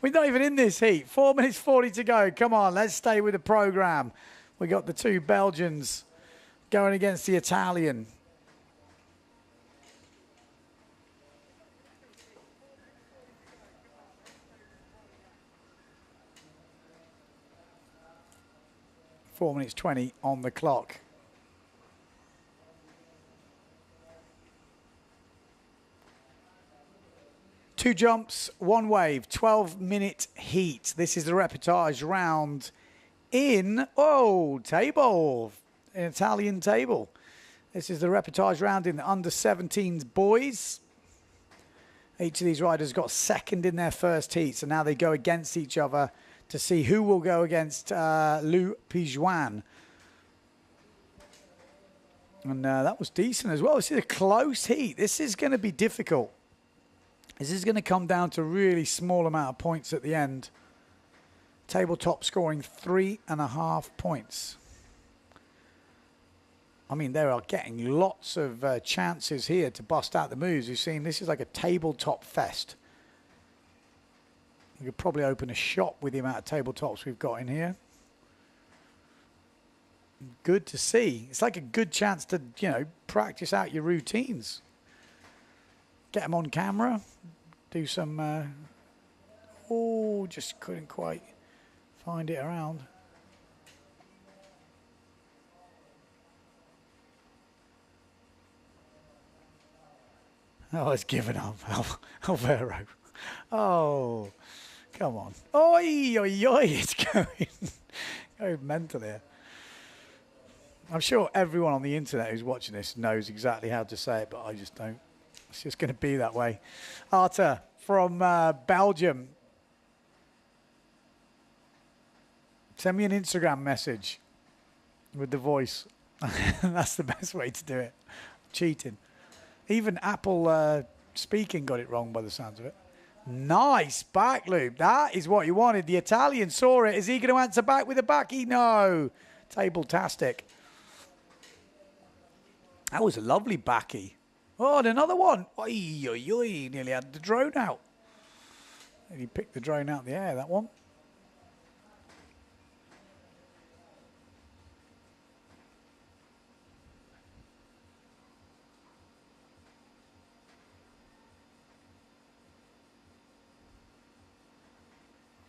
We're not even in this heat. 4 minutes 40 to go. Come on, let's stay with the program. We got the 2 Belgians going against the Italian. Four minutes 20 on the clock. Two jumps, one wave, 12-minute heat. This is the reportage round in, table, an Italian table. This is the reportage round in the under-17s boys. Each of these riders got second in their first heat, so now they go against each other to see who will go against Lou Pijuan. And that was decent as well. This is a close heat. This is going to be difficult. This is going to come down to a really small amount of points at the end. Tabletop scoring 3.5 points. I mean, they are getting lots of chances here to bust out the moves. You've seen this is like a tabletop fest. We could probably open a shop with the amount of tabletops we've got in here. Good to see. It's like a good chance to, you know, practice out your routines. Get them on camera. Do some... just couldn't quite find it around. Oh, it's given up. Alvaro. Oh, come on. Oi, oi, oi. It's going mental here. I'm sure everyone on the internet who's watching this knows exactly how to say it, but I just don't. It's just going to be that way. Arthur from Belgium. Send me an Instagram message with the voice. That's the best way to do it. Cheating. Even Apple speaking got it wrong by the sounds of it. Nice back loop. That is what you wanted. The Italian saw it. Is he going to answer back with a backy? No. Table-tastic. That was a lovely backy. Oh, and another one. Oi, oi, oi. Nearly had the drone out. And he picked the drone out of the air, that one.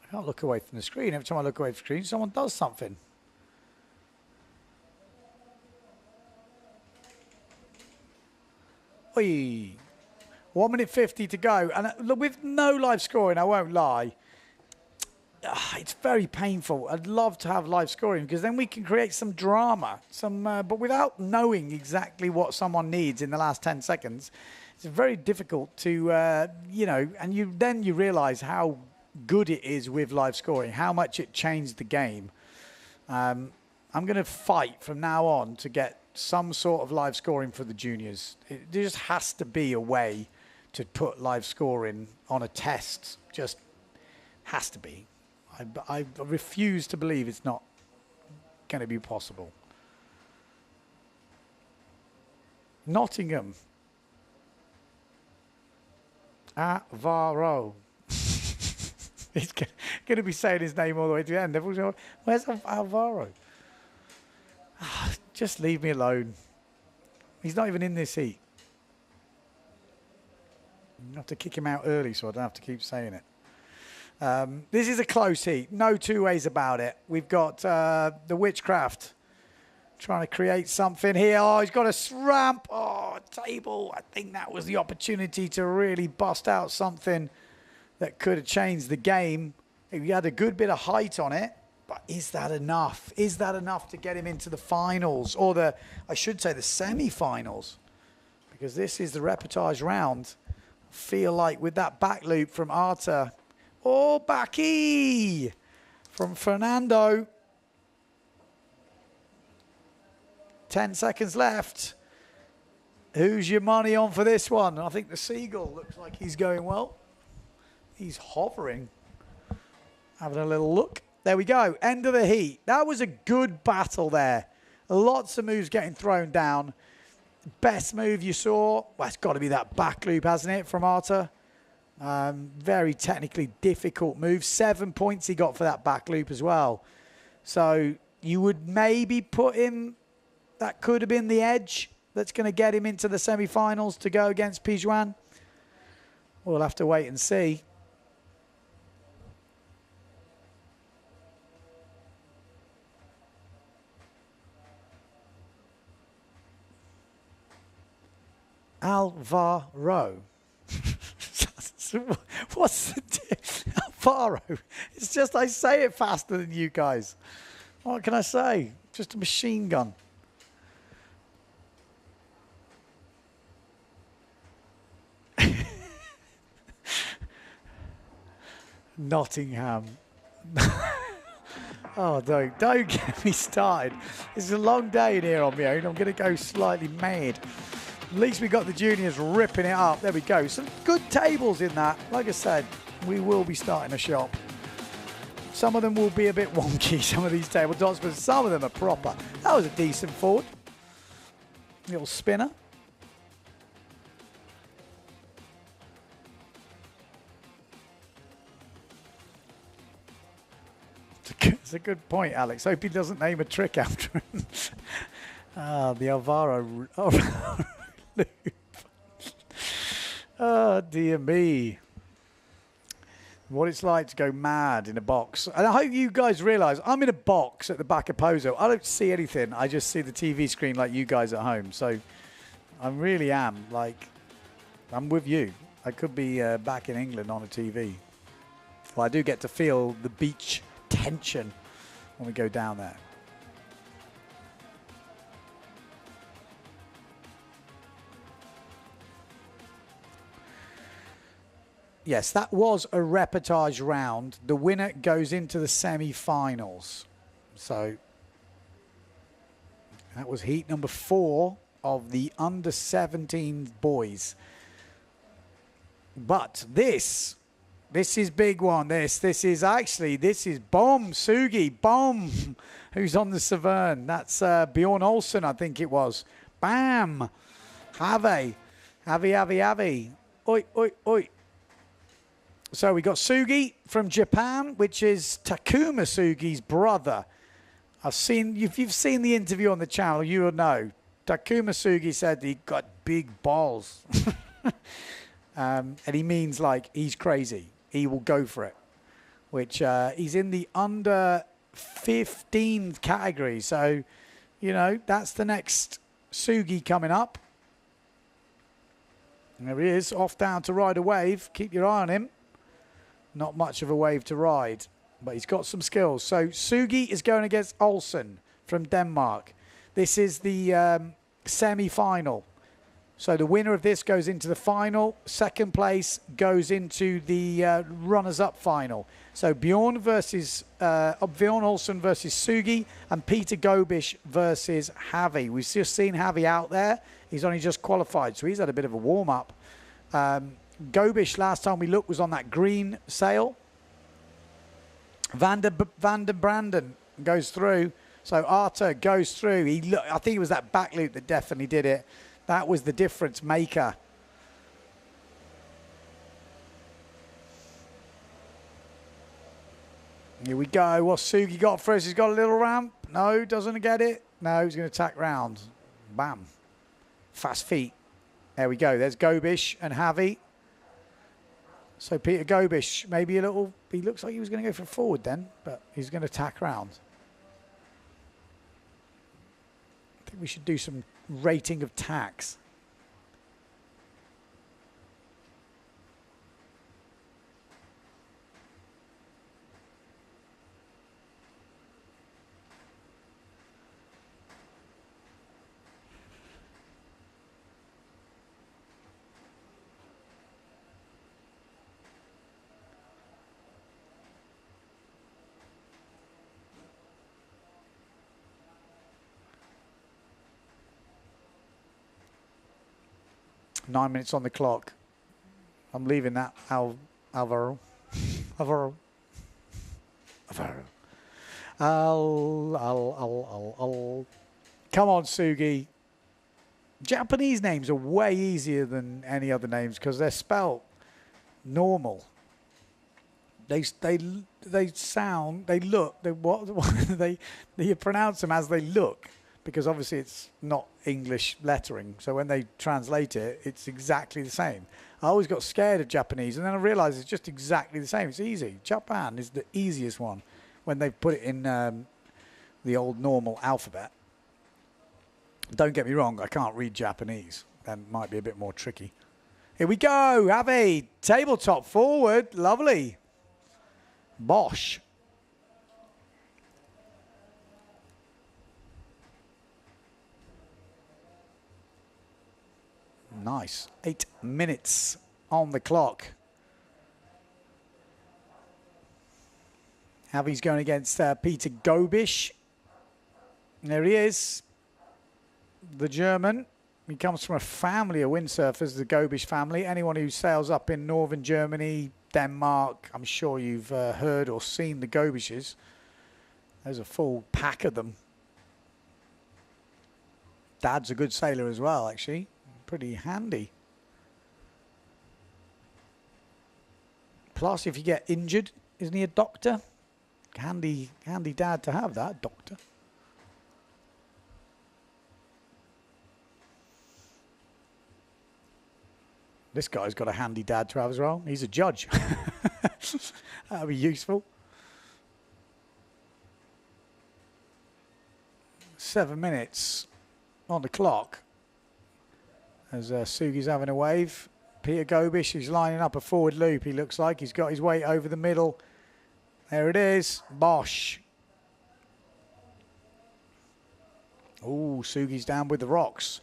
I can't look away from the screen. Every time I look away from the screen, someone does something. Oi. 1 minute 50 to go. And with no live scoring, I won't lie, it's very painful. I'd love to have live scoring because then we can create some drama. But without knowing exactly what someone needs in the last 10 seconds, it's very difficult to, and you realise how good it is with live scoring, how much it changed the game. I'm going to fight from now on to get some sort of live scoring for the juniors. There just has to be a way to put live scoring on a test. Just has to be. I refuse to believe it's not going to be possible. Nottingham. Alvaro. He's going to be saying his name all the way to the end. Everyone's going, where's Alvaro? Just leave me alone. He's not even in this heat. You have to kick him out early so I don't have to keep saying it. This is a close heat. No two ways about it. We've got the Witchcraft trying to create something here. Oh, he's got a ramp. Oh, table. I think that was the opportunity to really bust out something that could have changed the game. He had a good bit of height on it, but is that enough? Is that enough to get him into the finals? Or I should say the semi-finals? Because this is the reportage round. I feel like with that back loop from Arta. Oh, backy from Fernando. 10 seconds left. Who's your money on for this one? I think the Seagull looks like he's going well. He's hovering. Having a little look. There we go. End of the heat. That was a good battle there. Lots of moves getting thrown down. Best move you saw? Well, it's got to be that back loop, hasn't it, from Arta? Very technically difficult move. 7 points he got for that back loop as well. So you would maybe put him... That could have been the edge that's going to get him into the semi-finals to go against Pijuan. We'll have to wait and see. Alvaro. What's the Alvaro? It's just I say it faster than you guys. What can I say? Just a machine gun. Nottingham. Oh, don't get me started. It's a long day in here on my own. I'm going to go slightly mad. At least we got the juniors ripping it up. There we go. Some good tables in that. Like I said, we will be starting a shop. Some of them will be a bit wonky, some of these tabletops, but some of them are proper. That was a decent forward. Little spinner. It's a good point, Alex. Hope he doesn't name a trick after him. The Alvaro loop. Oh, dear me. What it's like to go mad in a box. And I hope you guys realise I'm in a box at the back of Pozo. I don't see anything. I just see the TV screen like you guys at home. So I really am, like, I'm with you. I could be back in England on a TV. Well, I do get to feel the beach tension when we go down there. Yes, that was a reportage round. The winner goes into the semi-finals. So that was heat number 4 of the under-17 boys. But this is big one. This is Bom Sugi, Bom, who's on the Severn. That's Bjorn Olsen, I think it was. Bam, Have. Oi, oi, oi. So we got Sugi from Japan, which is Takuma Sugi's brother. If you've seen the interview on the channel, you will know. Takuma Sugi said he got big balls. And he means like he's crazy. He will go for it. Which he's in the under 15 category. So, you know, that's the next Sugi coming up. And there he is, off down to ride a wave. Keep your eye on him. Not much of a wave to ride, but he's got some skills. So Sugi is going against Olsen from Denmark. This is the semi-final. So the winner of this goes into the final. Second place goes into the runners-up final. So Bjorn Olsen versus Sugi, and Peter Gobish versus Javi. We've just seen Javi out there. He's only just qualified, so he's had a bit of a warm-up. Gobish, last time we looked, was on that green sail. Van der Branden goes through. So Arta goes through. I think it was that back loop that definitely did it. That was the difference maker. Here we go. What's Sugi got for us? He's got a little ramp. No, doesn't get it. No, he's going to tack round. Bam. Fast feet. There we go. There's Gobish and Javi. So Peter Gobish, maybe a little... He looks like he was going to go for forward then, but he's going to tack round. I think we should do some rating of tacks. Nine minutes on the clock. I'm leaving that Alvaro. Alvaro. Come on, Sugi. Japanese names are way easier than any other names because they're spelt normal. You pronounce them as they look. Because obviously it's not English lettering. So when they translate it, it's exactly the same. I always got scared of Japanese, and then I realized it's just exactly the same. It's easy. Japan is the easiest one when they put it in the old normal alphabet. Don't get me wrong, I can't read Japanese. That might be a bit more tricky. Here we go. Have a tabletop forward. Lovely. Bosch. Nice. 8 minutes on the clock. Javi's going against Peter Gobish. There he is. The German. He comes from a family of windsurfers, the Gobish family. Anyone who sails up in northern Germany, Denmark, I'm sure you've heard or seen the Gobishes. There's a full pack of them. Dad's a good sailor as well, actually. Pretty handy. Plus, if you get injured, isn't he a doctor? Handy dad to have that, doctor. This guy's got a handy dad to have as well. He's a judge. That'll be useful. 7 minutes on the clock. As Sugi's having a wave. Peter Gobish is lining up a forward loop, he looks like. He's got his weight over the middle. There it is. Bosch. Oh, Sugi's down with the rocks.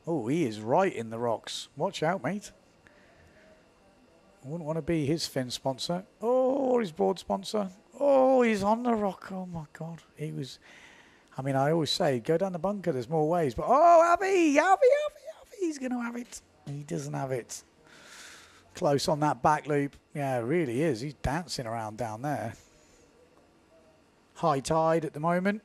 Oh, he is right in the rocks. Watch out, mate. I wouldn't want to be his fin sponsor. Oh, his board sponsor. Oh, he's on the rock. Oh, my God. He was... I mean, I always say, go down the bunker, there's more ways. But, oh, Abby. He's going to have it. He doesn't have it. Close on that back loop. Yeah, it really is. He's dancing around down there. High tide at the moment.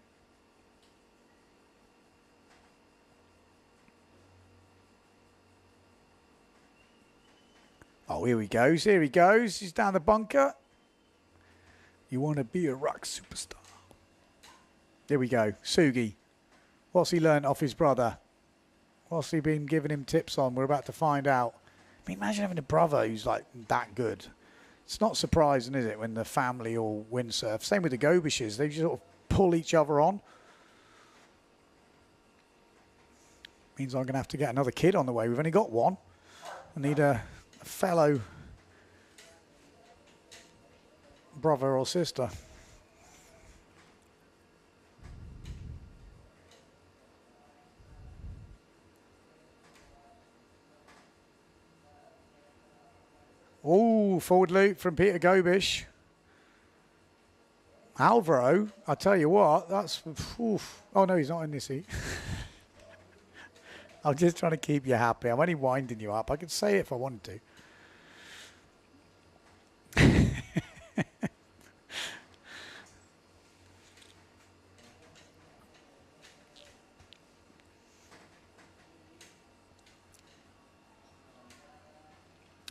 Oh, here he goes. Here he goes. He's down the bunker. You want to be a rock superstar. Here we go. Sugi. What's he learned off his brother? What's he been giving him tips on? We're about to find out. I mean, imagine having a brother who's like that good. It's not surprising, is it, when the family all windsurf. Same with the Gobishes. They just sort of pull each other on. Means I'm going to have to get another kid on the way. We've only got one. I need a fellow brother or sister. forward loop from Peter Gobish. Alvaro, I tell you what, that's... Oof. Oh, no, he's not in this heat. I'm just trying to keep you happy. I'm only winding you up. I could say it if I wanted to.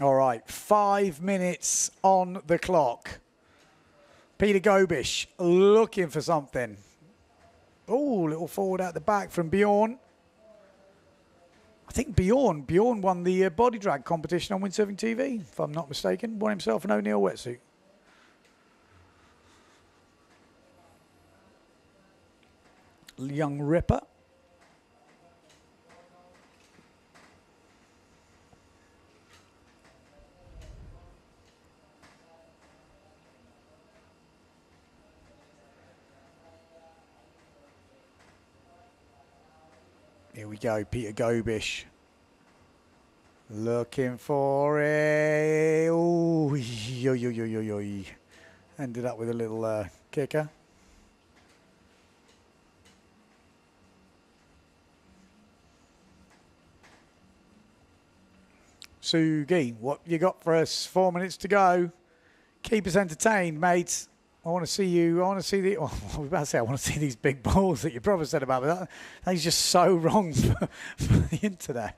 All right, 5 minutes on the clock. Peter Gobish looking for something. Oh, little forward out the back from Bjorn. I think Bjorn won the body drag competition on Windsurfing TV, if I'm not mistaken. Won himself an O'Neill wetsuit. Young Ripper. Here we go, Peter Gobish. Looking for it. Oh, ended up with a little kicker. Sugi, what you got for us? 4 minutes to go. Keep us entertained, mates. I want to see you. I want to see the. Oh, I was about to say I want to see these big balls that your brother said about. But that is just so wrong for the internet.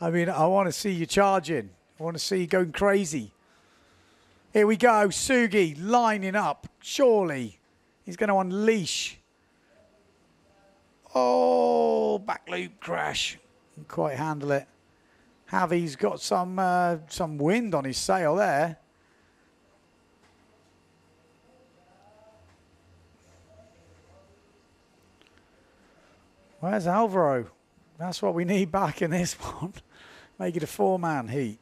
I mean, I want to see you charging. I want to see you going crazy. Here we go. Sugi lining up. Surely he's going to unleash. Oh, back loop crash. Didn't quite handle it. Javi's got some wind on his sail there. Where's Alvaro? That's what we need back in this one. Make it a 4-man heat.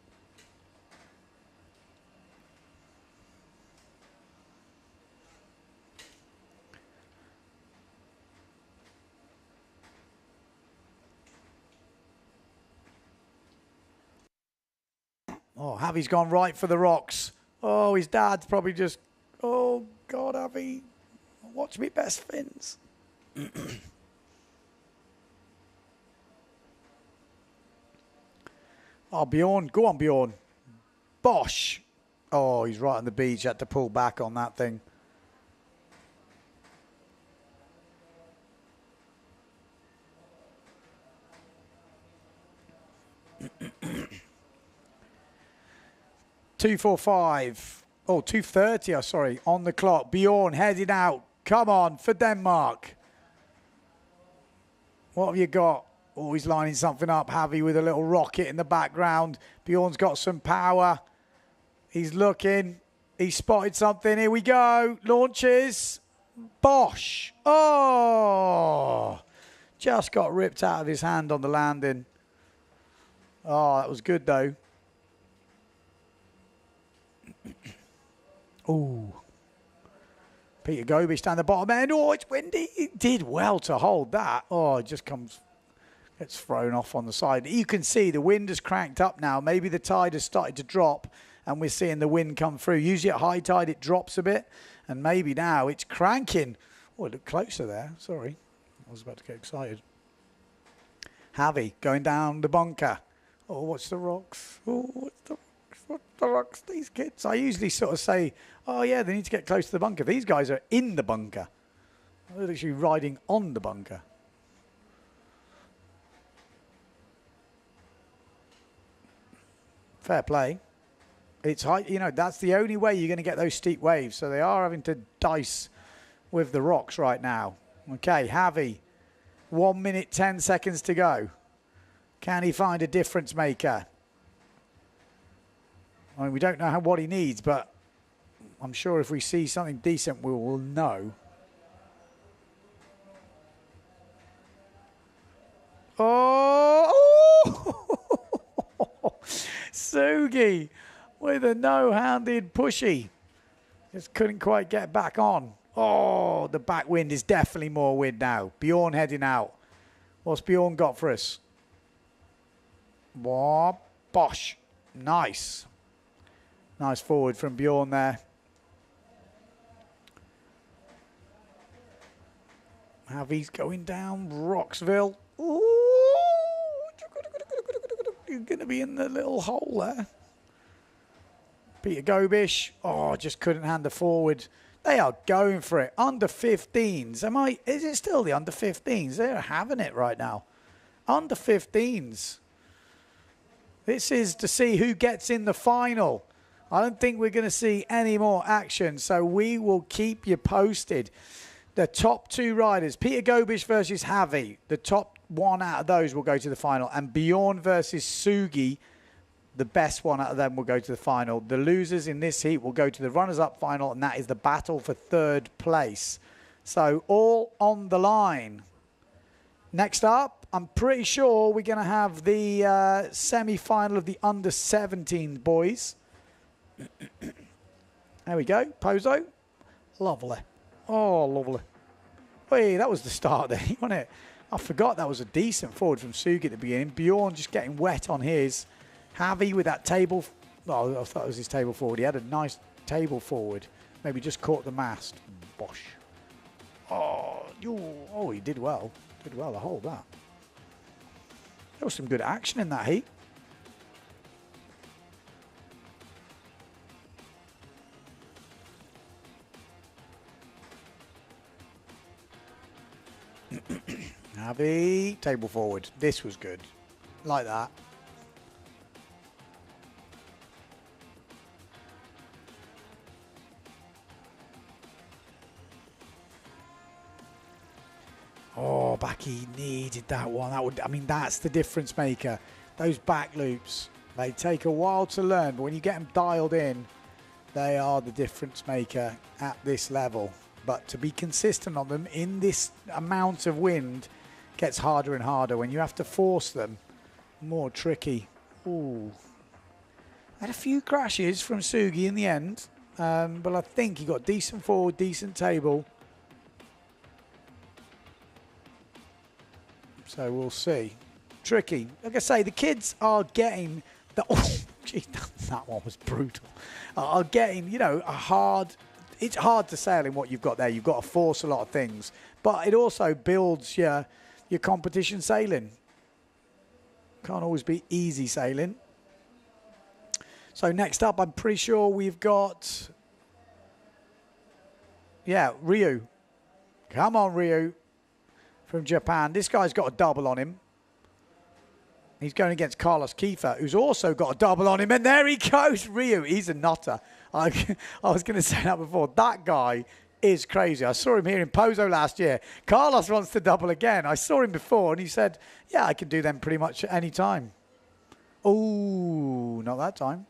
Oh, Javi's gone right for the rocks. Oh, his dad's probably just... Oh, God, Javi. Watch me best fins. Oh, Bjorn. Go on, Bjorn. Bosh. Oh, he's right on the beach. Had to pull back on that thing. .245. Oh, 2:30. Sorry, on the clock. Bjorn heading out. Come on for Denmark. What have you got? Oh, he's lining something up. Javi with a little rocket in the background. Bjorn's got some power. He's looking. He's spotted something. Here we go. Launches. Bosh. Oh. Just got ripped out of his hand on the landing. Oh, that was good, though. Oh. Peter Gobish down the bottom end. Oh, it's windy. He did well to hold that. Oh, it just gets thrown off on the side. You can see the wind has cranked up now. Maybe the tide has started to drop and we're seeing the wind come through. Usually at high tide it drops a bit and maybe now it's cranking. Oh, it looked closer there. Sorry. I was about to get excited. Javi going down the bunker. Oh, what's the rocks? Oh, what's the rocks? These kids. I usually sort of say, oh, yeah, they need to get close to the bunker. These guys are in the bunker. They're actually riding on the bunker. Fair play. It's high, you know, that's the only way you're going to get those steep waves. So they are having to dice with the rocks right now. Okay, Javi, 1 minute, 10 seconds to go. Can he find a difference maker? I mean, we don't know what he needs, but I'm sure if we see something decent, we will know. Oh! Sugi with a no-handed pushy. Just couldn't quite get back on. Oh, the back wind is definitely more wind now. Bjorn heading out. What's Bjorn got for us? Whoa, bosh. Nice. Nice forward from Bjorn there. Javi's going down. Roxville. Ooh. You're going to be in the little hole there. Peter Gobish. Oh, just couldn't hand the forward. They are going for it. Under 15s. Is it still the under 15s? They're having it right now. Under 15s. This is to see who gets in the final. I don't think we're going to see any more action, so we will keep you posted. The top two riders, Peter Gobish versus Javi. The top one out of those will go to the final. And Bjorn versus Sugi, the best one out of them will go to the final. The losers in this heat will go to the runners-up final, and that is the battle for third place. So all on the line. Next up, I'm pretty sure we're going to have the semi-final of the under-17 boys. There we go. Pozo. Lovely. Oh, lovely. Hey, that was the start there, wasn't it? I forgot that was a decent forward from Sugi at the beginning. Bjorn just getting wet on his. Javi with that table. Oh, I thought it was his table forward. He had a nice table forward. Maybe just caught the mast. Bosh. Oh, he did well. Did well to hold that. There was some good action in that heat. Javi, table forward. This was good. Like that. Oh, Backy needed that one. That's the difference maker. Those back loops, they take a while to learn, but when you get them dialed in, they are the difference maker at this level. But to be consistent on them in this amount of wind gets harder and harder. When you have to force them, more tricky. Ooh. Had a few crashes from Sugi in the end, but I think he got decent forward, decent table. So we'll see. Tricky. Like I say, the kids are getting the... Oh, gee, that one was brutal. Are getting, a hard... It's hard to sail in what you've got there. You've got to force a lot of things. But it also builds your competition sailing. Can't always be easy sailing. So next up, I'm pretty sure we've got... Yeah, Ryu. Come on, Ryu. From Japan. This guy's got a double on him. He's going against Carlos Kiefer, who's also got a double on him. And there he goes. Ryu, he's a nutter. I was going to say that before. That guy is crazy. I saw him here in Pozo last year. Carlos wants to double again. I saw him before, and he said, yeah, I can do them pretty much at any time. Oh, not that time.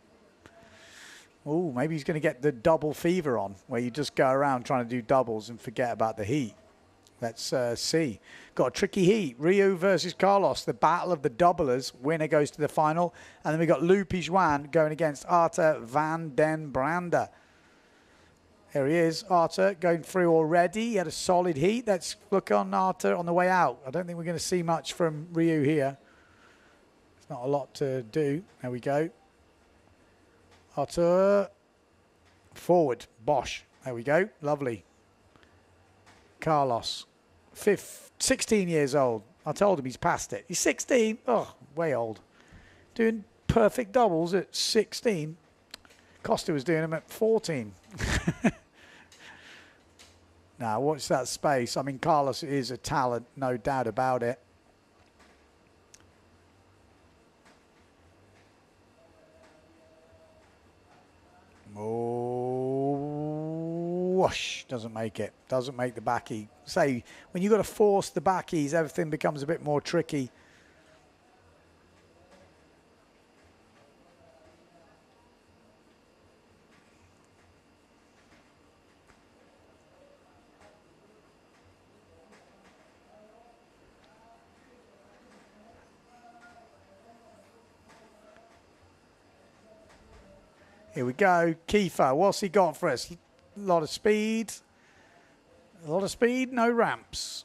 Oh, maybe he's going to get the double fever on, where you just go around trying to do doubles and forget about the heat. Let's see. Got a tricky heat. Ryu versus Carlos. The battle of the doublers. Winner goes to the final. And then we got Lou Pijuan going against Arthur van den Brander. There he is. Arthur going through already. He had a solid heat. Let's look on Arthur on the way out. I don't think we're going to see much from Ryu here. There's not a lot to do. There we go. Arthur. Forward. Bosh. There we go. Lovely. Carlos. 16 years old. I told him he's past it. He's 16. Oh, way old. Doing perfect doubles at 16. Costa was doing them at 14. Now, watch that space. I mean, Carlos is a talent, no doubt about it. Whoosh, doesn't make it. Doesn't make the backy. Say, when you've got to force the backies, everything becomes a bit more tricky. Here we go. Kiefer, what's he got for us? A lot of speed. A lot of speed, no ramps.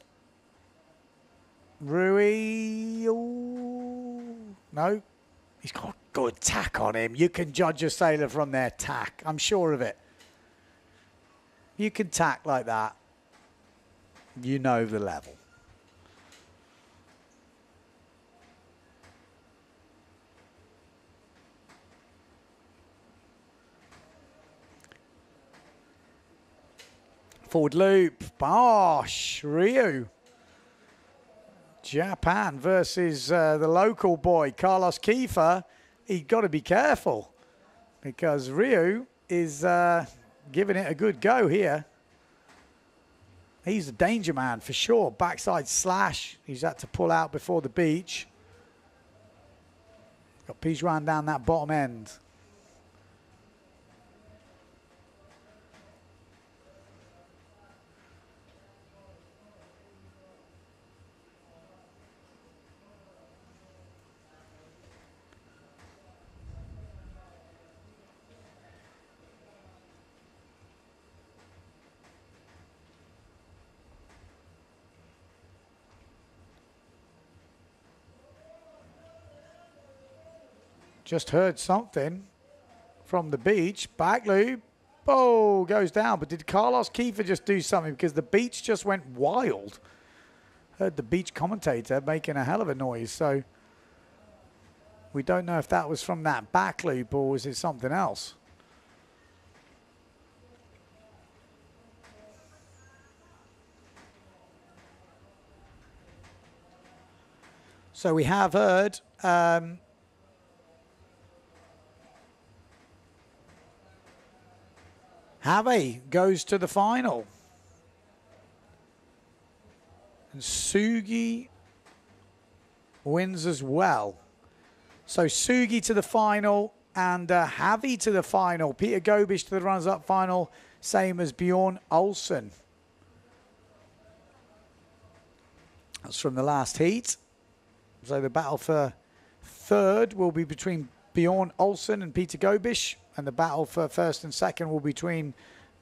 Rui. Ooh. No. He's got Good tack on him. You can judge a sailor from their tack. I'm sure of it. You can tack like that. You know the level. Forward loop. Bosh. Ryu. Japan versus the local boy, Carlos Kiefer. He's got to be careful because Ryu is giving it a good go here. He's a danger man for sure. Backside slash. He's had to pull out before the beach. Got Pijuan down that bottom end. Just heard something from the beach. Back loop. Oh, goes down. But did Carlos Kiefer just do something? Because the beach just went wild. Heard the beach commentator making a hell of a noise. So we don't know if that was from that back loop or was it something else. So we have heard... Have goes to the final. And Sugi wins as well. So Sugi to the final and Javi to the final. Peter Gobish to the runners-up final, same as Bjorn Olsen. That's from the last heat. So the battle for third will be between Bjorn Olsen and Peter Gobish. And the battle for first and second will be between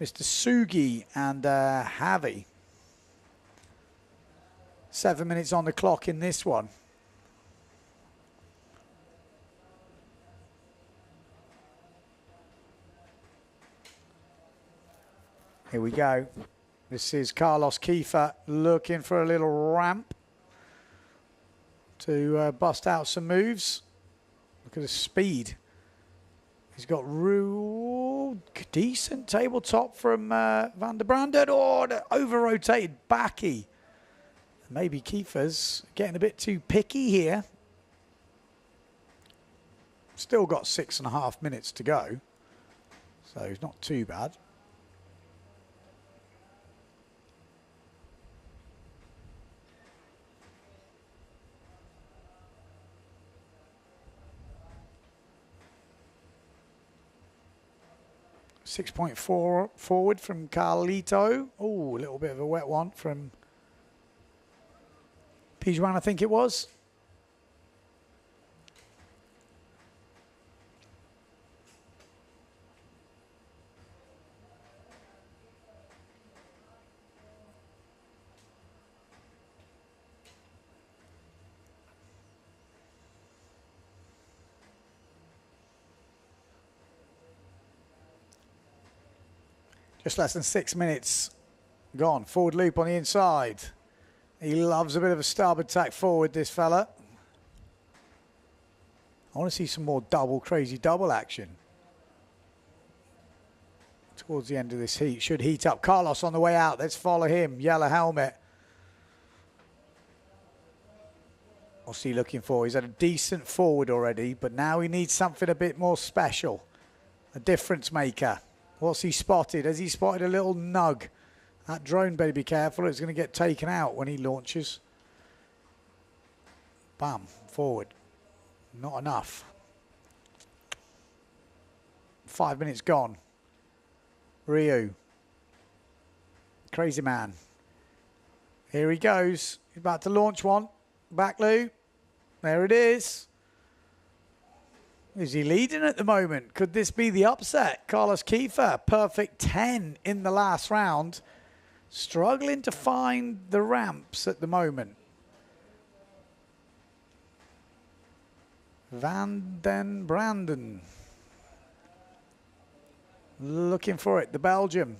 Mr. Sugi and Javi. 7 minutes on the clock in this one. Here we go. This is Carlos Kiefer looking for a little ramp to bust out some moves. Look at the speed. He's got decent tabletop from Van der Branden. Oh, over-rotated backy. Maybe Kiefer's getting a bit too picky here. Still got 6.5 minutes to go. So it's not too bad. .4 forward from Carlito. Oh, a little bit of a wet one from Pijuan, I think it was. Just less than 6 minutes gone. Forward loop on the inside. He loves a bit of a starboard tack forward, this fella. I want to see some more crazy double action towards the end of this heat. Should heat up. Carlos on the way out. Let's follow him. Yellow helmet. What's he looking for? He's had a decent forward already, but now he needs something a bit more special. A difference maker. What's he spotted? Has he spotted a little nug? That drone, better be careful. It's going to get taken out when he launches. Bam, forward. Not enough. 5 minutes gone. Ryu. Crazy man. Here he goes. He's about to launch one. Back loop. There it is. Is he leading at the moment? Could this be the upset? Carlos Kiefer, perfect 10 in the last round. Struggling to find the ramps at the moment. Van den Branden. Looking for it, the Belgium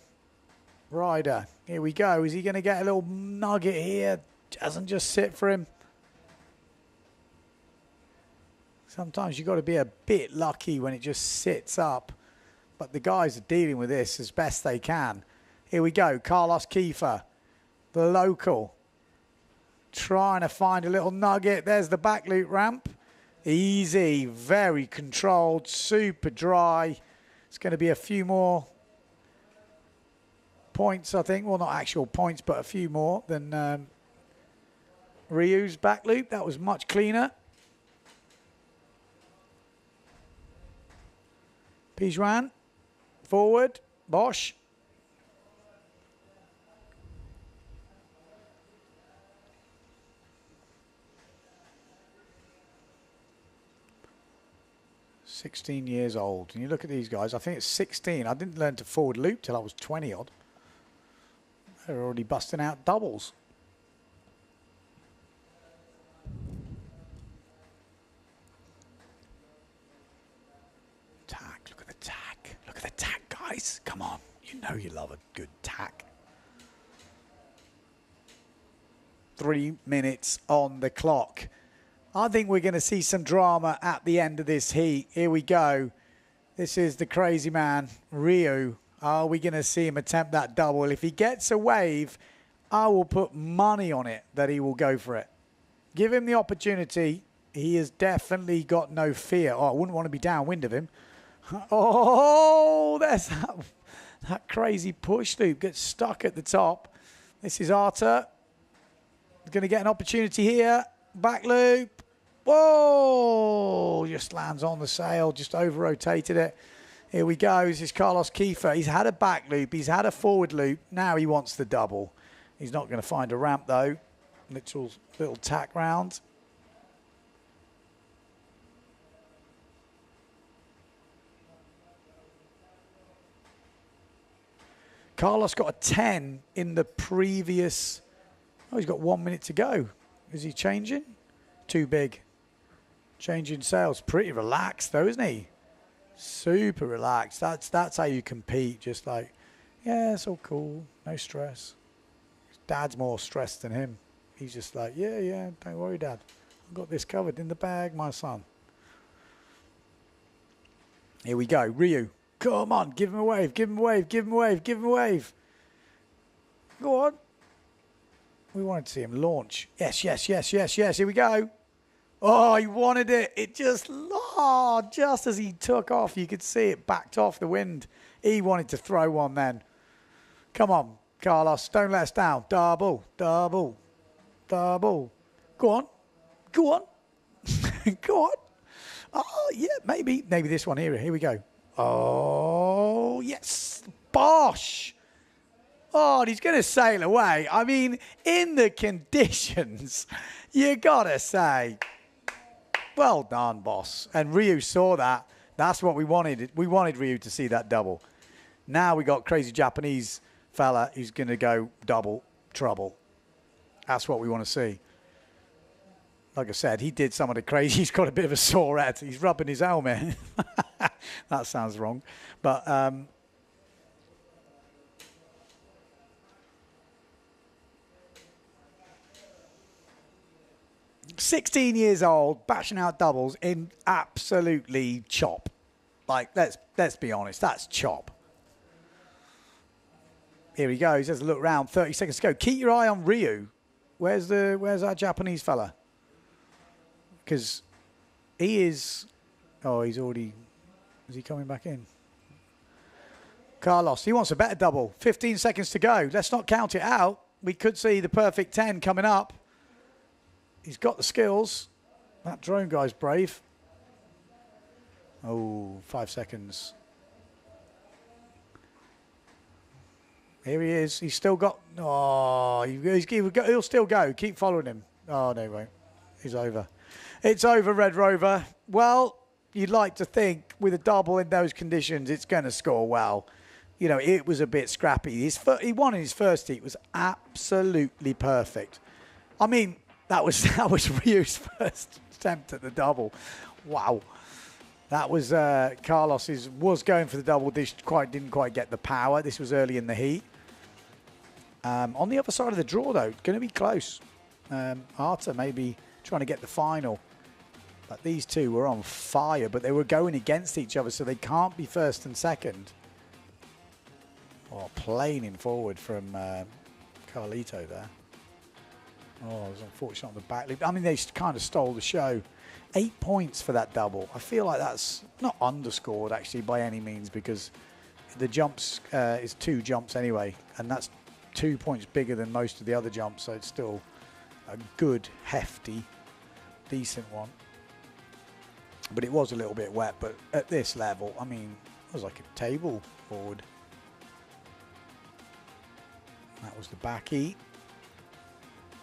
rider. Here we go. Is he going to get a little nugget here? Doesn't just sit for him. Sometimes you've got to be a bit lucky when it just sits up. But the guys are dealing with this as best they can. Here we go. Carlos Kiefer, the local, trying to find a little nugget. There's the back loop ramp. Easy, very controlled, super dry. It's going to be a few more points, I think. Well, not actual points, but a few more than Ryu's back loop. That was much cleaner. Pijuan, forward, Bosch. $16 old. And you look at these guys, I think it's 16. I didn't learn to forward loop till I was 20 odd. They're already busting out doubles. Tack, look at the tack. Look at the tack, guys. Come on. You know you love a good tack. 3 minutes on the clock. I think we're going to see some drama at the end of this heat. Here we go. This is the crazy man, Ryu. Are we going to see him attempt that double? If he gets a wave, I will put money on it that he will go for it. Give him the opportunity. He has definitely got no fear. Oh, I wouldn't want to be downwind of him. Oh, there's that crazy push loop. Gets stuck at the top. This is Arta. He's going to get an opportunity here. Back loop. Whoa! Just lands on the sail. Just over-rotated it. Here we go. This is Carlos Kiefer. He's had a back loop. He's had a forward loop. Now he wants the double. He's not going to find a ramp, though. Little tack round. Carlos got a 10 in the previous... Oh, he's got 1 minute to go. Is he changing? Too big. Changing sails. Pretty relaxed, though, isn't he? Super relaxed. That's how you compete. Just like, yeah, it's all cool. No stress. His dad's more stressed than him. He's just like, yeah, don't worry, Dad. I've got this covered in the bag, my son. Here we go. Ryu. Come on. Give him a wave. Give him a wave. Give him a wave. Give him a wave. Go on. We wanted to see him launch. Yes. Here we go. Oh, he wanted it. It just as he took off, you could see it backed off the wind. He wanted to throw one then. Come on, Carlos. Don't let us down. Double. Go on. Go on. Oh, yeah, maybe this one here. Here we go. Oh, yes. Bosh. Oh, and he's going to sail away. I mean, in the conditions, you got to say, well done, boss. And Ryu saw that. That's what we wanted. We wanted Ryu to see that double. Now we got crazy Japanese fella who's going to go double trouble. That's what we want to see. Like I said, he did some of the crazy. He's got a bit of a sore head. He's rubbing his helmet. That sounds wrong. But... 16 years old, bashing out doubles in absolutely chop. Like, let's be honest, that's chop. Here he goes. There's a look round. 30 seconds to go. Keep your eye on Ryu. Where's our Japanese fella? Because he is... Oh, he's already... Is he coming back in? Carlos, he wants a better double. 15 seconds to go. Let's not count it out. We could see the perfect 10 coming up. He's got the skills. That drone guy's brave. Oh, 5 seconds. Here he is. He's still got... Oh, he'll still go. Keep following him. Oh, no, he won't. He's over. It's over, Red Rover. Well, you'd like to think with a double in those conditions, it's going to score well. You know, it was a bit scrappy. He won in his first heat. It was absolutely perfect. I mean... That was Ryu's first attempt at the double. Wow. That was Carlos's, was going for the double dish, didn't quite get the power. This was early in the heat. On the other side of the draw, though, going to be close. Arta maybe trying to get the final. But these two were on fire, but they were going against each other, so they can't be first and second. Oh, planing forward from Carlito there. Oh, it was unfortunate on the back leap. I mean, they kind of stole the show. 8 points for that double. I feel like that's not underscored, actually, by any means, because the jumps is 2 jumps anyway, and that's 2 points bigger than most of the other jumps, so it's still a good, hefty, decent one. But it was a little bit wet, but at this level, I mean, it was like a table forward. That was the backy,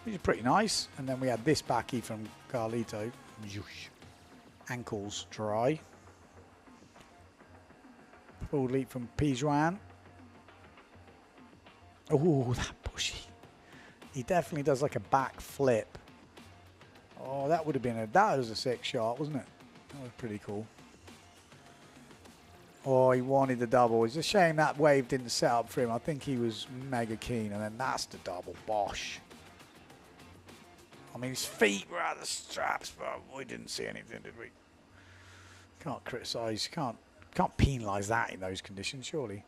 which is pretty nice. And then we had this backy from Carlito. Ankles dry. Forward leap from Pijuan. Oh, that pushy. He definitely does like a back flip. Oh, that would have been that was a sick shot, wasn't it? That was pretty cool. Oh, he wanted the double. It's a shame that wave didn't set up for him. I think he was mega keen. And then that's the double. Bosh. I mean, his feet were out of the straps, but we didn't see anything, did we? Can't criticise. Can't penalise that in those conditions, surely.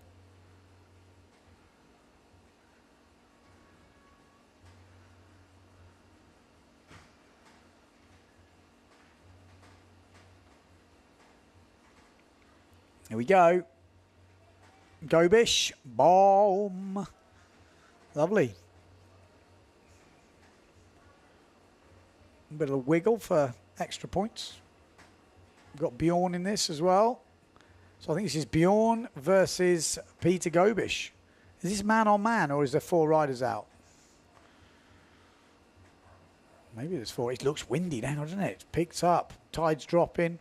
Here we go. Gobish. Boom. Lovely. A bit of a wiggle for extra points. We've got Bjorn in this as well. So I think this is Bjorn versus Peter Gobish. Is this man on man, or is there 4 riders out? Maybe there's 4. It looks windy now, doesn't it? It's picked up. Tide's dropping.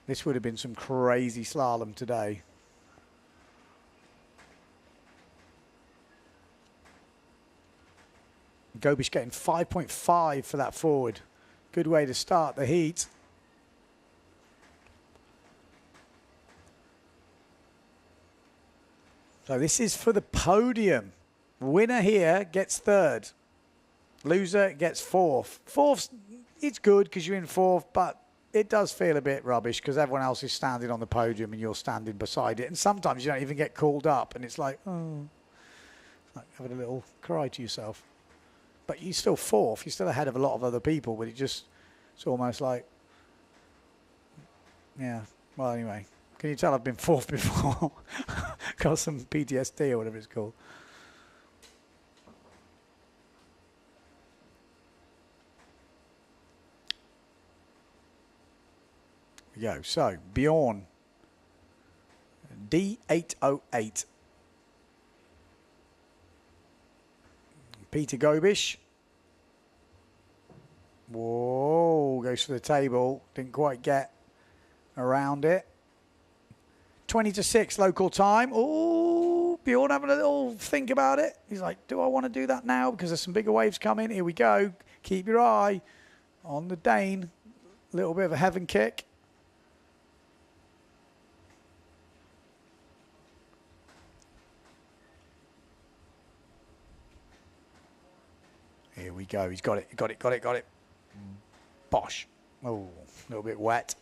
This would have been some crazy slalom today. Gobish getting 5.5 for that forward. Good way to start the heat. So this is for the podium. Winner here gets 3rd. Loser gets 4th. 4th, it's good because you're in 4th, but it does feel a bit rubbish because everyone else is standing on the podium and you're standing beside it. And sometimes you don't even get called up and it's like, oh, it's like having a little cry to yourself. But you're still 4th. You're still ahead of a lot of other people, but it's almost like, yeah. Well, anyway, can you tell I've been 4th before? Got some PTSD or whatever it's called. Here we go. So, Bjorn. D808. Peter Gobish. Whoa, goes for the table. Didn't quite get around it. 20-6 local time. Oh, Bjorn having a little think about it. He's like, do I want to do that now? Because there's some bigger waves coming. Here we go. Keep your eye on the Dane. A little bit of a heaven kick. Here we go. He's got it. Got it. Bosh. Oh, a little bit wet.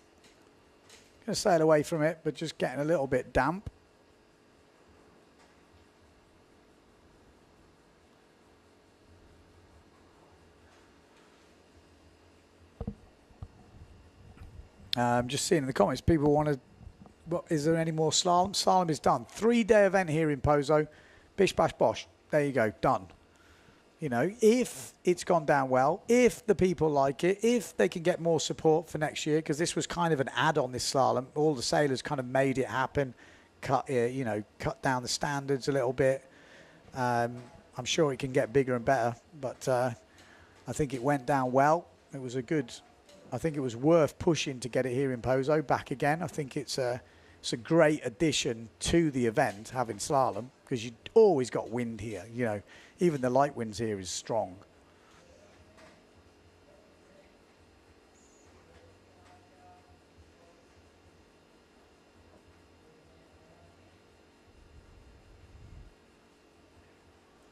Going to sail away from it, but just getting a little bit damp. Just seeing in the comments, people want to... What, is there any more slalom? Slalom is done. 3-day event here in Pozo. Bish, bash, bosh. There you go. Done. You know, if it's gone down well, if the people like it, if they can get more support for next year, because this was kind of an add-on, this slalom. All the sailors kind of made it happen, cut down the standards a little bit. I'm sure it can get bigger and better, but I think it went down well. It was I think it was worth pushing to get it here in Pozo back again. I think it's a great addition to the event, having slalom, because you always got wind here, you know. Even the light winds here is strong.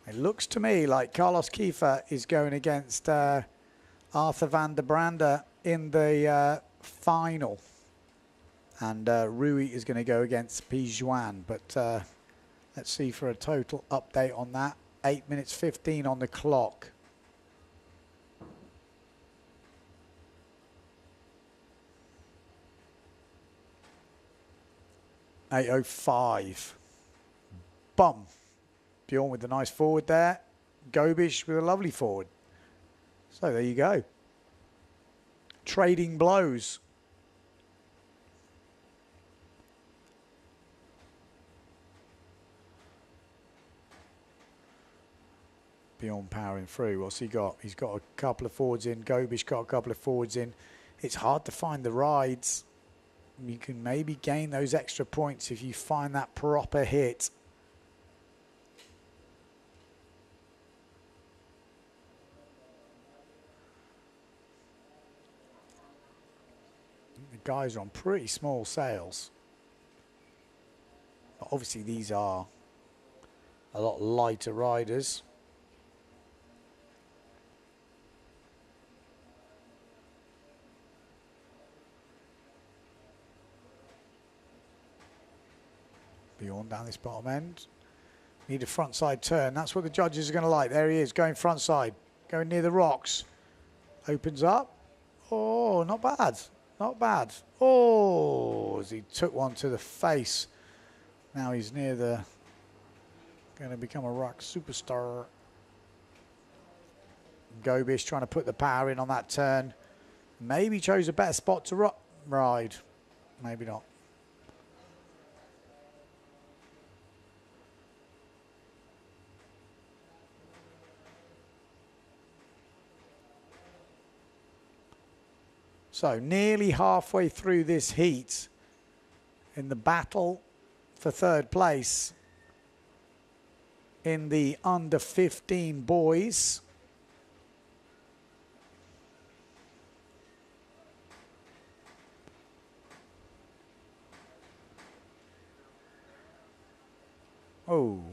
It looks to me like Carlos Kiefer is going against Arthur van der Brande in the final. And Rui is going to go against Pijuan. But let's see for a total update on that. 8 minutes 15 on the clock. .805. Bum. Bjorn with the nice forward there. Gobish with a lovely forward. So there you go. Trading blows. Bjorn powering through. What's he got? He's got a couple of forwards in. Gobish got a couple of forwards in. It's hard to find the rides. You can maybe gain those extra points if you find that proper hit. The guys are on pretty small sails. But obviously these are a lot lighter riders. Bjorn down this bottom end. Need a front side turn. That's what the judges are going to like. There he is, going front side. Going near the rocks. Opens up. Oh, not bad. Not bad. Oh, as he took one to the face. Now he's near the... Going to become a rock superstar. Gobish trying to put the power in on that turn. Maybe chose a better spot to ride. Maybe not. So nearly halfway through this heat in the battle for third place in the under 15 boys. Oh.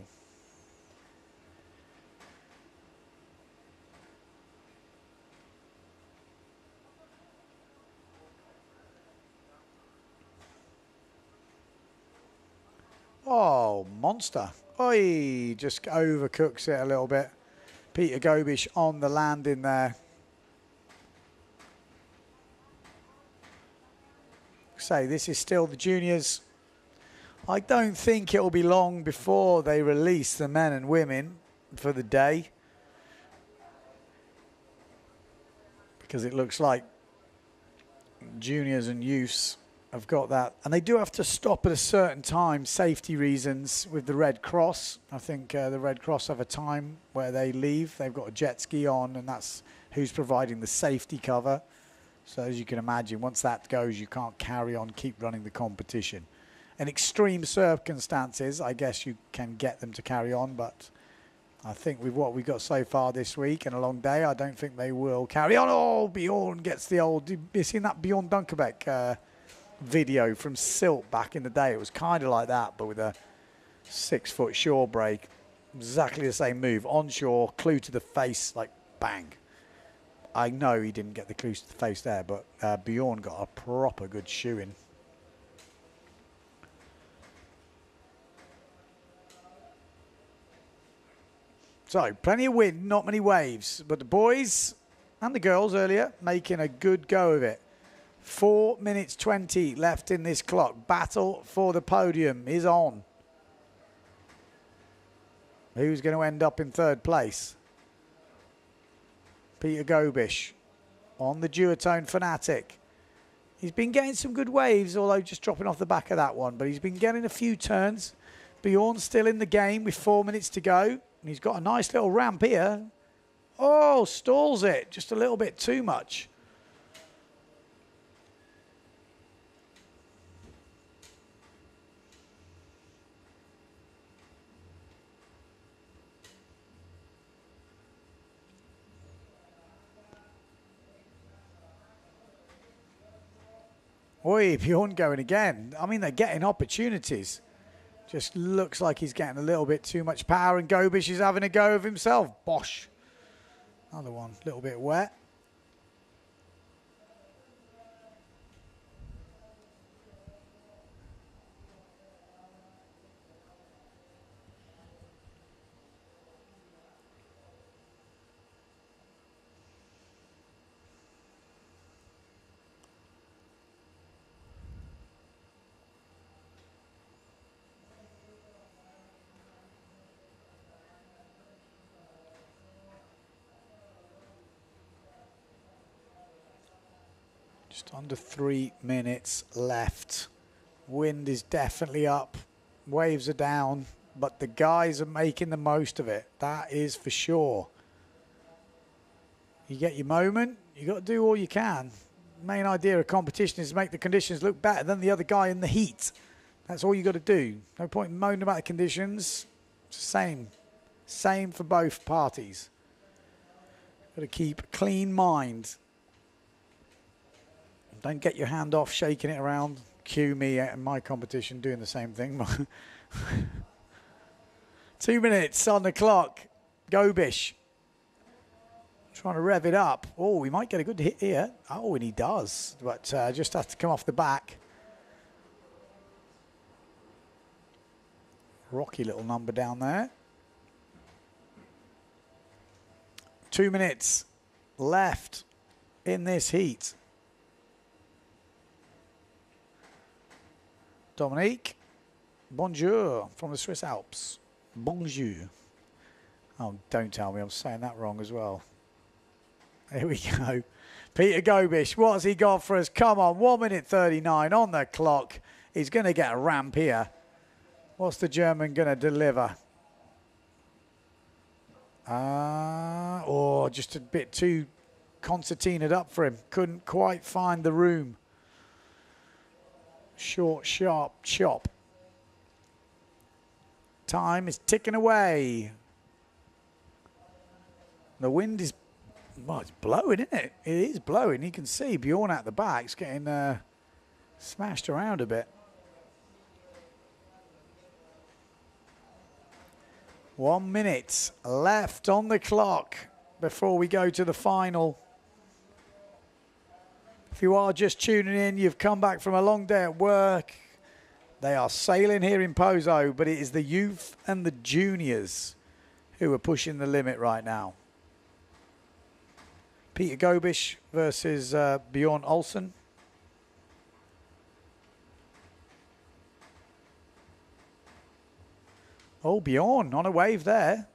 Oh, monster. Oi, just overcooks it a little bit. Peter Gobish on the landing there. Say, this is still the juniors. I don't think it'll be long before they release the men and women for the day. Because it looks like juniors and youths have got that. And they do have to stop at a certain time, safety reasons, with the Red Cross. I think the Red Cross have a time where they leave. They've got a jet ski on, and that's who's providing the safety cover. So as you can imagine, once that goes, you can't carry on, keep running the competition. In extreme circumstances, I guess you can get them to carry on, but I think with what we've got so far this week and a long day, I don't think they will carry on. Oh, Bjorn gets the old... You seen that Bjorn Dunkerbeck video from Silt back in the day? It was kind of like that, but with a 6-foot shore break. Exactly the same move. Onshore, clue to the face, like bang. I know he didn't get the clue to the face there, but Bjorn got a proper good shoeing. So, plenty of wind, not many waves. But the boys and the girls earlier making a good go of it. 4 minutes 20 left in this clock. Battle for the podium is on. Who's going to end up in third place? Peter Gobish on the duotone Fanatic. He's been getting some good waves, although just dropping off the back of that one. But he's been getting a few turns. Bjorn's still in the game with 4 minutes to go. And he's got a nice little ramp here. Oh, stalls it just a little bit too much. Oi, Bjorn going again. I mean, they're getting opportunities. Just looks like he's getting a little bit too much power, and Gobish is having a go of himself. Bosh. Another one, a little bit wet. Just under 3 minutes left. Wind is definitely up. Waves are down, but the guys are making the most of it. That is for sure. You get your moment, you got to do all you can. Main idea of competition is to make the conditions look better than the other guy in the heat. That's all you got to do. No point in moaning about the conditions. It's the same. Same for both parties. Got to keep a clean mind. Don't get your hand off shaking it around. Cue me in my competition doing the same thing. 2 minutes on the clock. Gobish. Trying to rev it up. Oh, he might get a good hit here. Oh, and he does. But just has to come off the back. Rocky little number down there. 2 minutes left in this heat. Dominique, bonjour from the Swiss Alps. Bonjour. Oh, don't tell me I'm saying that wrong as well. Here we go. Peter Gobish, what's he got for us? Come on, 1 minute 39 on the clock. He's going to get a ramp here. What's the German going to deliver? Oh, just a bit too concertinaed up for him. Couldn't quite find the room. Short, sharp chop. Time is ticking away. The wind is, well, it's blowing, isn't it? It is blowing. You can see Bjorn at the back. It's getting smashed around a bit. 1 minute left on the clock before we go to the final. If you are just tuning in, you've come back from a long day at work. They are sailing here in Pozo, but it is the youth and the juniors who are pushing the limit right now. Peter Gobish versus Bjorn Olsen. Oh, Bjorn on a wave there.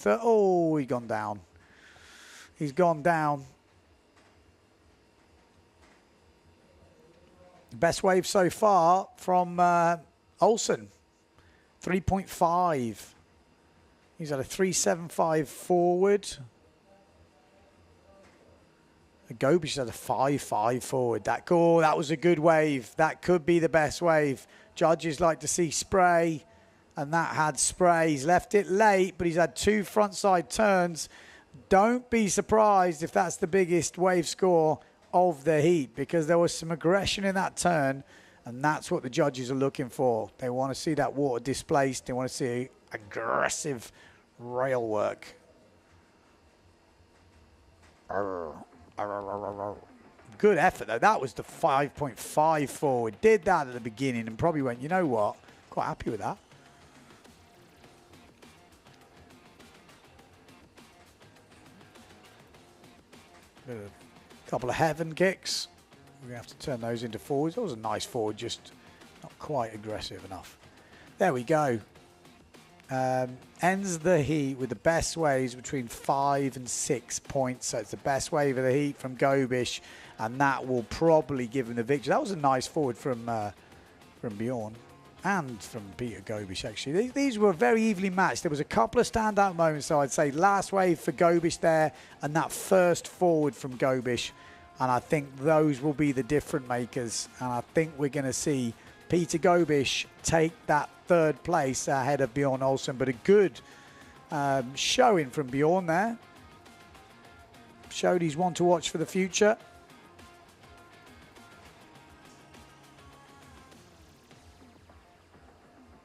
Oh, he's gone down. He's gone down. Best wave so far from Olsen, 3.5. He's had a 3.75 forward. Gobish had a 5.5 forward. That was a good wave. That could be the best wave. Judges like to see spray, and that had spray. He's left it late, but he's had 2 frontside turns. Don't be surprised if that's the biggest wave score of the heat, because there was some aggression in that turn, and that's what the judges are looking for. They want to see that water displaced. They want to see aggressive rail work. Good effort though. That was the 5.5 forward. Did that at the beginning and probably went, you know what, quite happy with that. Couple of heaven kicks. We're going to have to turn those into forwards. That was a nice forward, just not quite aggressive enough. There we go. Ends the heat with the best waves between 5 and 6 points. So it's the best wave of the heat from Gobish, and that will probably give him the victory. That was a nice forward from Bjorn and from Peter Gobish, actually. These were very evenly matched. There was a couple of standout moments, so I'd say last wave for Gobish there and that first forward from Gobish. And I think those will be the difference makers. And I think we're going to see Peter Gobish take that 3rd place ahead of Bjorn Olsen. But a good showing from Bjorn there. Showed he's one to watch for the future.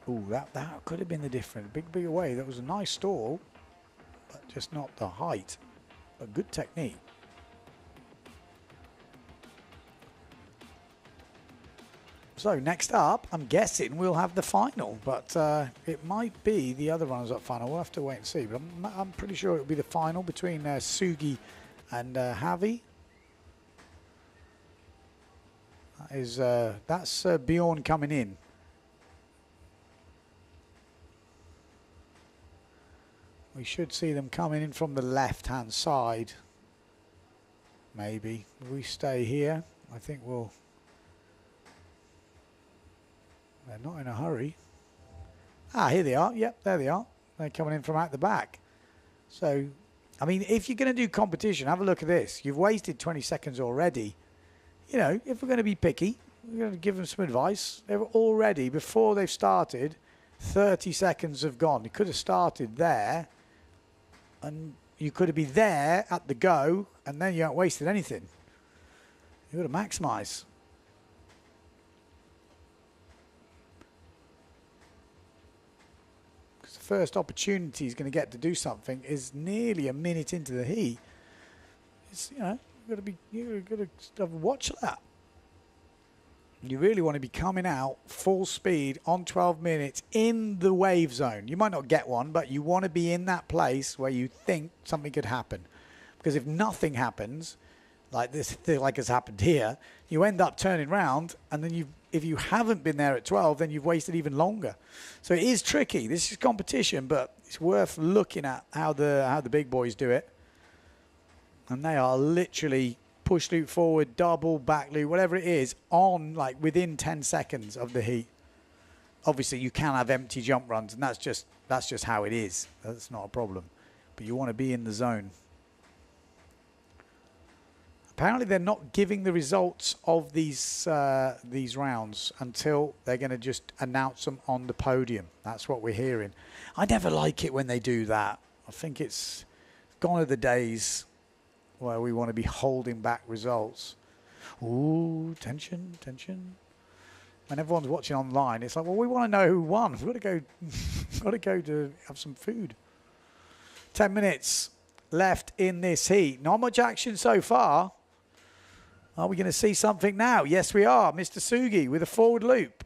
Ooh, Oh, that could have been the difference. Big away. That was a nice stall, but just not the height. But good technique. So next up, I'm guessing we'll have the final, but it might be the other runners up final. We'll have to wait and see. But I'm pretty sure it'll be the final between Sugi and Javi. That's Bjorn coming in. We should see them coming in from the left-hand side. Maybe. If we stay here, I think we'll... They're not in a hurry. Ah, here they are. Yep, there they are. They're coming in from out the back. So, I mean, if you're going to do competition, have a look at this. You've wasted 20 seconds already. You know, if we're going to be picky, we're going to give them some advice. They've already, before they've started, 30 seconds have gone. You could have started there, and you could have been there at the go, and then you haven't wasted anything. You've got to maximise. Because the first opportunity he's going to get to do something is nearly a minute into the heat. It's, you know, you've got to watch that. You really want to be coming out full speed on 12 minutes in the wave zone. You might not get one, but you want to be in that place where you think something could happen. Because if nothing happens, like this, like has happened here, you end up turning around, and then if you haven't been there at 12, then you've wasted even longer. So it is tricky. This is competition, but it's worth looking at how the big boys do it. And they are literally push loop forward, double, back loop, whatever it is, on like within 10 seconds of the heat. Obviously, you can have empty jump runs, and that's just how it is. That's not a problem. But you want to be in the zone. Apparently, they're not giving the results of these rounds until they're going to just announce them on the podium. That's what we're hearing. I never like it when they do that. I think it's gone are the days where we want to be holding back results. Ooh, tension, tension. When everyone's watching online, it's like, well, we want to know who won. We've got to go to have some food. 10 minutes left in this heat. Not much action so far. Are we going to see something now? Yes, we are. Mr. Sugi with a forward loop.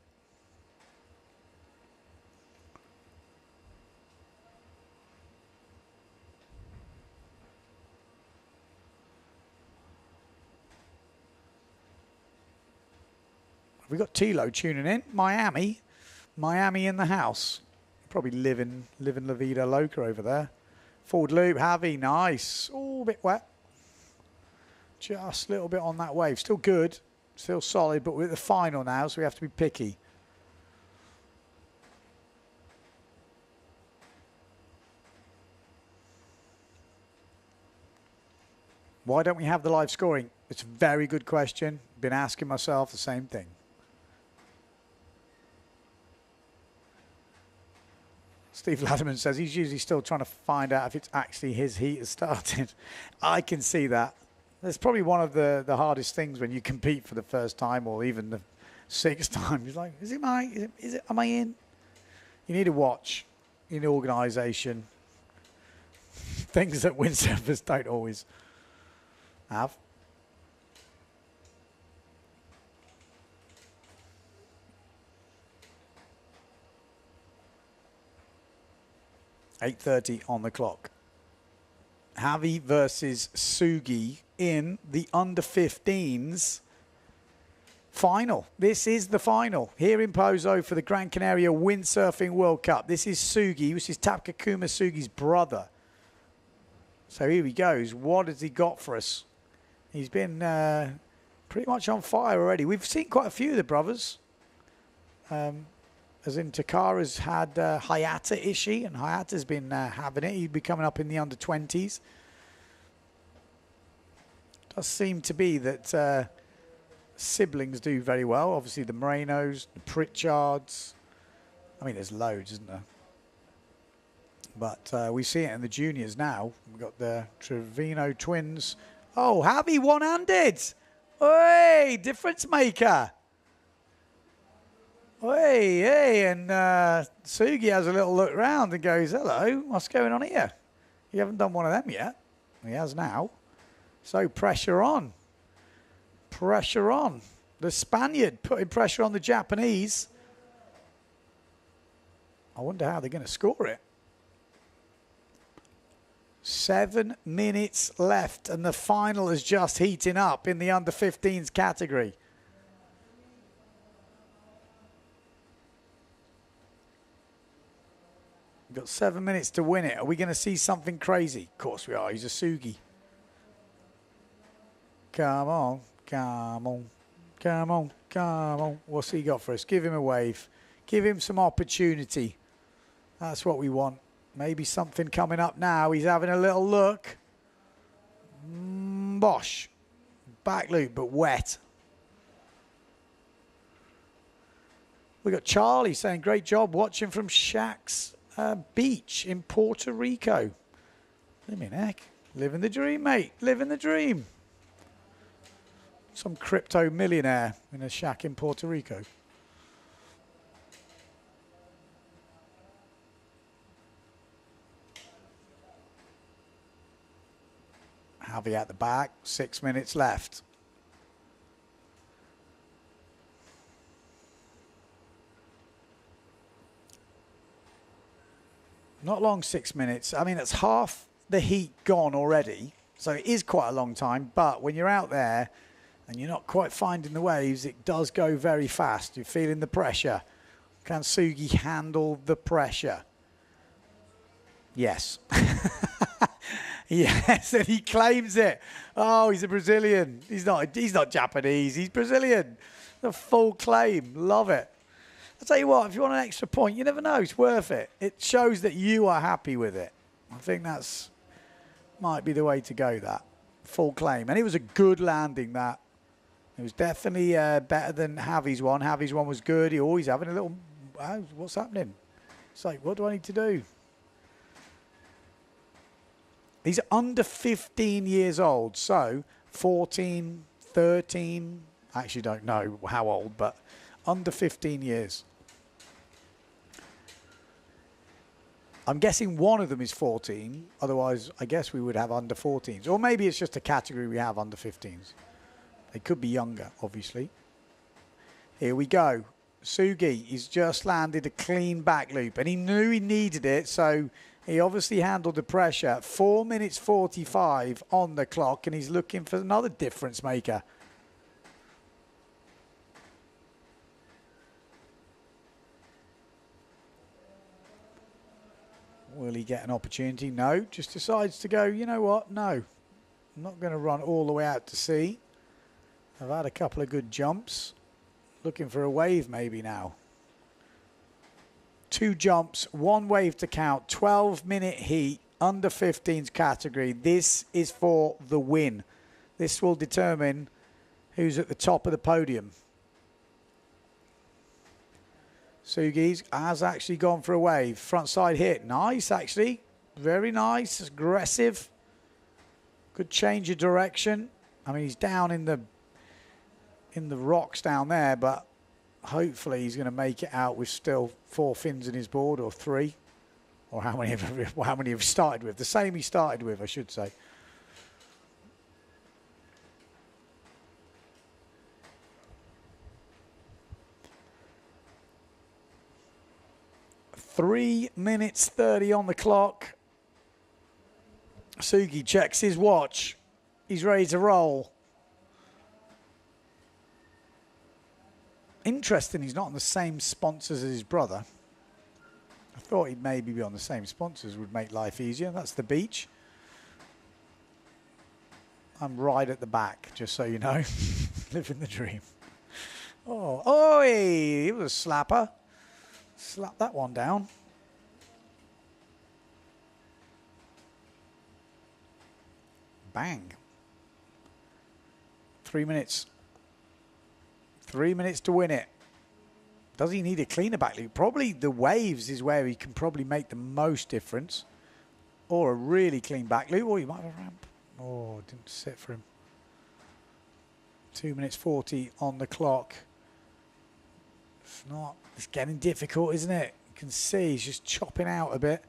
We've got Tilo tuning in. Miami in the house. Probably living La Vida Loca over there. Forward loop, Javi, nice. Oh, a bit wet. Just a little bit on that wave. Still good, still solid, but we're at the final now, so we have to be picky. Why don't we have the live scoring? It's a very good question. Been asking myself the same thing. Steve Ladderman says he's usually still trying to find out if it's actually his heat has started. I can see that. That's probably one of the hardest things when you compete for the first time or even the sixth time. It's like, am I in? You need a watch. You need organisation. Things that windsurfers don't always have. .8:30 on the clock. Javi versus Sugi in the under 15s final. This is the final here in Pozo for the Gran Canaria Windsurfing World Cup. This is Sugi. This is Takakuma Sugi's brother. So here he goes. What has he got for us? He's been pretty much on fire already. We've seen quite a few of the brothers. As in Takara's had Hayata Ishii, and Hayata's been having it. He'd be coming up in the under 20s. Does seem to be that siblings do very well. Obviously the Morenos, the Pritchards. I mean, there's loads, isn't there? But we see it in the juniors now. We've got the Trevino twins. Oh, Javi one-handed. Hey, difference maker. Hey, hey, and Sugi has a little look round and goes, hello, what's going on here? You haven't done one of them yet. He has now. So pressure on. Pressure on. The Spaniard putting pressure on the Japanese. I wonder how they're going to score it. 7 minutes left, and the final is just heating up in the under-15s category. We've got 7 minutes to win it. Are we going to see something crazy? Of course we are. He's a Sugi. Come on, come on, come on, come on. What's he got for us? Give him a wave. Give him some opportunity. That's what we want. Maybe something coming up now. He's having a little look. Bosh. Back loop, but wet. We got Charlie saying, great job watching from Shaq's beach in Puerto Rico. Living heck. Living the dream, mate. Living the dream. Some crypto millionaire in a shack in Puerto Rico. Javi at the back, 6 minutes left. Not long, 6 minutes. I mean, it's half the heat gone already. So it is quite a long time. But when you're out there and you're not quite finding the waves, it does go very fast. You're feeling the pressure. Can Sugi handle the pressure? Yes. Yes, and he claims it. Oh, he's a Brazilian. He's not Japanese. He's Brazilian. The full claim. Love it. I'll tell you what, if you want an extra point, you never know. It's worth it. It shows that you are happy with it. I think that's might be the way to go, that. Full claim. And it was a good landing, that. It was definitely better than Javi's one. Javi's one was good. He always having a little, what's happening? It's like, what do I need to do? He's under 15 years old, so 14, 13, I actually don't know how old, but under 15 years. I'm guessing one of them is 14, otherwise I guess we would have under 14s. Or maybe it's just a category we have under 15s. They could be younger, obviously. Here we go. Sugi, he's just landed a clean back loop, and he knew he needed it, so he obviously handled the pressure. 4 minutes 45 on the clock, and he's looking for another difference maker. Will he get an opportunity? No. Just decides to go, you know what? No. I'm not going to run all the way out to sea. I've had a couple of good jumps. Looking for a wave maybe now. 2 jumps, 1 wave to count, 12-minute heat, under 15s category. This is for the win. This will determine who's at the top of the podium. Sugi's has actually gone for a wave. Front side hit. Nice, actually. Very nice. Aggressive. Good change of direction. I mean, he's down in the rocks down there, but hopefully he's going to make it out with still 4 fins in his board, or 3, or how many have started with. The same he started with, I should say. Three minutes 30 on the clock. Sugi checks his watch. He's ready to roll. Interesting, he's not on the same sponsors as his brother. I thought he'd maybe be on the same sponsors, would make life easier. That's the beach. I'm right at the back, just so you know. Living the dream. Oh, oi! It was a slapper. Slap that one down. Bang. 3 minutes. 3 minutes to win it. Does he need a cleaner back loop? Probably the waves is where he can probably make the most difference. Or a really clean back loop. Or he might have a ramp. Oh, it didn't sit for him. 2 minutes 40 on the clock. It's getting difficult, isn't it? You can see he's just chopping out a bit.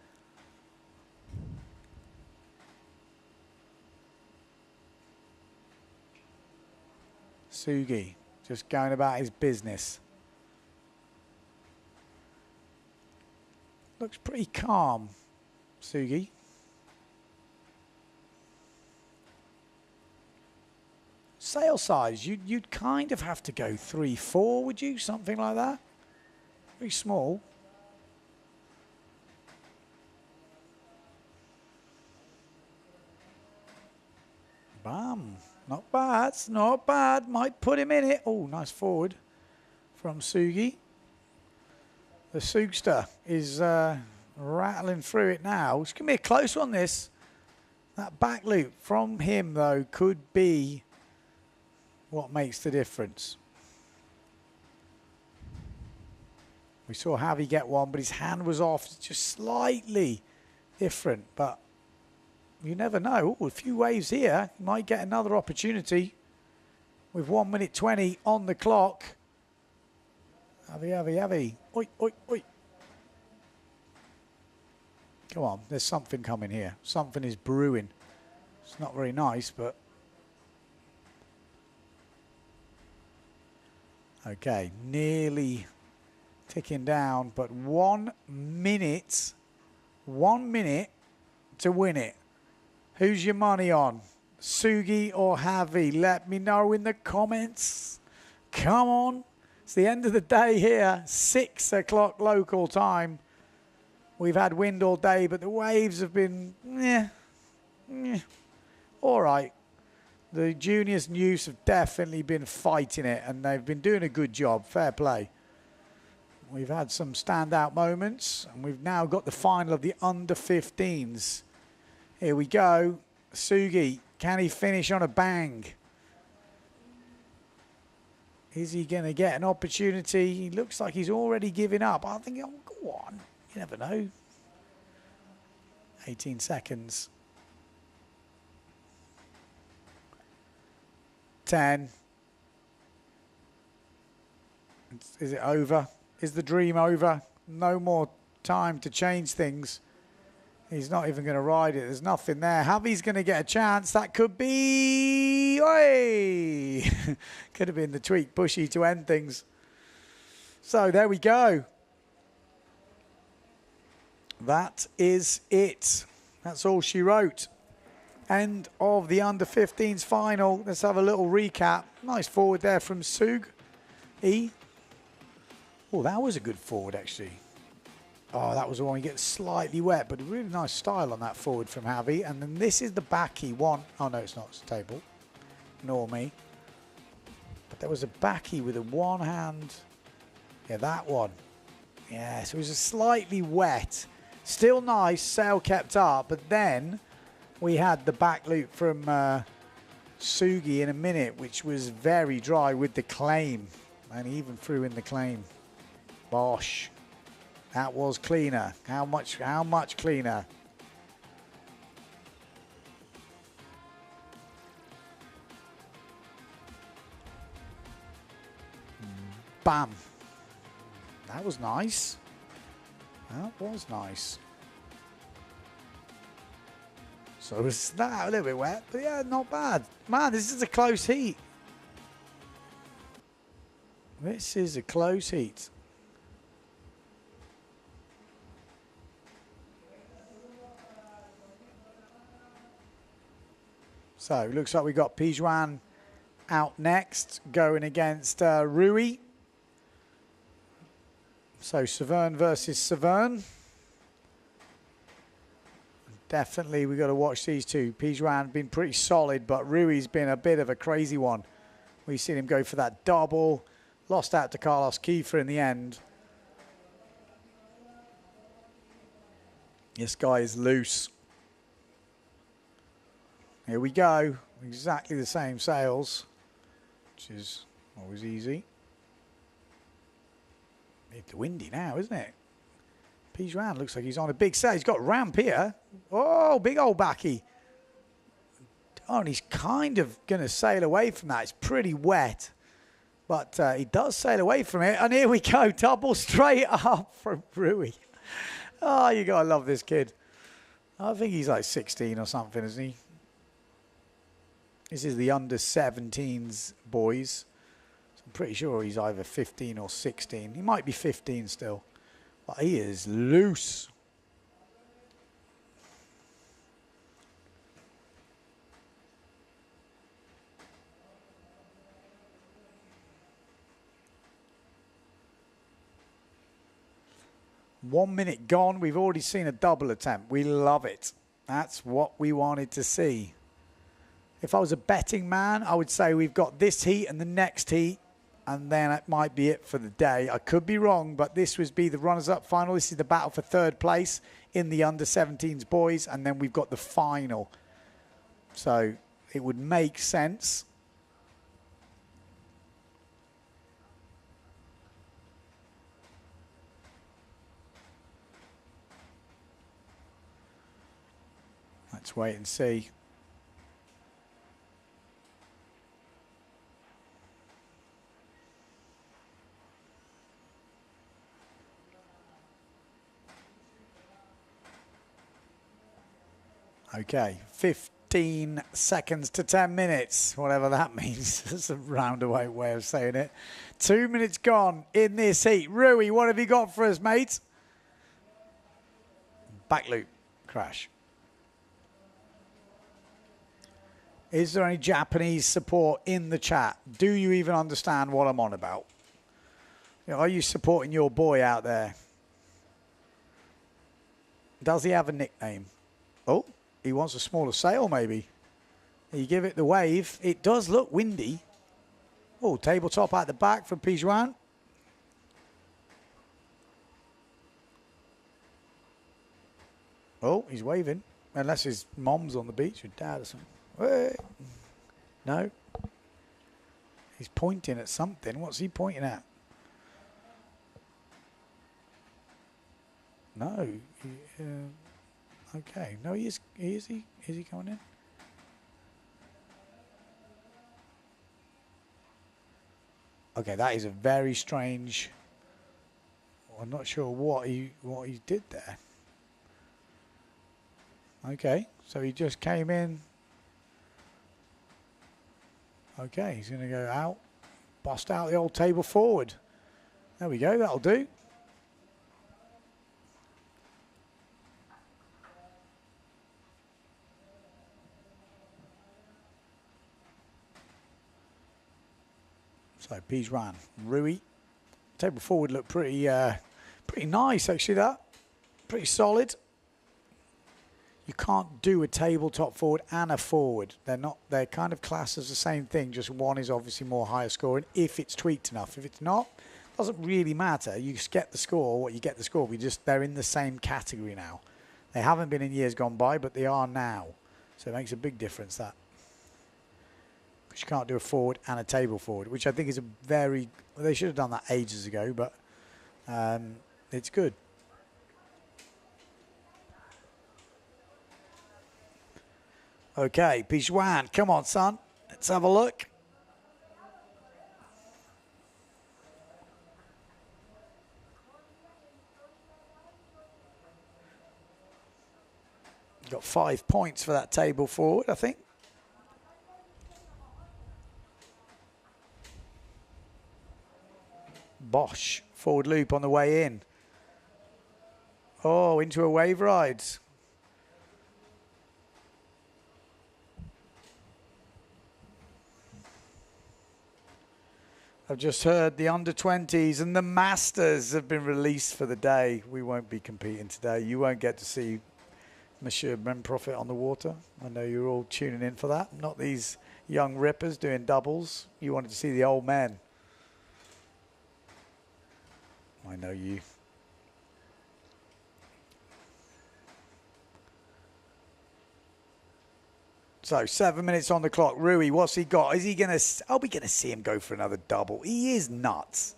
Sugi just going about his business. Looks pretty calm, Sugi. Sail size, you'd kind of have to go 3-4, would you? Something like that? Very small. Bam. Not bad, not bad. Might put him in it. Oh, nice forward from Sugi. The Sugster is rattling through it now. It's going to be a close one, this. That back loop from him, though, could be what makes the difference. We saw Javi get one, but his hand was off. It's just slightly different, but you never know. Ooh, a few waves here. You might get another opportunity with 1 minute 20 on the clock. Javi. Oi, oi, oi. Come on, there's something coming here. Something is brewing. It's not very nice, but... Okay, nearly ticking down, but 1 minute. 1 minute to win it. Who's your money on? Sugi or Javi? Let me know in the comments. Come on. It's the end of the day here. 6 o'clock local time. We've had wind all day, but the waves have been, all right. The juniors and youths have definitely been fighting it, and they've been doing a good job. Fair play. We've had some standout moments, and we've now got the final of the under-15s. Here we go. Sugi, can he finish on a bang? Is he going to get an opportunity? He looks like he's already giving up. I think, oh, go on. You never know. 18 seconds. 10. Is it over? Is the dream over? No more time to change things. He's not even going to ride it. There's nothing there. Javi's going to get a chance. That could be... Oi! Could have been the tweak bushy to end things. So there we go. That is it. That's all she wrote. End of the under-15s final. Let's have a little recap. Nice forward there from Sug. Oh, that was a good forward, actually. Oh, that was the one he gets slightly wet, but a really nice style on that forward from Javi. And then this is the backy one. Oh, no, it's not. It's a table. Ignore me. But there was a backy with a one hand. Yeah, that one. Yeah, so it was a slightly wet. Still nice. Sail kept up. But then we had the back loop from Sugi in a minute, which was very dry with the claim. And he even threw in the claim. Bosh. That was cleaner. How much cleaner? Bam. That was nice. That was nice. So it was that a little bit wet, but yeah, not bad. Man, this is a close heat. This is a close heat. So it looks like we got Pijuan out next, going against Rui. So Severn versus Severn. Definitely we got to watch these two. Pijuan been pretty solid, but Rui's been a bit of a crazy one. We've seen him go for that double. Lost out to Carlos Kiefer in the end. This guy is loose. Here we go. Exactly the same sails, which is always easy. It's windy now, isn't it? Pijuan looks like he's on a big sail. He's got ramp here. Oh, big old backy. Oh, and he's kind of going to sail away from that. It's pretty wet. But he does sail away from it. And here we go. Double straight up from Rui. Oh, you got to love this kid. I think he's like 16 or something, isn't he? This is the under 17s boys. So I'm pretty sure he's either 15 or 16. He might be 15 still. But he is loose. One minute gone. We've already seen a double attempt. We love it. That's what we wanted to see. If I was a betting man, I would say we've got this heat and the next heat, and then that might be it for the day. I could be wrong, but this would be the runners-up final. This is the battle for third place in the under-17s boys, and then we've got the final. So it would make sense. Let's wait and see. Okay, 15 seconds to 10 minutes, whatever that means. That's a roundabout way of saying it. 2 minutes gone in this heat. Rui, what have you got for us, mate? Back loop, crash. Is there any Japanese support in the chat? Do you even understand what I'm on about? You know, are you supporting your boy out there? Does he have a nickname? Oh, he wants a smaller sail maybe. You give it the wave. It does look windy. Oh, tabletop at the back from Pijuan. Oh, he's waving. Unless his mom's on the beach with dad or something. Hey. No. He's pointing at something. What's he pointing at? No. Okay. No, he is. Is he coming in? Okay, that is a very strange. I'm not sure what he did there. Okay, so he just came in. Okay, he's going to go out, bust out the old table forward. There we go, that'll do. So Pijuan, Rui. Table forward looked pretty nice actually. That pretty solid. You can't do a tabletop forward and a forward. They're kind of classed as the same thing, just one is obviously more higher scoring if it's tweaked enough. If it's not, it doesn't really matter. You just get the score, what you get the score. They're in the same category now. They haven't been in years gone by, but they are now. So it makes a big difference that. Because you can't do a forward and a table forward, which I think is they should have done that ages ago, but it's good. Okay, Pijuan, come on, son. Let's have a look. Got 5 points for that table forward, I think. Bosch, forward loop on the way in. Oh, into a wave ride. I've just heard the under-20s and the Masters have been released for the day. We won't be competing today. You won't get to see Monsieur Memprofit on the water. I know you're all tuning in for that. Not these young rippers doing doubles. You wanted to see the old men. I know you. So 7 minutes on the clock. Rui, what's he got? Are we going to see him go for another double? He is nuts.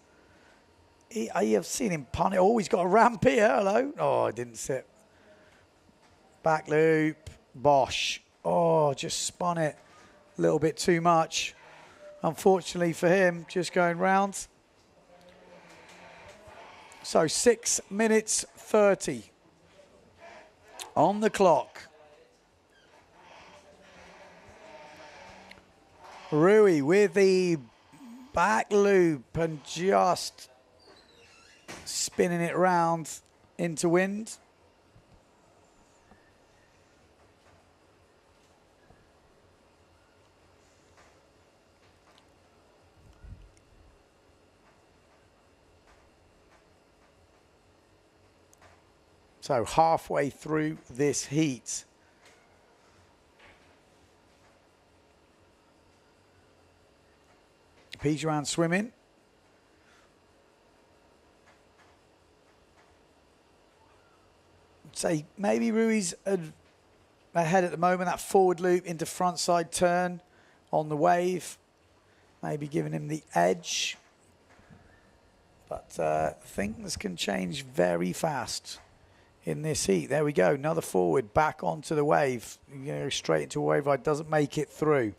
I have seen him punt it. Oh, he's got a ramp here. Hello. Oh, it didn't sit. Back loop. Bosch. Oh, just spun it a little bit too much. unfortunately for him, just going round. So 6 minutes 30 on the clock. Rui with the back loop and just spinning it round into wind. So halfway through this heat. Peach around swimming. Say maybe Rui's ahead at the moment. That forward loop into front side turn on the wave. Maybe giving him the edge. But things can change very fast in this heat. There we go. Another forward back onto the wave. You go straight into a wave ride. Doesn't make it through.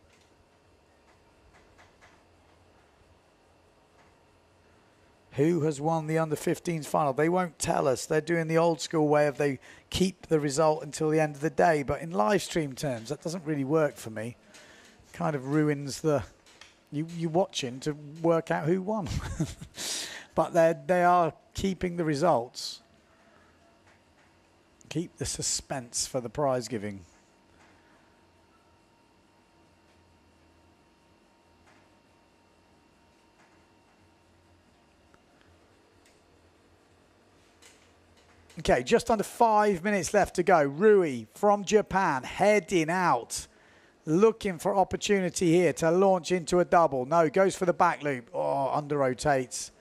Who has won the under-15s final? They won't tell us. They're doing the old school way of they keep the result until the end of the day. But in live stream terms, that doesn't really work for me. Kind of ruins the you watching to work out who won. But they are keeping the results. Keep the suspense for the prize giving. Okay, just under 5 minutes left to go. Rui from Japan heading out, looking for opportunity here to launch into a double. No, goes for the back loop. Oh, under rotates.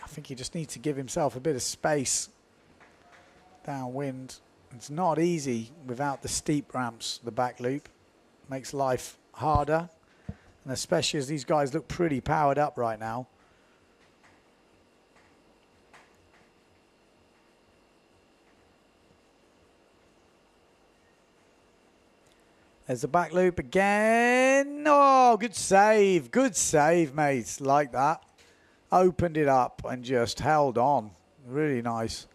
I think he just needs to give himself a bit of space downwind. It's not easy without the steep ramps, the back loop. Makes life harder, and especially as these guys look pretty powered up right now. There's the back loop again. Oh, good save. Good save, mates. Like that. Opened it up and just held on. Really nice.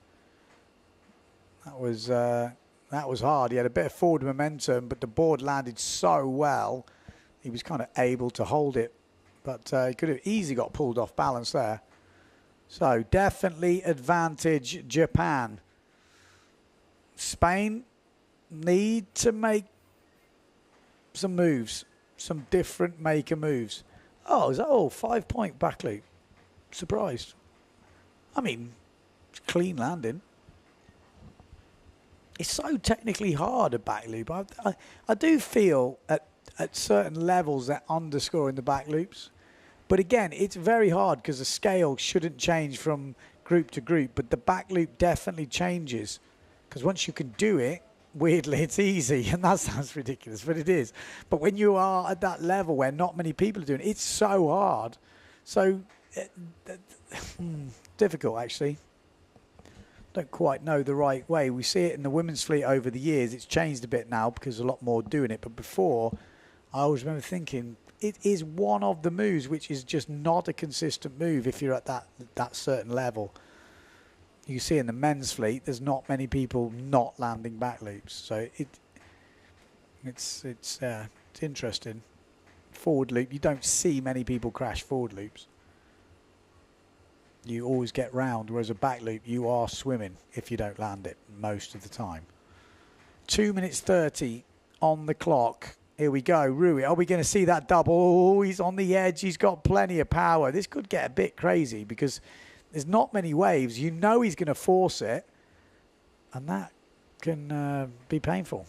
That was hard. He had a bit of forward momentum, but the board landed so well, he was kind of able to hold it. But he could have easily got pulled off balance there. So definitely advantage Japan. Spain need to make some moves, some different maker moves. Oh, is that all? 5-point back loop. Surprised. I mean, it's clean landing. It's so technically hard, a back loop. I do feel at certain levels that underscore in the back loops. But again, it's very hard because the scale shouldn't change from group to group. But the back loop definitely changes. Because once you can do it, weirdly, it's easy. And that sounds ridiculous, but it is. But when you are at that level where not many people are doing it, it's so hard. So difficult, actually. Don't quite know the right way. We see it in the women's fleet over the years. It's changed a bit now because a lot more doing it. But before, I always remember thinking, it is one of the moves which is just not a consistent move if you're at that certain level. You see in the men's fleet, there's not many people not landing back loops. So it's interesting. Forward loop, you don't see many people crash forward loops. You always get round, whereas a back loop, you are swimming if you don't land it most of the time. 2 minutes 30 on the clock. Here we go. Rui, are we going to see that double? Oh, he's on the edge. He's got plenty of power. This could get a bit crazy because there's not many waves. You know he's going to force it, and that can be painful.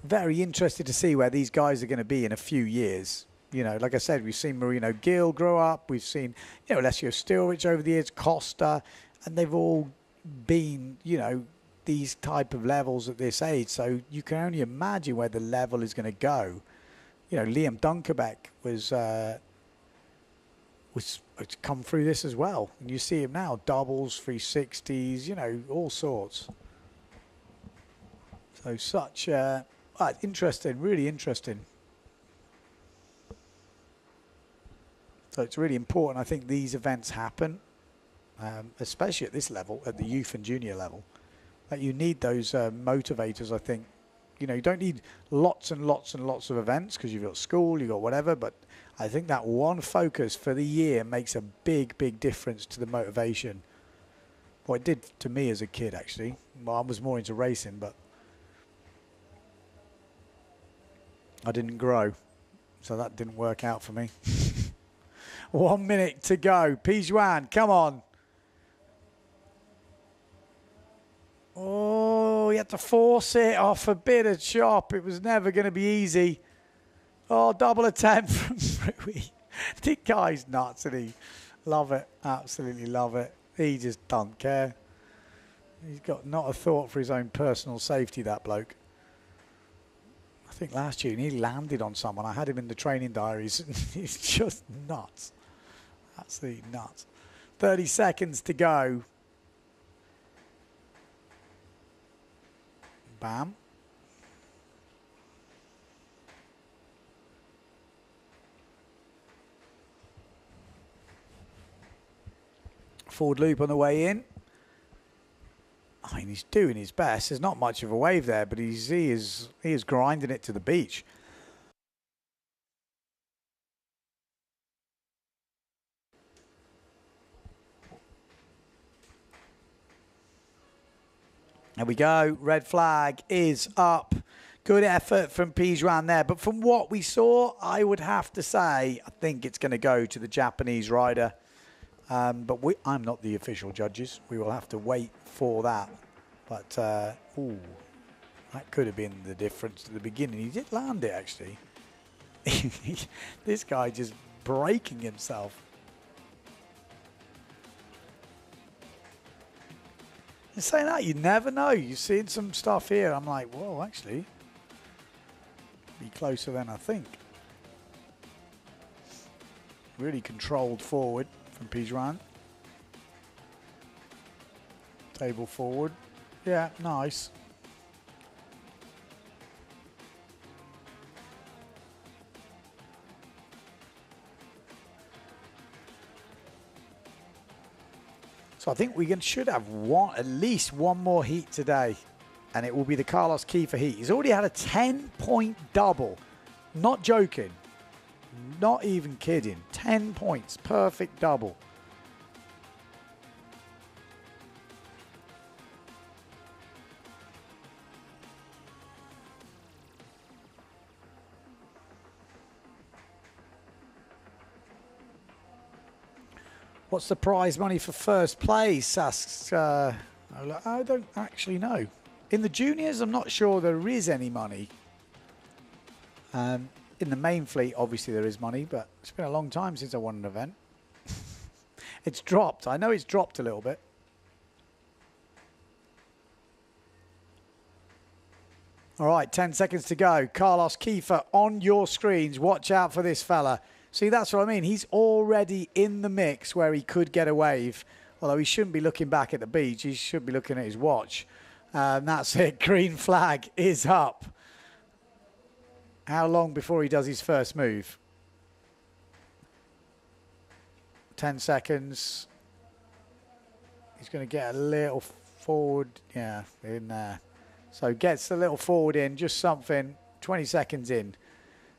Very interested to see where these guys are going to be in a few years. You know, like I said, we've seen Marino Gill grow up. We've seen, you know, Alessio Stilrich over the years, Costa, and they've all been, you know, these type of levels at this age. So you can only imagine where the level is going to go. You know, Liam Dunkerbeck was come through this as well. And you see him now, doubles, 360s, you know, all sorts. So such interesting, really interesting. So it's really important, I think, these events happen, especially at this level, at the youth and junior level, that you need those motivators, I think. You know, you don't need lots and lots and lots of events because you've got school, you've got whatever, but I think that one focus for the year makes a big, big difference to the motivation. Well, it did to me as a kid, actually. Well, I was more into racing, but I didn't grow, so that didn't work out for me. 1 minute to go. Pijuan, come on. Oh, he had to force it off a bit of chop. It was never going to be easy. Oh, double attempt from Rui. The guy's nuts, isn't he? Love it. Absolutely love it. He just doesn't care. He's got not a thought for his own personal safety, that bloke. I think last year he landed on someone. I had him in the training diaries. He's just nuts. Absolutely nuts. 30 seconds to go. Bam. Forward loop on the way in. I mean, he's doing his best. There's not much of a wave there, but he is grinding it to the beach. There we go. Red flag is up. Good effort from Pijuan there. But from what we saw, I would have to say, I think it's going to go to the Japanese rider. But I'm not the official judges. We will have to wait for that. But, ooh, that could have been the difference at the beginning. He did land it, actually. This guy just breaking himself. And saying that, you never know. You're seeing some stuff here. I'm like, whoa, actually. Be closer than I think. Really controlled forward from Pijuan. Table forward. Yeah, nice. So I think we should have at least one more heat today, and it will be the Carlos Kiefer heat. He's already had a 10-point double. Not joking. Not even kidding. 10 points. Perfect double. What's the prize money for first place? Asks, I don't actually know. In the juniors, I'm not sure there is any money. In the main fleet, obviously there is money, but it's been a long time since I won an event. It's dropped. I know it's dropped a little bit. All right, 10 seconds to go. Carlos Kiefer on your screens. Watch out for this fella. See, that's what I mean. He's already in the mix where he could get a wave. Although he shouldn't be looking back at the beach. He should be looking at his watch. That's it. Green flag is up. How long before he does his first move? 10 seconds. He's going to get a little forward. Yeah, in there. So gets a little forward in. Just something. 20 seconds in.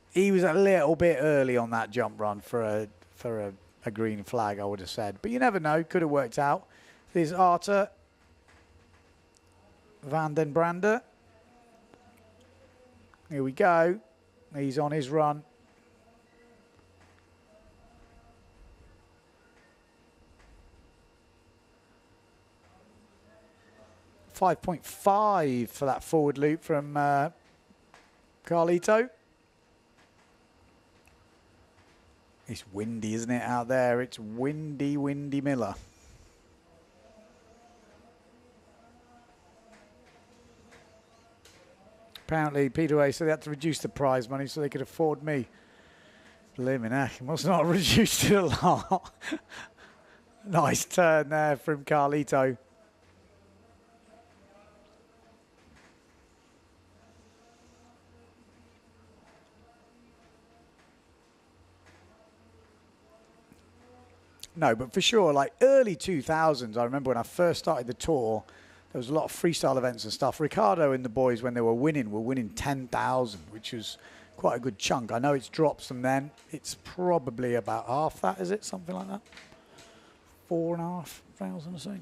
He was a little bit early on that jump run for a green flag, I would have said. But you never know. Could have worked out. There's Arthur van den Brander. Here we go. He's on his run. $5.5 for that forward loop from Carlito. It's windy, isn't it, out there? It's windy, windy Miller. Apparently, Peter Way said they had to reduce the prize money so they could afford me. Blimey, he must not have reduced it a lot. Nice turn there from Carlito. know. But for sure, like early 2000s, I remember when I first started the tour, there was a lot of freestyle events and stuff. Ricardo and the boys, when they were winning 10,000, which was quite a good chunk. I know it's dropped from then. It's probably about half that, is it? Something like that? 4,500 or something.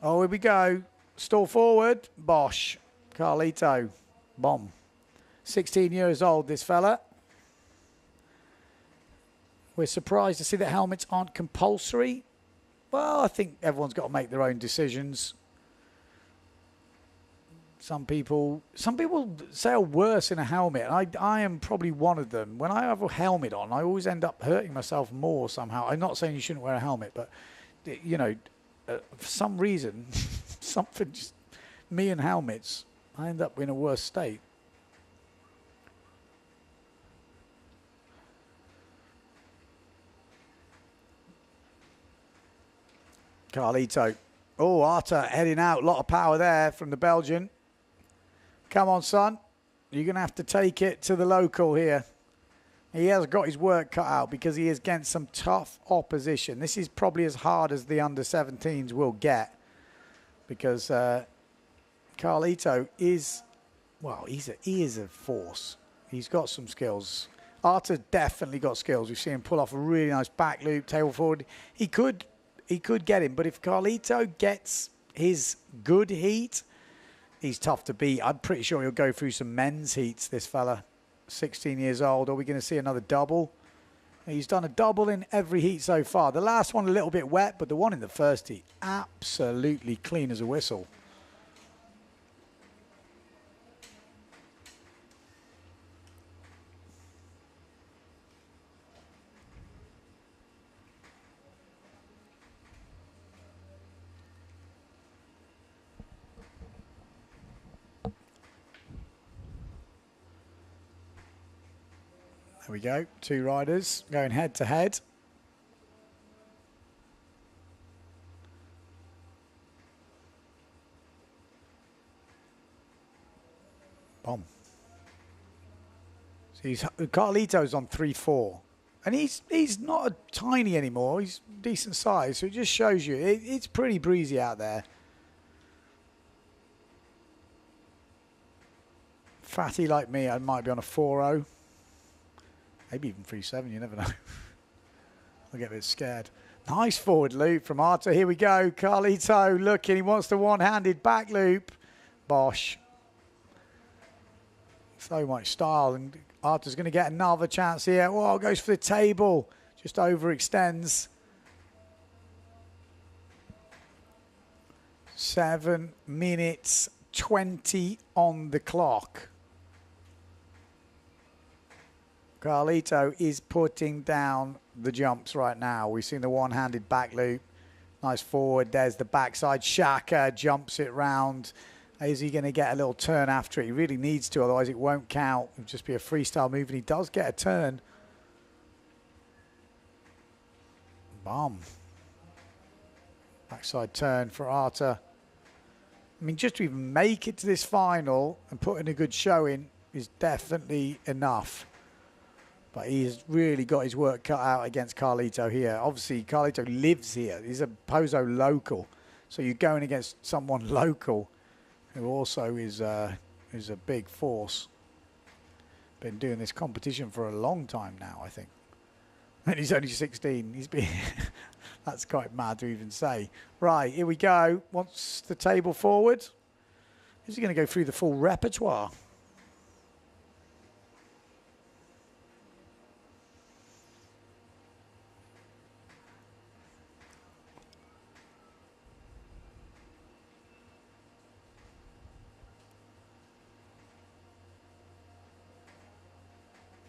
Oh, here we go. Stall forward. Bosch. Carlito. Bomb. 16 years old, this fella. We're surprised to see that helmets aren't compulsory. Well, I think everyone's got to make their own decisions. Some people sail worse in a helmet. I am probably one of them. When I have a helmet on, I always end up hurting myself more somehow. I'm not saying you shouldn't wear a helmet, but, you know, for some reason, something just, me and helmets, I end up in a worse state. Carlito. Oh, Arta heading out. A lot of power there from the Belgian. Come on, son. You're going to have to take it to the local here. He has got his work cut out because he is against some tough opposition. This is probably as hard as the under-17s will get because Carlito is, well, he is a force. He's got some skills. Arta's definitely got skills. We've seen him pull off a really nice back loop, table forward. He could get him, but if Carlito gets his good heat, he's tough to beat. I'm pretty sure he'll go through some men's heats, this fella. 16 years old. Are we going to see another double? He's done a double in every heat so far. The last one a little bit wet, but the one in the first heat, absolutely clean as a whistle. There we go. Two riders going head to head. Bomb. So Carlito's on 3-4. And he's not a tiny anymore. He's decent size. So it just shows you it's pretty breezy out there. Fatty like me, I might be on a 4-0. Maybe even 3-7, you never know. I'll get a bit scared. Nice forward loop from Arta. Here we go. Carlito looking. He wants the one-handed back loop. Bosch. So much style. And Arta's going to get another chance here. Oh, goes for the table. Just overextends. 7 minutes 20 on the clock. Carlito is putting down the jumps right now. We've seen the one-handed back loop. Nice forward. There's the backside. Shaka jumps it round. Is he going to get a little turn after it? He really needs to, otherwise it won't count. It'll just be a freestyle move, and he does get a turn. Bomb. Backside turn for Arta. I mean, just to even make it to this final and put in a good showing is definitely enough. But he's really got his work cut out against Carlito here. Obviously, Carlito lives here. He's a Pozo local. So you're going against someone local who also is a big force. Been doing this competition for a long time now, I think. And he's only 16. He's been... That's quite mad to even say. Right, here we go. Wants the table forward. Is he going to go through the full repertoire?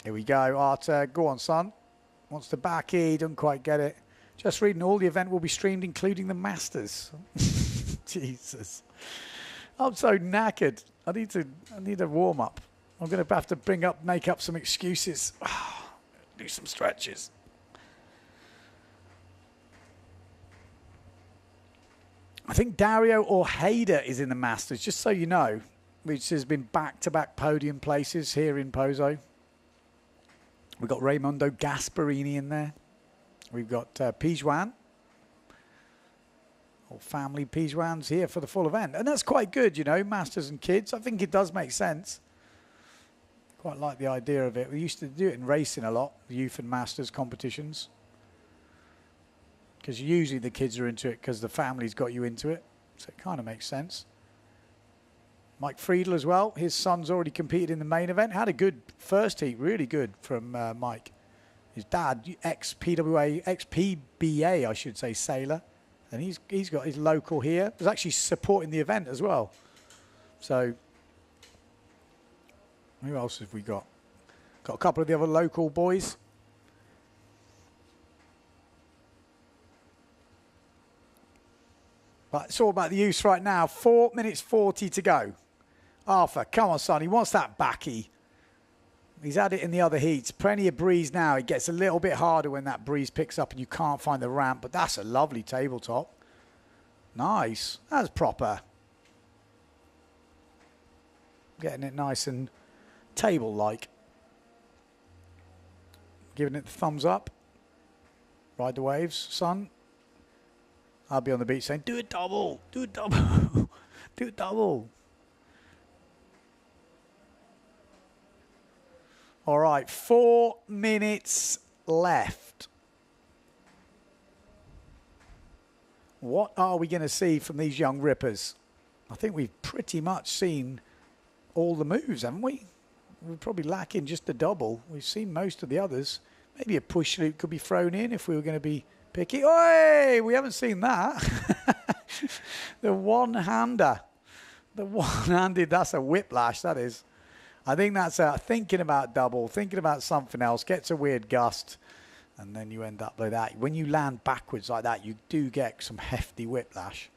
Here we go, Arta. Go on, son. Wants to back E, doesn't quite get it. Just reading, all the event will be streamed, including the Masters. Jesus. I'm so knackered. I need a warm up. I'm going to have to make up some excuses. Do some stretches. I think Dario or Hader is in the Masters, just so you know. which has been back-to-back podium places here in Pozo. We've got Raimondo Gasparini in there. We've got Pijuan. All family Pijuans here for the full event. And that's quite good, you know, masters and kids. I think it does make sense. Quite like the idea of it. We used to do it in racing a lot, the youth and masters competitions. Because usually the kids are into it because the family's got you into it. So it kind of makes sense. Mike Friedel as well. His son's already competed in the main event. Had a good first heat, really good from Mike. His dad, ex-PWA, ex-PBA, I should say, sailor. And he's got his local here. Was actually supporting the event as well. So, who else have we got? Got a couple of the other local boys. But it's all about the use right now. 4 minutes 40 to go. Arthur, come on, son. He wants that backy. He's had it in the other heats. Plenty of breeze now. It gets a little bit harder when that breeze picks up and you can't find the ramp. But that's a lovely tabletop. Nice. That's proper. Getting it nice and table-like. Giving it the thumbs up. Ride the waves, son. I'll be on the beach saying, do it double. Do it double. Do it double. All right, 4 minutes left. What are we going to see from these young rippers? I think we've pretty much seen all the moves, haven't we? We're probably lacking just the double. We've seen most of the others. Maybe a push loop could be thrown in if we were going to be picky. Oi, we haven't seen that. The one-hander. The one-handed, that's a whiplash, that is. I think that's thinking about double, thinking about something else, gets a weird gust, and then you end up like that. When you land backwards like that, you do get some hefty whiplash.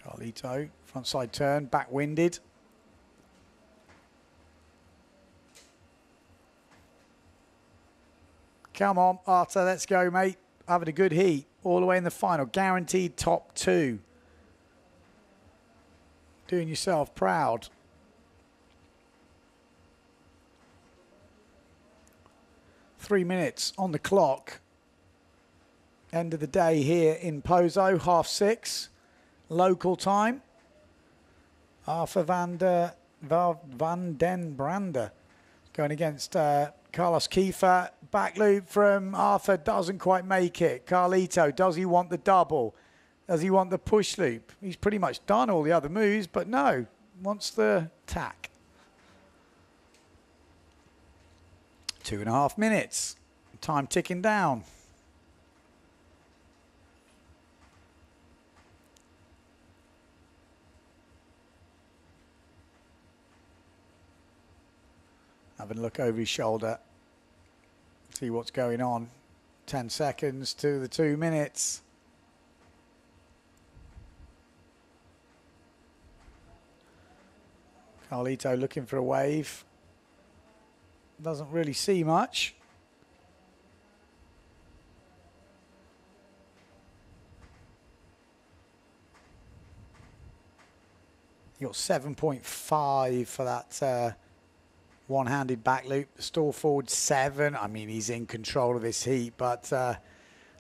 Carlito, front side turn, back-winded. Come on, Arthur, let's go, mate. Having a good heat all the way in the final. Guaranteed top 2. Doing yourself proud. Three minutes on the clock. End of the day here in Pozo, 6:30. Local time. Arthur van den Brander going against Carlos Kiefer. Back loop from Arthur, doesn't quite make it. Carlito, does he want the double? Does he want the push loop? He's pretty much done all the other moves, but no, wants the tack. 2.5 minutes. Time ticking down. Having a look over his shoulder. See what's going on. 10 seconds to the 2 minutes. Carlito looking for a wave. Doesn't really see much. You got 7.5 for that one-handed back loop. Stall forward 7. I mean, he's in control of this heat, but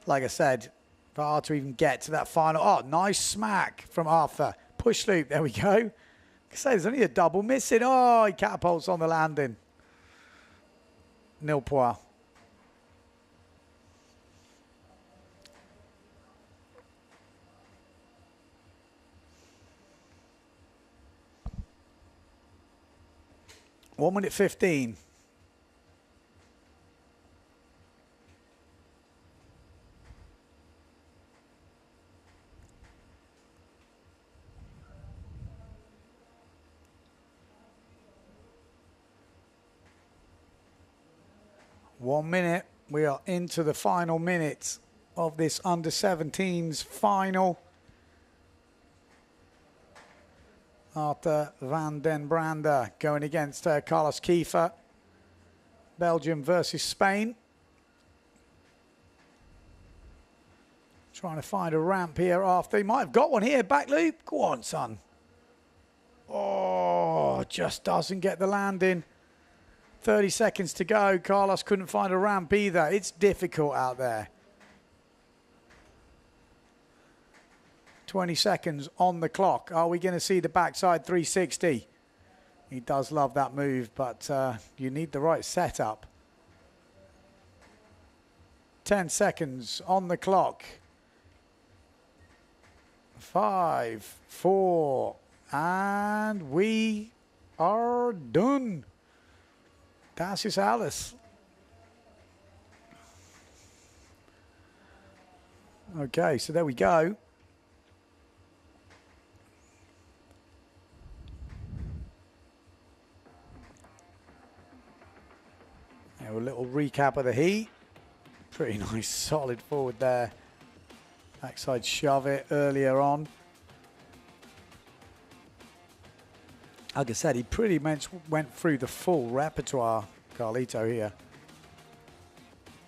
like I said, for Arthur to even get to that final. Oh, nice smack from Arthur. Push loop, there we go. Like I say, there's only a double missing. Oh, he catapults on the landing. Nil point. One minute 15. One minute. We are into the final minute of this under-17s final. Arthur van den Brander going against Carlos Kiefer. Belgium versus Spain. Trying to find a ramp here after. He might have got one here. Back loop. Go on, son. Oh, just doesn't get the landing. 30 seconds to go. Carlos couldn't find a ramp either. It's difficult out there. 20 seconds on the clock. Are we going to see the backside 360? He does love that move, but you need the right setup. 10 seconds on the clock. 5, 4, and we are done. Das ist alles. Okay, so there we go. A little recap of the heat. Pretty nice solid forward there. Backside shove it earlier on. Like I said, he pretty much went through the full repertoire, Carlito here.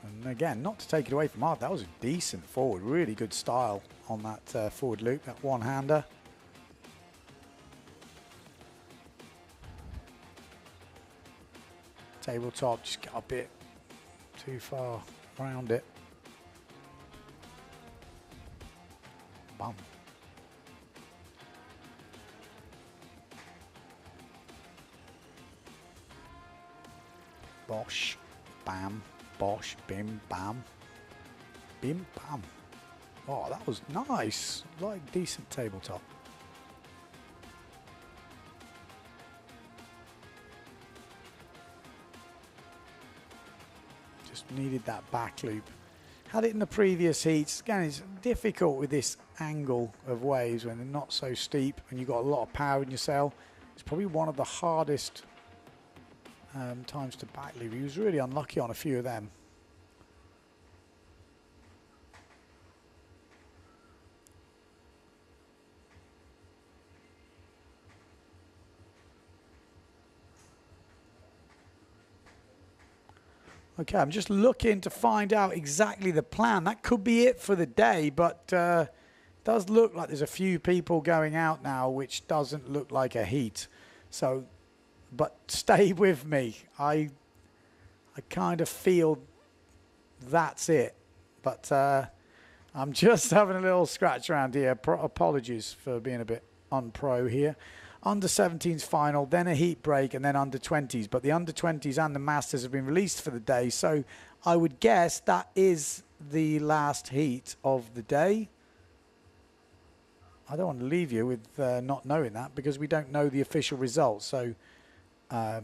And again, not to take it away from Art, that was a decent forward. Really good style on that forward loop, that one-hander. Tabletop, just got a bit too far around it. Bum. Bosh, bam, bosh, bim, bam, bim, bam. Oh, that was nice. Like decent tabletop. Just needed that back loop. Had it in the previous heats. Again, it's difficult with this angle of waves when they're not so steep and you've got a lot of power in your sail. It's probably one of the hardest times to back loop. He was really unlucky on a few of them. Okay, I'm just looking to find out exactly the plan. That could be it for the day, but it does look like there's a few people going out now, which doesn't look like a heat. So, but stay with me. I kind of feel that's it. But I'm just having a little scratch around here. Apologies for being a bit unpro here. Under 17s final, then a heat break, and then under 20s. But the under 20s and the Masters have been released for the day. So I would guess that is the last heat of the day. I don't want to leave you with not knowing that because we don't know the official results. So I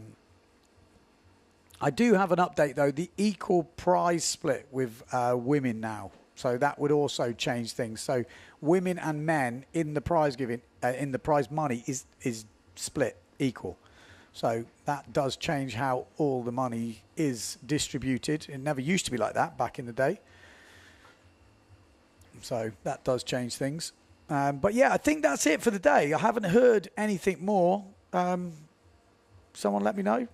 do have an update, though. The equal prize split with women now. So that would also change things. So women and men in the prize giving, in the prize money is split equal. So that does change how all the money is distributed. It never used to be like that back in the day. So that does change things. But yeah, I think that's it for the day. I haven't heard anything more. Someone let me know.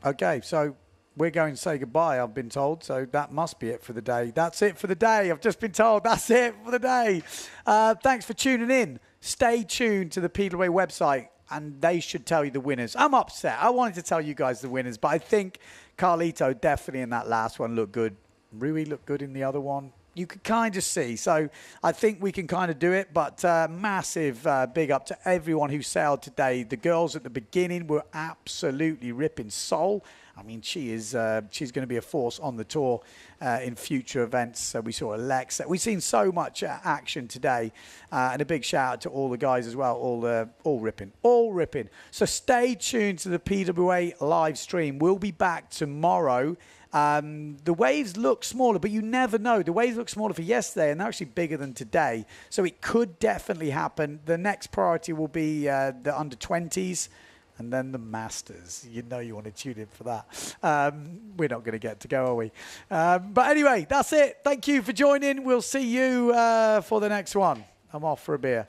Okay, so we're going to say goodbye, I've been told. So that must be it for the day. That's it for the day. I've just been told that's it for the day. Thanks for tuning in. Stay tuned to the Pedal Away website, and they should tell you the winners. I'm upset. I wanted to tell you guys the winners, but I think Carlito definitely in that last one looked good. Rui looked good in the other one. You could kind of see. So I think we can kind of do it, but massive big up to everyone who sailed today. The girls at the beginning were absolutely ripping. Sol, I mean, she's going to be a force on the tour in future events. So we saw Alexa. We've seen so much action today, and a big shout out to all the guys as well. All ripping, all ripping. So stay tuned to the PWA live stream. We'll be back tomorrow. The waves look smaller, but you never know. The waves look smaller for yesterday, and they're actually bigger than today. So it could definitely happen. The next priority will be the under 20s. And then the Masters. You know you want to tune in for that. We're not going to get to go, are we? But anyway, that's it. Thank you for joining. We'll see you for the next one. I'm off for a beer.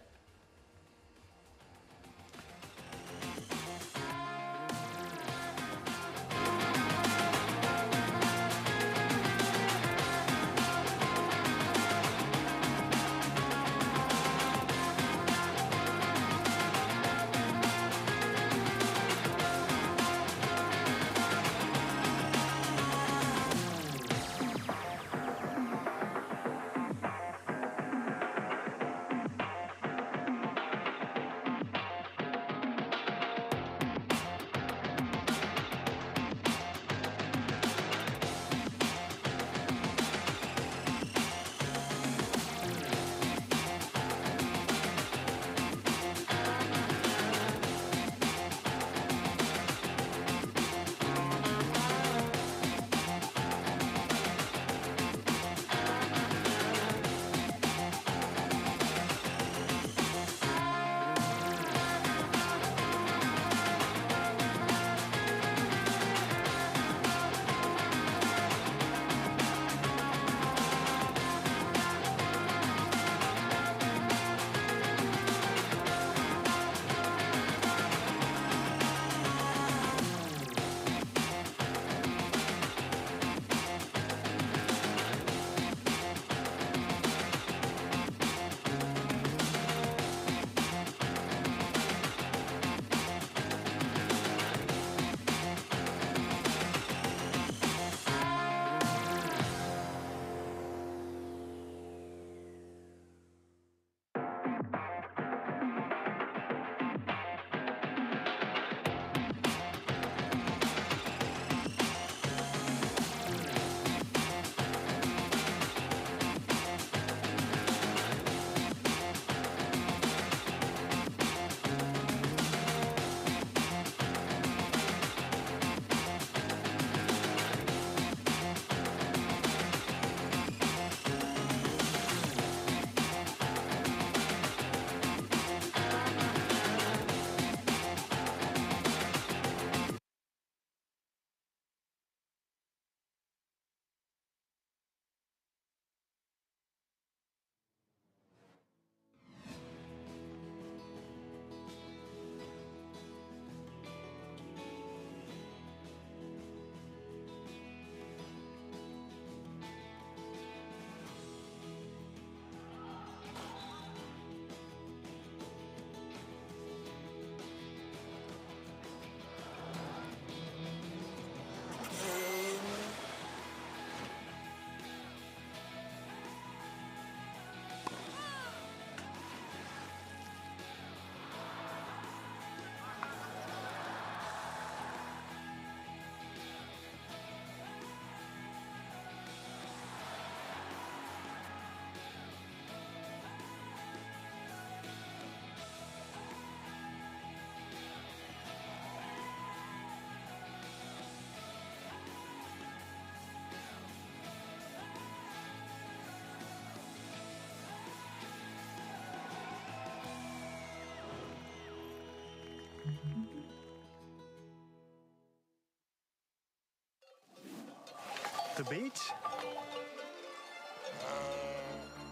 The beach?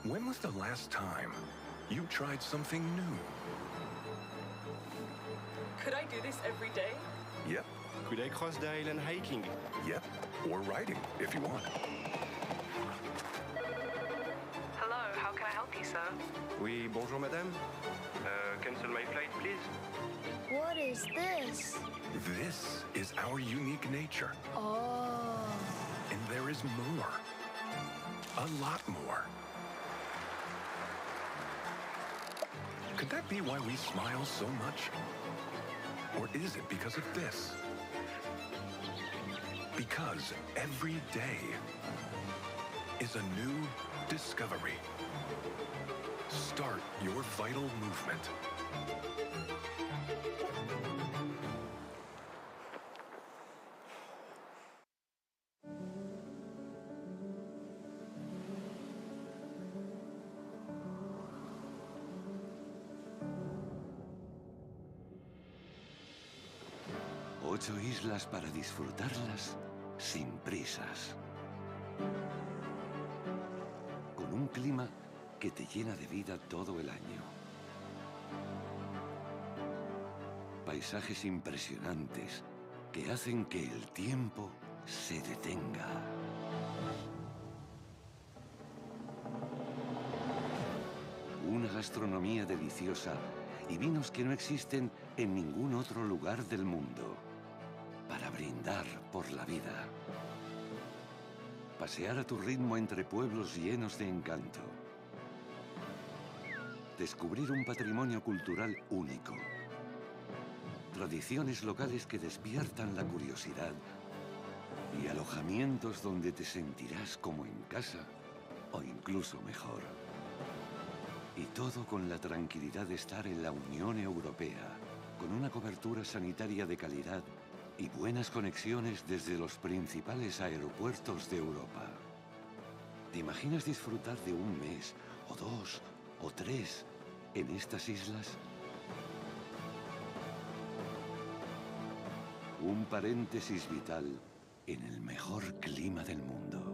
When was the last time you tried something new? Could I do this every day? Yep, Could I cross the island hiking? yep. Or riding, if you want. Hello, how can I help you, sir? Oui, bonjour madame. Cancel my flight, please. What is this? This is our unique nature. Oh. And there is more. A lot more. Could that be why we smile so much? Or is it because of this? Because every day is a new discovery. Start your vital movement. Ocho islas para disfrutarlas sin prisas. Con un clima que te llena de vida todo el año. Paisajes impresionantes que hacen que el tiempo se detenga. Una gastronomía deliciosa y vinos que no existen en ningún otro lugar del mundo. Para brindar por la vida. Pasear a tu ritmo entre pueblos llenos de encanto. Descubrir un patrimonio cultural único. Tradiciones locales que despiertan la curiosidad. Y alojamientos donde te sentirás como en casa o incluso mejor. Y todo con la tranquilidad de estar en la Unión Europea, con una cobertura sanitaria de calidad y buenas conexiones desde los principales aeropuertos de Europa. ¿Te imaginas disfrutar de un mes, o 2, o 3 en estas islas? Un paréntesis vital en el mejor clima del mundo.